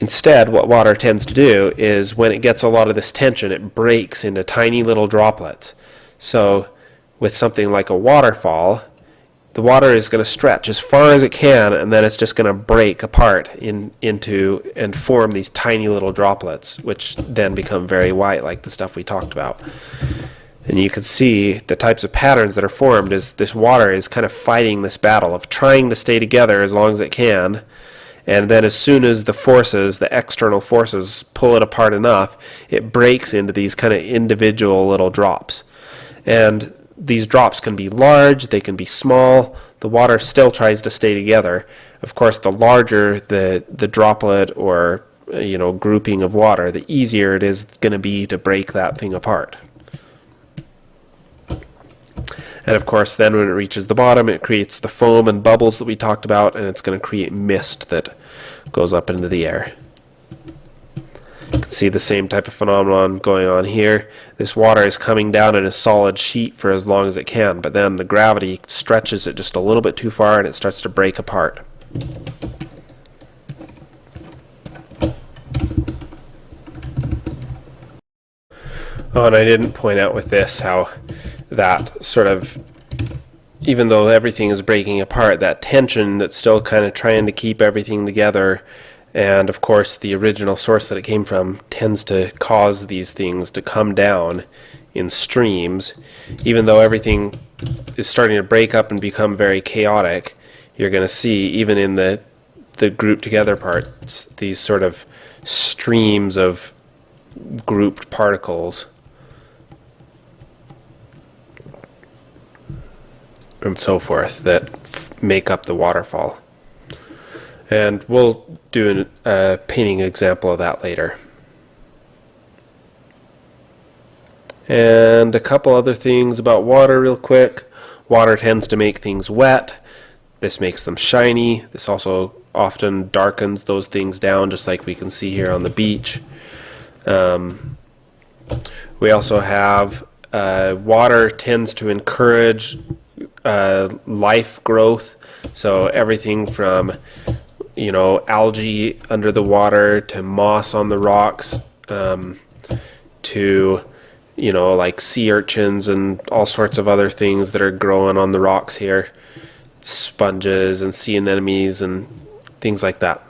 Instead, what water tends to do is when it gets a lot of this tension, it breaks into tiny little droplets. So with something like a waterfall, the water is going to stretch as far as it can, and then it's just going to break apart into and form these tiny little droplets, which then become very white, like the stuff we talked about. And you can see the types of patterns that are formed as this water is kind of fighting this battle of trying to stay together as long as it can. And then as soon as the forces, the external forces, pull it apart enough, it breaks into these kind of individual little drops. And these drops can be large, they can be small. The water still tries to stay together. Of course, the larger the droplet or grouping of water, the easier it is going to be to break that thing apart. And of course, then when it reaches the bottom, it creates the foam and bubbles that we talked about, and it's going to create mist that goes up into the air. You can see the same type of phenomenon going on here. This water is coming down in a solid sheet for as long as it can, but then the gravity stretches it just a little bit too far and it starts to break apart. Oh, and I didn't point out with this how that sort of, even though everything is breaking apart, that tension that's still kind of trying to keep everything together, and of course the original source that it came from, tends to cause these things to come down in streams. Even though everything is starting to break up and become very chaotic, you're going to see, even in the grouped together parts, these sort of streams of grouped particles and so forth that make up the waterfall. And we'll do a painting example of that later. And a couple other things about water real quick. Water tends to make things wet. This makes them shiny. This also often darkens those things down, just like we can see here on the beach. We also have water tends to encourage life growth. So everything from algae under the water to moss on the rocks, to like sea urchins and all sorts of other things that are growing on the rocks here, sponges and sea anemones and things like that.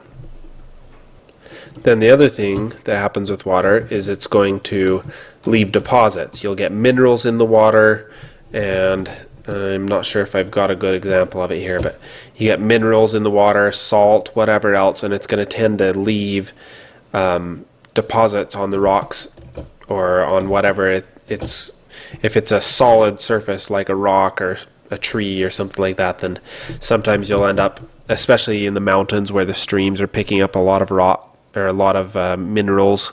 Then the other thing that happens with water is it's going to leave deposits. You'll get minerals in the water, and I'm not sure if I've got a good example of it here, but you get minerals in the water, salt, whatever else, and it's going to tend to leave deposits on the rocks or on whatever it's. If it's a solid surface like a rock or a tree or something like that, then sometimes you'll end up, especially in the mountains where the streams are picking up a lot of rock or a lot of minerals,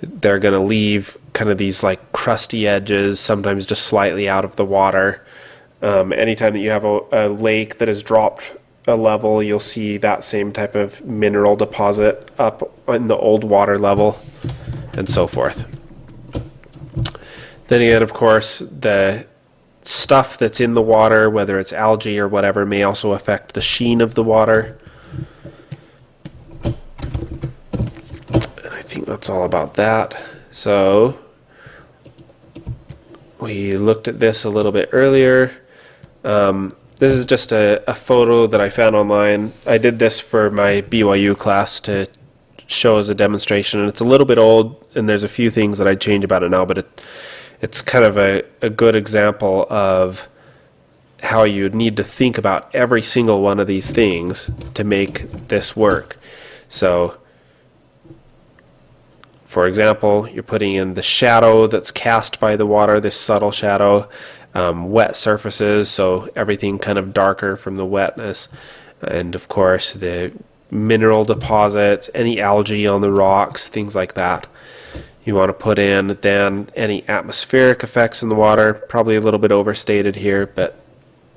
they're going to leave kind of these like crusty edges, sometimes just slightly out of the water. Anytime that you have a lake that has dropped a level, you'll see that same type of mineral deposit up in the old water level, and so forth. Then again, of course, the stuff that's in the water, whether it's algae or whatever, may also affect the sheen of the water. And I think that's all about that. So we looked at this a little bit earlier. This is just a photo that I found online. I did this for my BYU class to show as a demonstration, and it's a little bit old, and there's a few things that I'd change about it now, but it's kind of a good example of how you'd need to think about every single one of these things to make this work. So, for example, you're putting in the shadow that's cast by the water, this subtle shadow, wet surfaces, so everything kind of darker from the wetness, and of course the mineral deposits, any algae on the rocks, things like that. You want to put in then any atmospheric effects in the water, probably a little bit overstated here, but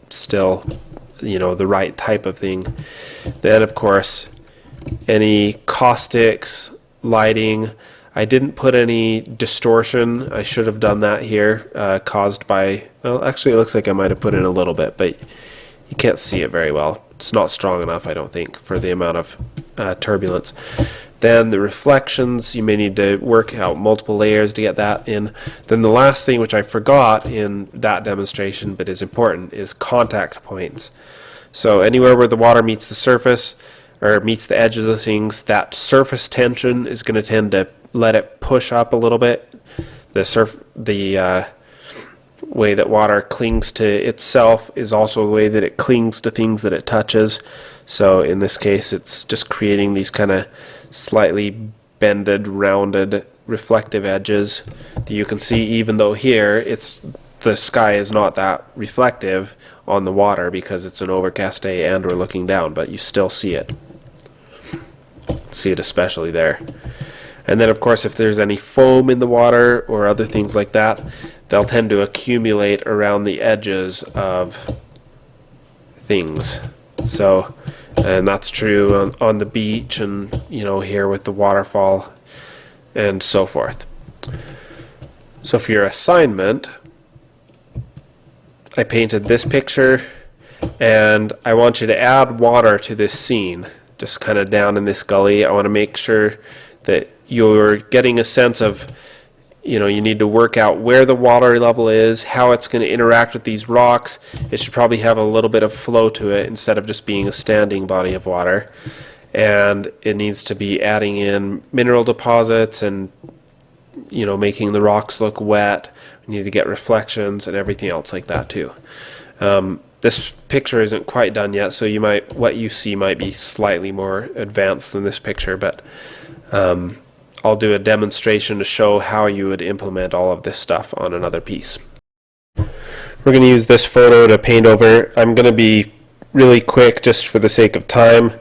still, the right type of thing. Then, of course, any caustics, lighting. I didn't put any distortion. I should have done that here, caused by, well, actually it looks like I might have put in a little bit, but You can't see it very well. It's not strong enough, I don't think, for the amount of turbulence. Then the reflections, you may need to work out multiple layers to get that in. Then the last thing, which I forgot in that demonstration but is important, is contact points. So anywhere where the water meets the surface or meets the edge of the things, that surface tension is going to tend to let it push up a little bit. The way that water clings to itself is also the way that it clings to things that it touches. So in this case, it's just creating these kind of slightly bended, rounded, reflective edges that you can see, even though here the sky is not that reflective on the water because it's an overcast day and we're looking down, but you still see it. See it especially there. And then of course, if there's any foam in the water or other things like that, they'll tend to accumulate around the edges of things. So, and that's true on the beach and, you know, here with the waterfall and so forth. So for your assignment, I painted this picture and I want you to add water to this scene, just kind of down in this gully. I want to make sure that you're getting a sense of, you know, you need to work out where the water level is, how it's going to interact with these rocks. It should probably have a little bit of flow to it instead of just being a standing body of water. And it needs to be adding in mineral deposits and, you know, making the rocks look wet. We need to get reflections and everything else like that too. This picture isn't quite done yet, so what you see might be slightly more advanced than this picture, but I'll do a demonstration to show how you would implement all of this stuff on another piece. We're going to use this photo to paint over. I'm going to be really quick just for the sake of time,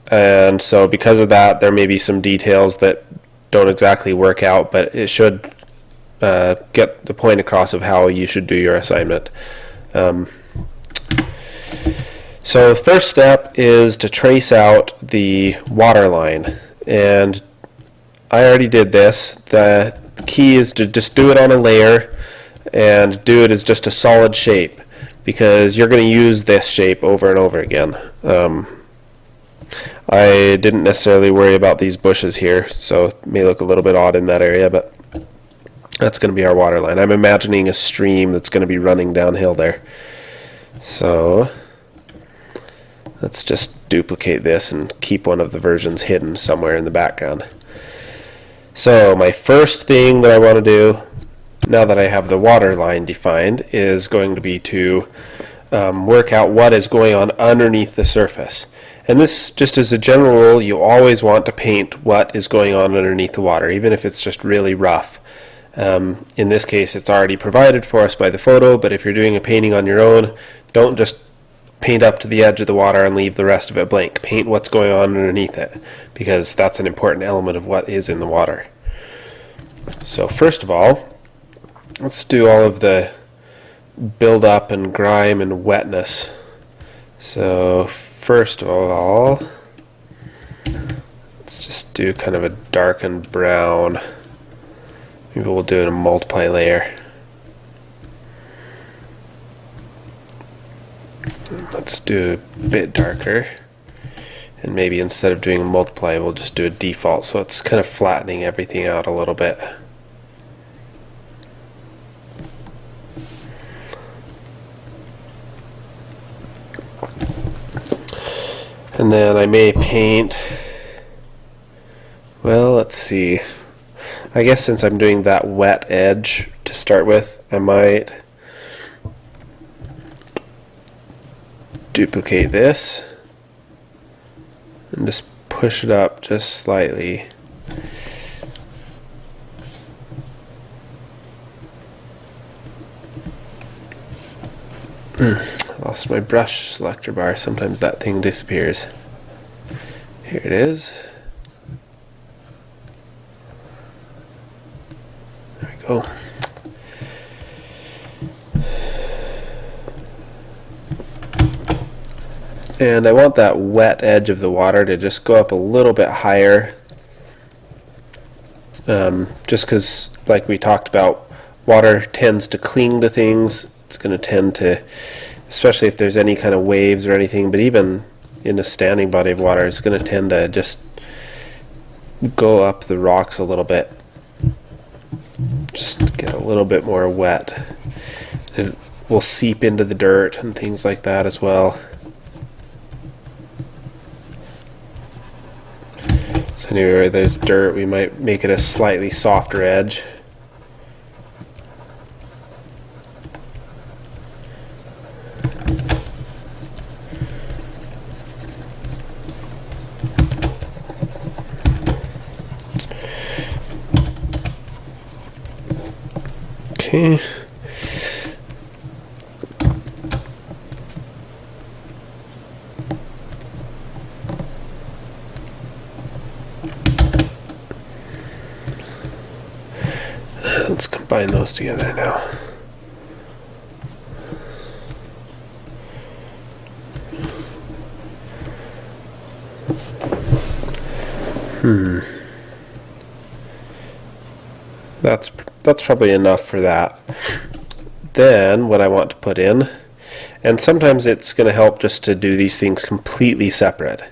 and so because of that there may be some details that don't exactly work out, but it should get the point across of how you should do your assignment. So the first step is to trace out the water line, and I already did this. The key is to just do it on a layer and do it as just a solid shape, because you're going to use this shape over and over again. I didn't necessarily worry about these bushes here, so it may look a little bit odd in that area, but that's going to be our water line. I'm imagining a stream that's going to be running downhill there. So let's just duplicate this and keep one of the versions hidden somewhere in the background. So my first thing that I want to do, now that I have the water line defined, is going to be to work out what is going on underneath the surface. And this, just as a general rule, you always want to paint what is going on underneath the water, even if it's just really rough. In this case, it's already provided for us by the photo, but if you're doing a painting on your own, don't just paint up to the edge of the water and leave the rest of it blank. Paint what's going on underneath it, because that's an important element of what is in the water. So first of all, let's do all of the build up and grime and wetness. So first of all, let's just do kind of a darkened brown. Maybe we'll do it in a multiply layer. Let's do a bit darker, and maybe instead of doing a multiply we'll just do a default, so it's kind of flattening everything out a little bit. And then I may paint, well, let's see, I guess since I'm doing that wet edge to start with, I might duplicate this and just push it up just slightly. I lost my brush selector bar. Sometimes that thing disappears. Here it is. There we go. And I want that wet edge of the water to just go up a little bit higher, just because, like we talked about, water tends to cling to things. It's going to tend to especially if there's any kind of waves or anything, but even in a standing body of water, it's going to tend to just go up the rocks a little bit. Just get a little bit more wet. It will seep into the dirt and things like that as well. So anywhere there's dirt, we might make it a slightly softer edge. Okay. Let's combine those together now. That's probably enough for that. Then what I want to put in, and sometimes it's going to help just to do these things completely separate.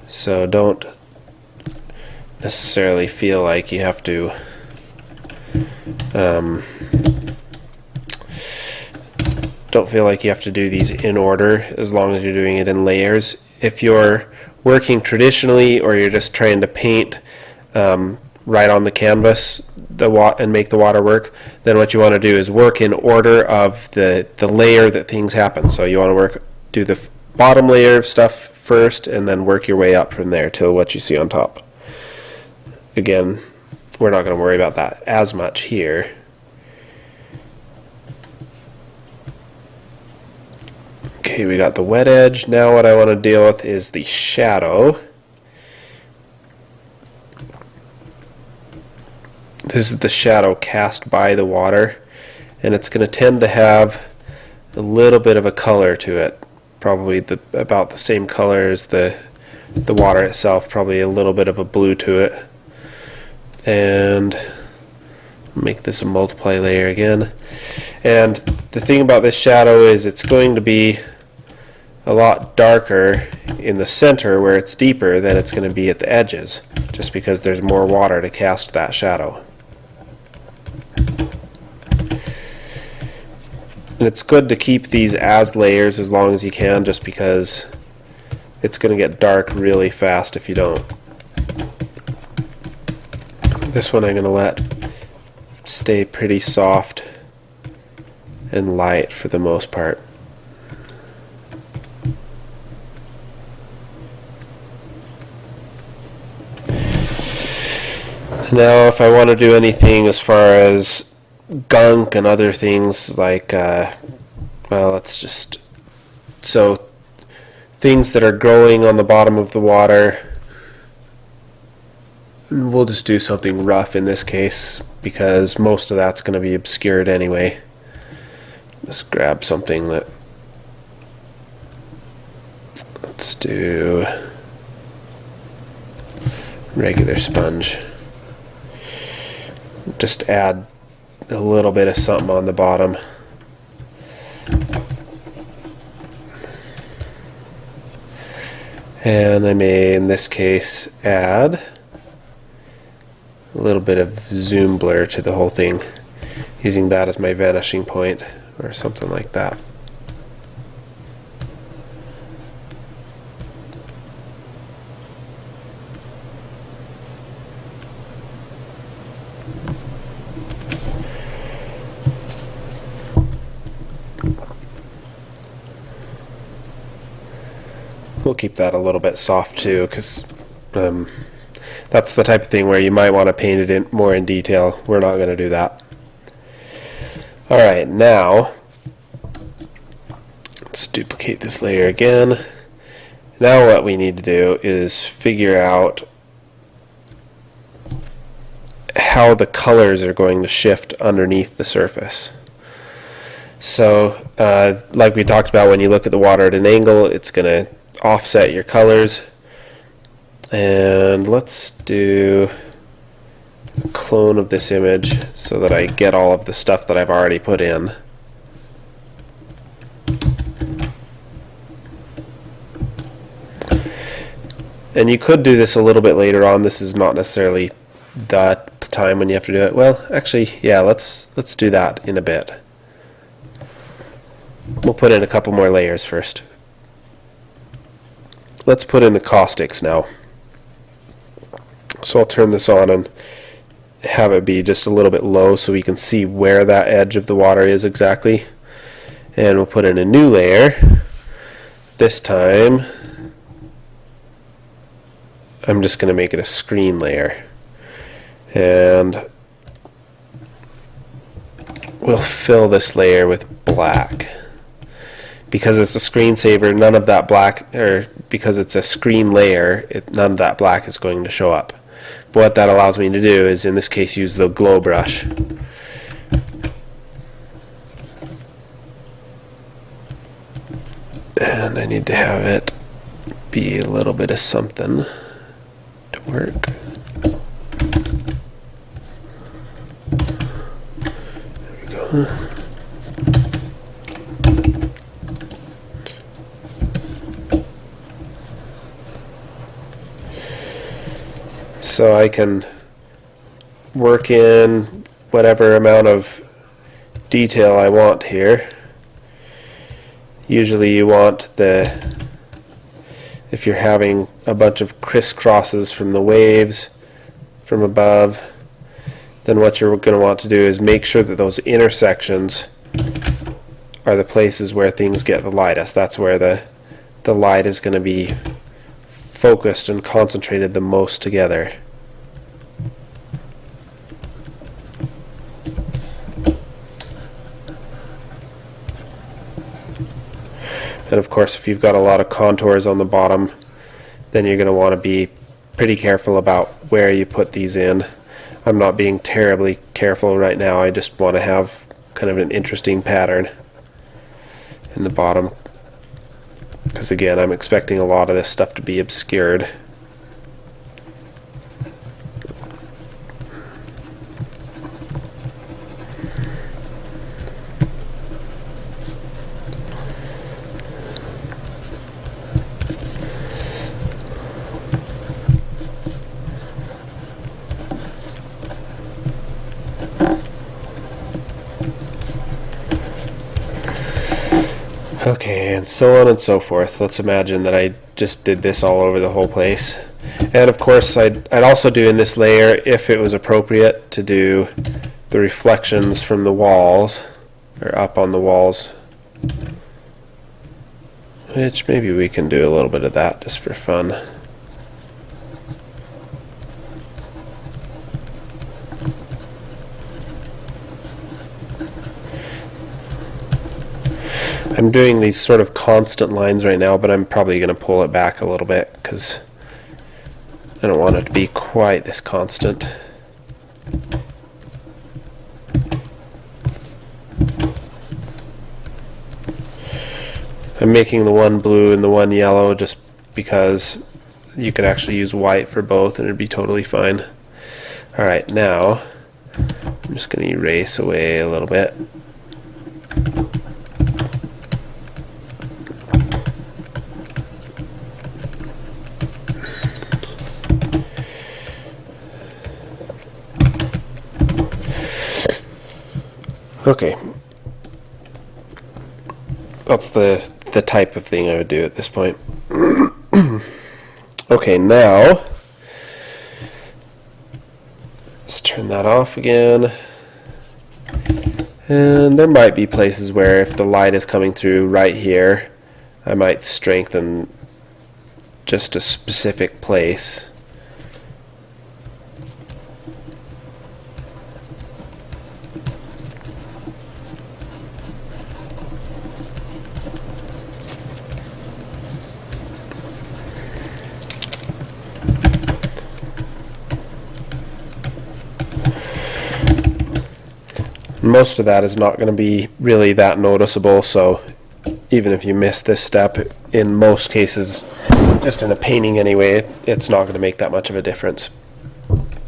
So don't necessarily feel like you have to don't feel like you have to do these in order, as long as you're doing it in layers. If you're working traditionally, or you're just trying to paint right on the canvas and make the water work, then what you want to do is work in order of the layer that things happen. So you want to do the bottom layer of stuff first, and then work your way up from there till what you see on top. Again, we're not going to worry about that as much here. Okay, we got the wet edge. Now what I want to deal with is the shadow. This is the shadow cast by the water, and it's going to tend to have a little bit of a color to it. Probably about the same color as the water itself, probably a little bit of a blue to it. And make this a multiply layer again. And the thing about this shadow is it's going to be a lot darker in the center where it's deeper than it's going to be at the edges, just because there's more water to cast that shadow. And it's good to keep these as layers as long as you can, just because it's going to get dark really fast if you don't. This one I'm going to let stay pretty soft and light for the most part. Now if I want to do anything as far as gunk and other things like, well, let's just, so things that are growing on the bottom of the water, we'll just do something rough in this case, because most of that's going to be obscured anyway. Just grab something that, let's do regular sponge. Just add a little bit of something on the bottom. And I may, in this case, add a little bit of zoom blur to the whole thing, using that as my vanishing point or something like that. We'll keep that a little bit soft too, because that's the type of thing where you might want to paint it in more in detail. We're not going to do that. Alright, now let's duplicate this layer again. Now what we need to do is figure out how the colors are going to shift underneath the surface. So like we talked about, when you look at the water at an angle, it's going to offset your colors. And let's do a clone of this image so that I get all of the stuff that I've already put in. And you could do this a little bit later on. This is not necessarily the time when you have to do it. Well, actually, yeah, let's do that in a bit. We'll put in a couple more layers first. Let's put in the caustics now. So I'll turn this on and have it be just a little bit low so we can see where that edge of the water is exactly. And we'll put in a new layer. This time I'm just going to make it a screen layer, and we'll fill this layer with black. Because it's a screensaver, none of that black, or because it's a screen layer, none of that black is going to show up. But what that allows me to do is, in this case, use the glow brush. And I need to have it be a little bit of something to work. There we go. So I can work in whatever amount of detail I want here. Usually you want if you're having a bunch of crisscrosses from the waves from above, then what you're going to want to do is make sure that those intersections are the places where things get the lightest. That's where the light is going to be focused and concentrated the most together. And of course, if you've got a lot of contours on the bottom, then you're going to want to be pretty careful about where you put these in. I'm not being terribly careful right now. I just want to have kind of an interesting pattern in the bottom, because again, I'm expecting a lot of this stuff to be obscured. Okay, and so on and so forth. Let's imagine that I just did this all over the whole place. And of course, I'd also do in this layer, if it was appropriate, to do the reflections from the walls, or up on the walls. Which maybe we can do a little bit of that just for fun. I'm doing these sort of constant lines right now, but I'm probably going to pull it back a little bit because I don't want it to be quite this constant. I'm making the one blue and the one yellow just because you could actually use white for both and it'd be totally fine. Alright, now I'm just going to erase away a little bit. Okay, that's the type of thing I would do at this point. Okay, now let's turn that off again. And there might be places where if the light is coming through right here, I might strengthen just a specific place. Most of that is not going to be really that noticeable, so even if you miss this step, in most cases, just in a painting anyway, it's not going to make that much of a difference.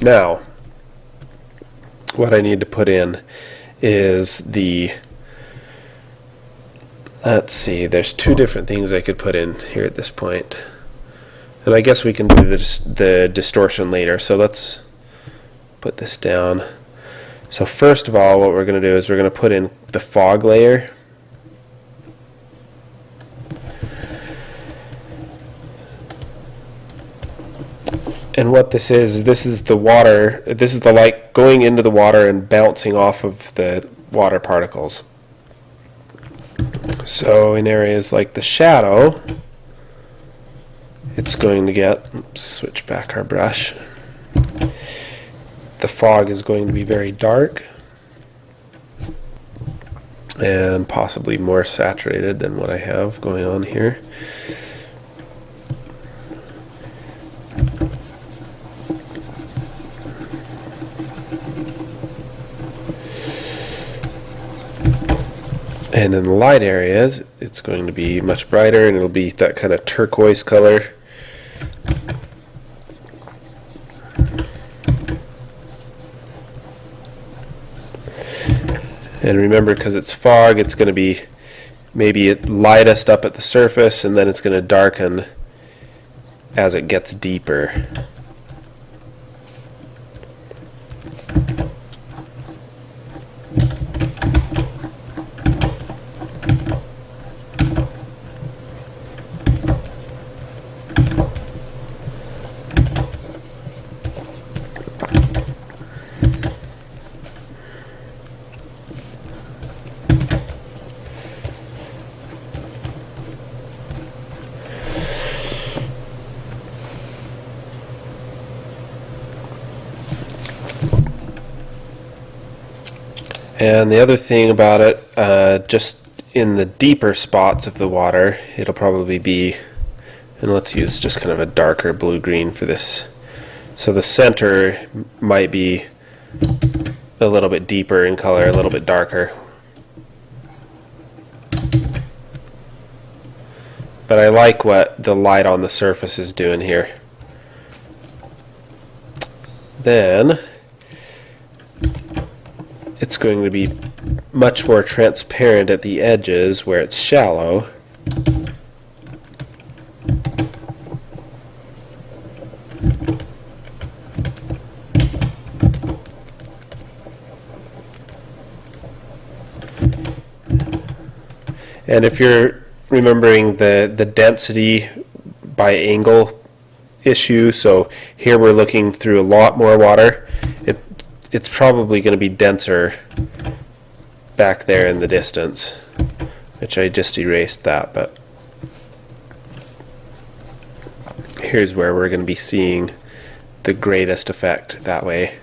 Now, what I need to put in is let's see, there's two different things I could put in here at this point. And I guess we can do the distortion later. So let's put this down. So first of all, what we're going to do is we're going to put in the fog layer. And what this is the water, this is the light going into the water and bouncing off of the water particles. So in areas like the shadow, it's going to get, switch back our brush, the fog is going to be very dark and possibly more saturated than what I have going on here. And in the light areas, it's going to be much brighter, and it'll be that kind of turquoise color. And remember, because it's fog, it's going to be maybe at lightest up at the surface, and then it's going to darken as it gets deeper. And the other thing about it, just in the deeper spots of the water, it'll probably be, and let's use just kind of a darker blue-green for this. So the center might be a little bit deeper in color, a little bit darker. But I like what the light on the surface is doing here. Then it's going to be much more transparent at the edges where it's shallow. And if you're remembering the density by angle issue, so here we're looking through a lot more water, it's probably going to be denser back there in the distance, which I just erased that, but here's where we're going to be seeing the greatest effect that way.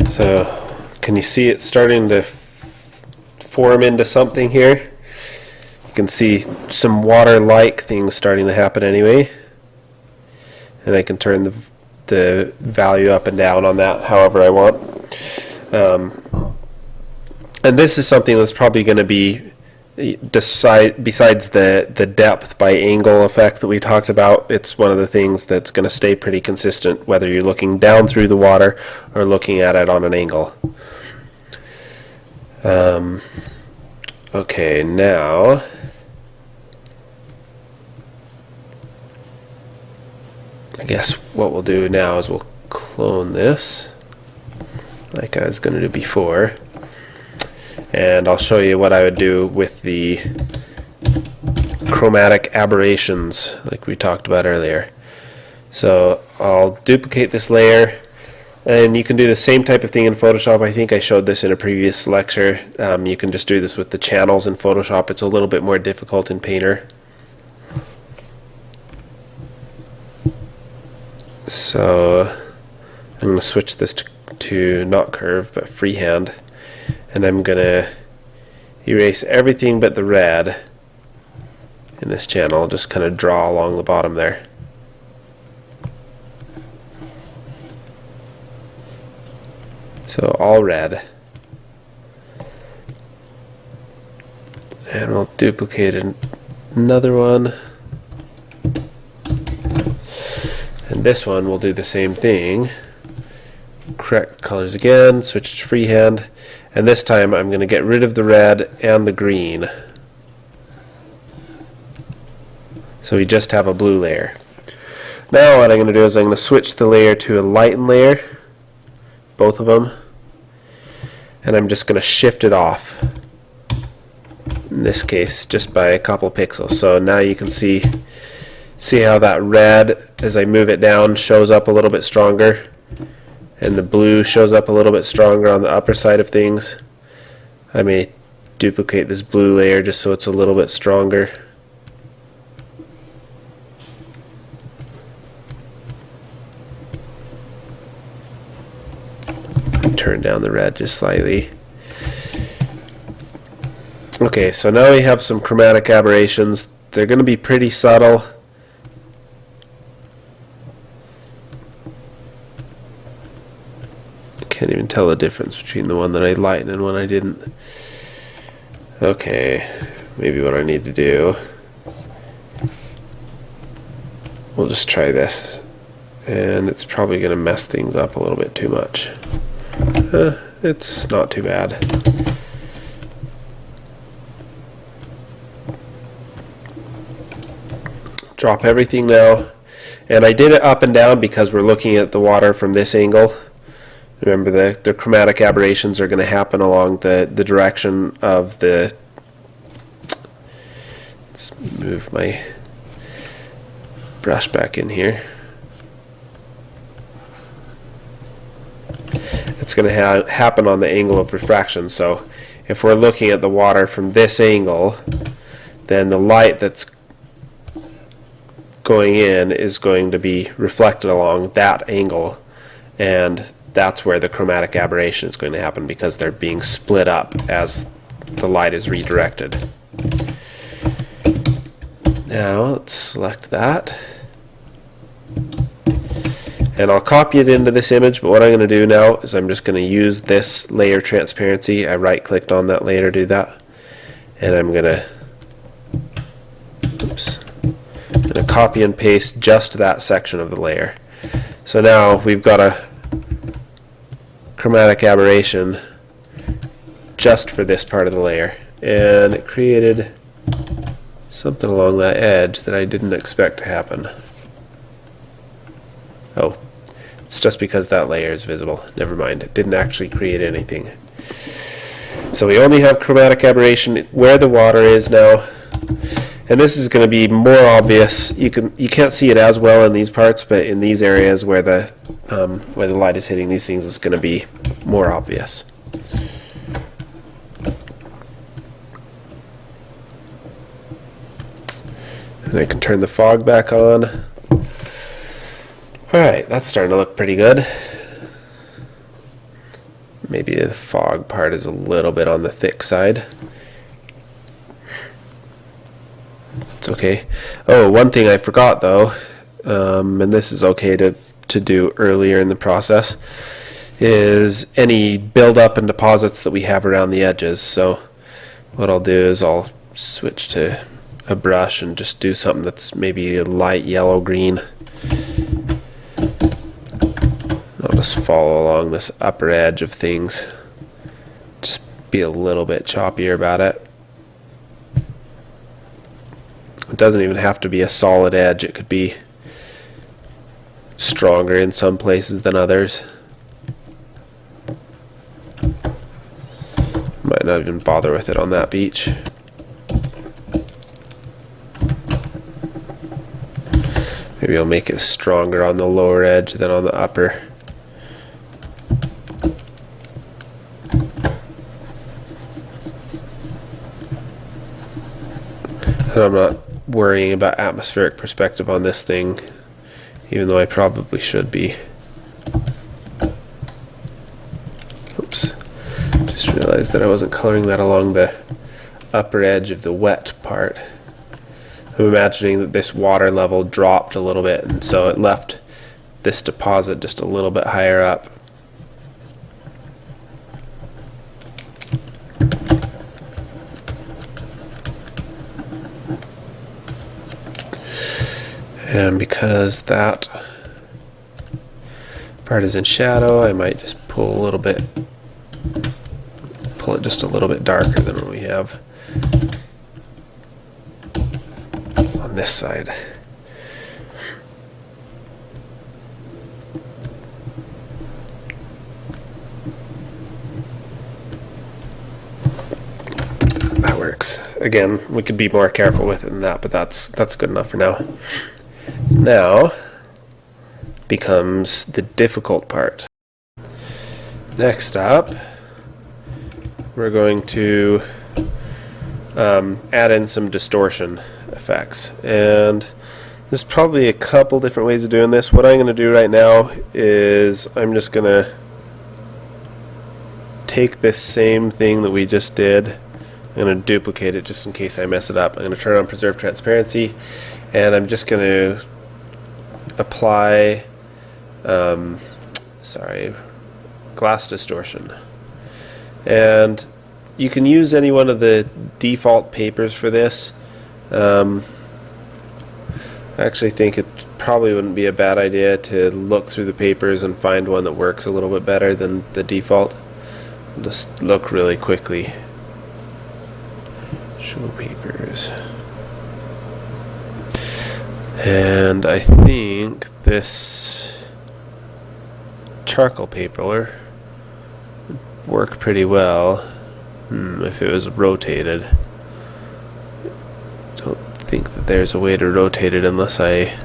So, can you see it starting to form into something here? You can see some water-like things starting to happen anyway. And I can turn the value up and down on that however I want. And this is something that's probably going to be, besides the depth by angle effect that we talked about, it's one of the things that's going to stay pretty consistent whether you're looking down through the water or looking at it on an angle. Okay, now I guess what we'll do now is we'll clone this like I was going to do before. And I'll show you what I would do with the chromatic aberrations like we talked about earlier. So I'll duplicate this layer, and you can do the same type of thing in Photoshop. I think I showed this in a previous lecture. You can just do this with the channels in Photoshop. It's a little bit more difficult in Painter. So I'm going to switch this to not curve but freehand. And I'm going to erase everything but the red in this channel, just kind of draw along the bottom there. So all red. And we'll duplicate another one. And this one we'll do the same thing. Correct colors again, switch to freehand, and this time I'm going to get rid of the red and the green. So we just have a blue layer. Now what I'm going to do is I'm going to switch the layer to a lighten layer, both of them, and I'm just going to shift it off. In this case, just by a couple pixels. So now you can see how that red, as I move it down, shows up a little bit stronger, and the blue shows up a little bit stronger on the upper side of things. I may duplicate this blue layer just so it's a little bit stronger. Turn down the red just slightly. Okay, so now we have some chromatic aberrations. They're going to be pretty subtle. I can't even tell the difference between the one that I lightened and one I didn't. Okay, maybe what I need to do, we'll just try this, and it's probably going to mess things up a little bit too much. It's not too bad. Drop everything now, and I did it up and down because we're looking at the water from this angle. Remember, the chromatic aberrations are going to happen along the direction of the... Let's move my brush back in here. It's going to happen on the angle of refraction. So if we're looking at the water from this angle, then the light that's going in is going to be reflected along that angle, and that's where the chromatic aberration is going to happen because they're being split up as the light is redirected. Now let's select that, and I'll copy it into this image, but what I'm going to do now is I'm just going to use this layer transparency. I right clicked on that layer to do that, and I'm going to copy and paste just that section of the layer. So now we've got a chromatic aberration just for this part of the layer, and it created something along that edge that I didn't expect to happen. Oh, it's just because that layer is visible. Never mind, it didn't actually create anything. So we only have chromatic aberration where the water is now, and this is going to be more obvious. You can't see it as well in these parts, but in these areas where the light is hitting these things, it's going to be more obvious. And I can turn the fog back on. Alright, that's starting to look pretty good. Maybe the fog part is a little bit on the thick side. It's okay. Oh, one thing I forgot though, and this is okay to do earlier in the process, is any buildup and deposits that we have around the edges. So what I'll do is I'll switch to a brush and just do something that's maybe a light yellow green. I'll just follow along this upper edge of things. Just be a little bit choppier about it. It doesn't even have to be a solid edge. It could be stronger in some places than others. Might not even bother with it on that beach. Maybe I'll make it stronger on the lower edge than on the upper. And I'm not worrying about atmospheric perspective on this thing, even though I probably should be. Oops. Just realized that I wasn't coloring that along the upper edge of the wet part. I'm imagining that this water level dropped a little bit, and so it left this deposit just a little bit higher up. And because that part is in shadow, I might just pull it just a little bit darker than what we have on this side. That works. Again, we could be more careful with it than that, but that's good enough for now. Now becomes the difficult part. Next up, we're going to add in some distortion effects, and there's probably a couple different ways of doing this. What I'm going to do right now is I'm just going to take this same thing that we just did. I'm going to duplicate it just in case I mess it up. I'm going to turn on preserve transparency, and I'm just going to apply glass distortion. And you can use any one of the default papers for this. I actually think it probably wouldn't be a bad idea to look through the papers and find one that works a little bit better than the default. Just look really quickly. Show papers. And I think this charcoal paper would work pretty well if it was rotated. Don't think that there's a way to rotate it unless I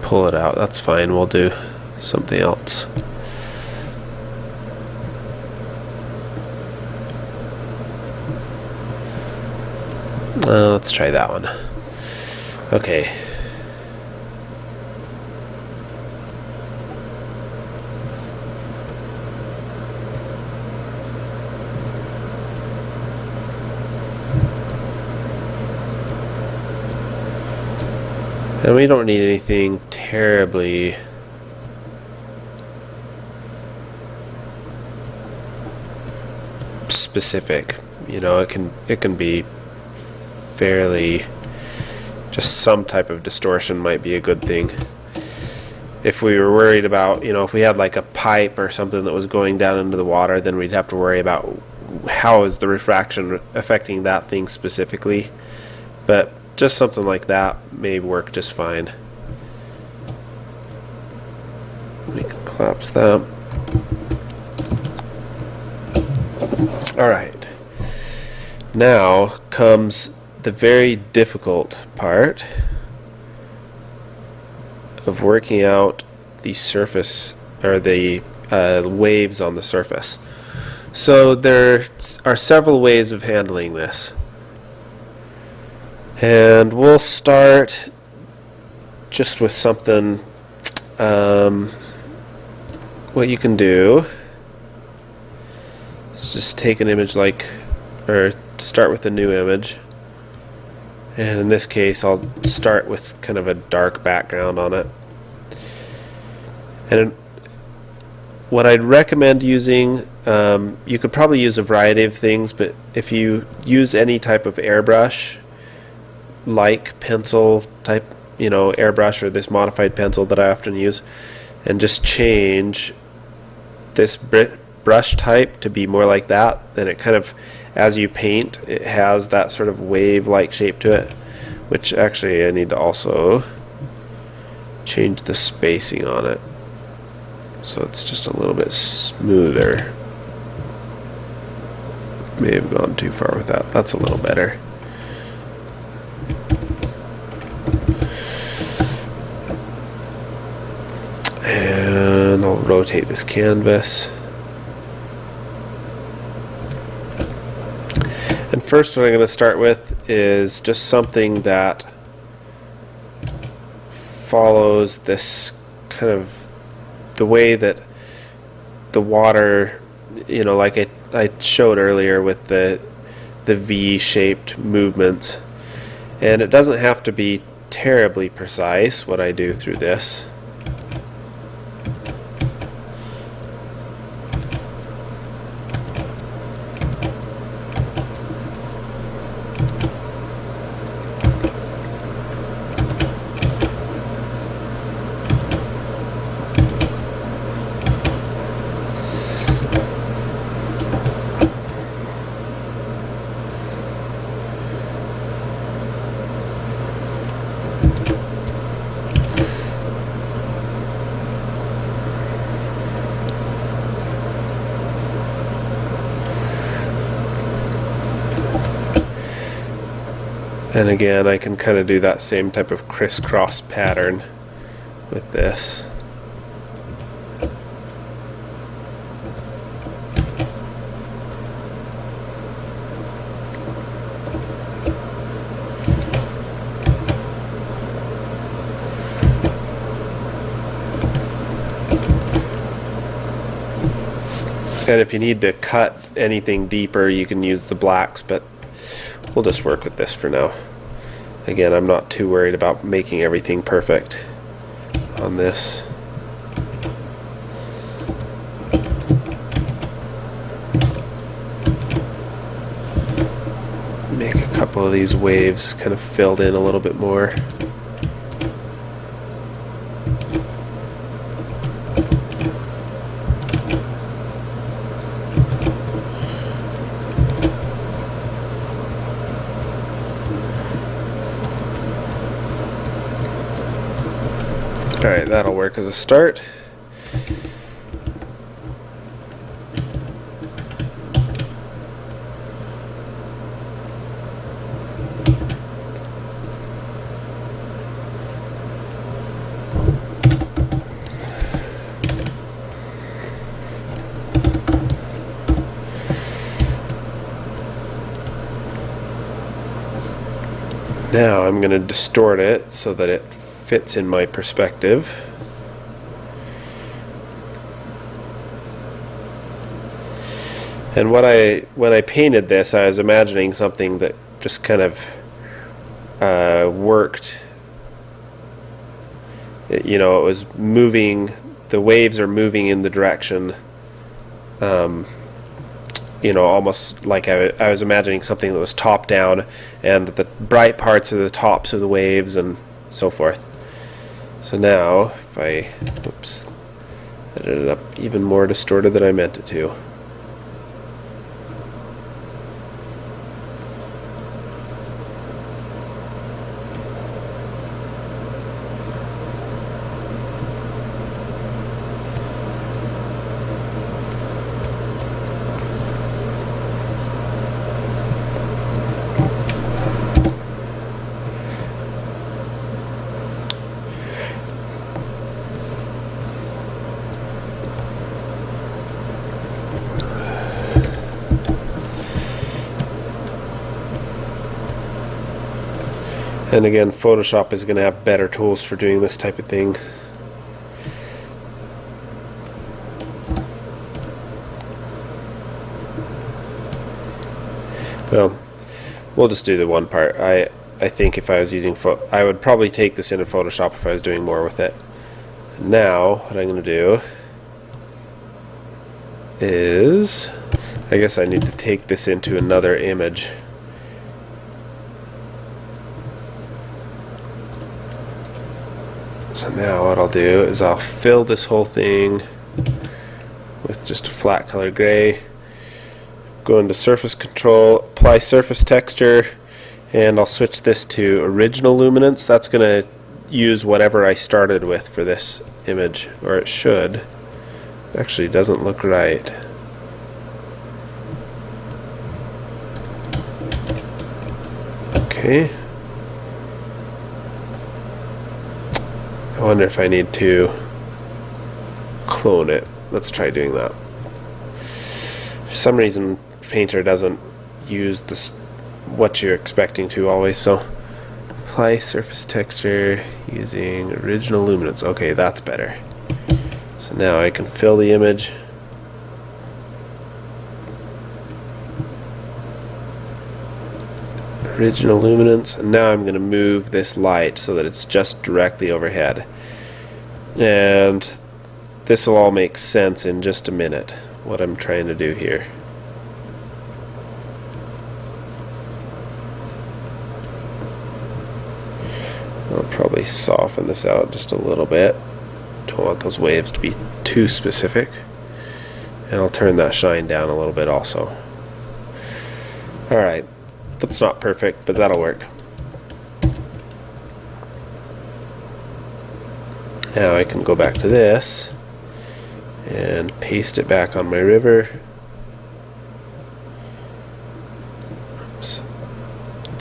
pull it out. That's fine, we'll do something else. Let's try that one. Okay. And we don't need anything terribly specific. You know, it can be fairly, just some type of distortion might be a good thing. If we were worried about, you know, if we had like a pipe or something that was going down into the water, then we'd have to worry about how is the refraction affecting that thing specifically. But just something like that may work just fine. We can collapse that. Alright. Now comes the very difficult part of working out the surface, or the waves on the surface. So there are several ways of handling this. And we'll start just with something, what you can do is just take an image or start with a new image. And in this case, I'll start with kind of a dark background on it. And what I'd recommend using, you could probably use a variety of things, but if you use any type of airbrush, like pencil type, you know, airbrush or this modified pencil that I often use, and just change this brush type to be more like that, then it kind of, as you paint, it has that sort of wave-like shape to it, which actually I need to also change the spacing on it so it's just a little bit smoother. May have gone too far with that. That's a little better. And I'll rotate this canvas. And first, what I'm going to start with is just something that follows this kind of the way that the water, you know, like I showed earlier with the V-shaped movements. And it doesn't have to be terribly precise what I do through this. And again, I can kind of do that same type of crisscross pattern with this. And if you need to cut anything deeper, you can use the blacks, but we'll just work with this for now. Again, I'm not too worried about making everything perfect on this. Make a couple of these waves kind of filled in a little bit more. Alright, that'll work as a start. Now I'm going to distort it so that it fits in my perspective. And when I painted this, I was imagining something that just kind of worked. You know, it was moving, the waves are moving in the direction, you know, almost like I was imagining something that was top down, and the bright parts are the tops of the waves and so forth. So now, if I, oops, that ended up even more distorted than I meant it to. And again, Photoshop is going to have better tools for doing this type of thing. Well, we'll just do the one part. I think if I was using I would probably take this into Photoshop if I was doing more with it. Now, what I'm going to do is, I guess I need to take this into another image. So now what I'll do is I'll fill this whole thing with just a flat color gray, go into surface control, apply surface texture, and I'll switch this to original luminance. That's going to use whatever I started with for this image, or it should. It actually doesn't look right. Okay. I wonder if I need to clone it. Let's try doing that. For some reason, Painter doesn't use this what you're expecting to always, so apply surface texture using original luminance. Okay, that's better. So now I can fill the image. Original luminance, and now I'm going to move this light so that it's just directly overhead. And this will all make sense in just a minute, what I'm trying to do here. I'll probably soften this out just a little bit. Don't want those waves to be too specific. And I'll turn that shine down a little bit also. Alright. That's not perfect, but that'll work. Now I can go back to this and paste it back on my river. Oops.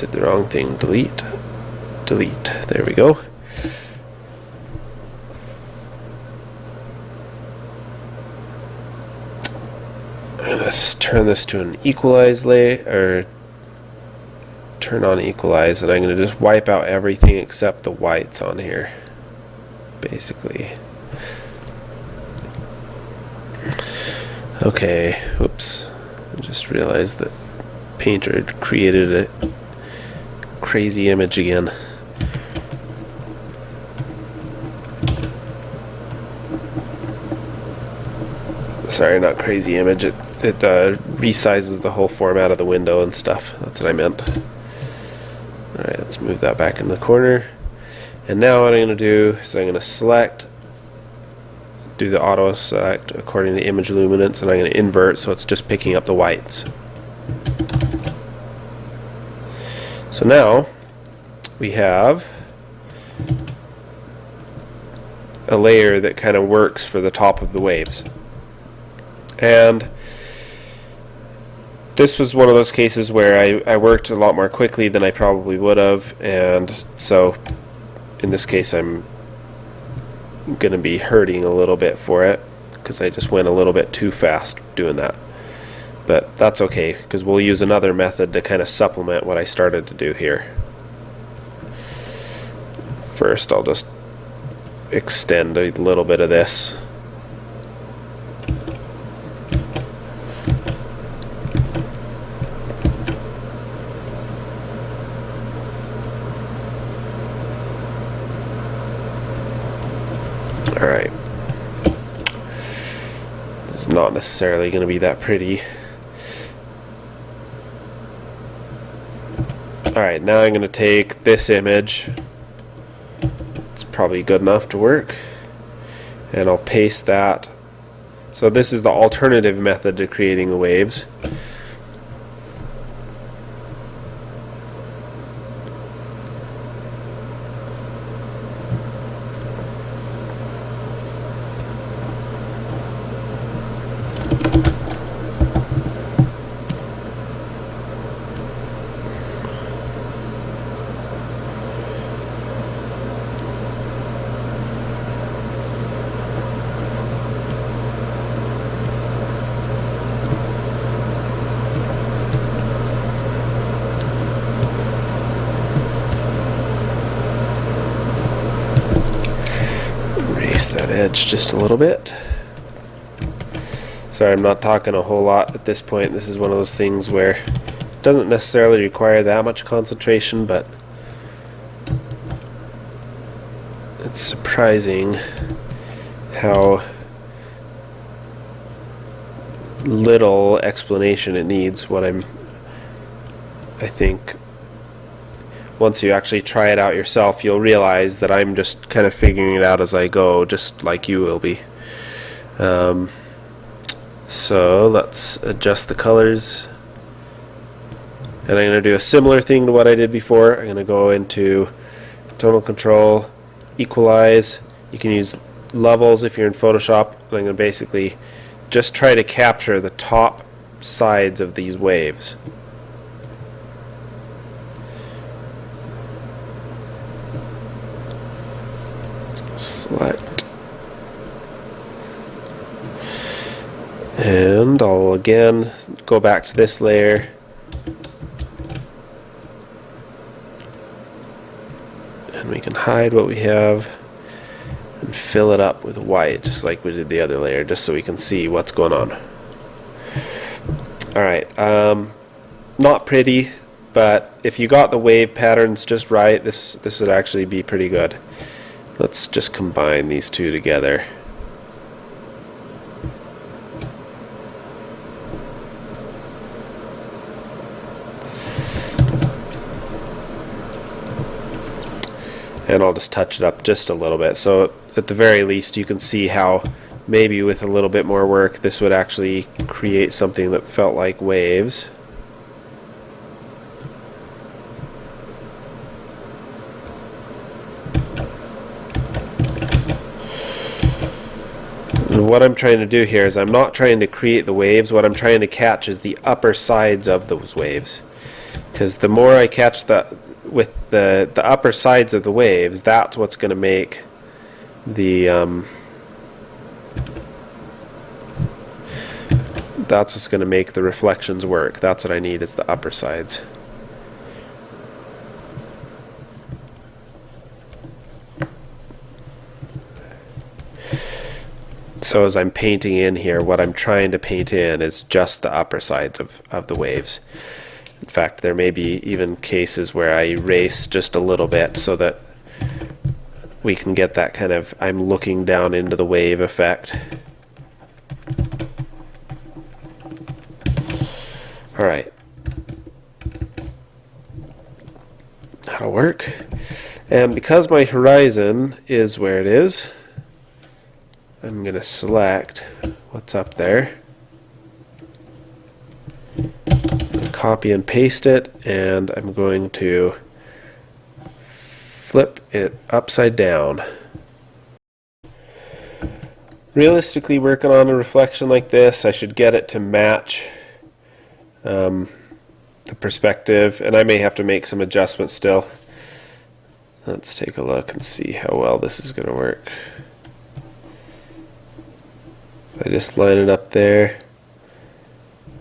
did the wrong thing. Delete. Delete. There we go. Let's turn this to an equalize layer, or turn on equalize, and I'm going to just wipe out everything except the whites on here, basically. Okay, oops. I just realized that Painter had created a crazy image again. Sorry, not crazy image. It resizes the whole format of the window and stuff. That's what I meant. Alright, let's move that back in the corner. And now what I'm going to do is I'm going to select, do the auto select according to image luminance, and I'm going to invert so it's just picking up the whites. So now we have a layer that kind of works for the top of the waves. And this was one of those cases where I worked a lot more quickly than I probably would have, and so in this case I'm going to be hurting a little bit for it because I just went a little bit too fast doing that. But that's okay, because we'll use another method to kind of supplement what I started to do here. First I'll just extend a little bit of this. Alright. It's not necessarily going to be that pretty. Alright, now I'm going to take this image. It's probably good enough to work. And I'll paste that. So this is the alternative method to creating the waves. That edge just a little bit. Sorry, I'm not talking a whole lot at this point. This is one of those things where it doesn't necessarily require that much concentration, but it's surprising how little explanation it needs. I think once you actually try it out yourself, you'll realize that I'm just kind of figuring it out as I go, just like you will be. So let's adjust the colors. And I'm going to do a similar thing to what I did before. I'm going to go into tonal control, equalize. You can use levels if you're in Photoshop. And I'm going to basically just try to capture the top sides of these waves. Select, and I'll again go back to this layer and we can hide what we have and fill it up with white just like we did the other layer, just so we can see what's going on. Alright, not pretty, but if you got the wave patterns just right, this would actually be pretty good. Let's just combine these two together. And I'll just touch it up just a little bit. So at the very least you can see how maybe with a little bit more work this would actually create something that felt like waves. And what I'm trying to do here is I'm not trying to create the waves. What I'm trying to catch is the upper sides of those waves. because the more I catch with the upper sides of the waves, that's what's going to make the that's what's going to make the reflections work. That's what I need, is the upper sides. So as I'm painting in here, what I'm trying to paint in is just the upper sides of the waves. In fact, there may be even cases where I erase just a little bit so that we can get that kind of, I'm looking down into the wave effect. All right. That'll work. And because my horizon is where it is, I'm going to select what's up there, copy and paste it, and I'm going to flip it upside down. Realistically, working on a reflection like this, I should get it to match the perspective, and I may have to make some adjustments still. Let's take a look and see how well this is going to work. If I just line it up there,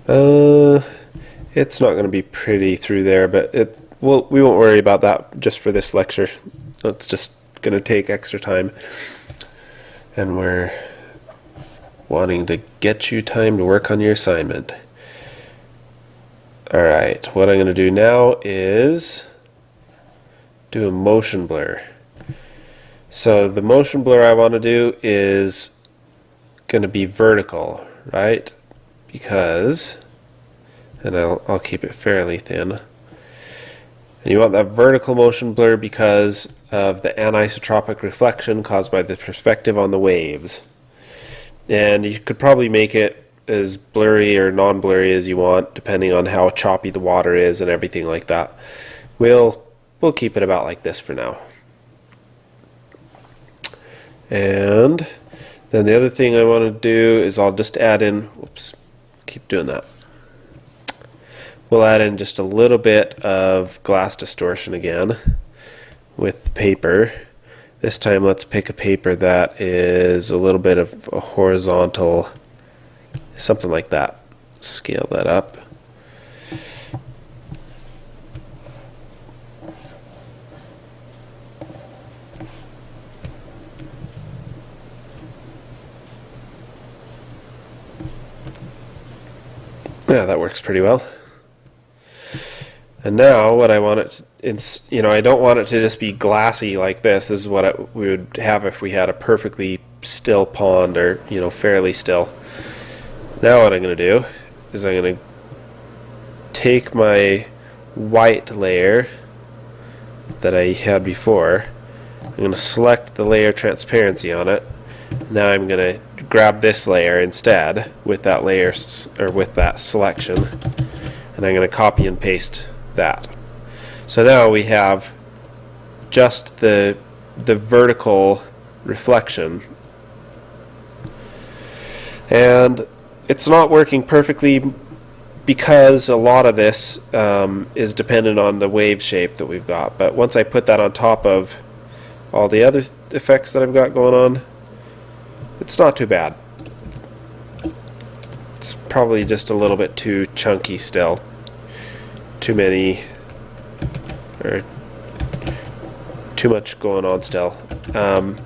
it's not going to be pretty through there, but we won't worry about that just for this lecture. It's just going to take extra time, and we're wanting to get you time to work on your assignment. Alright, what I'm going to do now is do a motion blur. So the motion blur I want to do is going to be vertical, right? Because, and I'll keep it fairly thin. And you want that vertical motion blur because of the anisotropic reflection caused by the perspective on the waves. And you could probably make it as blurry or non-blurry as you want, depending on how choppy the water is and everything like that. We'll keep it about like this for now. And then the other thing I want to do is I'll just add in, whoops, keep doing that. We'll add in just a little bit of glass distortion again with paper. This time let's pick a paper that is a little bit of a horizontal, something like that. Scale that up. Yeah, that works pretty well. And now what I want it to, I don't want it to just be glassy like this. This is what we would have if we had a perfectly still pond, or fairly still. Now what I'm going to do is I'm going to take my white layer that I had before. I'm going to select the layer transparency on it. Now I'm going to grab this layer instead with that layer, or with that selection, and I'm going to copy and paste that. So now we have just the vertical reflection, and it's not working perfectly because a lot of this is dependent on the wave shape that we've got. But once I put that on top of all the other effects that I've got going on, it's not too bad. It's probably just a little bit too chunky still. Too many, or too much going on still. And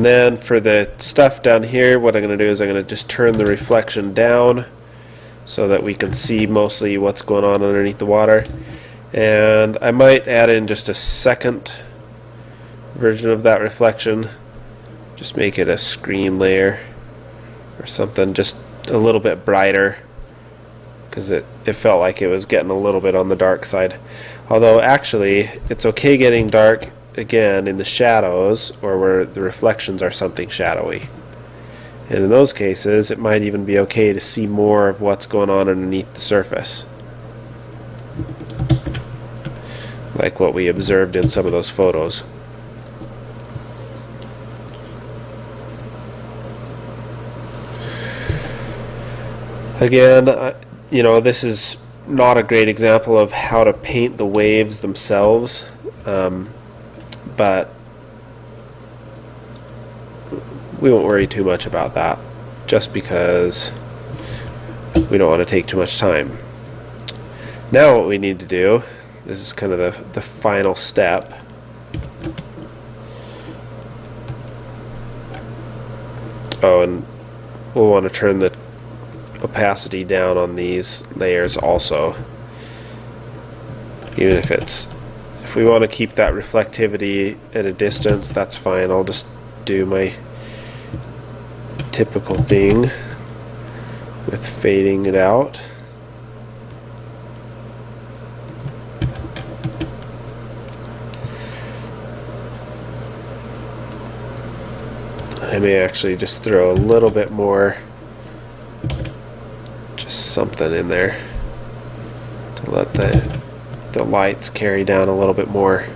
then for the stuff down here, what I'm going to do is I'm going to just turn the reflection down so that we can see mostly what's going on underneath the water. And I might add in just a second version of that reflection. Just make it a screen layer or something, just a little bit brighter, because it felt like it was getting a little bit on the dark side. Although actually it's okay getting dark again in the shadows, or where the reflections are something shadowy. And in those cases it might even be okay to see more of what's going on underneath the surface, like what we observed in some of those photos. Again, this is not a great example of how to paint the waves themselves, but we won't worry too much about that, just because we don't want to take too much time. Now what we need to do, this is kind of the final step. Oh, and we'll want to turn the opacity down on these layers also. Even if we want to keep that reflectivity at a distance, that's fine. I'll just do my typical thing with fading it out. I may actually just throw a little bit more, just something in there to let the lights carry down a little bit more.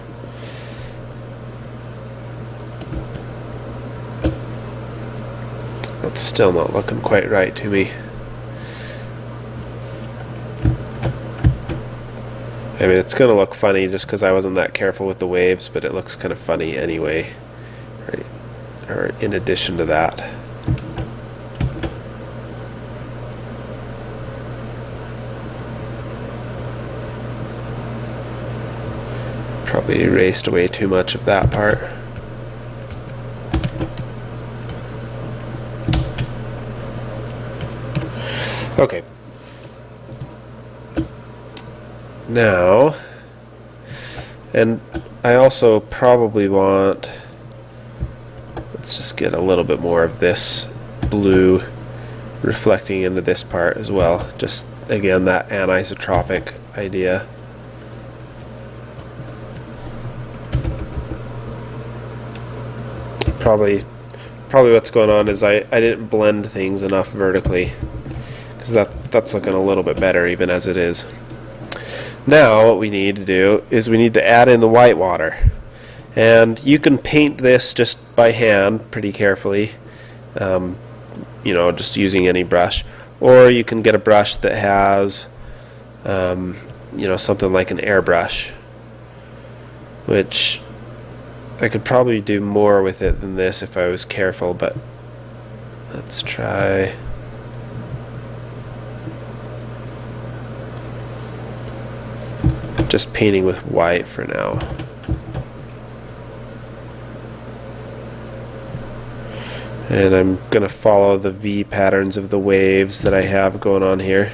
That's still not looking quite right to me. I mean, it's gonna look funny just because I wasn't that careful with the waves, but it looks kind of funny anyway, right? Or in addition to that. Probably erased away too much of that part. Okay. Now, and I also probably want, let's just get a little bit more of this blue reflecting into this part as well. Just again, that anisotropic idea. Probably what's going on is I didn't blend things enough vertically, because that's looking a little bit better even as it is. Now what we need to do is we need to add in the white water, and you can paint this just by hand pretty carefully, you know, just using any brush, or you can get a brush that has you know, something like an airbrush, which I could probably do more with it than this if I was careful, but let's try. Just painting with white for now. And I'm going to follow the V patterns of the waves that I have going on here.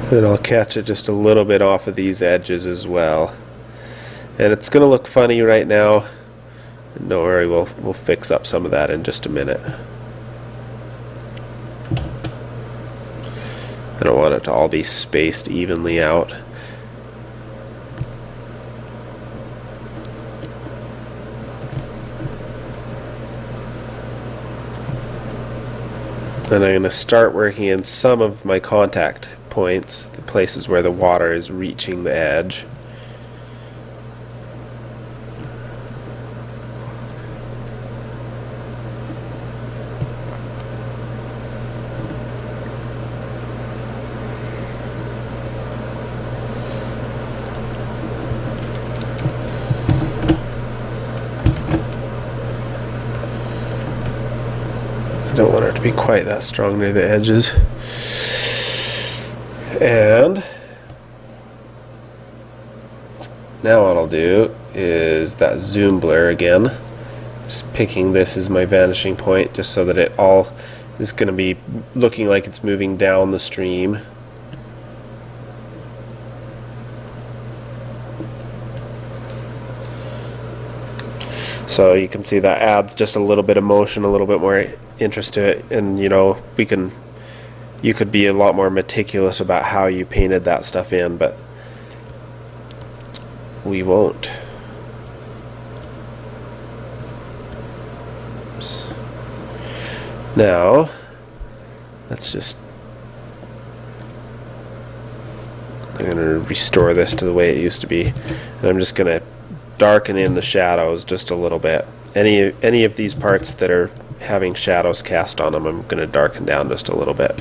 And I'll catch it just a little bit off of these edges as well. And it's going to look funny right now. Don't worry, we'll fix up some of that in just a minute. I don't want it to all be spaced evenly out. And I'm going to start working in some of my contact points, the places where the water is reaching the edge. I don't want it to be quite that strong near the edges. And now what I'll do is that zoom blur again, just picking this as my vanishing point, just so that it all is going to be looking like it's moving down the stream. So you can see that adds just a little bit of motion, a little bit more interest to it, and you know, you could be a lot more meticulous about how you painted that stuff in, but we won't. Oops. Now let's just I'm going to restore this to the way it used to be, and I'm just going to darken in the shadows just a little bit. Any of these parts that are having shadows cast on them, I'm going to darken down just a little bit.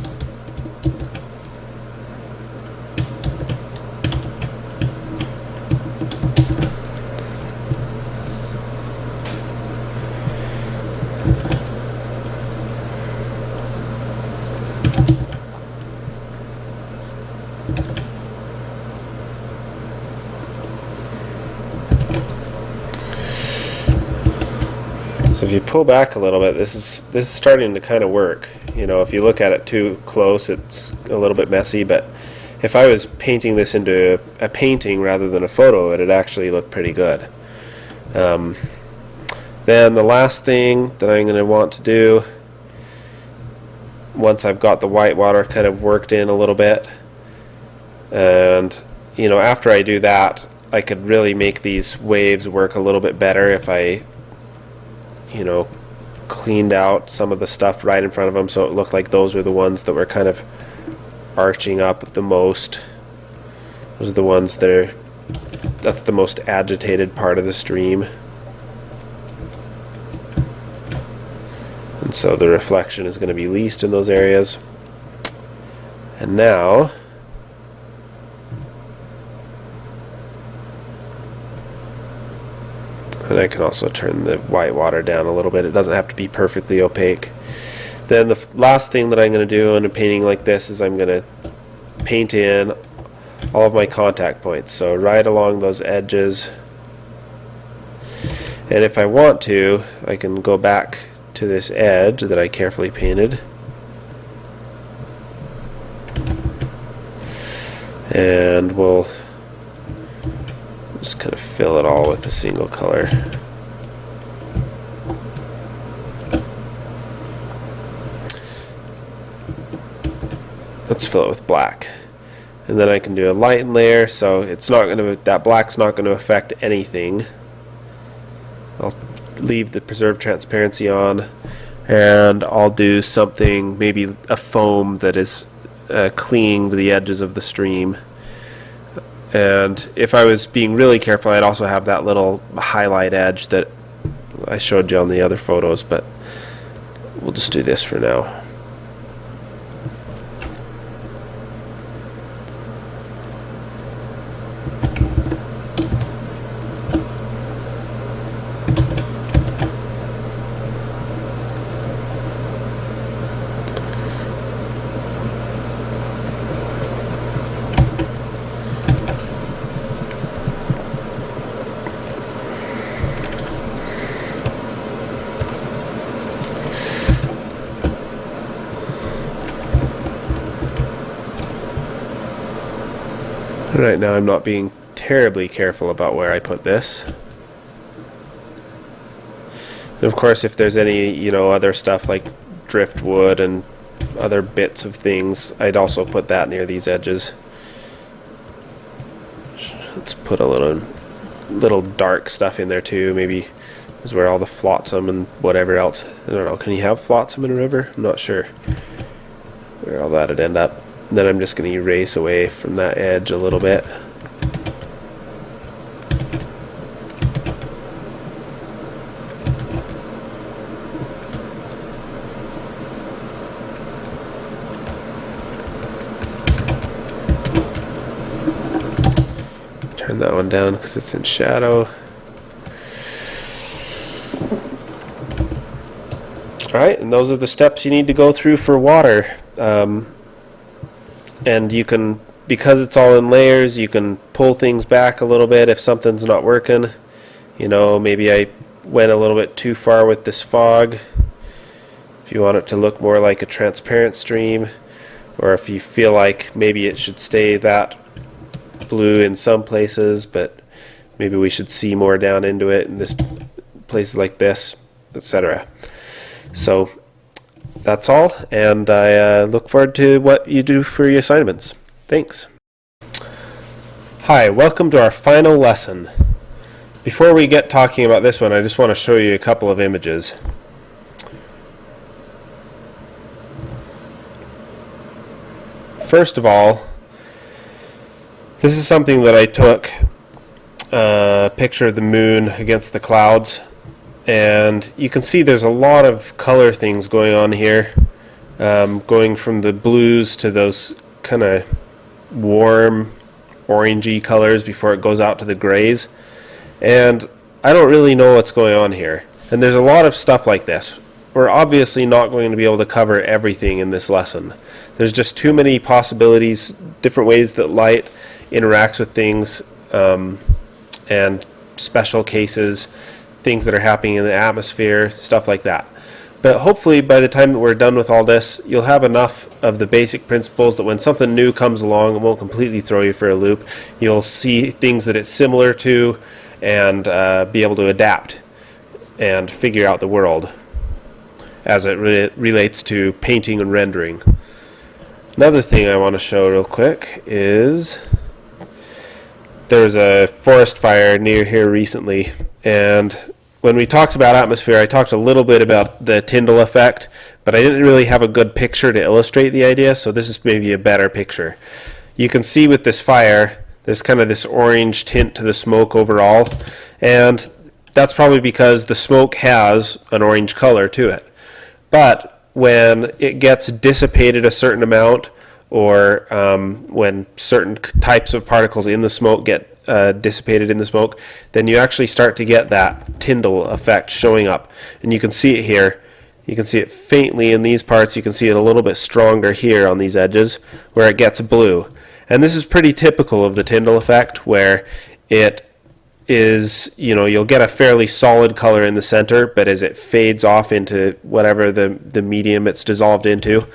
So if you pull back a little bit, this is starting to kind of work. You know, if you look at it too close, it's a little bit messy, but if I was painting this into a painting rather than a photo, it'd actually look pretty good. Then the last thing that I'm going to want to do, once I've got the white water kind of worked in a little bit, and you know, after I do that, I could really make these waves work a little bit better if I, you know, cleaned out some of the stuff right in front of them so it looked like those were the ones that were kind of arching up the most. Those are the ones that's the most agitated part of the stream. And so the reflection is going to be least in those areas. And now and I can also turn the white water down a little bit. It doesn't have to be perfectly opaque. Then the last thing that I'm going to do in a painting like this is I'm going to paint in all of my contact points. So right along those edges. And if I want to, I can go back to this edge that I carefully painted. And we'll just kind of fill it all with a single color. Let's fill it with black. And then I can do a lighten layer, so it's not going to, that black's not going to affect anything. I'll leave the preserve transparency on, and I'll do something, maybe a foam that is clinging to the edges of the stream. And if I was being really careful, I'd also have that little highlight edge that I showed you on the other photos, but we'll just do this for now. Right now I'm not being terribly careful about where I put this. And of course, if there's any, you know, other stuff like driftwood and other bits of things, I'd also put that near these edges. Let's put a little dark stuff in there too. Maybe this is where all the flotsam and whatever else. I don't know, can you have flotsam in a river? I'm not sure where all that would end up. And then I'm just going to erase away from that edge a little bit. Turn that one down because it's in shadow. Alright, and those are the steps you need to go through for water. And you can, because it's all in layers, you can pull things back a little bit if something's not working. You know, maybe I went a little bit too far with this fog. If you want it to look more like a transparent stream, or if you feel like maybe it should stay that blue in some places, but maybe we should see more down into it in this places like this, etc. So that's all, and I look forward to what you do for your assignments. Thanks. Hi, welcome to our final lesson. Before we get talking about this one, I just want to show you a couple of images. First of all, This is something that I took a picture of the moon against the clouds, and you can see there's a lot of color things going on here, going from the blues to those kind of warm orangey colors before it goes out to the grays. And I don't really know what's going on here. And there's a lot of stuff like this. We're obviously not going to be able to cover everything in this lesson. There's just too many possibilities, different ways that light interacts with things, and special cases, things that are happening in the atmosphere, stuff like that. But hopefully by the time that we're done with all this, you'll have enough of the basic principles that when something new comes along, it won't completely throw you for a loop. You'll see things that it's similar to and be able to adapt and figure out the world as it relates to painting and rendering. Another thing I want to show real quick is there's a forest fire near here recently, and when we talked about atmosphere, I talked a little bit about the Tyndall effect, but I didn't really have a good picture to illustrate the idea, so this is maybe a better picture. You can see with this fire, there's kind of this orange tint to the smoke overall, and that's probably because the smoke has an orange color to it. But when it gets dissipated a certain amount, or when certain types of particles in the smoke get dissipated in the smoke, then you actually start to get that Tyndall effect showing up. And you can see it here. You can see it faintly in these parts. You can see it a little bit stronger here on these edges where it gets blue. And this is pretty typical of the Tyndall effect, where it is, you'll get a fairly solid color in the center, but as it fades off into whatever the medium it's dissolved into,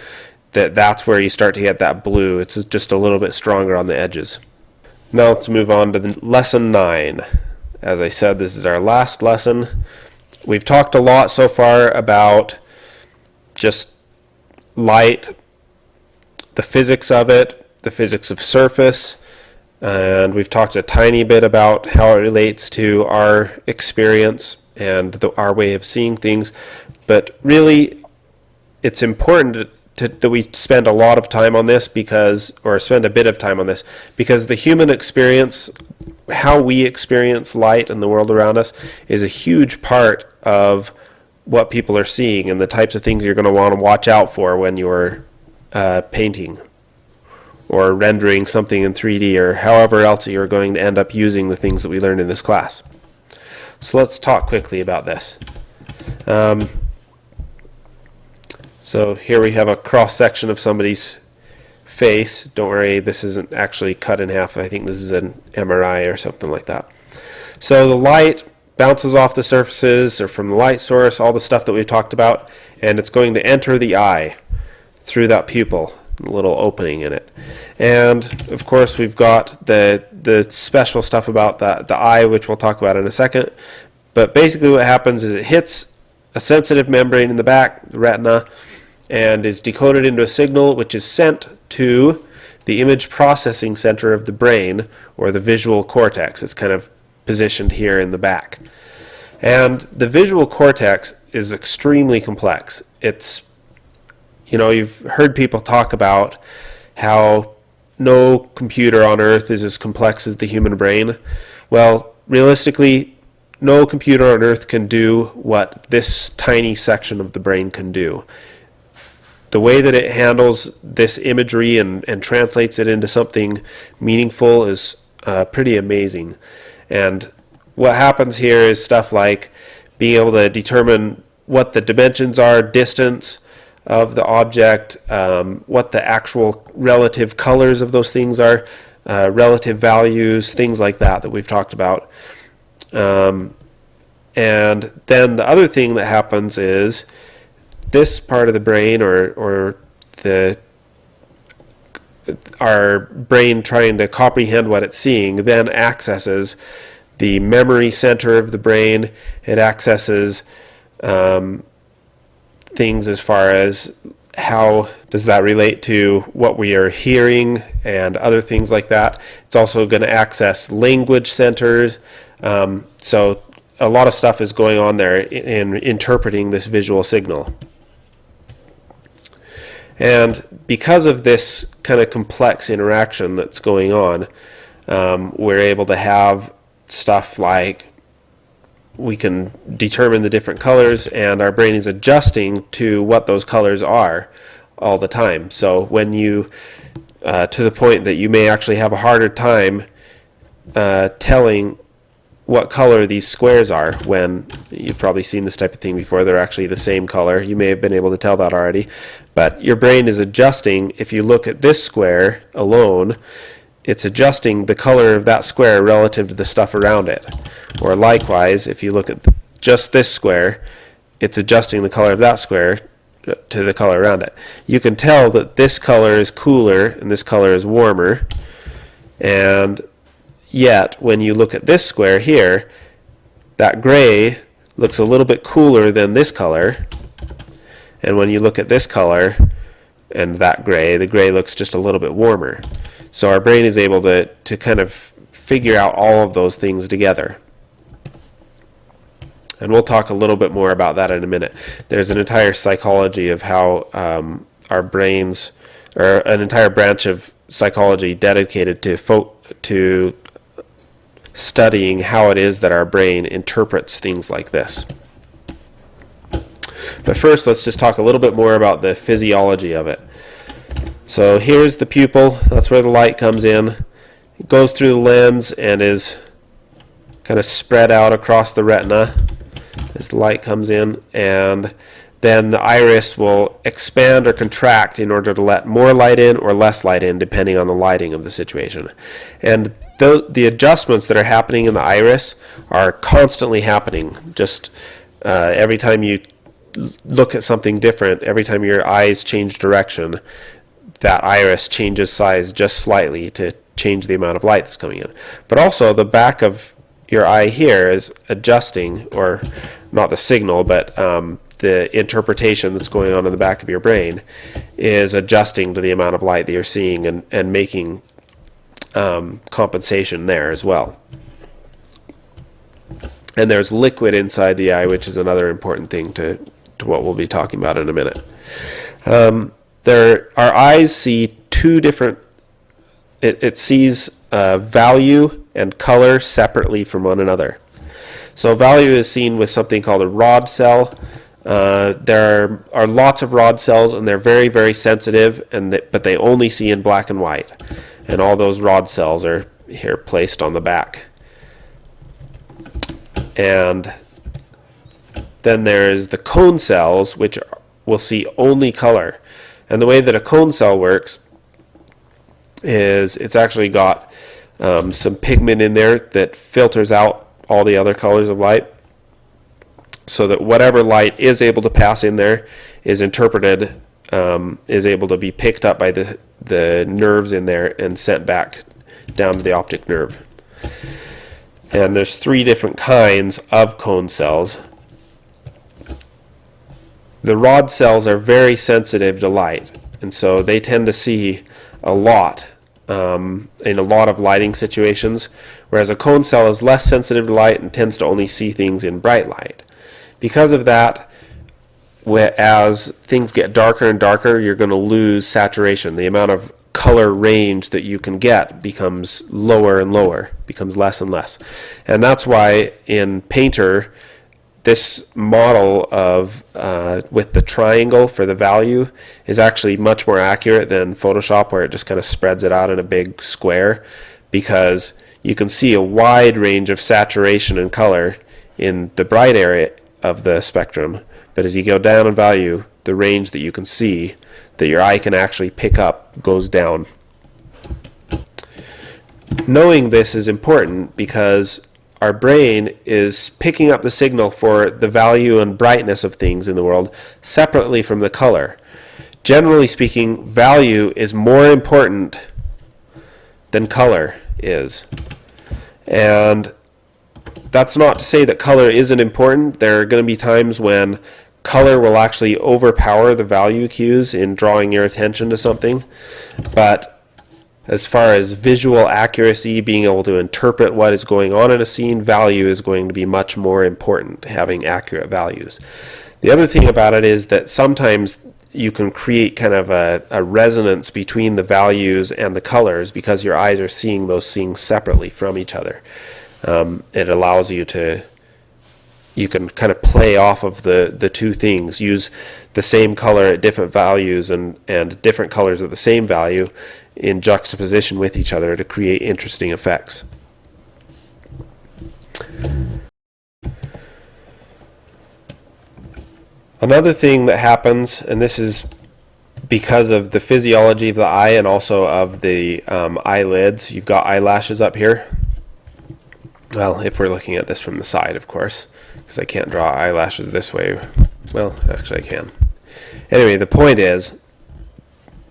that's where you start to get that blue. It's just a little bit stronger on the edges. Now let's move on to lesson 9. As I said, this is our last lesson. We've talked a lot so far about just light, the physics of it, the physics of surface, and we've talked a tiny bit about how it relates to our experience and our way of seeing things. But really, it's important that we spend a lot of time on this spend a bit of time on this, because the human experience, how we experience light and the world around us, is a huge part of what people are seeing and the types of things you're going to want to watch out for when you're painting or rendering something in 3D, or however else you're going to end up using the things that we learned in this class. So let's talk quickly about this. So here we have a cross-section of somebody's face. Don't worry, this isn't actually cut in half. I think this is an MRI or something like that. So the light bounces off the surfaces or from the light source, all the stuff that we've talked about, and it's going to enter the eye through that pupil, a little opening in it. And of course we've got the special stuff about the eye, which we'll talk about in a second. But basically what happens is it hits a sensitive membrane in the back, the retina, and is decoded into a signal which is sent to the image processing center of the brain, or the visual cortex. It's kind of positioned here in the back. And the visual cortex is extremely complex. It's, you've heard people talk about how no computer on earth is as complex as the human brain. Well, realistically, no computer on earth can do what this tiny section of the brain can do. The way that it handles this imagery and translates it into something meaningful is pretty amazing. And what happens here is stuff like being able to determine what the dimensions are, distance of the object, what the actual relative colors of those things are, relative values, things like that we've talked about. And then the other thing that happens is this part of the brain, or our brain trying to comprehend what it's seeing, then accesses the memory center of the brain. It accesses things as far as how does that relate to what we are hearing and other things like that. It's also going to access language centers. So a lot of stuff is going on there in interpreting this visual signal. And because of this kind of complex interaction that's going on, we're able to have stuff like we can determine the different colors, and our brain is adjusting to what those colors are all the time. So when you, to the point that you may actually have a harder time telling what color these squares are, when you've probably seen this type of thing before. They're actually the same color. You may have been able to tell that already, but your brain is adjusting. If you look at this square alone, it's adjusting the color of that square relative to the stuff around it. Or likewise, if you look at just this square, it's adjusting the color of that square to the color around it. You can tell that this color is cooler and this color is warmer, and yet when you look at this square here, that gray looks a little bit cooler than this color, and when you look at this color and that gray, the gray looks just a little bit warmer. So our brain is able to kind of figure out all of those things together. And we'll talk a little bit more about that in a minute. There's an entire psychology of how our brains, or an entire branch of psychology dedicated to studying how it is that our brain interprets things like this. But first, let's just talk a little bit more about the physiology of it. So here's the pupil. That's where the light comes in. It goes through the lens and is kind of spread out across the retina as the light comes in, and then the iris will expand or contract in order to let more light in or less light in, depending on the lighting of the situation. And the adjustments that are happening in the iris are constantly happening. Just every time you look at something different, every time your eyes change direction, that iris changes size just slightly to change the amount of light that's coming in. But also the back of your eye here is adjusting, or not the signal, but the interpretation that's going on in the back of your brain is adjusting to the amount of light that you're seeing, and making compensation there as well. And there's liquid inside the eye, which is another important thing to what we'll be talking about in a minute. Our eyes see two different, it sees value and color separately from one another. So value is seen with something called a rod cell. There are lots of rod cells, and they're very, very sensitive, but they only see in black and white. And all those rod cells are here placed on the back. And then there's the cone cells, which will see only color. And the way that a cone cell works is it's actually got some pigment in there that filters out all the other colors of light, so that whatever light is able to pass in there is interpreted, is able to be picked up by the nerves in there and sent back down to the optic nerve. And there's three different kinds of cone cells. The rod cells are very sensitive to light, and so they tend to see a lot in a lot of lighting situations, whereas a cone cell is less sensitive to light and tends to only see things in bright light. Because of that, as things get darker and darker, you're going to lose saturation. The amount of color range that you can get becomes lower and lower, becomes less and less. And that's why in Painter, this model of with the triangle for the value is actually much more accurate than Photoshop, where it just kind of spreads it out in a big square, because you can see a wide range of saturation and color in the bright area of the spectrum, but as you go down in value, the range that you can see, that your eye can actually pick up, goes down. Knowing this is important because our brain is picking up the signal for the value and brightness of things in the world separately from the color. Generally speaking, value is more important than color is. And that's not to say that color isn't important. There are going to be times when color will actually overpower the value cues in drawing your attention to something. But as far as visual accuracy, being able to interpret what is going on in a scene, value is going to be much more important, having accurate values. The other thing about it is that sometimes you can create kind of a resonance between the values and the colors because your eyes are seeing those things separately from each other. It allows you can kind of play off of the two things, use the same color at different values and different colors at the same value in juxtaposition with each other to create interesting effects. Another thing that happens, and this is because of the physiology of the eye and also of the eyelids, you've got eyelashes up here. Well, if we're looking at this from the side, of course, because I can't draw eyelashes this way. Well, actually I can. Anyway, the point is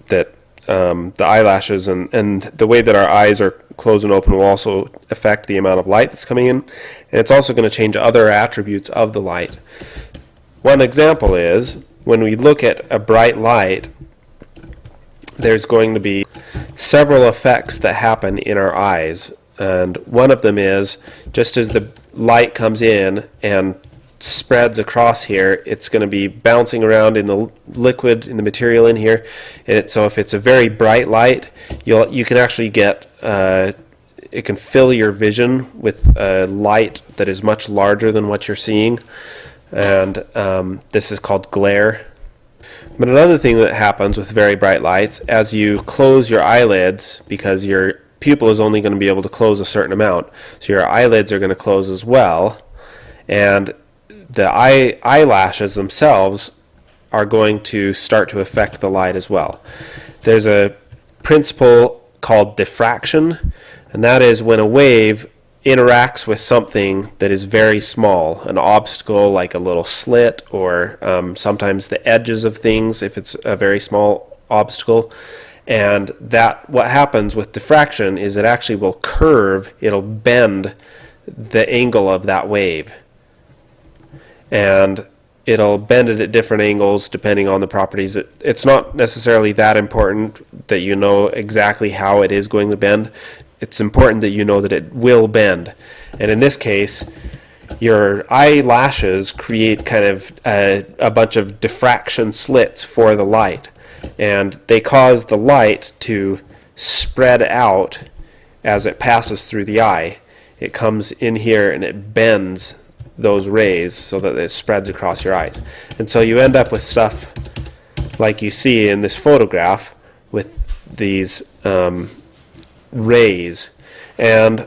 that the eyelashes and the way that our eyes are closed and open will also affect the amount of light that's coming in, and it's also going to change other attributes of the light. One example is when we look at a bright light, there's going to be several effects that happen in our eyes, and one of them is just as the light comes in and spreads across here, it's going to be bouncing around in the liquid, in the material in here, and so if it's a very bright light, you can actually get it can fill your vision with a light that is much larger than what you're seeing, and this is called glare. But another thing that happens with very bright lights, as you close your eyelids, because your pupil is only going to be able to close a certain amount, so your eyelids are going to close as well, and the eyelashes themselves are going to start to affect the light as well. There's a principle called diffraction, and that is when a wave interacts with something that is very small, an obstacle like a little slit, or sometimes the edges of things if it's a very small obstacle. And that what happens with diffraction is it actually will curve, it'll bend the angle of that wave. And it'll bend it at different angles depending on the properties. It's not necessarily that important that you know exactly how it is going to bend. It's important that you know that it will bend. And in this case, your eyelashes create kind of a bunch of diffraction slits for the light. And they cause the light to spread out as it passes through the eye. It comes in here and it bends those rays so that it spreads across your eyes. And so you end up with stuff like you see in this photograph with these rays. And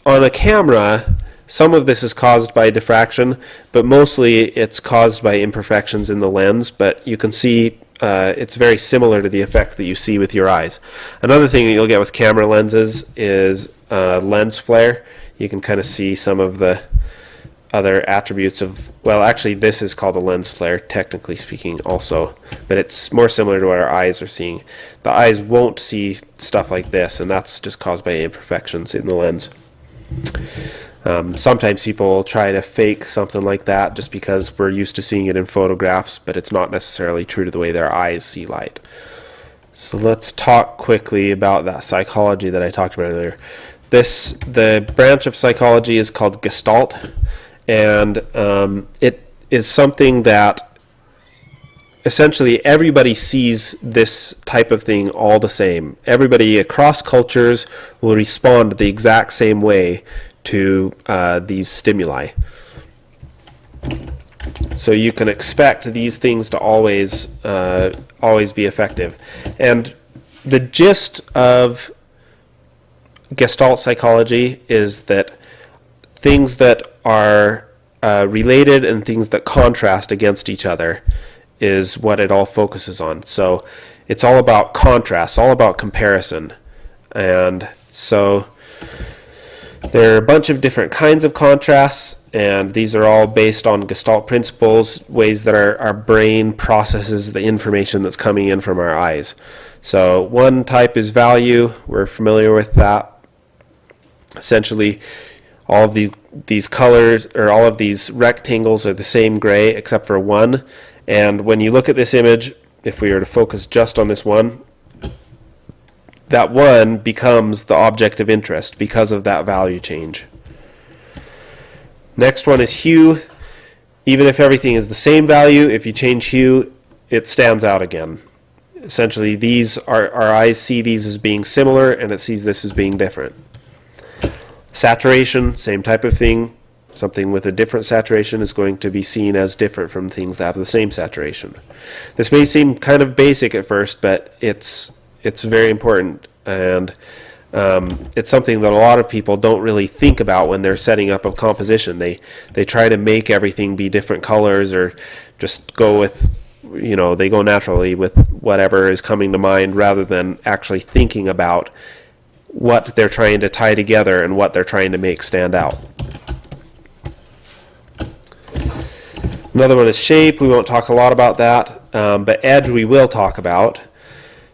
on a camera, some of this is caused by diffraction, but mostly it's caused by imperfections in the lens. But you can see it's very similar to the effect that you see with your eyes. Another thing that you'll get with camera lenses is lens flare. You can kind of see some of the other attributes of, well, actually this is called a lens flare, technically speaking also, but it's more similar to what our eyes are seeing. The eyes won't see stuff like this, and that's just caused by imperfections in the lens. Sometimes people will try to fake something like that just because we're used to seeing it in photographs, but it's not necessarily true to the way their eyes see light. So let's talk quickly about that psychology that I talked about earlier. The branch of psychology is called Gestalt, and it is something that essentially everybody sees this type of thing all the same. Everybody across cultures will respond the exact same way to these stimuli. So you can expect these things to always be effective. And the gist of Gestalt psychology is that things that are related and things that contrast against each other is what it all focuses on. So it's all about contrast, all about comparison. And so there are a bunch of different kinds of contrasts, and these are all based on Gestalt principles, ways that our brain processes the information that's coming in from our eyes. So one type is value. We're familiar with that. Essentially, all of these colors, or all of these rectangles, are the same gray except for one. And when you look at this image, if we were to focus just on this one, that one becomes the object of interest because of that value change. Next one is hue. Even if everything is the same value, if you change hue, it stands out again. Essentially, these our eyes see these as being similar, and it sees this as being different. Saturation, same type of thing. Something with a different saturation is going to be seen as different from things that have the same saturation. This may seem kind of basic at first, but it's very important, and it's something that a lot of people don't really think about when they're setting up a composition. They try to make everything be different colors, or just go with, they go naturally with whatever is coming to mind, rather than actually thinking about what they're trying to tie together and what they're trying to make stand out. Another one is shape. We won't talk a lot about that, but edge we will talk about.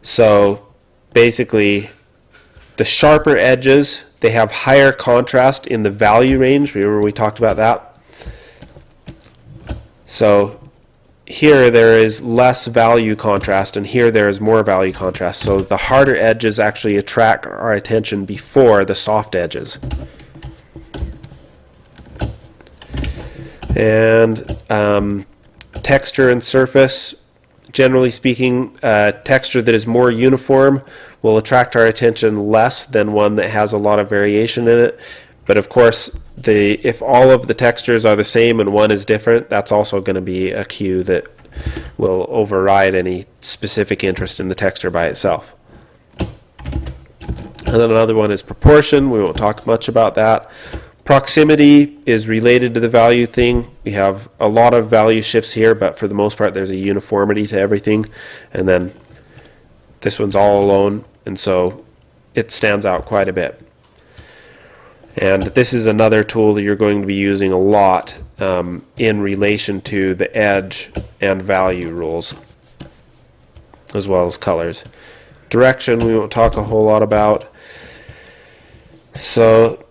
So basically, the sharper edges, they have higher contrast in the value range. Remember we talked about that? So here there is less value contrast, and here there is more value contrast. So the harder edges actually attract our attention before the soft edges. And texture and surface, generally speaking, texture that is more uniform will attract our attention less than one that has a lot of variation in it. But of course, if all of the textures are the same and one is different, that's also going to be a cue that will override any specific interest in the texture by itself. And then another one is proportion. We won't talk much about that. Proximity is related to the value thing. We have a lot of value shifts here, but for the most part there's a uniformity to everything. And then this one's all alone, and so it stands out quite a bit. And this is another tool that you're going to be using a lot in relation to the edge and value rules, as well as colors. Direction we won't talk a whole lot about. So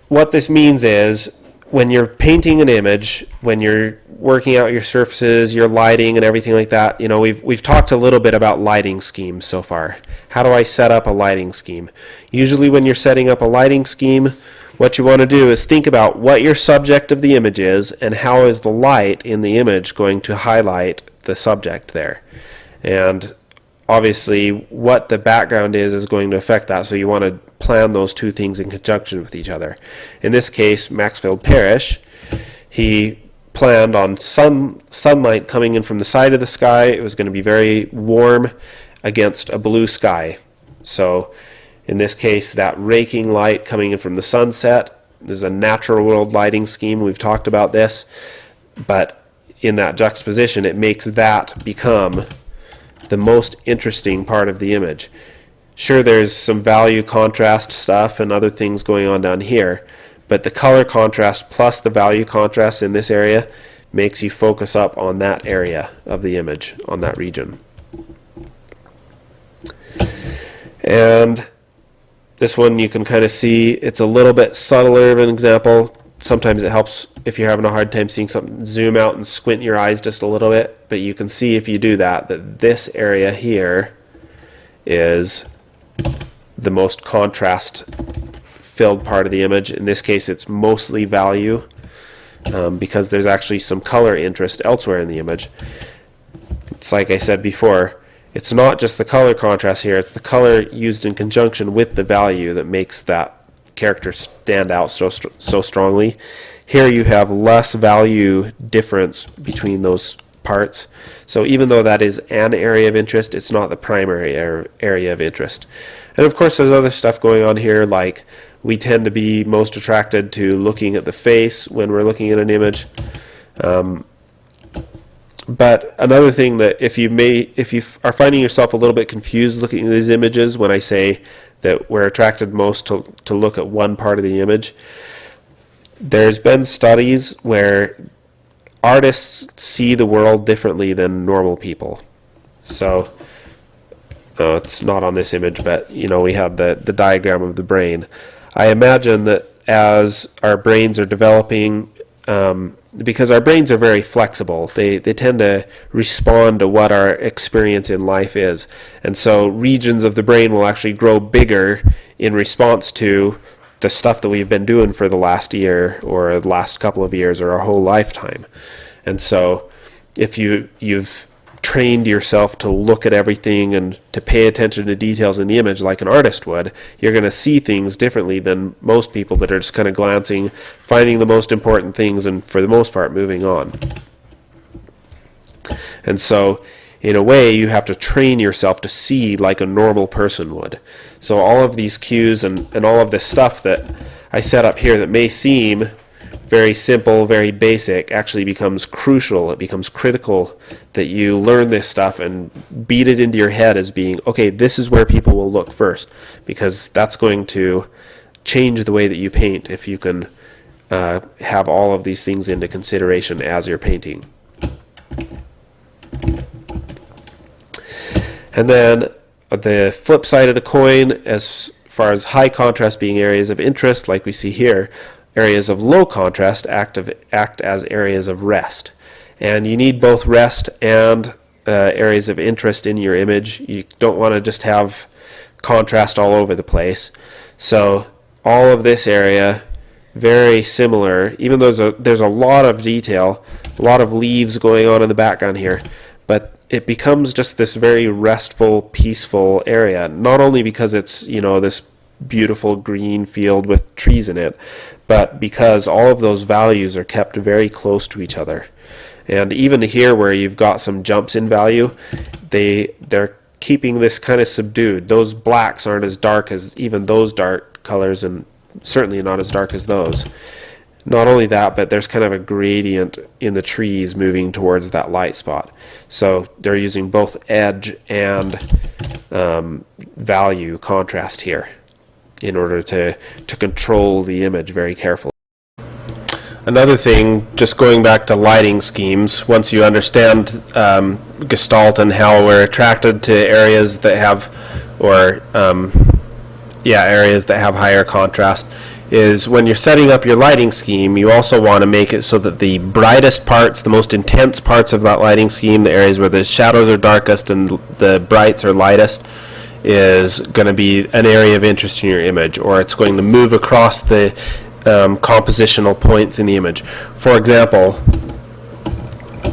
what this means is, when you're painting an image, when you're working out your surfaces, your lighting and everything like that, we've talked a little bit about lighting schemes so far. How do I set up a lighting scheme? Usually when you're setting up a lighting scheme, what you want to do is think about what your subject of the image is, and how is the light in the image going to highlight the subject there. And obviously what the background is going to affect that, so you want to plan those two things in conjunction with each other. In this case, Maxfield Parrish, he planned on sunlight coming in from the side of the sky. It was going to be very warm against a blue sky. So in this case, that raking light coming in from the sunset is a natural world lighting scheme. We've talked about this, but in that juxtaposition, it makes that become the most interesting part of the image. Sure, there's some value contrast stuff and other things going on down here, but the color contrast plus the value contrast in this area makes you focus up on that area of the image, on that region. And this one you can kind of see, it's a little bit subtler of an example. Sometimes it helps if you're having a hard time seeing something, zoom out and squint your eyes just a little bit, but you can see if you do that this area here is the most contrast filled part of the image. In this case it's mostly value, because there's actually some color interest elsewhere in the image. It's like I said before, it's not just the color contrast here, it's the color used in conjunction with the value that makes that character stand out so strongly. Here you have less value difference between those parts. So even though that is an area of interest, it's not the primary area of interest. And of course there's other stuff going on here, like we tend to be most attracted to looking at the face when we're looking at an image. But another thing that if you are finding yourself a little bit confused looking at these images when I say that we're attracted most to look at one part of the image, there's been studies where artists see the world differently than normal people. So it's not on this image, but we have the diagram of the brain. I imagine that as our brains are developing, because our brains are very flexible, they tend to respond to what our experience in life is, and so regions of the brain will actually grow bigger in response to the stuff that we've been doing for the last year or the last couple of years or our whole lifetime. And so if you've trained yourself to look at everything and to pay attention to details in the image like an artist would, you're going to see things differently than most people that are just kind of glancing, finding the most important things, and for the most part moving on. And so in a way you have to train yourself to see like a normal person would. So all of these cues and all of this stuff that I set up here that may seem very simple, very basic, actually becomes crucial. It becomes critical that you learn this stuff and beat it into your head as being, okay, this is where people will look first, because that's going to change the way that you paint if you can have all of these things into consideration as you're painting. And then the flip side of the coin, as far as high contrast being areas of interest, like we see here, areas of low contrast act as areas of rest. And you need both rest and areas of interest in your image. You don't want to just have contrast all over the place. So all of this area, very similar, even though there's a lot of detail, a lot of leaves going on in the background here, but it becomes just this very restful, peaceful area, not only because it's, this beautiful green field with trees in it, but because all of those values are kept very close to each other. And even here where you've got some jumps in value, they're keeping this kind of subdued. Those blacks aren't as dark as even those dark colors, and certainly not as dark as those. Not only that, but there's kind of a gradient in the trees moving towards that light spot. So they're using both edge and value contrast here in order to control the image very carefully. Another thing, just going back to lighting schemes, once you understand Gestalt and how we're attracted to areas that have, areas that have higher contrast, is when you're setting up your lighting scheme, you also want to make it so that the brightest parts, the most intense parts of that lighting scheme, the areas where the shadows are darkest and the brights are lightest, is going to be an area of interest in your image, or it's going to move across the compositional points in the image. For example,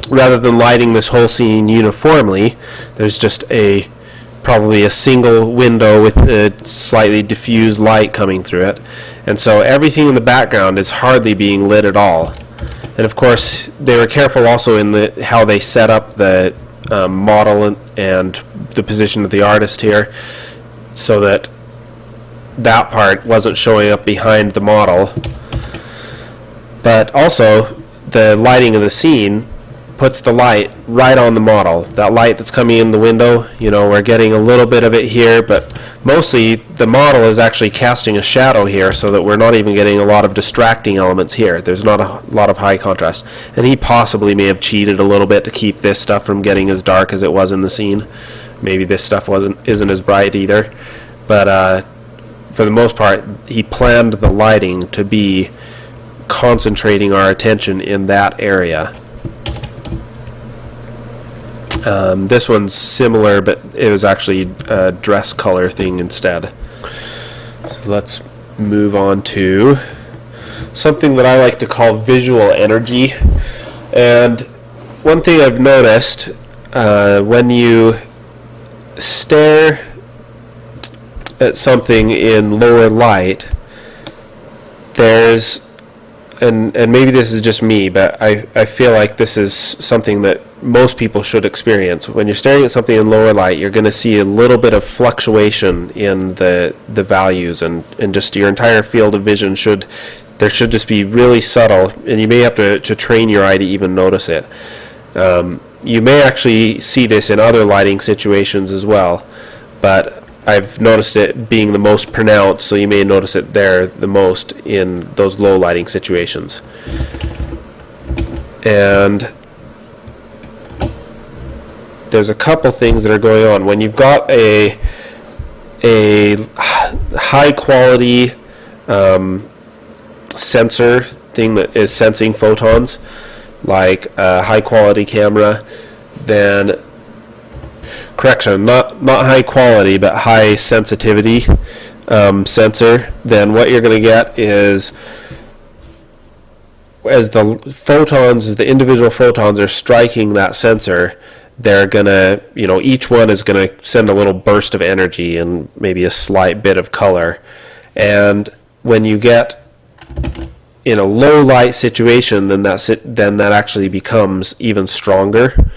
rather than lighting this whole scene uniformly, there's just probably a single window with a slightly diffused light coming through it, and so everything in the background is hardly being lit at all. And of course they were careful also in how they set up the model and the position of the artist here, so that part wasn't showing up behind the model. But also the lighting of the scene puts the light right on the model. That light that's coming in the window, we're getting a little bit of it here, but mostly the model is actually casting a shadow here, so that we're not even getting a lot of distracting elements here. There's not a lot of high contrast. And he possibly may have cheated a little bit to keep this stuff from getting as dark as it was in the scene. Maybe this stuff isn't as bright either. But for the most part, he planned the lighting to be concentrating our attention in that area. This one's similar, but it was actually a dress color thing instead. So let's move on to something that I like to call visual energy. And one thing I've noticed, when you stare at something in lower light, there's, and maybe this is just me, but I feel like this is something that most people should experience. When you're staring at something in lower light, you're going to see a little bit of fluctuation in the values, and just your entire field of vision should just be really subtle, and you may have to train your eye to even notice it. You may actually see this in other lighting situations as well, but I've noticed it being the most pronounced, so you may notice it there the most in those low lighting situations. And there's a couple things that are going on. When you've got a high quality sensor thing that is sensing photons, like a high quality camera, then not high quality but high sensitivity sensor, then what you're going to get is as the individual photons are striking that sensor, they're gonna, each one is gonna send a little burst of energy and maybe a slight bit of color. And when you get in a low light situation, then that actually becomes even stronger,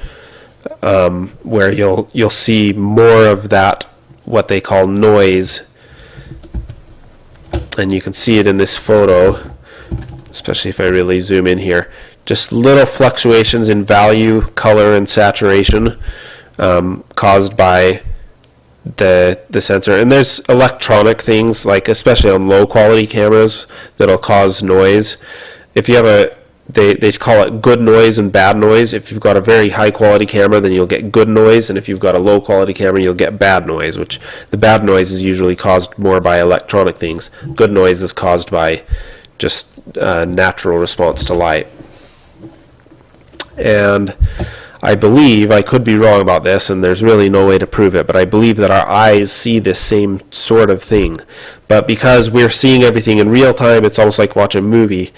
where you'll see more of that, what they call noise. And you can see it in this photo, especially if I really zoom in here. Just little fluctuations in value, color, and saturation caused by the sensor. And there's electronic things, like especially on low quality cameras, that'll cause noise. If you have they call it good noise and bad noise. If you've got a very high quality camera, then you'll get good noise, and if you've got a low quality camera, you'll get bad noise, which the bad noise is usually caused more by electronic things. Good noise is caused by just natural response to light. And I believe, I could be wrong about this, and there's really no way to prove it, but I believe that our eyes see this same sort of thing. But because we're seeing everything in real time, it's almost like watching a movie,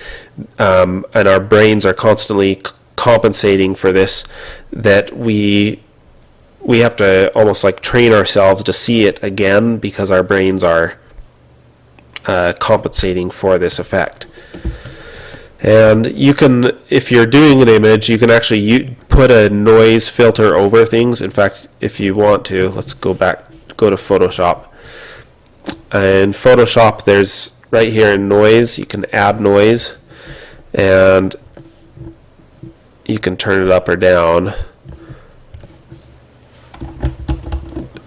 and our brains are constantly compensating for this, that we have to almost like train ourselves to see it again, because our brains are compensating for this effect. And you can, if you're doing an image, you can actually put a noise filter over things. In fact, if you want to, let's go to Photoshop. In Photoshop, there's right here in noise, you can add noise, and you can turn it up or down.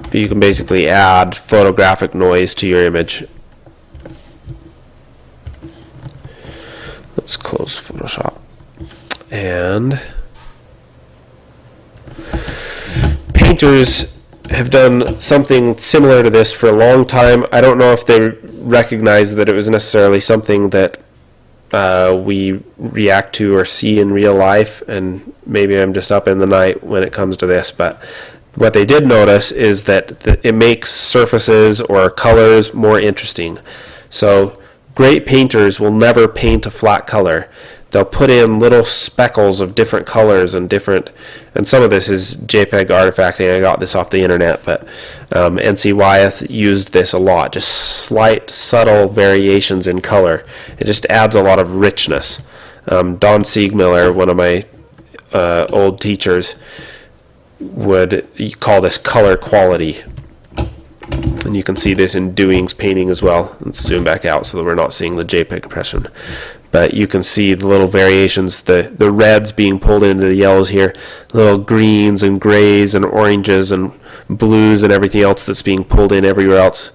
But you can basically add photographic noise to your image. Let's close Photoshop. And painters have done something similar to this for a long time. I don't know if they recognized that it was necessarily something that we react to or see in real life, and maybe I'm just up in the night when it comes to this, but what they did notice is that it makes surfaces or colors more interesting. So great painters will never paint a flat color. They'll put in little speckles of different colors and some of this is JPEG artifacting. I got this off the internet, but NC Wyeth used this a lot. Just slight, subtle variations in color. It just adds a lot of richness. Don Siegmiller, one of my old teachers, would call this color quality. And you can see this in Dewing's painting as well. Let's zoom back out so that we're not seeing the JPEG impression. But you can see the little variations, the reds being pulled into the yellows here, little greens and grays and oranges and blues and everything else that's being pulled in everywhere else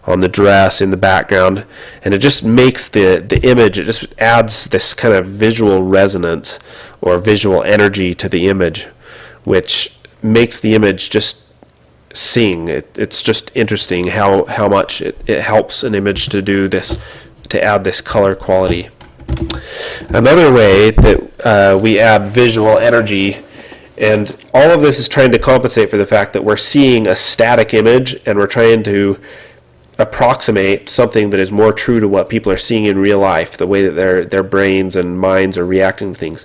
on the dress, in the background. And it just makes the image, it just adds this kind of visual resonance or visual energy to the image, which makes the image just sing. It's just interesting how much it helps an image to do this, to add this color quality. Another way that we add visual energy, and all of this is trying to compensate for the fact that we're seeing a static image and we're trying to approximate something that is more true to what people are seeing in real life, the way that their brains and minds are reacting to things.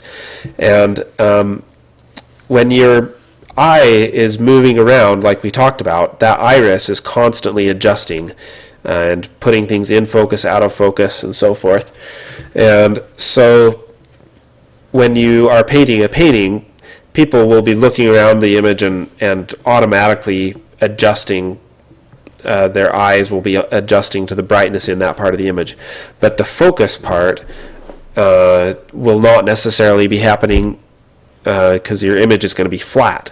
And when your eye is moving around, like we talked about, that iris is constantly adjusting and putting things in focus, out of focus, and so forth. And so when you are painting a painting, people will be looking around the image and automatically adjusting, their eyes will be adjusting to the brightness in that part of the image. But the focus part will not necessarily be happening because your image is going to be flat.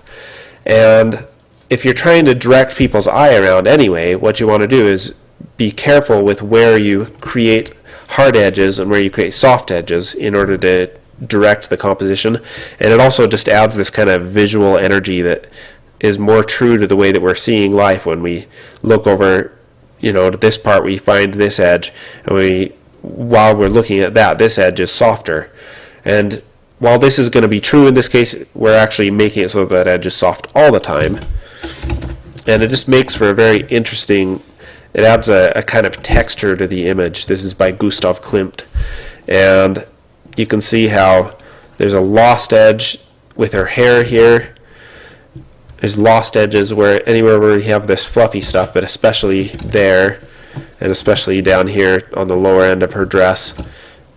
And if you're trying to direct people's eye around anyway, what you want to do is be careful with where you create hard edges and where you create soft edges in order to direct the composition. And it also just adds this kind of visual energy that is more true to the way that we're seeing life. When we look over, to this part, we find this edge, and while we're looking at that, this edge is softer. And while this is going to be true in this case, we're actually making it so that edge is soft all the time. And it just makes for a very interesting, it adds a kind of texture to the image. This is by Gustav Klimt. And you can see how there's a lost edge with her hair here. There's lost edges where anywhere where you have this fluffy stuff, but especially there, and especially down here on the lower end of her dress,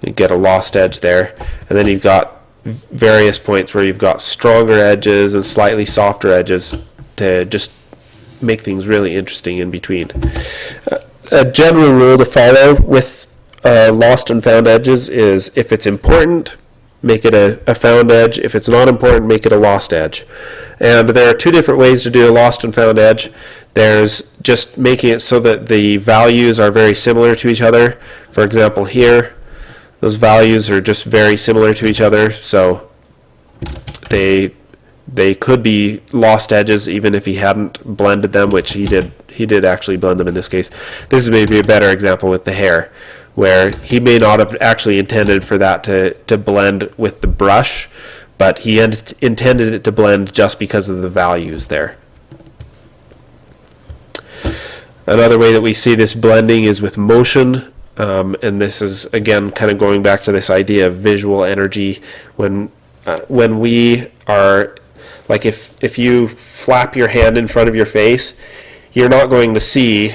you get a lost edge there. And then you've got various points where you've got stronger edges and slightly softer edges to just make things really interesting in between. A general rule to follow with lost and found edges is, if it's important, make it a found edge. If it's not important, make it a lost edge. And there are two different ways to do a lost and found edge. There's just making it so that the values are very similar to each other. For example, here, those values are just very similar to each other, so they could be lost edges even if he hadn't blended them, which he did actually blend them in this case. This is maybe a better example with the hair, where he may not have actually intended for that to blend with the brush, but he intended it to blend just because of the values there. Another way that we see this blending is with motion, and this is again kind of going back to this idea of visual energy. When we are, like, if you flap your hand in front of your face, you're not going to see,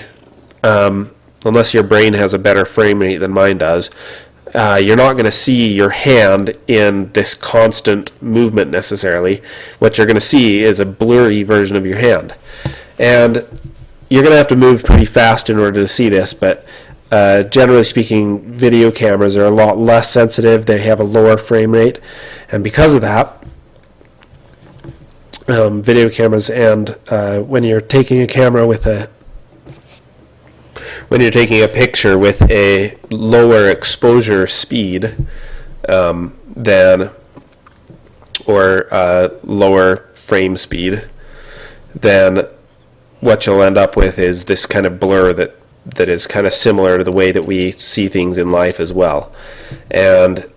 unless your brain has a better frame rate than mine does, you're not going to see your hand in this constant movement necessarily. What you're going to see is a blurry version of your hand. And you're going to have to move pretty fast in order to see this, but generally speaking, video cameras are a lot less sensitive. They have a lower frame rate, and because of that, video cameras, and when you're taking a camera with when you're taking a picture with a lower exposure speed than, or lower frame speed, then what you'll end up with is this kind of blur that is kind of similar to the way that we see things in life as well. And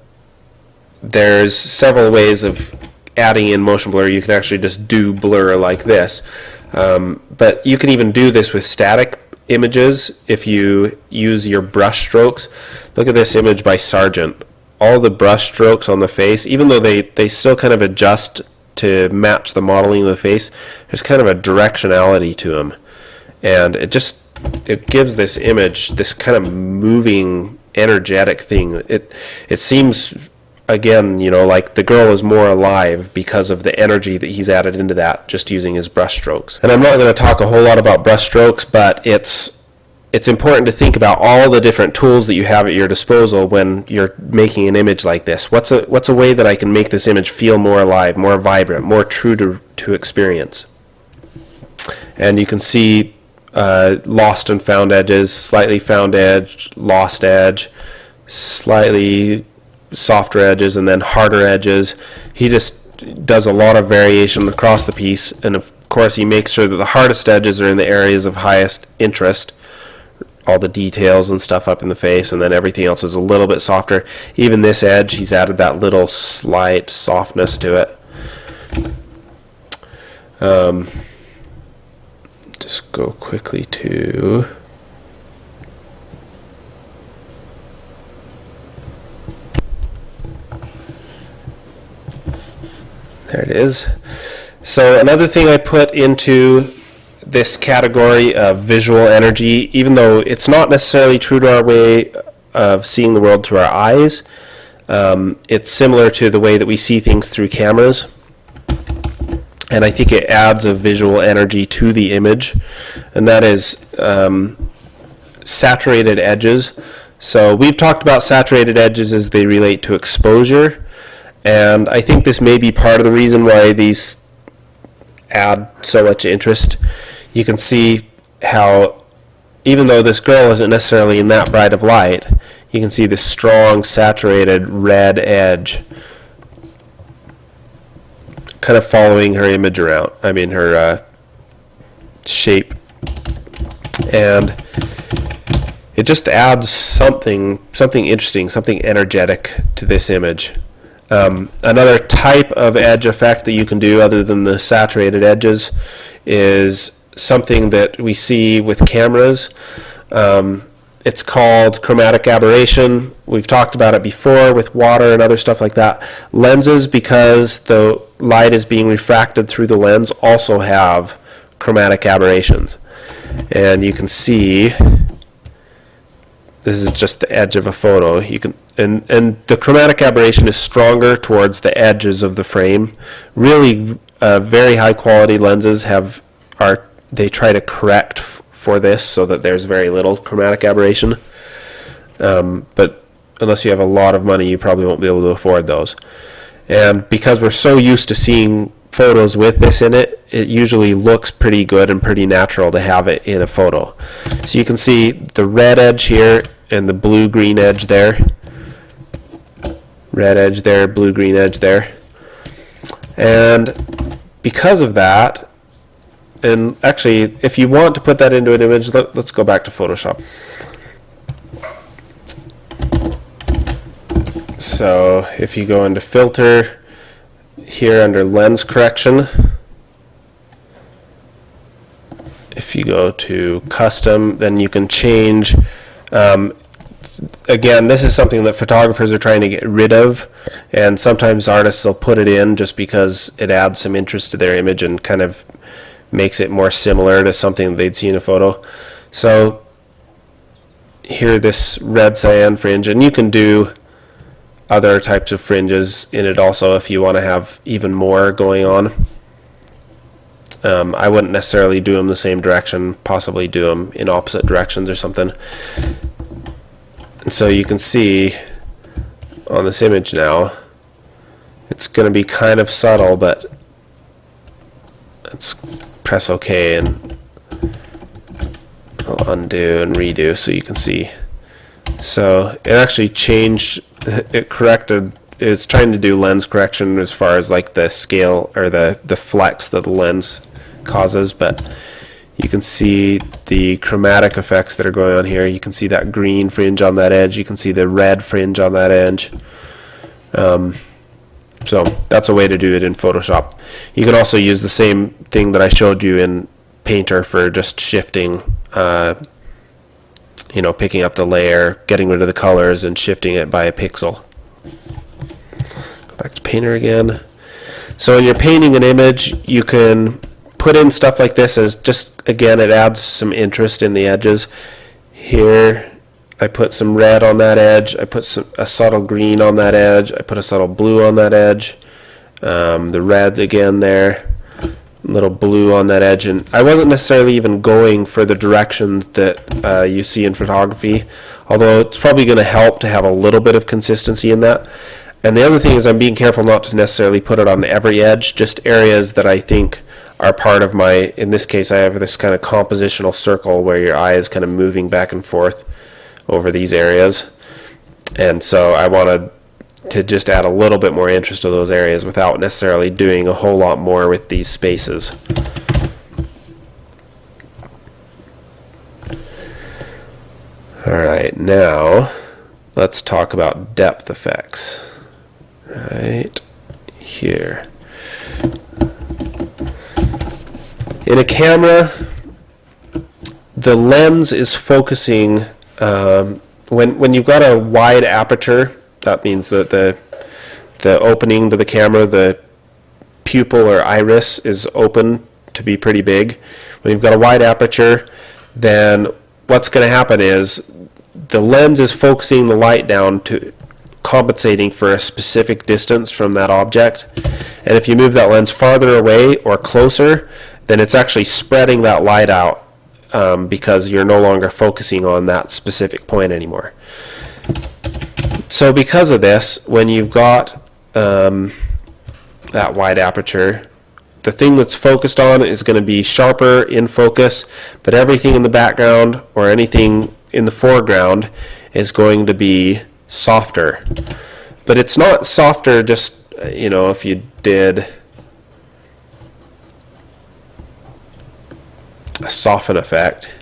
there's several ways of adding in motion blur. You can actually just do blur like this, but you can even do this with static images if you use your brush strokes. Look at this image by Sargent. All the brush strokes on the face, even though they still kind of adjust to match the modeling of the face, there's kind of a directionality to them, and it gives this image this kind of moving, energetic thing. It seems, again, like the girl is more alive because of the energy that he's added into that just using his brush strokes. And I'm not going to talk a whole lot about brush strokes, but it's important to think about all the different tools that you have at your disposal when you're making an image like this. What's a way that I can make this image feel more alive, more vibrant, more true to experience? And you can see lost and found edges, slightly found edge, lost edge, slightly softer edges, and then harder edges. He just does a lot of variation across the piece, and of course he makes sure that the hardest edges are in the areas of highest interest, all the details and stuff up in the face, and then everything else is a little bit softer. Even this edge, he's added that little slight softness to it. Just go quickly to there it is. So another thing I put into this category of visual energy, even though it's not necessarily true to our way of seeing the world through our eyes, it's similar to the way that we see things through cameras, and I think it adds a visual energy to the image, and that is saturated edges. So we've talked about saturated edges as they relate to exposure, and I think this may be part of the reason why these add so much interest. You can see how, even though this girl isn't necessarily in that bright of light, you can see this strong saturated red edge kind of following her image around, her shape, and it just adds something interesting, something energetic to this image. Another type of edge effect that you can do other than the saturated edges is something that we see with cameras. It's called chromatic aberration. We've talked about it before with water and other stuff like that. Lenses, because the light is being refracted through the lens, also have chromatic aberrations. And you can see, this is just the edge of a photo. You can, and the chromatic aberration is stronger towards the edges of the frame. Really, very high quality lenses they try to correct for this so that there's very little chromatic aberration. But unless you have a lot of money, you probably won't be able to afford those. And because we're so used to seeing photos with this in it, it usually looks pretty good and pretty natural to have it in a photo. So you can see the red edge here and the blue-green edge there. Red edge there, blue-green edge there. And because of that, and actually, if you want to put that into an image, let's go back to Photoshop. So if you go into filter, here under lens correction, if you go to custom, then you can change, again, this is something that photographers are trying to get rid of, and sometimes artists will put it in just because it adds some interest to their image and kind of makes it more similar to something that they'd see in a photo. So here, this red cyan fringe, and you can do other types of fringes in it also if you want to have even more going on. I wouldn't necessarily do them the same direction, possibly do them in opposite directions or something. And so you can see on this image now, it's going to be kind of subtle, but let's press OK and I'll undo and redo so you can see. So it actually changed, it corrected, it's trying to do lens correction as far as like the scale or the flex that the lens causes, but you can see the chromatic effects that are going on here. You can see that green fringe on that edge, you can see the red fringe on that edge. So that's a way to do it in Photoshop. You can also use the same thing that I showed you in Painter for just shifting, picking up the layer, getting rid of the colors, and shifting it by a pixel. Go back to Painter again. So when you're painting an image, you can put in stuff like this as just, again, it adds some interest in the edges. Here, I put some red on that edge, I put a subtle green on that edge, I put a subtle blue on that edge, the red again there, little blue on that edge, and I wasn't necessarily even going for the directions that you see in photography, although it's probably going to help to have a little bit of consistency in that. And the other thing is I'm being careful not to necessarily put it on every edge, just areas that I think are part of my, in this case I have this kind of compositional circle where your eye is kind of moving back and forth over these areas, and so I wanted to just add a little bit more interest to those areas without necessarily doing a whole lot more with these spaces. Alright, now let's talk about depth effects. Right here. In a camera, the lens is focusing, when you've got a wide aperture, that means that the opening to the camera, the pupil or iris is open to be pretty big. When you've got a wide aperture, then what's going to happen is the lens is focusing the light down to compensating for a specific distance from that object. And if you move that lens farther away or closer, then it's actually spreading that light out because you're no longer focusing on that specific point anymore. So because of this, when you've got that wide aperture, the thing that's focused on is going to be sharper in focus, but everything in the background or anything in the foreground is going to be softer. But it's not softer just, if you did a soften effect,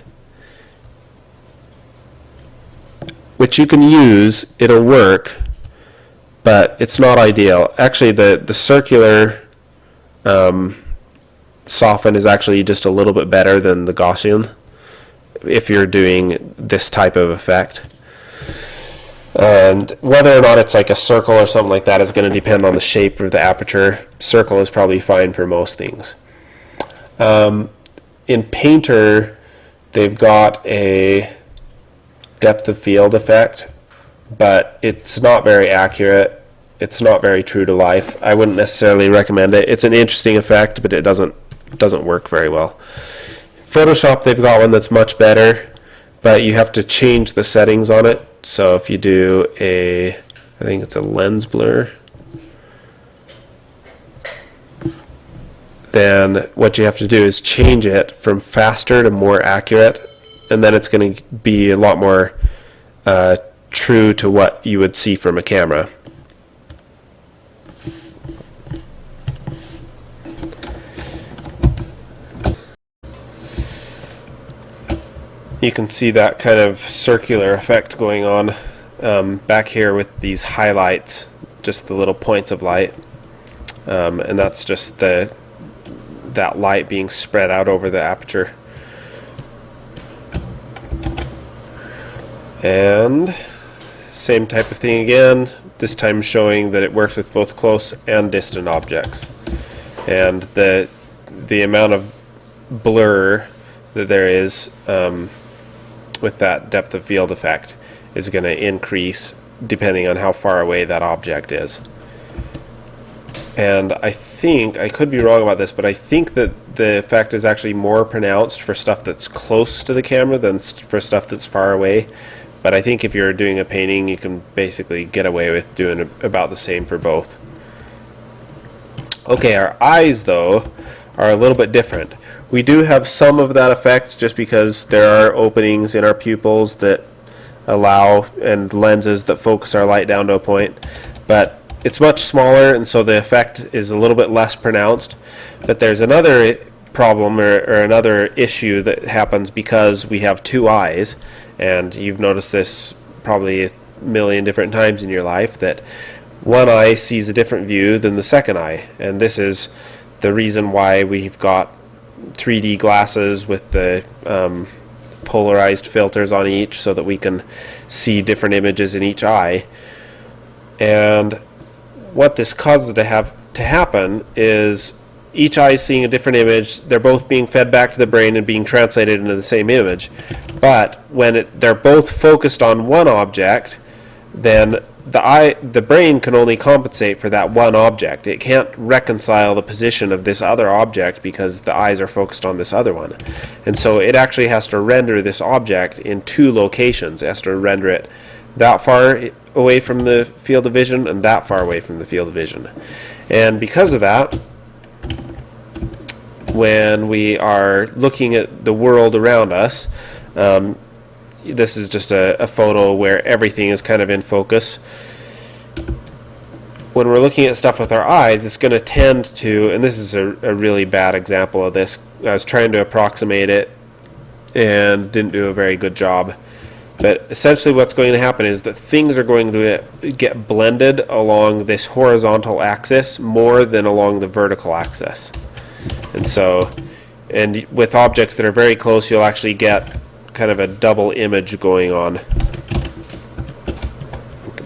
which you can use, it'll work, but it's not ideal. Actually, the circular soften is actually just a little bit better than the Gaussian. if you're doing this type of effect. And whether or not it's like a circle or something like that is going to depend on the shape of the aperture. Circle is probably fine for most things. In Painter, they've got a depth of field effect, but it's not very accurate. It's not very true to life. I wouldn't necessarily recommend it. It's an interesting effect, but it doesn't work very well. Photoshop, they've got one that's much better, but you have to change the settings on it. So if you do I think it's a lens blur, then what you have to do is change it from faster to more accurate, and then it's going to be a lot more true to what you would see from a camera. You can see that kind of circular effect going on back here with these highlights, just the little points of light, and that's just that light being spread out over the aperture. And same type of thing again, this time showing that it works with both close and distant objects, and the amount of blur that there is with that depth of field effect is going to increase depending on how far away that object is. And I think, I could be wrong about this, but I think that the effect is actually more pronounced for stuff that's close to the camera than for stuff that's far away. But I think if you're doing a painting, you can basically get away with doing about the same for both. Okay, our eyes though are a little bit different. We do have some of that effect just because there are openings in our pupils that allow, and lenses that focus our light down to a point, but it's much smaller, and so the effect is a little bit less pronounced. But there's another problem or another issue that happens because we have two eyes, and you've noticed this probably a million different times in your life, that one eye sees a different view than the second eye, and this is the reason why we've got 3D glasses with the polarized filters on each so that we can see different images in each eye. And what this causes to happen is each eye is seeing a different image. They're both being fed back to the brain and being translated into the same image. But when they're both focused on one object, then the brain can only compensate for that one object. It can't reconcile the position of this other object because the eyes are focused on this other one. And so it actually has to render this object in two locations. It has to render it that far away from the field of vision and that far away from the field of vision. And because of that, when we are looking at the world around us, this is just a photo where everything is kind of in focus. When we're looking at stuff with our eyes, it's going to tend to, and this is a really bad example of this. I was trying to approximate it and didn't do a very good job. But essentially what's going to happen is that things are going to get blended along this horizontal axis more than along the vertical axis. And so, and with objects that are very close, you'll actually get kind of a double image going on.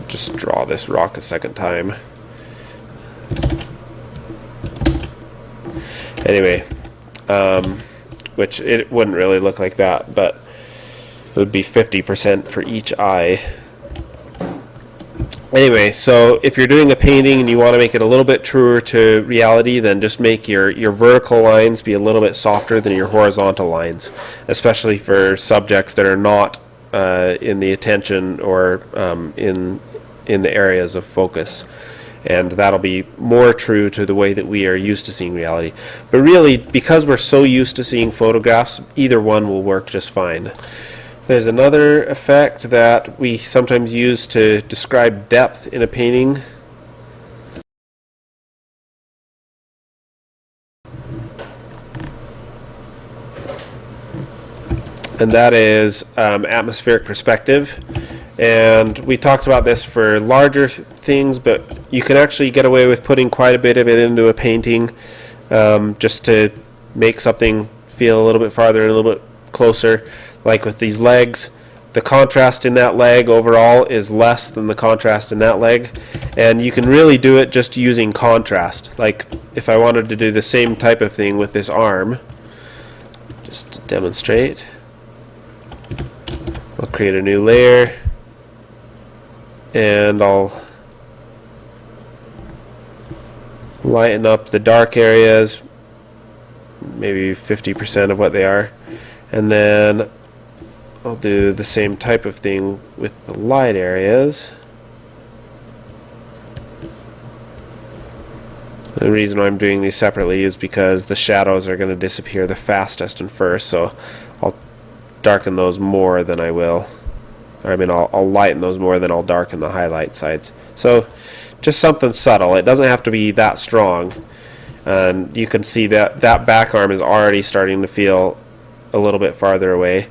Just draw this rock a second time. Anyway, which it wouldn't really look like that, but it would be 50% for each eye. Anyway, so if you're doing a painting and you want to make it a little bit truer to reality, then just make your vertical lines be a little bit softer than your horizontal lines, especially for subjects that are not in the attention or in the areas of focus. And that'll be more true to the way that we are used to seeing reality. But really, because we're so used to seeing photographs, either one will work just fine. There's another effect that we sometimes use to describe depth in a painting. And that is atmospheric perspective. And we talked about this for larger things, but you can actually get away with putting quite a bit of it into a painting just to make something feel a little bit farther and a little bit closer. like with these legs, the contrast in that leg overall is less than the contrast in that leg, and you can really do it just using contrast. Like if I wanted to do the same type of thing with this arm, just to demonstrate, I'll create a new layer and I'll lighten up the dark areas, maybe 50% of what they are, and then I'll do the same type of thing with the light areas. The reason why I'm doing these separately is because the shadows are going to disappear the fastest and first, so I'll darken those more than I will. Or I mean, I'll lighten those more than I'll darken the highlight sides. So just something subtle. It doesn't have to be that strong. And you can see that that back arm is already starting to feel a little bit farther away.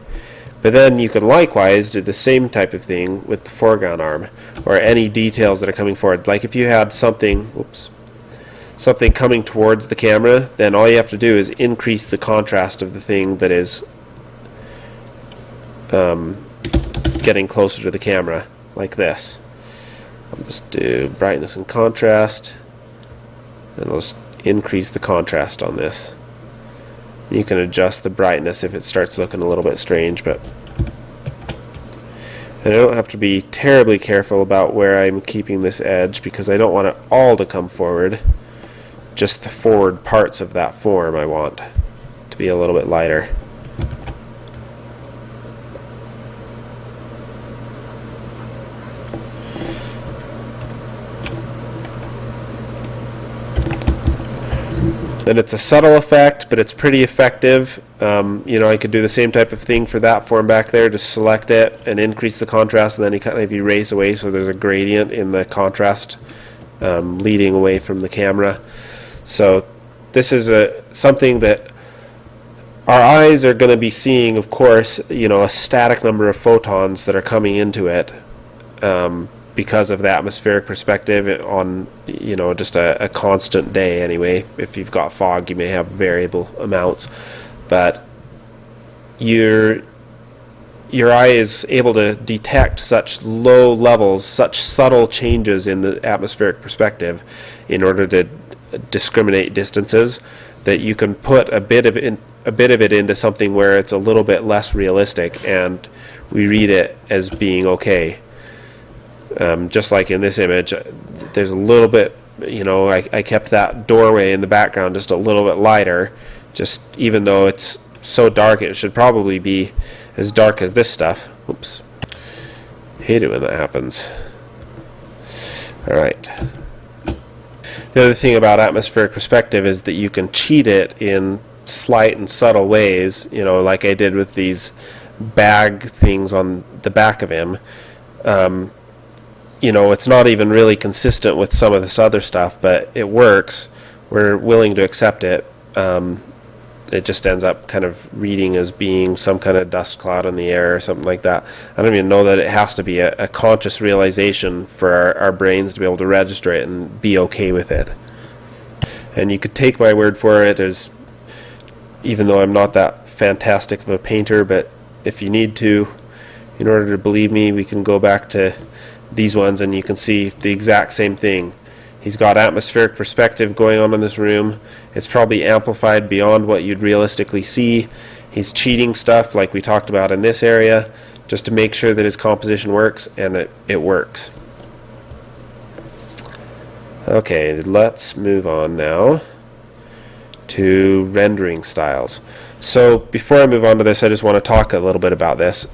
But then you can likewise do the same type of thing with the foreground arm, or any details that are coming forward. Like if you had something, something coming towards the camera, then all you have to do is increase the contrast of the thing that is getting closer to the camera, like this. I'll just do brightness and contrast, and I'll just increase the contrast on this. You can adjust the brightness if it starts looking a little bit strange, but and I don't have to be terribly careful about where I'm keeping this edge, because I don't want it all to come forward. Just the forward parts of that form I want to be a little bit lighter. And it's a subtle effect, but it's pretty effective. You know, I could do the same type of thing for that form back there. Just select it and increase the contrast, and then you kind of erase away so there's a gradient in the contrast leading away from the camera. So this is something that our eyes are going to be seeing, of course, you know, a static number of photons that are coming into it. Because of the atmospheric perspective on, you know, just a constant day anyway. If you've got fog, you may have variable amounts, but your eye is able to detect such low levels, such subtle changes in the atmospheric perspective in order to discriminate distances, that you can put a bit of it into something where it's a little bit less realistic, and we read it as being okay. Just like in this image, there's a little bit, you know, I kept that doorway in the background just a little bit lighter, just even though it's so dark it should probably be as dark as this stuff. Oops. Hate it when that happens. Alright. The other thing about atmospheric perspective is that you can cheat it in slight and subtle ways, you know, like I did with these bag things on the back of him. You know, it's not even really consistent with some of this other stuff, but it works. We're willing to accept it. It just ends up kind of reading as being some kind of dust cloud in the air or something like that. I don't even know that it has to be a conscious realization for our brains to be able to register it and be okay with it. And you could take my word for it, as even though I'm not that fantastic of a painter, but if you need to, in order to believe me, we can go back to these ones and you can see the exact same thing. He's got atmospheric perspective going on in this room. It's probably amplified beyond what you'd realistically see. He's cheating stuff like we talked about in this area just to make sure that his composition works, and it works. Okay, let's move on now to rendering styles. So before I move on to this, I just want to talk a little bit about this.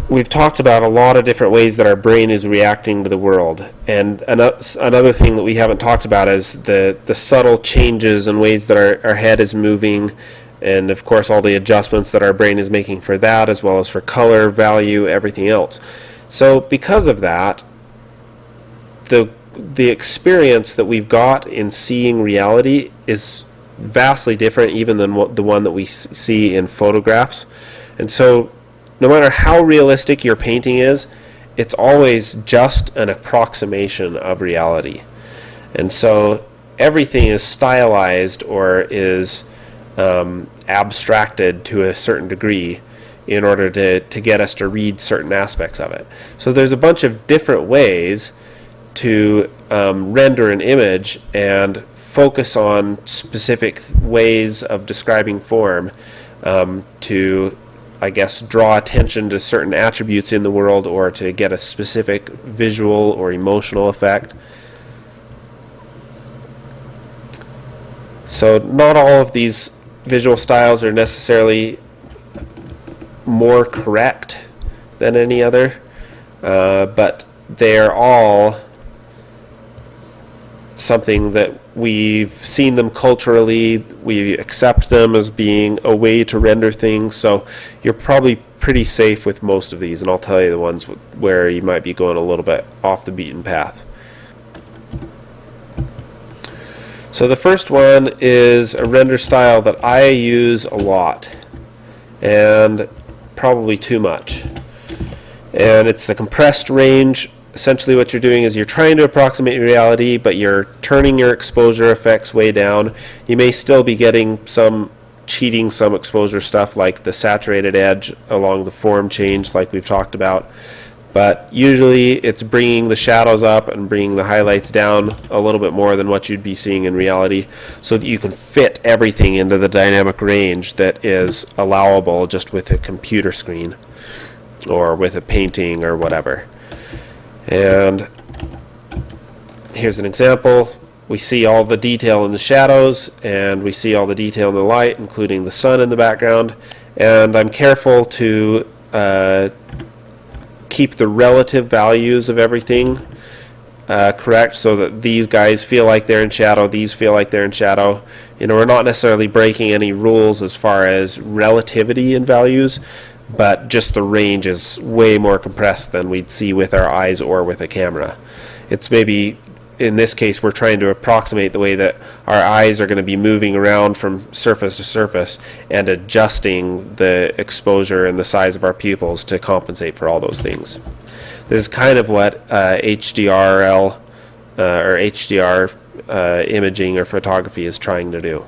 We've talked about a lot of different ways that our brain is reacting to the world, and another thing that we haven't talked about is the subtle changes and ways that our head is moving, and of course all the adjustments that our brain is making for that, as well as for color, value, everything else. So because of that, the experience that we've got in seeing reality is vastly different even than the one that we see in photographs. And so no matter how realistic your painting is, it's always just an approximation of reality. And so everything is stylized or is abstracted to a certain degree in order to get us to read certain aspects of it. So there's a bunch of different ways to render an image and focus on specific ways of describing form to, I guess, draw attention to certain attributes in the world or to get a specific visual or emotional effect. So not all of these visual styles are necessarily more correct than any other, but they're all something that we've seen them culturally, we accept them as being a way to render things, so you're probably pretty safe with most of these, and I'll tell you the ones where you might be going a little bit off the beaten path. So the first one is a render style that I use a lot, and probably too much, and it's the compressed range. Essentially what you're doing is you're trying to approximate reality, but you're turning your exposure effects way down. You may still be getting some cheating, some exposure stuff like the saturated edge along the form change like we've talked about, but usually it's bringing the shadows up and bringing the highlights down a little bit more than what you'd be seeing in reality, so that you can fit everything into the dynamic range that is allowable just with a computer screen or with a painting or whatever. And here's an example. We see all the detail in the shadows, and we see all the detail in the light, including the sun in the background. And I'm careful to keep the relative values of everything correct, so that these guys feel like they're in shadow, these feel like they're in shadow. You know, we're not necessarily breaking any rules as far as relativity in values, but just the range is way more compressed than we'd see with our eyes or with a camera. It's maybe, in this case, we're trying to approximate the way that our eyes are going to be moving around from surface to surface and adjusting the exposure and the size of our pupils to compensate for all those things. This is kind of what HDRL or HDR imaging or photography is trying to do.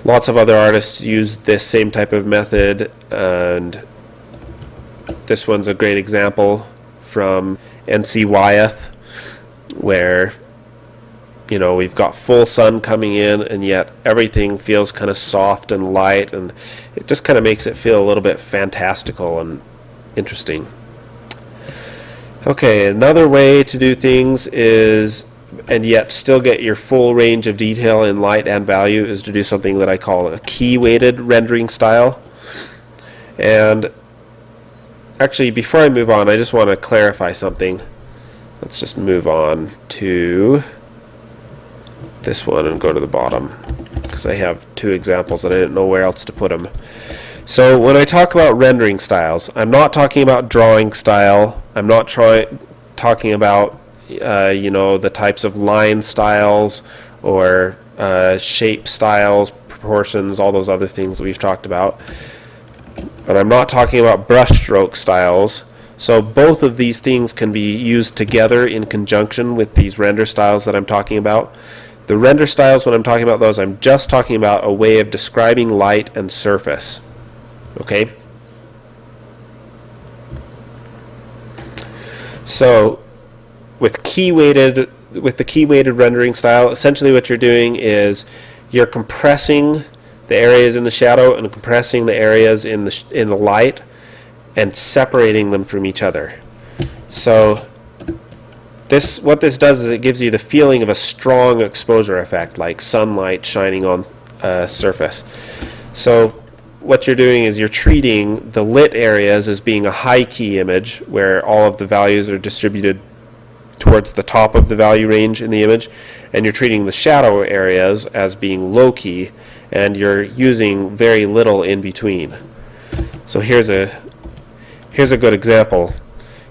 Lots of other artists use this same type of method, and this one's a great example from N.C. Wyeth, where, you know, we've got full sun coming in, and yet everything feels kind of soft and light, and it just kind of makes it feel a little bit fantastical and interesting. Okay, another way to do things is, and yet still get your full range of detail in light and value, is to do something that I call a key-weighted rendering style. And actually, before I move on, I just want to clarify something. Let's just move on to this one and go to the bottom, because I have two examples and I didn't know where else to put them. So when I talk about rendering styles, I'm not talking about drawing style. I'm not talking about you know, the types of line styles or shape styles, proportions, all those other things that we've talked about. And I'm not talking about brushstroke styles. So both of these things can be used together in conjunction with these render styles that I'm talking about. The render styles, when I'm talking about those, I'm just talking about a way of describing light and surface. Okay? So with the key-weighted rendering style, essentially what you're doing is you're compressing the areas in the shadow and compressing the areas in the light and separating them from each other. So what this does is it gives you the feeling of a strong exposure effect, like sunlight shining on a surface. So what you're doing is you're treating the lit areas as being a high key image where all of the values are distributed towards the top of the value range in the image, and you're treating the shadow areas as being low key, and you're using very little in between. So here's a good example.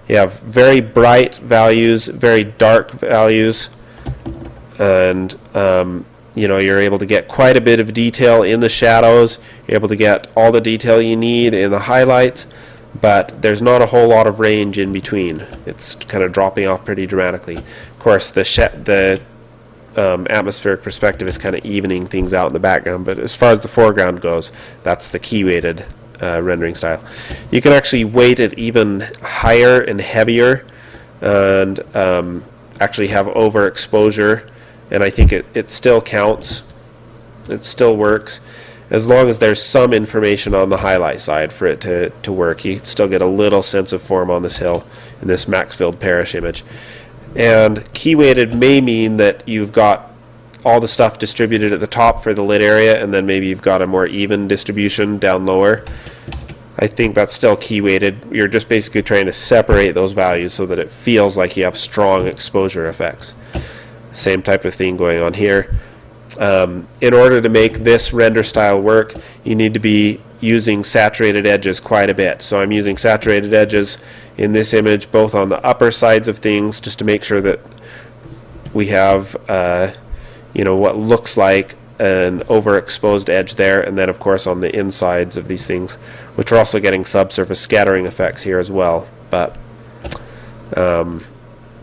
You have very bright values, very dark values, and you know, you're able to get quite a bit of detail in the shadows. You're able to get all the detail you need in the highlights, but there's not a whole lot of range in between. It's kind of dropping off pretty dramatically. Of course, the atmospheric perspective is kind of evening things out in the background. But as far as the foreground goes, that's the key weighted rendering style. You can actually weight it even higher and heavier, and actually have overexposure, and I think it still counts. It still works as long as there's some information on the highlight side for it to work. You still get a little sense of form on this hill in this Maxfield Parrish image. And key weighted may mean that you've got all the stuff distributed at the top for the lid area, and then maybe you've got a more even distribution down lower. I think that's still key weighted. You're just basically trying to separate those values so that it feels like you have strong exposure effects. Same type of thing going on here. In order to make this render style work, you need to be using saturated edges quite a bit. So I'm using saturated edges in this image both on the upper sides of things, just to make sure that we have what looks like an overexposed edge there, and then of course on the insides of these things, which we're also getting subsurface scattering effects here as well. But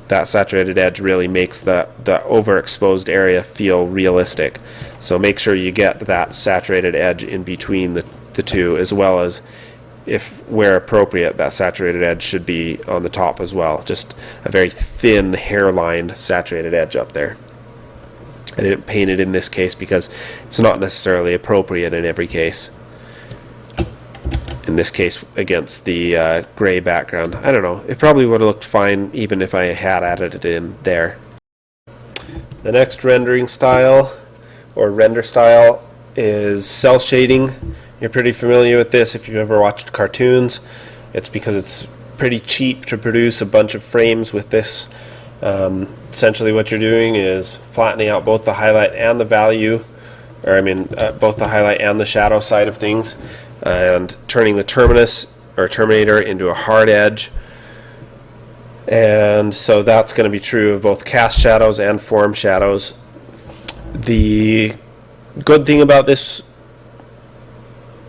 that saturated edge really makes the overexposed area feel realistic. So make sure you get that saturated edge in between the two, as well as, if where appropriate, that saturated edge should be on the top as well. Just a very thin hairline saturated edge up there. I didn't paint it in this case because it's not necessarily appropriate in every case. In this case, against the gray background, I don't know, it probably would have looked fine even if I had added it in there. The next rendering style, or render style, is cell shading. You're pretty familiar with this if you've ever watched cartoons. It's because it's pretty cheap to produce a bunch of frames with this. Essentially what you're doing is flattening out both the highlight and the value, both the highlight and the shadow side of things, and turning the terminus or terminator into a hard edge. And so that's going to be true of both cast shadows and form shadows. The good thing about this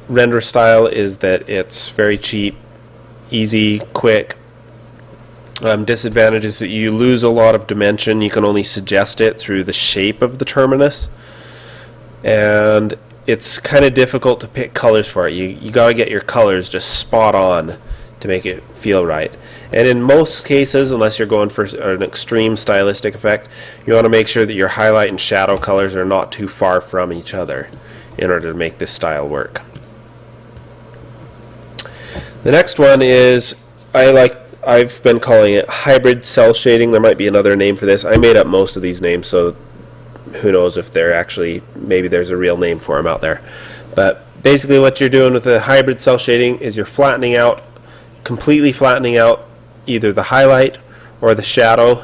render style is that it's very cheap, easy, quick. Disadvantage is that you lose a lot of dimension. You can only suggest it through the shape of the terminus, and it's kind of difficult to pick colors for it. You got to get your colors just spot on to make it feel right. And in most cases, unless you're going for an extreme stylistic effect, you want to make sure that your highlight and shadow colors are not too far from each other in order to make this style work. The next one is, I've been calling it hybrid cell shading. There might be another name for this. I made up most of these names, so who knows if they're actually, maybe there's a real name for them out there. But basically what you're doing with the hybrid cell shading is you're flattening out, completely flattening out either the highlight or the shadow,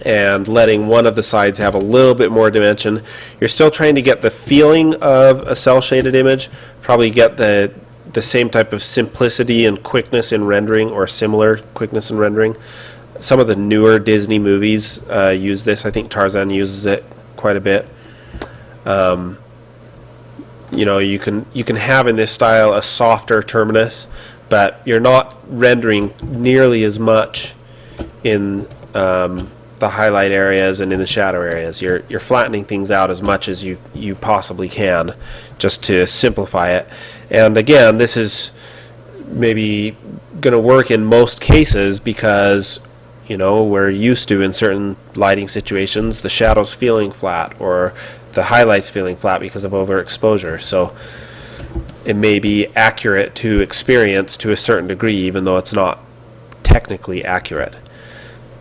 and letting one of the sides have a little bit more dimension. You're still trying to get the feeling of a cell shaded image, probably get the same type of simplicity and quickness in rendering, or similar quickness in rendering. Some of the newer Disney movies use this. I think Tarzan uses it quite a bit. You can have in this style a softer terminus, but you're not rendering nearly as much in the highlight areas and in the shadow areas. You're flattening things out as much as you possibly can, just to simplify it. And again, this is maybe going to work in most cases because we're used to, in certain lighting situations, the shadows feeling flat or the highlights feeling flat because of overexposure. So it may be accurate to experience to a certain degree, even though it's not technically accurate.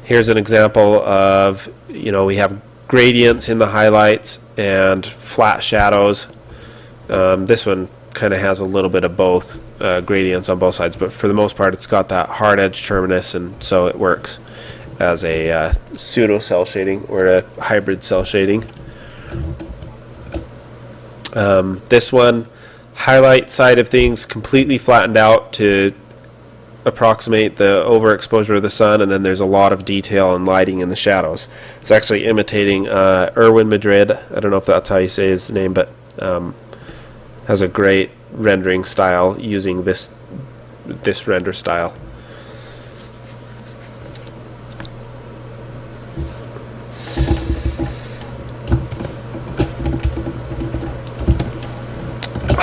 Here's an example of, we have gradients in the highlights and flat shadows. This one kind of has a little bit of both, gradients on both sides, but for the most part it's got that hard edge terminus, and so it works as a pseudo cell shading or a hybrid cell shading. This one, highlight side of things completely flattened out to approximate the overexposure of the sun, and then there's a lot of detail and lighting in the shadows. It's actually imitating Erwin Madrid. I don't know if that's how you say his name, but has a great rendering style using this render style.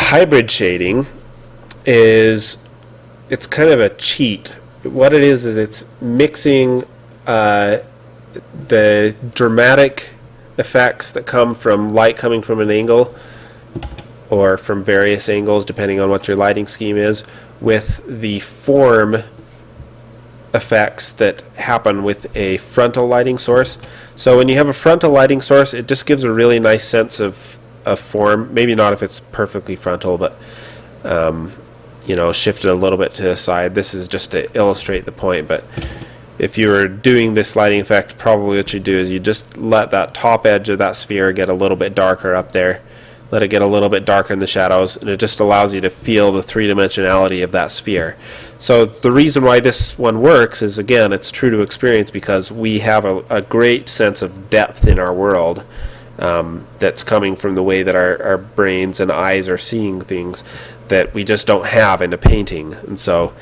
hybrid shading it's kind of a cheat. What it is it's mixing the dramatic effects that come from light coming from an angle or from various angles depending on what your lighting scheme is, with the form effects that happen with a frontal lighting source. So when you have a frontal lighting source, it just gives a really nice sense of form. Maybe not if it's perfectly frontal, but you know, shifted a little bit to the side. This is just to illustrate the point, but if you were doing this lighting effect, probably what you do is you just let that top edge of that sphere get a little bit darker up there. Let it get a little bit darker in the shadows, and it just allows you to feel the three-dimensionality of that sphere. So the reason why this one works is, again, it's true to experience because we have a great sense of depth in our world that's coming from the way that our brains and eyes are seeing things that we just don't have in a painting. And so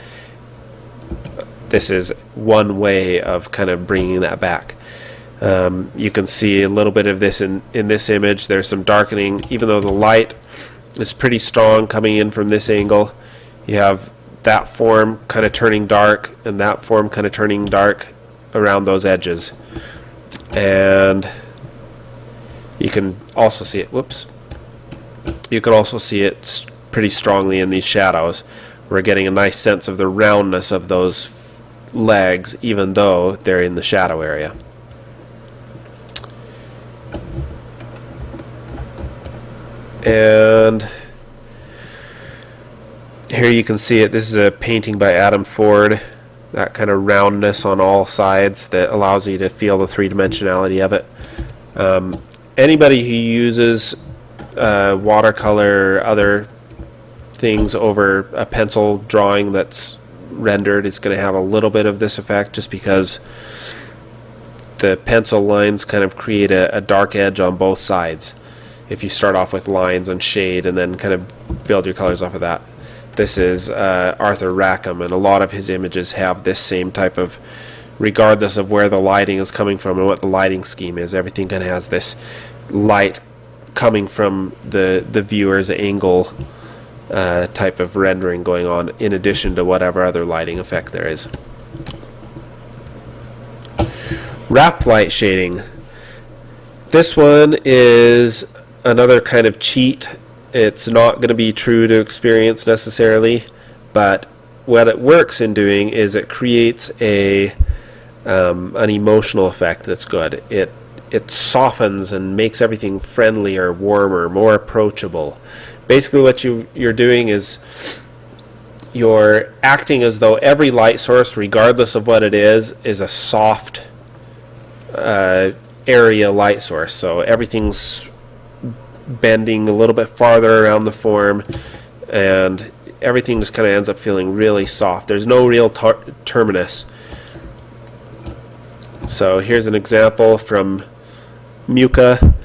this is one way of kind of bringing that back. You can see a little bit of this in this image. There's some darkening, even though the light is pretty strong coming in from this angle. You have that form kind of turning dark and that form kind of turning dark around those edges. And you can also see it, you can also see it pretty strongly in these shadows. We're getting a nice sense of the roundness of those legs even though they're in the shadow area. And here you can see it. This is a painting by Adam Ford. That kind of roundness on all sides that allows you to feel the three-dimensionality of it. Anybody who uses watercolor or other things over a pencil drawing that's rendered is going to have a little bit of this effect, just because the pencil lines kind of create a dark edge on both sides. If you start off with lines and shade and then kind of build your colors off of that. This is Arthur Rackham, and a lot of his images have this same type of, regardless of where the lighting is coming from and what the lighting scheme is, everything kind of has this light coming from the viewer's angle type of rendering going on, in addition to whatever other lighting effect there is. Wrap light shading. This one is another kind of cheat. It's not going to be true to experience necessarily, but what it works in doing is it creates an emotional effect that's good. It softens and makes everything friendlier, warmer, more approachable. Basically what you're doing is you're acting as though every light source, regardless of what it is a soft area light source. So everything's bending a little bit farther around the form, and everything just kind of ends up feeling really soft. There's no real terminus. So here's an example from Mucha,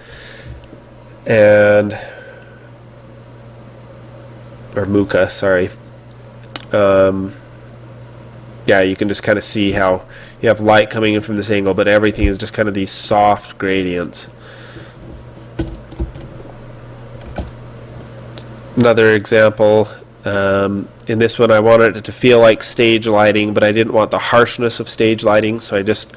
or Mucha, sorry. Yeah, you can just kind of see how you have light coming in from this angle, but everything is just kind of these soft gradients. Another example, in this one I wanted it to feel like stage lighting, but I didn't want the harshness of stage lighting, so I just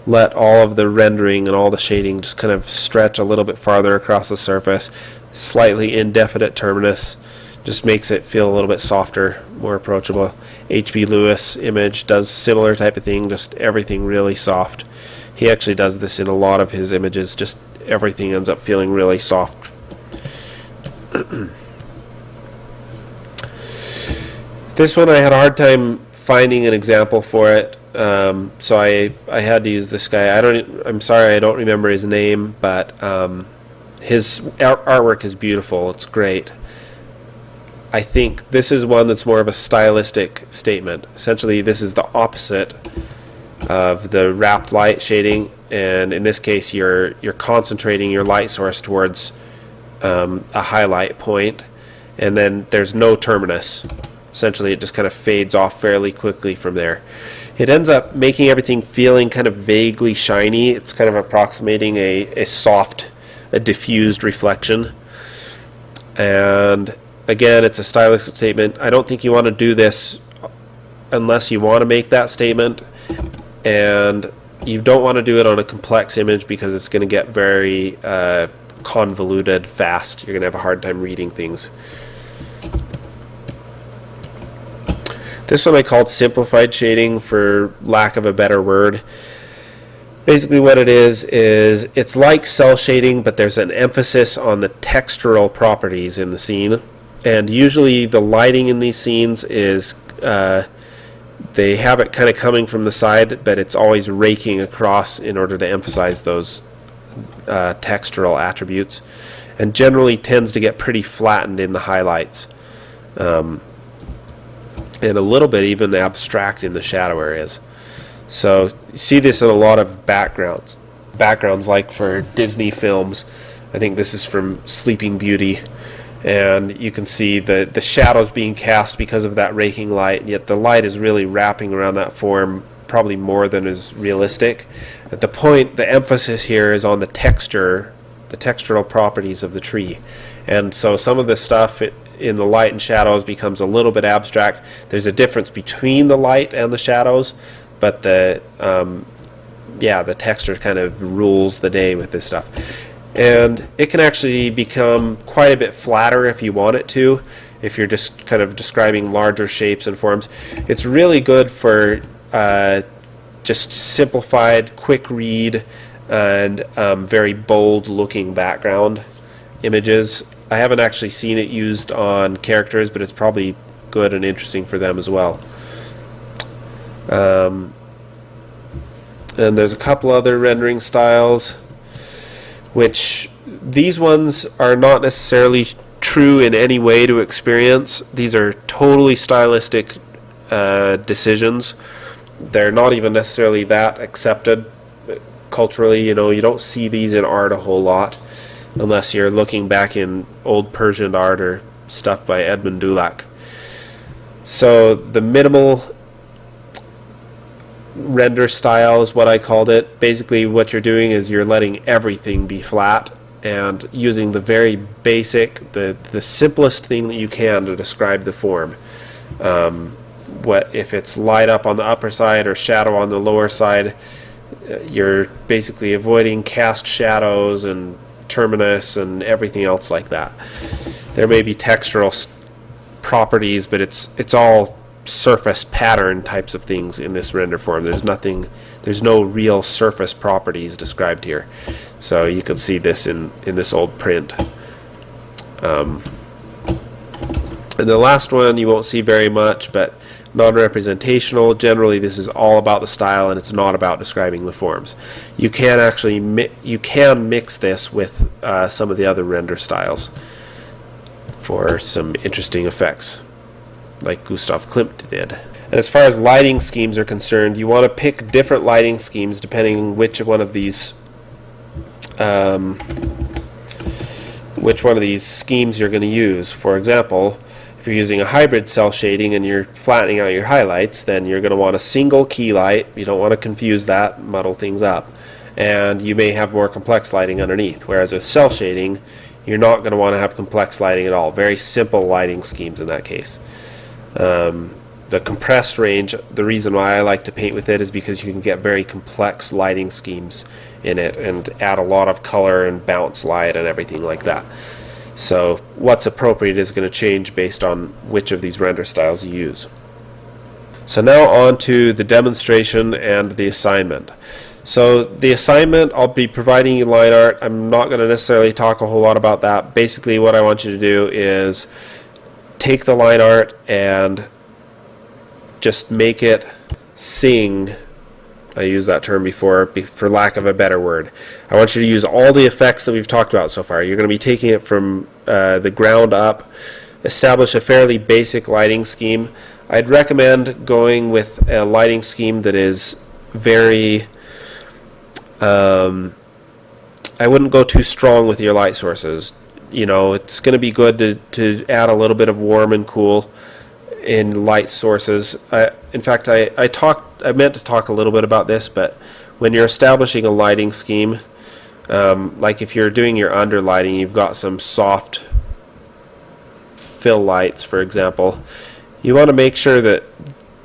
let all of the rendering and all the shading just kind of stretch a little bit farther across the surface. Slightly indefinite terminus just makes it feel a little bit softer, more approachable. H.B. Lewis image does similar type of thing, just everything really soft. He actually does this in a lot of his images, just everything ends up feeling really soft. This one I had a hard time finding an example for it, so I had to use this guy. I'm sorry I don't remember his name, but his artwork is beautiful. It's great. I think this is one that's more of a stylistic statement. Essentially, this is the opposite of the wrapped light shading, and in this case, you're concentrating your light source towards a highlight point, and then there's no terminus. Essentially, it just kind of fades off fairly quickly from there. It ends up making everything feeling kind of vaguely shiny. It's kind of approximating a soft, a diffused reflection. And again, it's a stylistic statement. I don't think you want to do this unless you want to make that statement, and you don't want to do it on a complex image because it's going to get very convoluted fast. You're going to have a hard time reading things. This one I called simplified shading for lack of a better word. Basically what it is it's like cell shading, but there's an emphasis on the textural properties in the scene. And usually the lighting in these scenes is they have it kind of coming from the side, but it's always raking across in order to emphasize those textural attributes, and generally tends to get pretty flattened in the highlights, and a little bit even abstract in the shadow areas. So you see this in a lot of backgrounds like for Disney films. I think this is from Sleeping Beauty, and you can see the shadows being cast because of that raking light, and yet the light is really wrapping around that form probably more than is realistic. At the point, the emphasis here is on the texture, the textural properties of the tree, and so some of the stuff in the light and shadows becomes a little bit abstract. There's a difference between the light and the shadows, but the texture kind of rules the day with this stuff. And it can actually become quite a bit flatter if you want it to, if you're just kind of describing larger shapes and forms. It's really good for just simplified, quick read, and very bold looking background images. I haven't actually seen it used on characters, but it's probably good and interesting for them as well. And there's a couple other rendering styles, which these ones are not necessarily true in any way to experience. These are totally stylistic decisions. They're not even necessarily that accepted culturally. You don't see these in art a whole lot unless you're looking back in old Persian art or stuff by Edmund Dulac. So the minimal render style is what I called it. Basically what you're doing is you're letting everything be flat and using the very basic, the simplest thing that you can to describe the form. What if it's light up on the upper side or shadow on the lower side, you're basically avoiding cast shadows and terminus and everything else like that. There may be textural properties, but it's all surface pattern types of things in this render form. There's no real surface properties described here. So you can see this in this old print. And the last one you won't see very much, but non-representational. Generally this is all about the style and it's not about describing the forms. You can actually mix this with some of the other render styles for some interesting effects, like Gustav Klimt did. And as far as lighting schemes are concerned, you want to pick different lighting schemes depending which one of these schemes you're going to use. For example, if you're using a hybrid cell shading and you're flattening out your highlights, then you're going to want a single key light. You don't want to confuse that, muddle things up. And you may have more complex lighting underneath. Whereas with cell shading, you're not going to want to have complex lighting at all. Very simple lighting schemes in that case. The compressed range, the reason why I like to paint with it is because you can get very complex lighting schemes in it and add a lot of color and bounce light and everything like that. So what's appropriate is going to change based on which of these render styles you use. So now on to the demonstration and the assignment. So the assignment, I'll be providing you line art. I'm not going to necessarily talk a whole lot about that. Basically what I want you to do is take the line art and just make it sing. I used that term before for lack of a better word. I want you to use all the effects that we've talked about so far. You're going to be taking it from the ground up. Establish a fairly basic lighting scheme. I'd recommend going with a lighting scheme that is very I wouldn't go too strong with your light sources. It's going to be good to add a little bit of warm and cool in light sources. In fact, I meant to talk a little bit about this, but when you're establishing a lighting scheme, like if you're doing your underlighting, you've got some soft fill lights, for example, you want to make sure that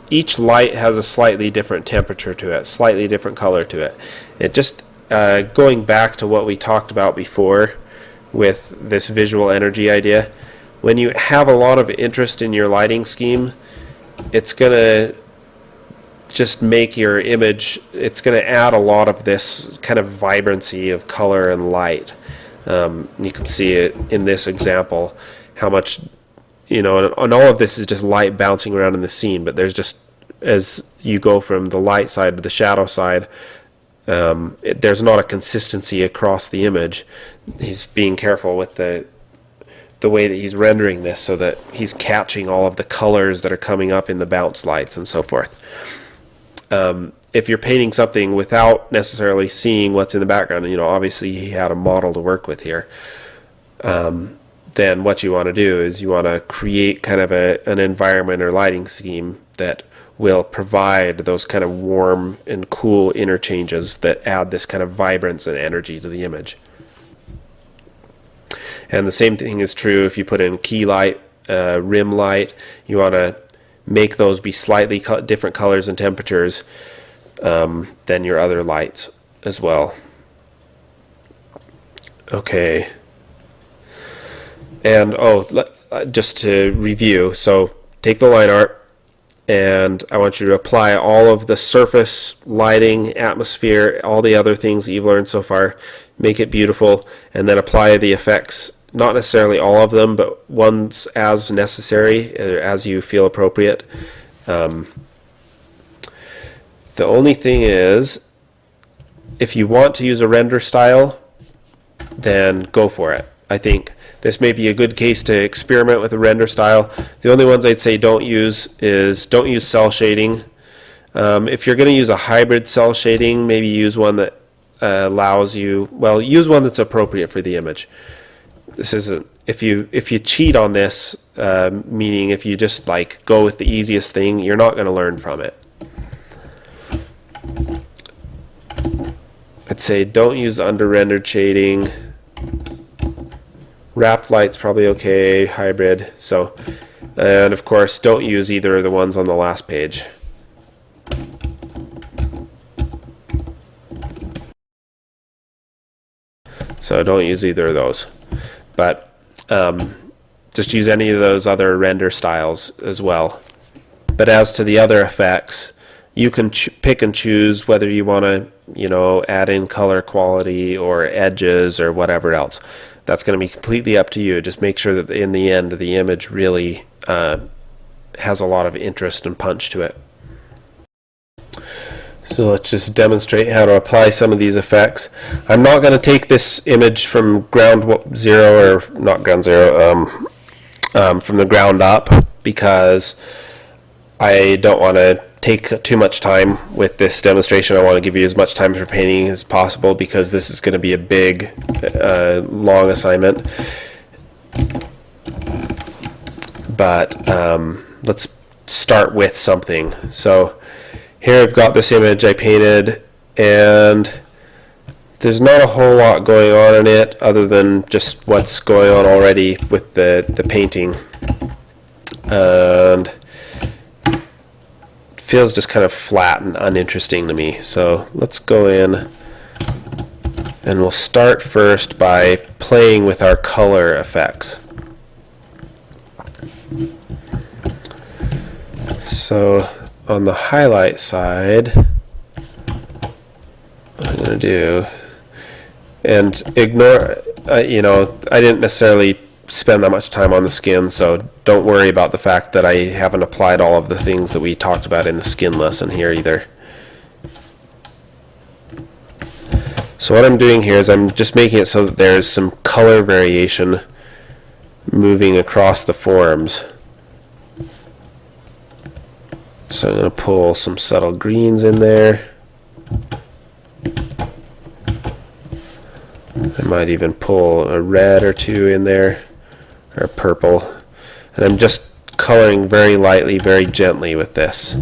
each light has a slightly different temperature to it, slightly different color to it. It just, going back to what we talked about before with this visual energy idea, when you have a lot of interest in your lighting scheme, it's going to just make your image, it's going to add a lot of this kind of vibrancy of color and light. You can see it in this example, how much, and all of this is just light bouncing around in the scene, but there's just, as you go from the light side to the shadow side, there's not a consistency across the image. He's being careful with the way that he's rendering this so that he's catching all of the colors that are coming up in the bounce lights and so forth. If you're painting something without necessarily seeing what's in the background, obviously he had a model to work with here, then what you want to do is you want to create kind of an environment or lighting scheme that will provide those kind of warm and cool interchanges that add this kind of vibrance and energy to the image. And the same thing is true if you put in key light, rim light. You want to make those be slightly different colors and temperatures than your other lights as well. Okay. And just to review, so take the line art, and I want you to apply all of the surface, lighting, atmosphere, all the other things that you've learned so far, make it beautiful, and then apply the effects, not necessarily all of them, but ones as necessary, as you feel appropriate. The only thing is, if you want to use a render style, then go for it. I think this may be a good case to experiment with a render style. The only ones I'd say don't use cell shading. If you're going to use a hybrid cell shading, maybe use one that allows you, use one that's appropriate for the image. This isn't, if you cheat on this, meaning if you just go with the easiest thing, you're not going to learn from it. I'd say don't use under-rendered shading. Wrapped light's probably okay, hybrid. So, and of course, don't use either of the ones on the last page. So don't use either of those. But just use any of those other render styles as well. But as to the other effects, you can pick and choose whether you want to, add in color quality or edges or whatever else. That's going to be completely up to you. Just make sure that in the end the image really has a lot of interest and punch to it. So let's just demonstrate how to apply some of these effects. I'm not going to take this image from ground zero, or not ground zero, from the ground up, because I don't want to take too much time with this demonstration. I want to give you as much time for painting as possible, because this is going to be a big, long assignment. But let's start with something. So here I've got this image I painted, and there's not a whole lot going on in it other than just what's going on already with the painting. And feels just kind of flat and uninteresting to me. So let's go in, and we'll start first by playing with our color effects. So on the highlight side, what I'm going to do, and ignore, I didn't necessarily spend that much time on the skin, so don't worry about the fact that I haven't applied all of the things that we talked about in the skin lesson here either. So what I'm doing here is I'm just making it so that there's some color variation moving across the forms. So I'm going to pull some subtle greens in there. I might even pull a red or two in there, or purple. And I'm just coloring very lightly, very gently with this.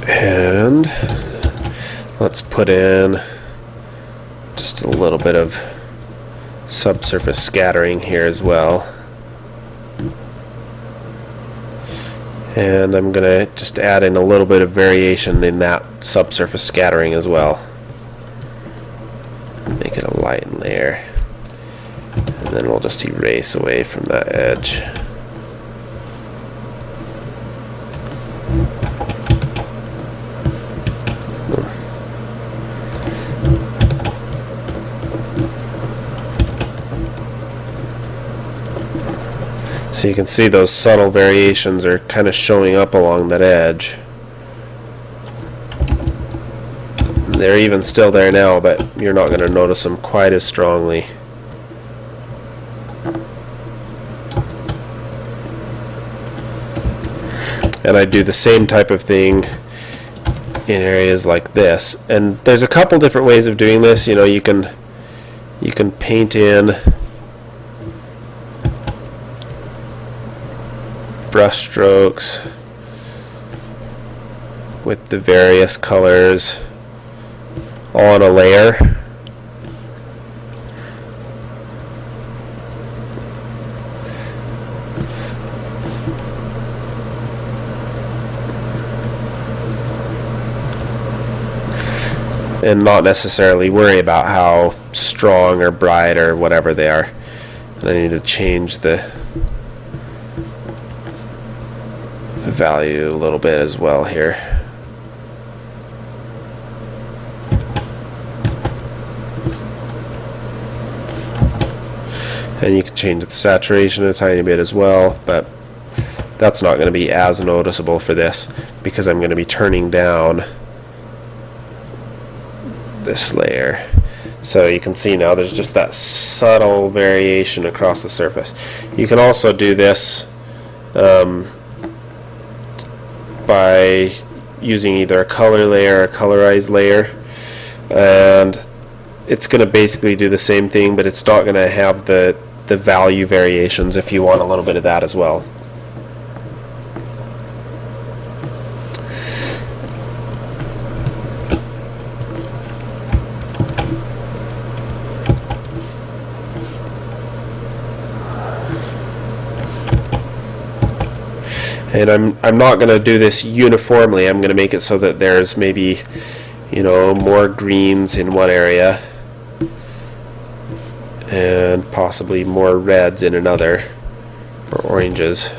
And let's put in just a little bit of subsurface scattering here as well. And I'm going to just add in a little bit of variation in that subsurface scattering as well. Make it a light layer. And then we'll just erase away from that edge. So you can see those subtle variations are kind of showing up along that edge. They're even still there now, but you're not going to notice them quite as strongly. And I do the same type of thing in areas like this. And there's a couple different ways of doing this. You know, you can paint in brush strokes with the various colors on a layer. And not necessarily worry about how strong or bright or whatever they are. And I need to change the value a little bit as well here. And you can change the saturation a tiny bit as well, but that's not going to be as noticeable for this because I'm going to be turning down this layer. So you can see now there's just that subtle variation across the surface. You can also do this by using either a color layer or a colorized layer, and it's going to basically do the same thing, but it's not going to have the value variations if you want a little bit of that as well. And I'm not going to do this uniformly. I'm going to make it so that there's maybe, you know, more greens in one area and possibly more reds in another, or oranges.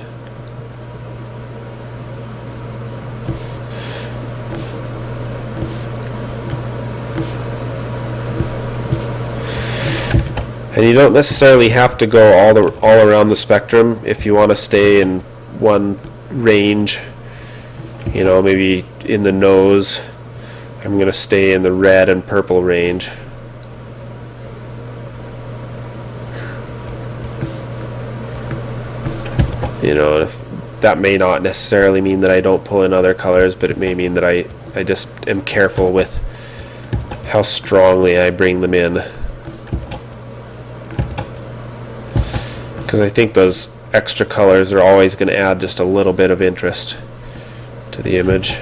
And you don't necessarily have to go all around the spectrum if you want to stay in one range. You know, maybe in the nose I'm going to stay in the red and purple range. You know, if that may not necessarily mean that I don't pull in other colors, but it may mean that I just am careful with how strongly I bring them in, because I think those extra colors are always going to add just a little bit of interest to the image.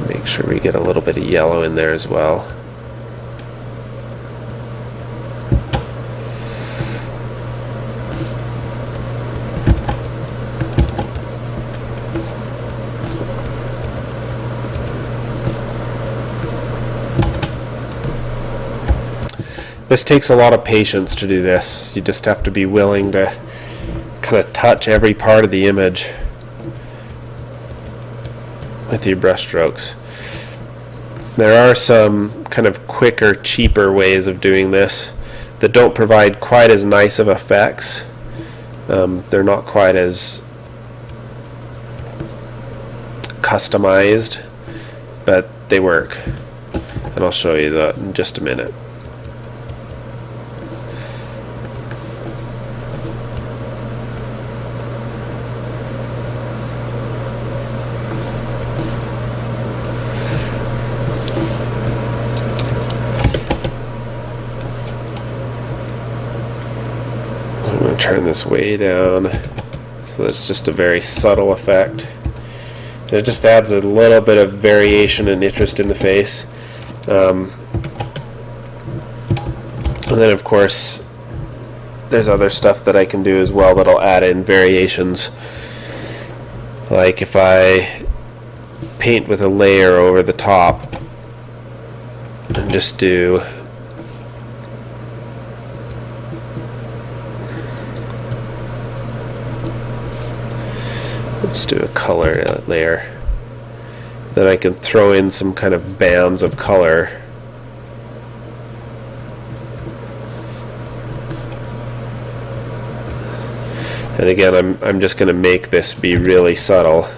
Make sure we get a little bit of yellow in there as well. This takes a lot of patience to do this. You just have to be willing to kind of touch every part of the image with your brush strokes. There are some kind of quicker, cheaper ways of doing this that don't provide quite as nice of effects. They're not quite as customized, but they work. And I'll show you that in just a minute. So I'm going to turn this way down so So it's just a very subtle effect. And it just adds a little bit of variation and interest in the face. And then of course there's other stuff that I can do as well that'll add in variations. Like if I paint with a layer over the top and just do let's do a color layer, then I can throw in some kind of bands of color. And again, I'm just going to make this be really subtle.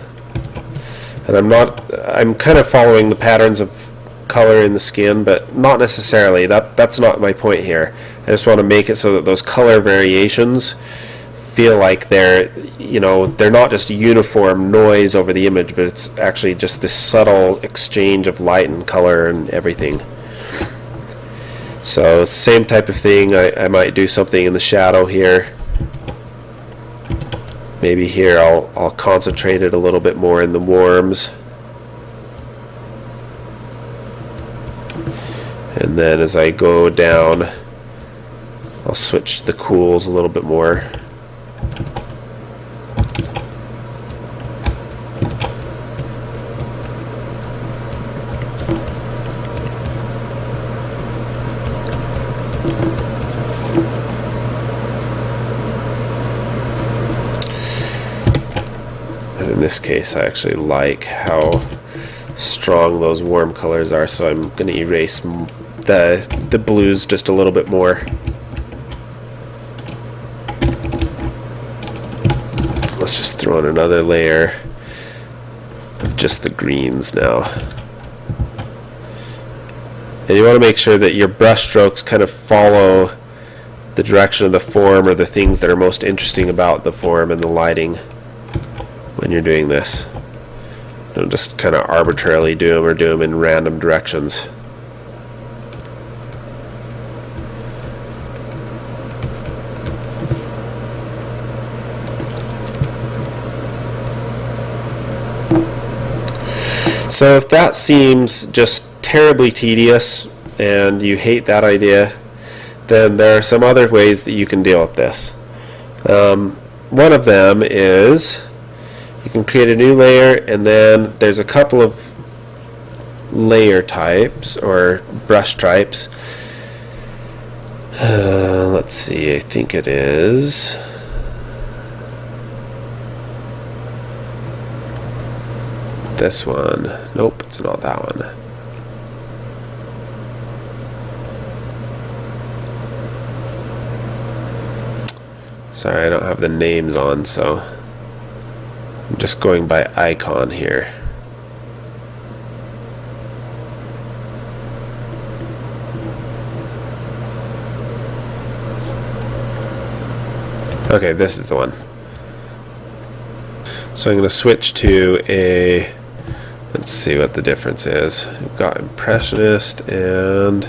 And I'm kind of following the patterns of color in the skin, but not necessarily. That's not my point here. I just want to make it so that those color variations feel like they're not just uniform noise over the image, but it's actually just this subtle exchange of light and color and everything. So same type of thing, I might do something in the shadow here. Maybe here I'll concentrate it a little bit more in the warms. And then as I go down, I'll switch the cools a little bit more. And in this case, I actually like how strong those warm colors are, so I'm going to erase the blues just a little bit more. Let's just throw in another layer of just the greens now. And you want to make sure that your brush strokes kind of follow the direction of the form, or the things that are most interesting about the form and the lighting when you're doing this. Don't just kind of arbitrarily do them or do them in random directions. So if that seems just terribly tedious and you hate that idea, then there are some other ways that you can deal with this. One of them is you can create a new layer, and then there's a couple of layer types or brush types. Let's see, I think it is this one. Nope, it's not that one. Sorry, I don't have the names on, so I'm just going by icon here. Okay, this is the one. So I'm going to switch to a, let's see what the difference is. We've got Impressionist and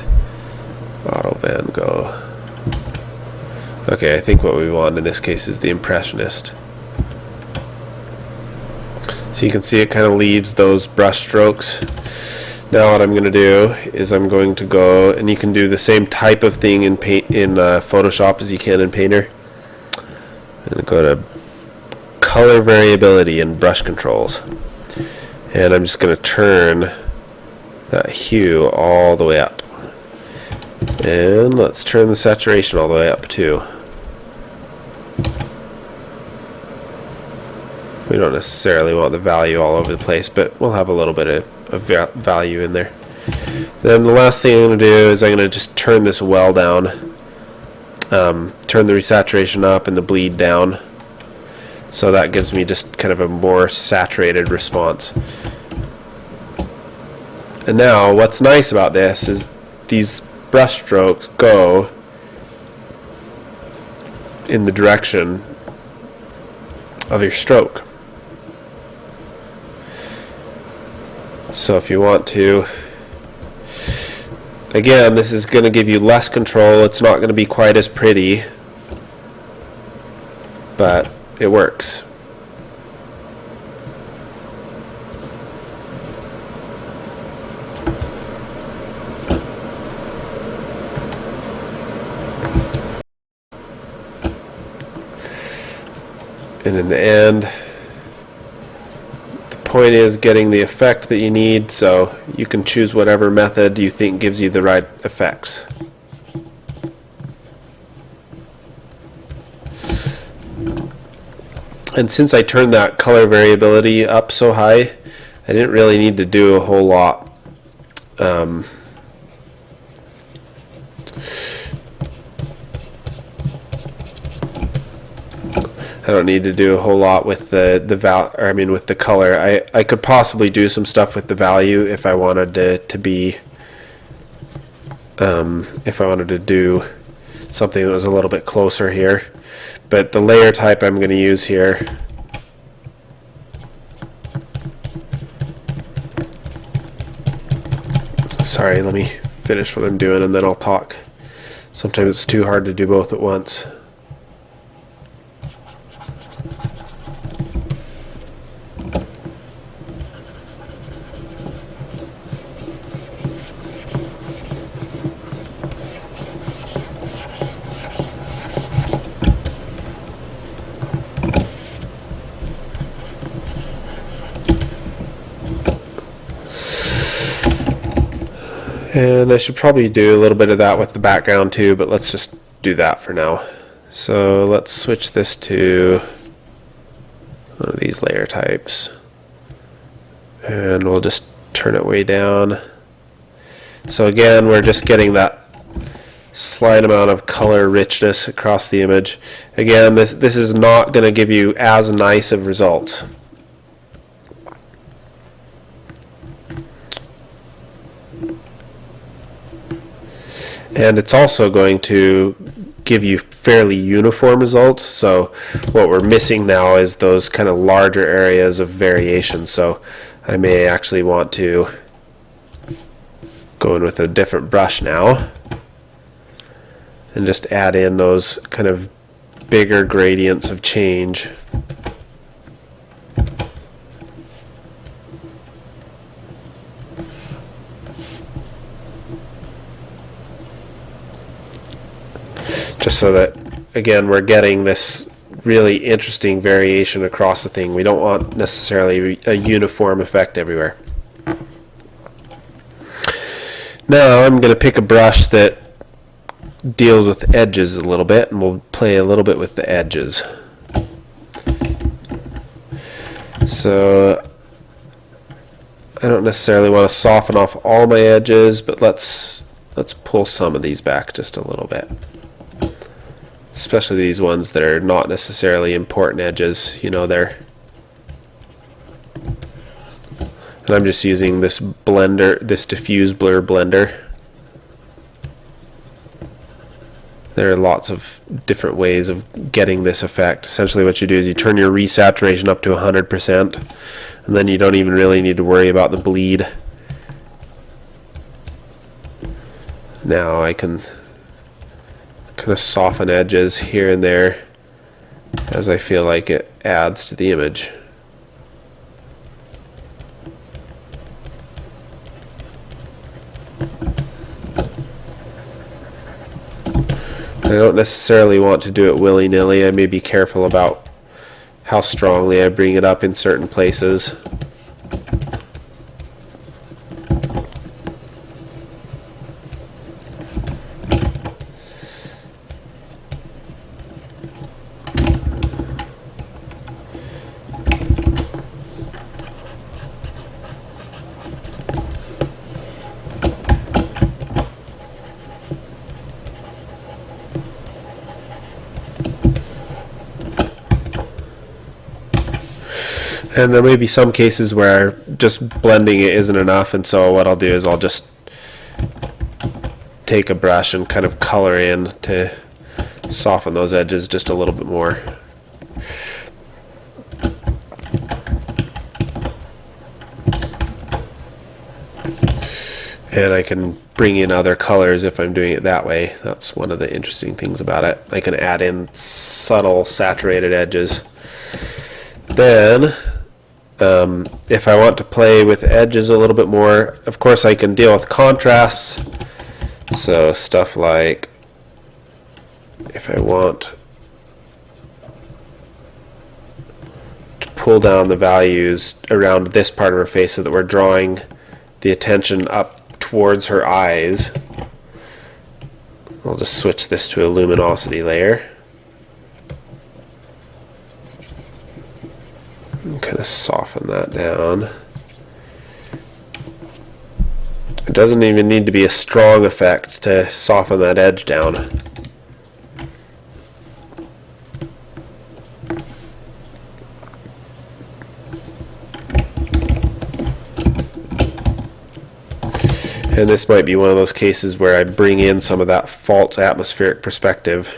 Auto Van Gogh. Okay, I think what we want in this case is the Impressionist. So you can see it kind of leaves those brush strokes. Now what I'm going to do is I'm going to go, and you can do the same type of thing in Photoshop as you can in Painter. I'm going to go to Color Variability and Brush Controls. And I'm just going to turn that hue all the way up. And let's turn the saturation all the way up too. We don't necessarily want the value all over the place, but we'll have a little bit of value in there. Then the last thing I'm going to do is I'm going to just turn this well down. Turn the resaturation up and the bleed down. So that gives me just kind of a more saturated response. And now what's nice about this is these brush strokes go in the direction of your stroke. So if you want to, again, this is going to give you less control. It's not going to be quite as pretty, but it works. And in the end, the point is getting the effect that you need, so you can choose whatever method you think gives you the right effects. And since I turned that color variability up so high, I didn't really need to do a whole lot. I don't need to do a whole lot with with the color. I could possibly do some stuff with the value if I wanted to be if I wanted to do something that was a little bit closer here. But the layer type I'm going to use here, sorry, let me finish what I'm doing and then I'll talk. Sometimes it's too hard to do both at once. And I should probably do a little bit of that with the background too, but let's just do that for now. So let's switch this to one of these layer types. And we'll just turn it way down. So again, we're just getting that slight amount of color richness across the image. Again, this is not going to give you as nice of results. And it's also going to give you fairly uniform results. So what we're missing now is those kind of larger areas of variation. So I may actually want to go in with a different brush now and just add in those kind of bigger gradients of change. Just so that, again, we're getting this really interesting variation across the thing. We don't want necessarily a uniform effect everywhere. Now I'm going to pick a brush that deals with edges a little bit, and we'll play a little bit with the edges. So I don't necessarily want to soften off all my edges, but let's pull some of these back just a little bit. Especially these ones that are not necessarily important edges, you know, they're. And I'm just using this blender, this diffuse blur blender. There are lots of different ways of getting this effect. Essentially what you do is you turn your resaturation up to 100%, and then you don't even really need to worry about the bleed. Now I can kind of soften edges here and there as I feel like it adds to the image. I don't necessarily want to do it willy-nilly. I may be careful about how strongly I bring it up in certain places. And there may be some cases where just blending it isn't enough, and so what I'll do is I'll just take a brush and kind of color in to soften those edges just a little bit more. And I can bring in other colors if I'm doing it that way. That's one of the interesting things about it. I can add in subtle saturated edges. Then if I want to play with edges a little bit more, of course I can deal with contrasts. So stuff like, if I want pull down the values around this part of her face so that we're drawing the attention up towards her eyes. I'll just switch this to a luminosity layer. And kind of soften that down. It doesn't even need to be a strong effect to soften that edge down. And this might be one of those cases where I bring in some of that false atmospheric perspective.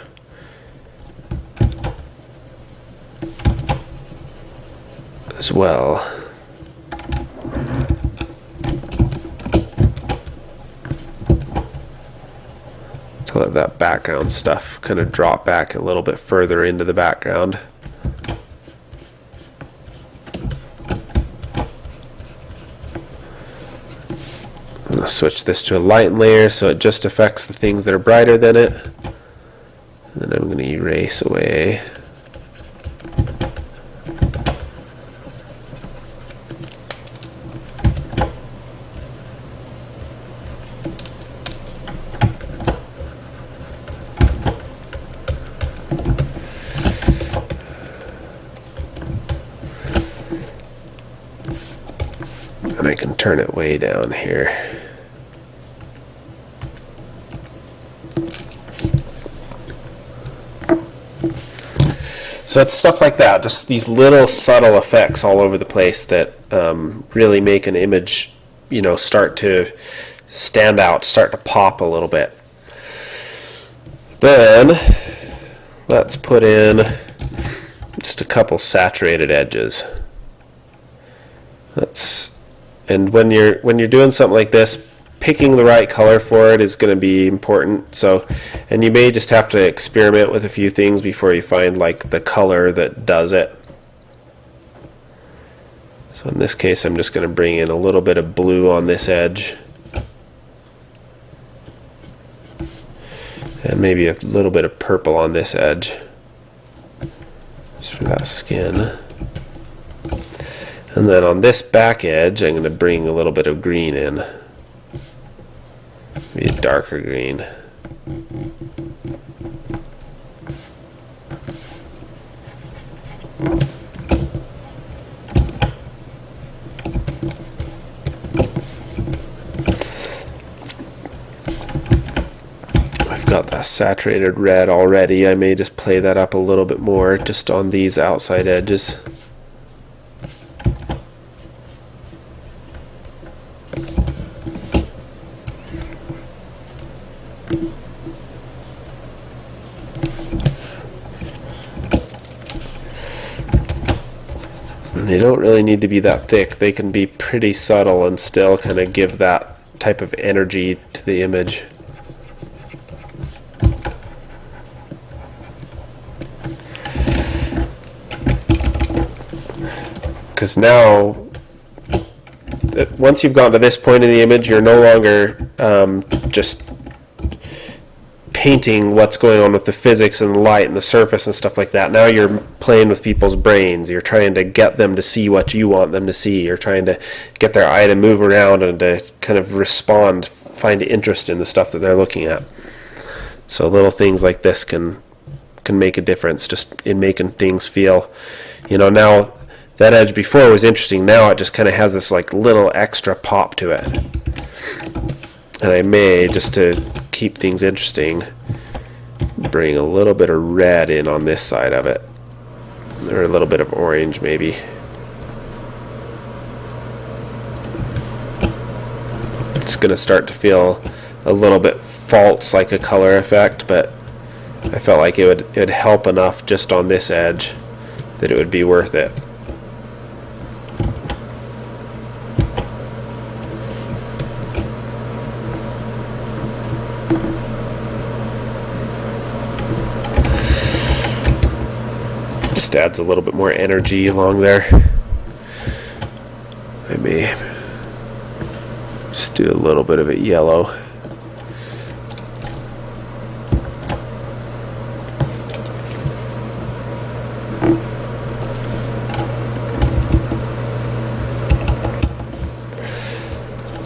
As well. To let that background stuff kind of drop back a little bit further into the background. I'm going to switch this to a lighten layer so it just affects the things that are brighter than it. And then I'm going to erase away. And I can turn it way down here. So it's stuff like that, just these little subtle effects all over the place that really make an image, start to stand out, start to pop a little bit. Then let's put in just a couple saturated edges. And when you're doing something like this, picking the right color for it is going to be important. So, and you may just have to experiment with a few things before you find like the color that does it. So in this case, I'm just going to bring in a little bit of blue on this edge. And maybe a little bit of purple on this edge. Just for that skin. And then on this back edge, I'm going to bring a little bit of green in. Maybe a darker green. I've got that saturated red already. I may just play that up a little bit more just on these outside edges. They don't really need to be that thick. They can be pretty subtle and still kind of give that type of energy to the image. Because now, once you've gotten to this point in the image, you're no longer just painting what's going on with the physics and the light and the surface and stuff like that. Now you're playing with people's brains. You're trying to get them to see what you want them to see. You're trying to get their eye to move around and to kind of respond, find interest in the stuff that they're looking at. So little things like this can make a difference just in making things feel, now that edge before was interesting. Now it just kind of has this like little extra pop to it. And I may, just to keep things interesting, bring a little bit of red in on this side of it. Or a little bit of orange maybe. It's going to start to feel a little bit false, like a color effect, but I felt like it would help enough just on this edge that it would be worth it. Just adds a little bit more energy along there. I may just do a little bit of it yellow.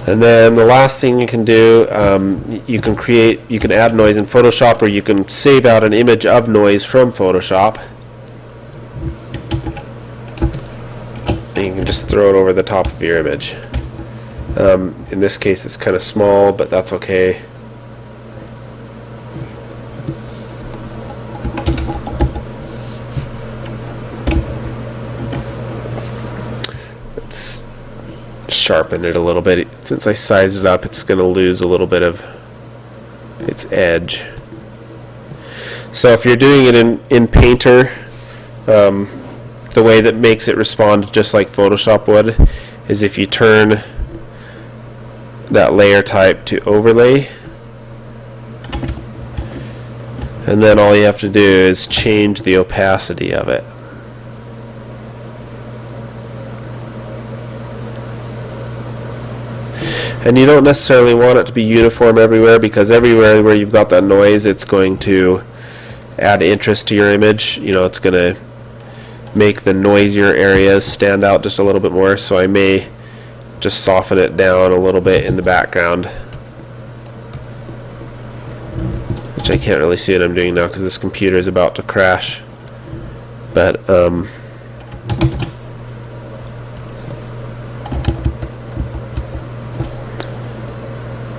And then the last thing you can do, you can add noise in Photoshop, or you can save out an image of noise from Photoshop. And you can just throw it over the top of your image. In this case it's kind of small, but that's okay. Let's sharpen it a little bit. Since I sized it up, it's going to lose a little bit of its edge. So if you're doing it in Painter, the way that makes it respond just like Photoshop would is if you turn that layer type to overlay, and then all you have to do is change the opacity of it. And you don't necessarily want it to be uniform everywhere, because everywhere where you've got that noise, it's going to add interest to your image. You know, it's going to make the noisier areas stand out just a little bit more. So I may just soften it down a little bit in the background, which I can't really see what I'm doing now because this computer is about to crash. But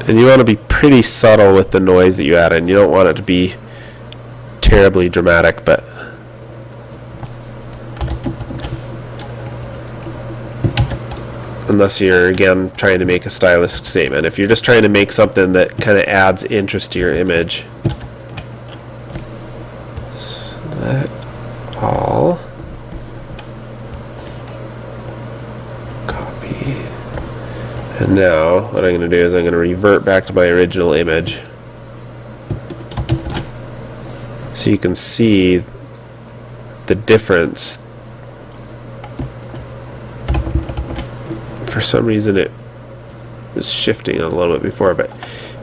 and you want to be pretty subtle with the noise that you add in. You don't want it to be terribly dramatic, but unless you're, again, trying to make a stylistic statement. If you're just trying to make something that kind of adds interest to your image, select all, copy, and now what I'm going to do is I'm going to revert back to my original image so you can see the difference. For some reason it was shifting a little bit before, but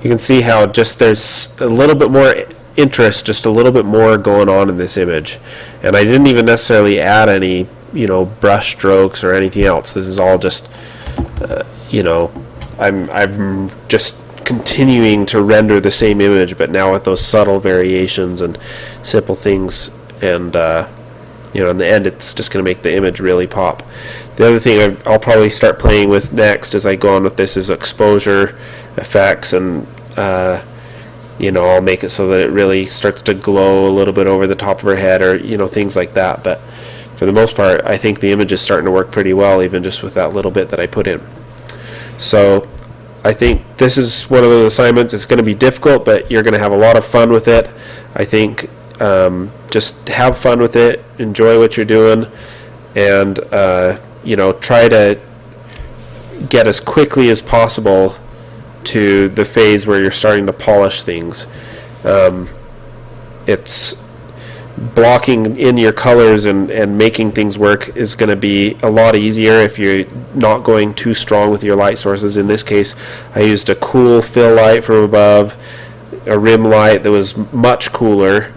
you can see how just there's a little bit more interest, just a little bit more going on in this image. And I didn't even necessarily add any, you know, brush strokes or anything else. This is all just, you know, I'm just continuing to render the same image, but now with those subtle variations and simple things, and you know, in the end it's just going to make the image really pop. The other thing I'll probably start playing with next as I go on with this is exposure effects, and you know, I'll make it so that it really starts to glow a little bit over the top of her head, or you know, things like that. But for the most part, I think the image is starting to work pretty well, even just with that little bit that I put in. So I think this is one of those assignments. It's going to be difficult, but you're going to have a lot of fun with it. I think just have fun with it, enjoy what you're doing, and you know, try to get as quickly as possible to the phase where you're starting to polish things. It's blocking in your colors and making things work is going to be a lot easier if you're not going too strong with your light sources. In this case, I used a cool fill light from above, a rim light that was much cooler,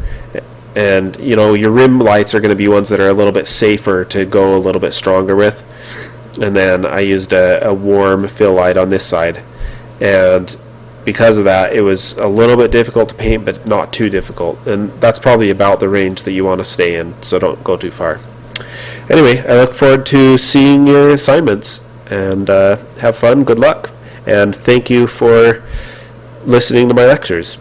and you know, your rim lights are going to be ones that are a little bit safer to go a little bit stronger with. And then I used a warm fill light on this side, and because of that, it was a little bit difficult to paint, but not too difficult. And that's probably about the range that you want to stay in, so don't go too far. Anyway, I look forward to seeing your assignments, and have fun, good luck, and thank you for listening to my lectures.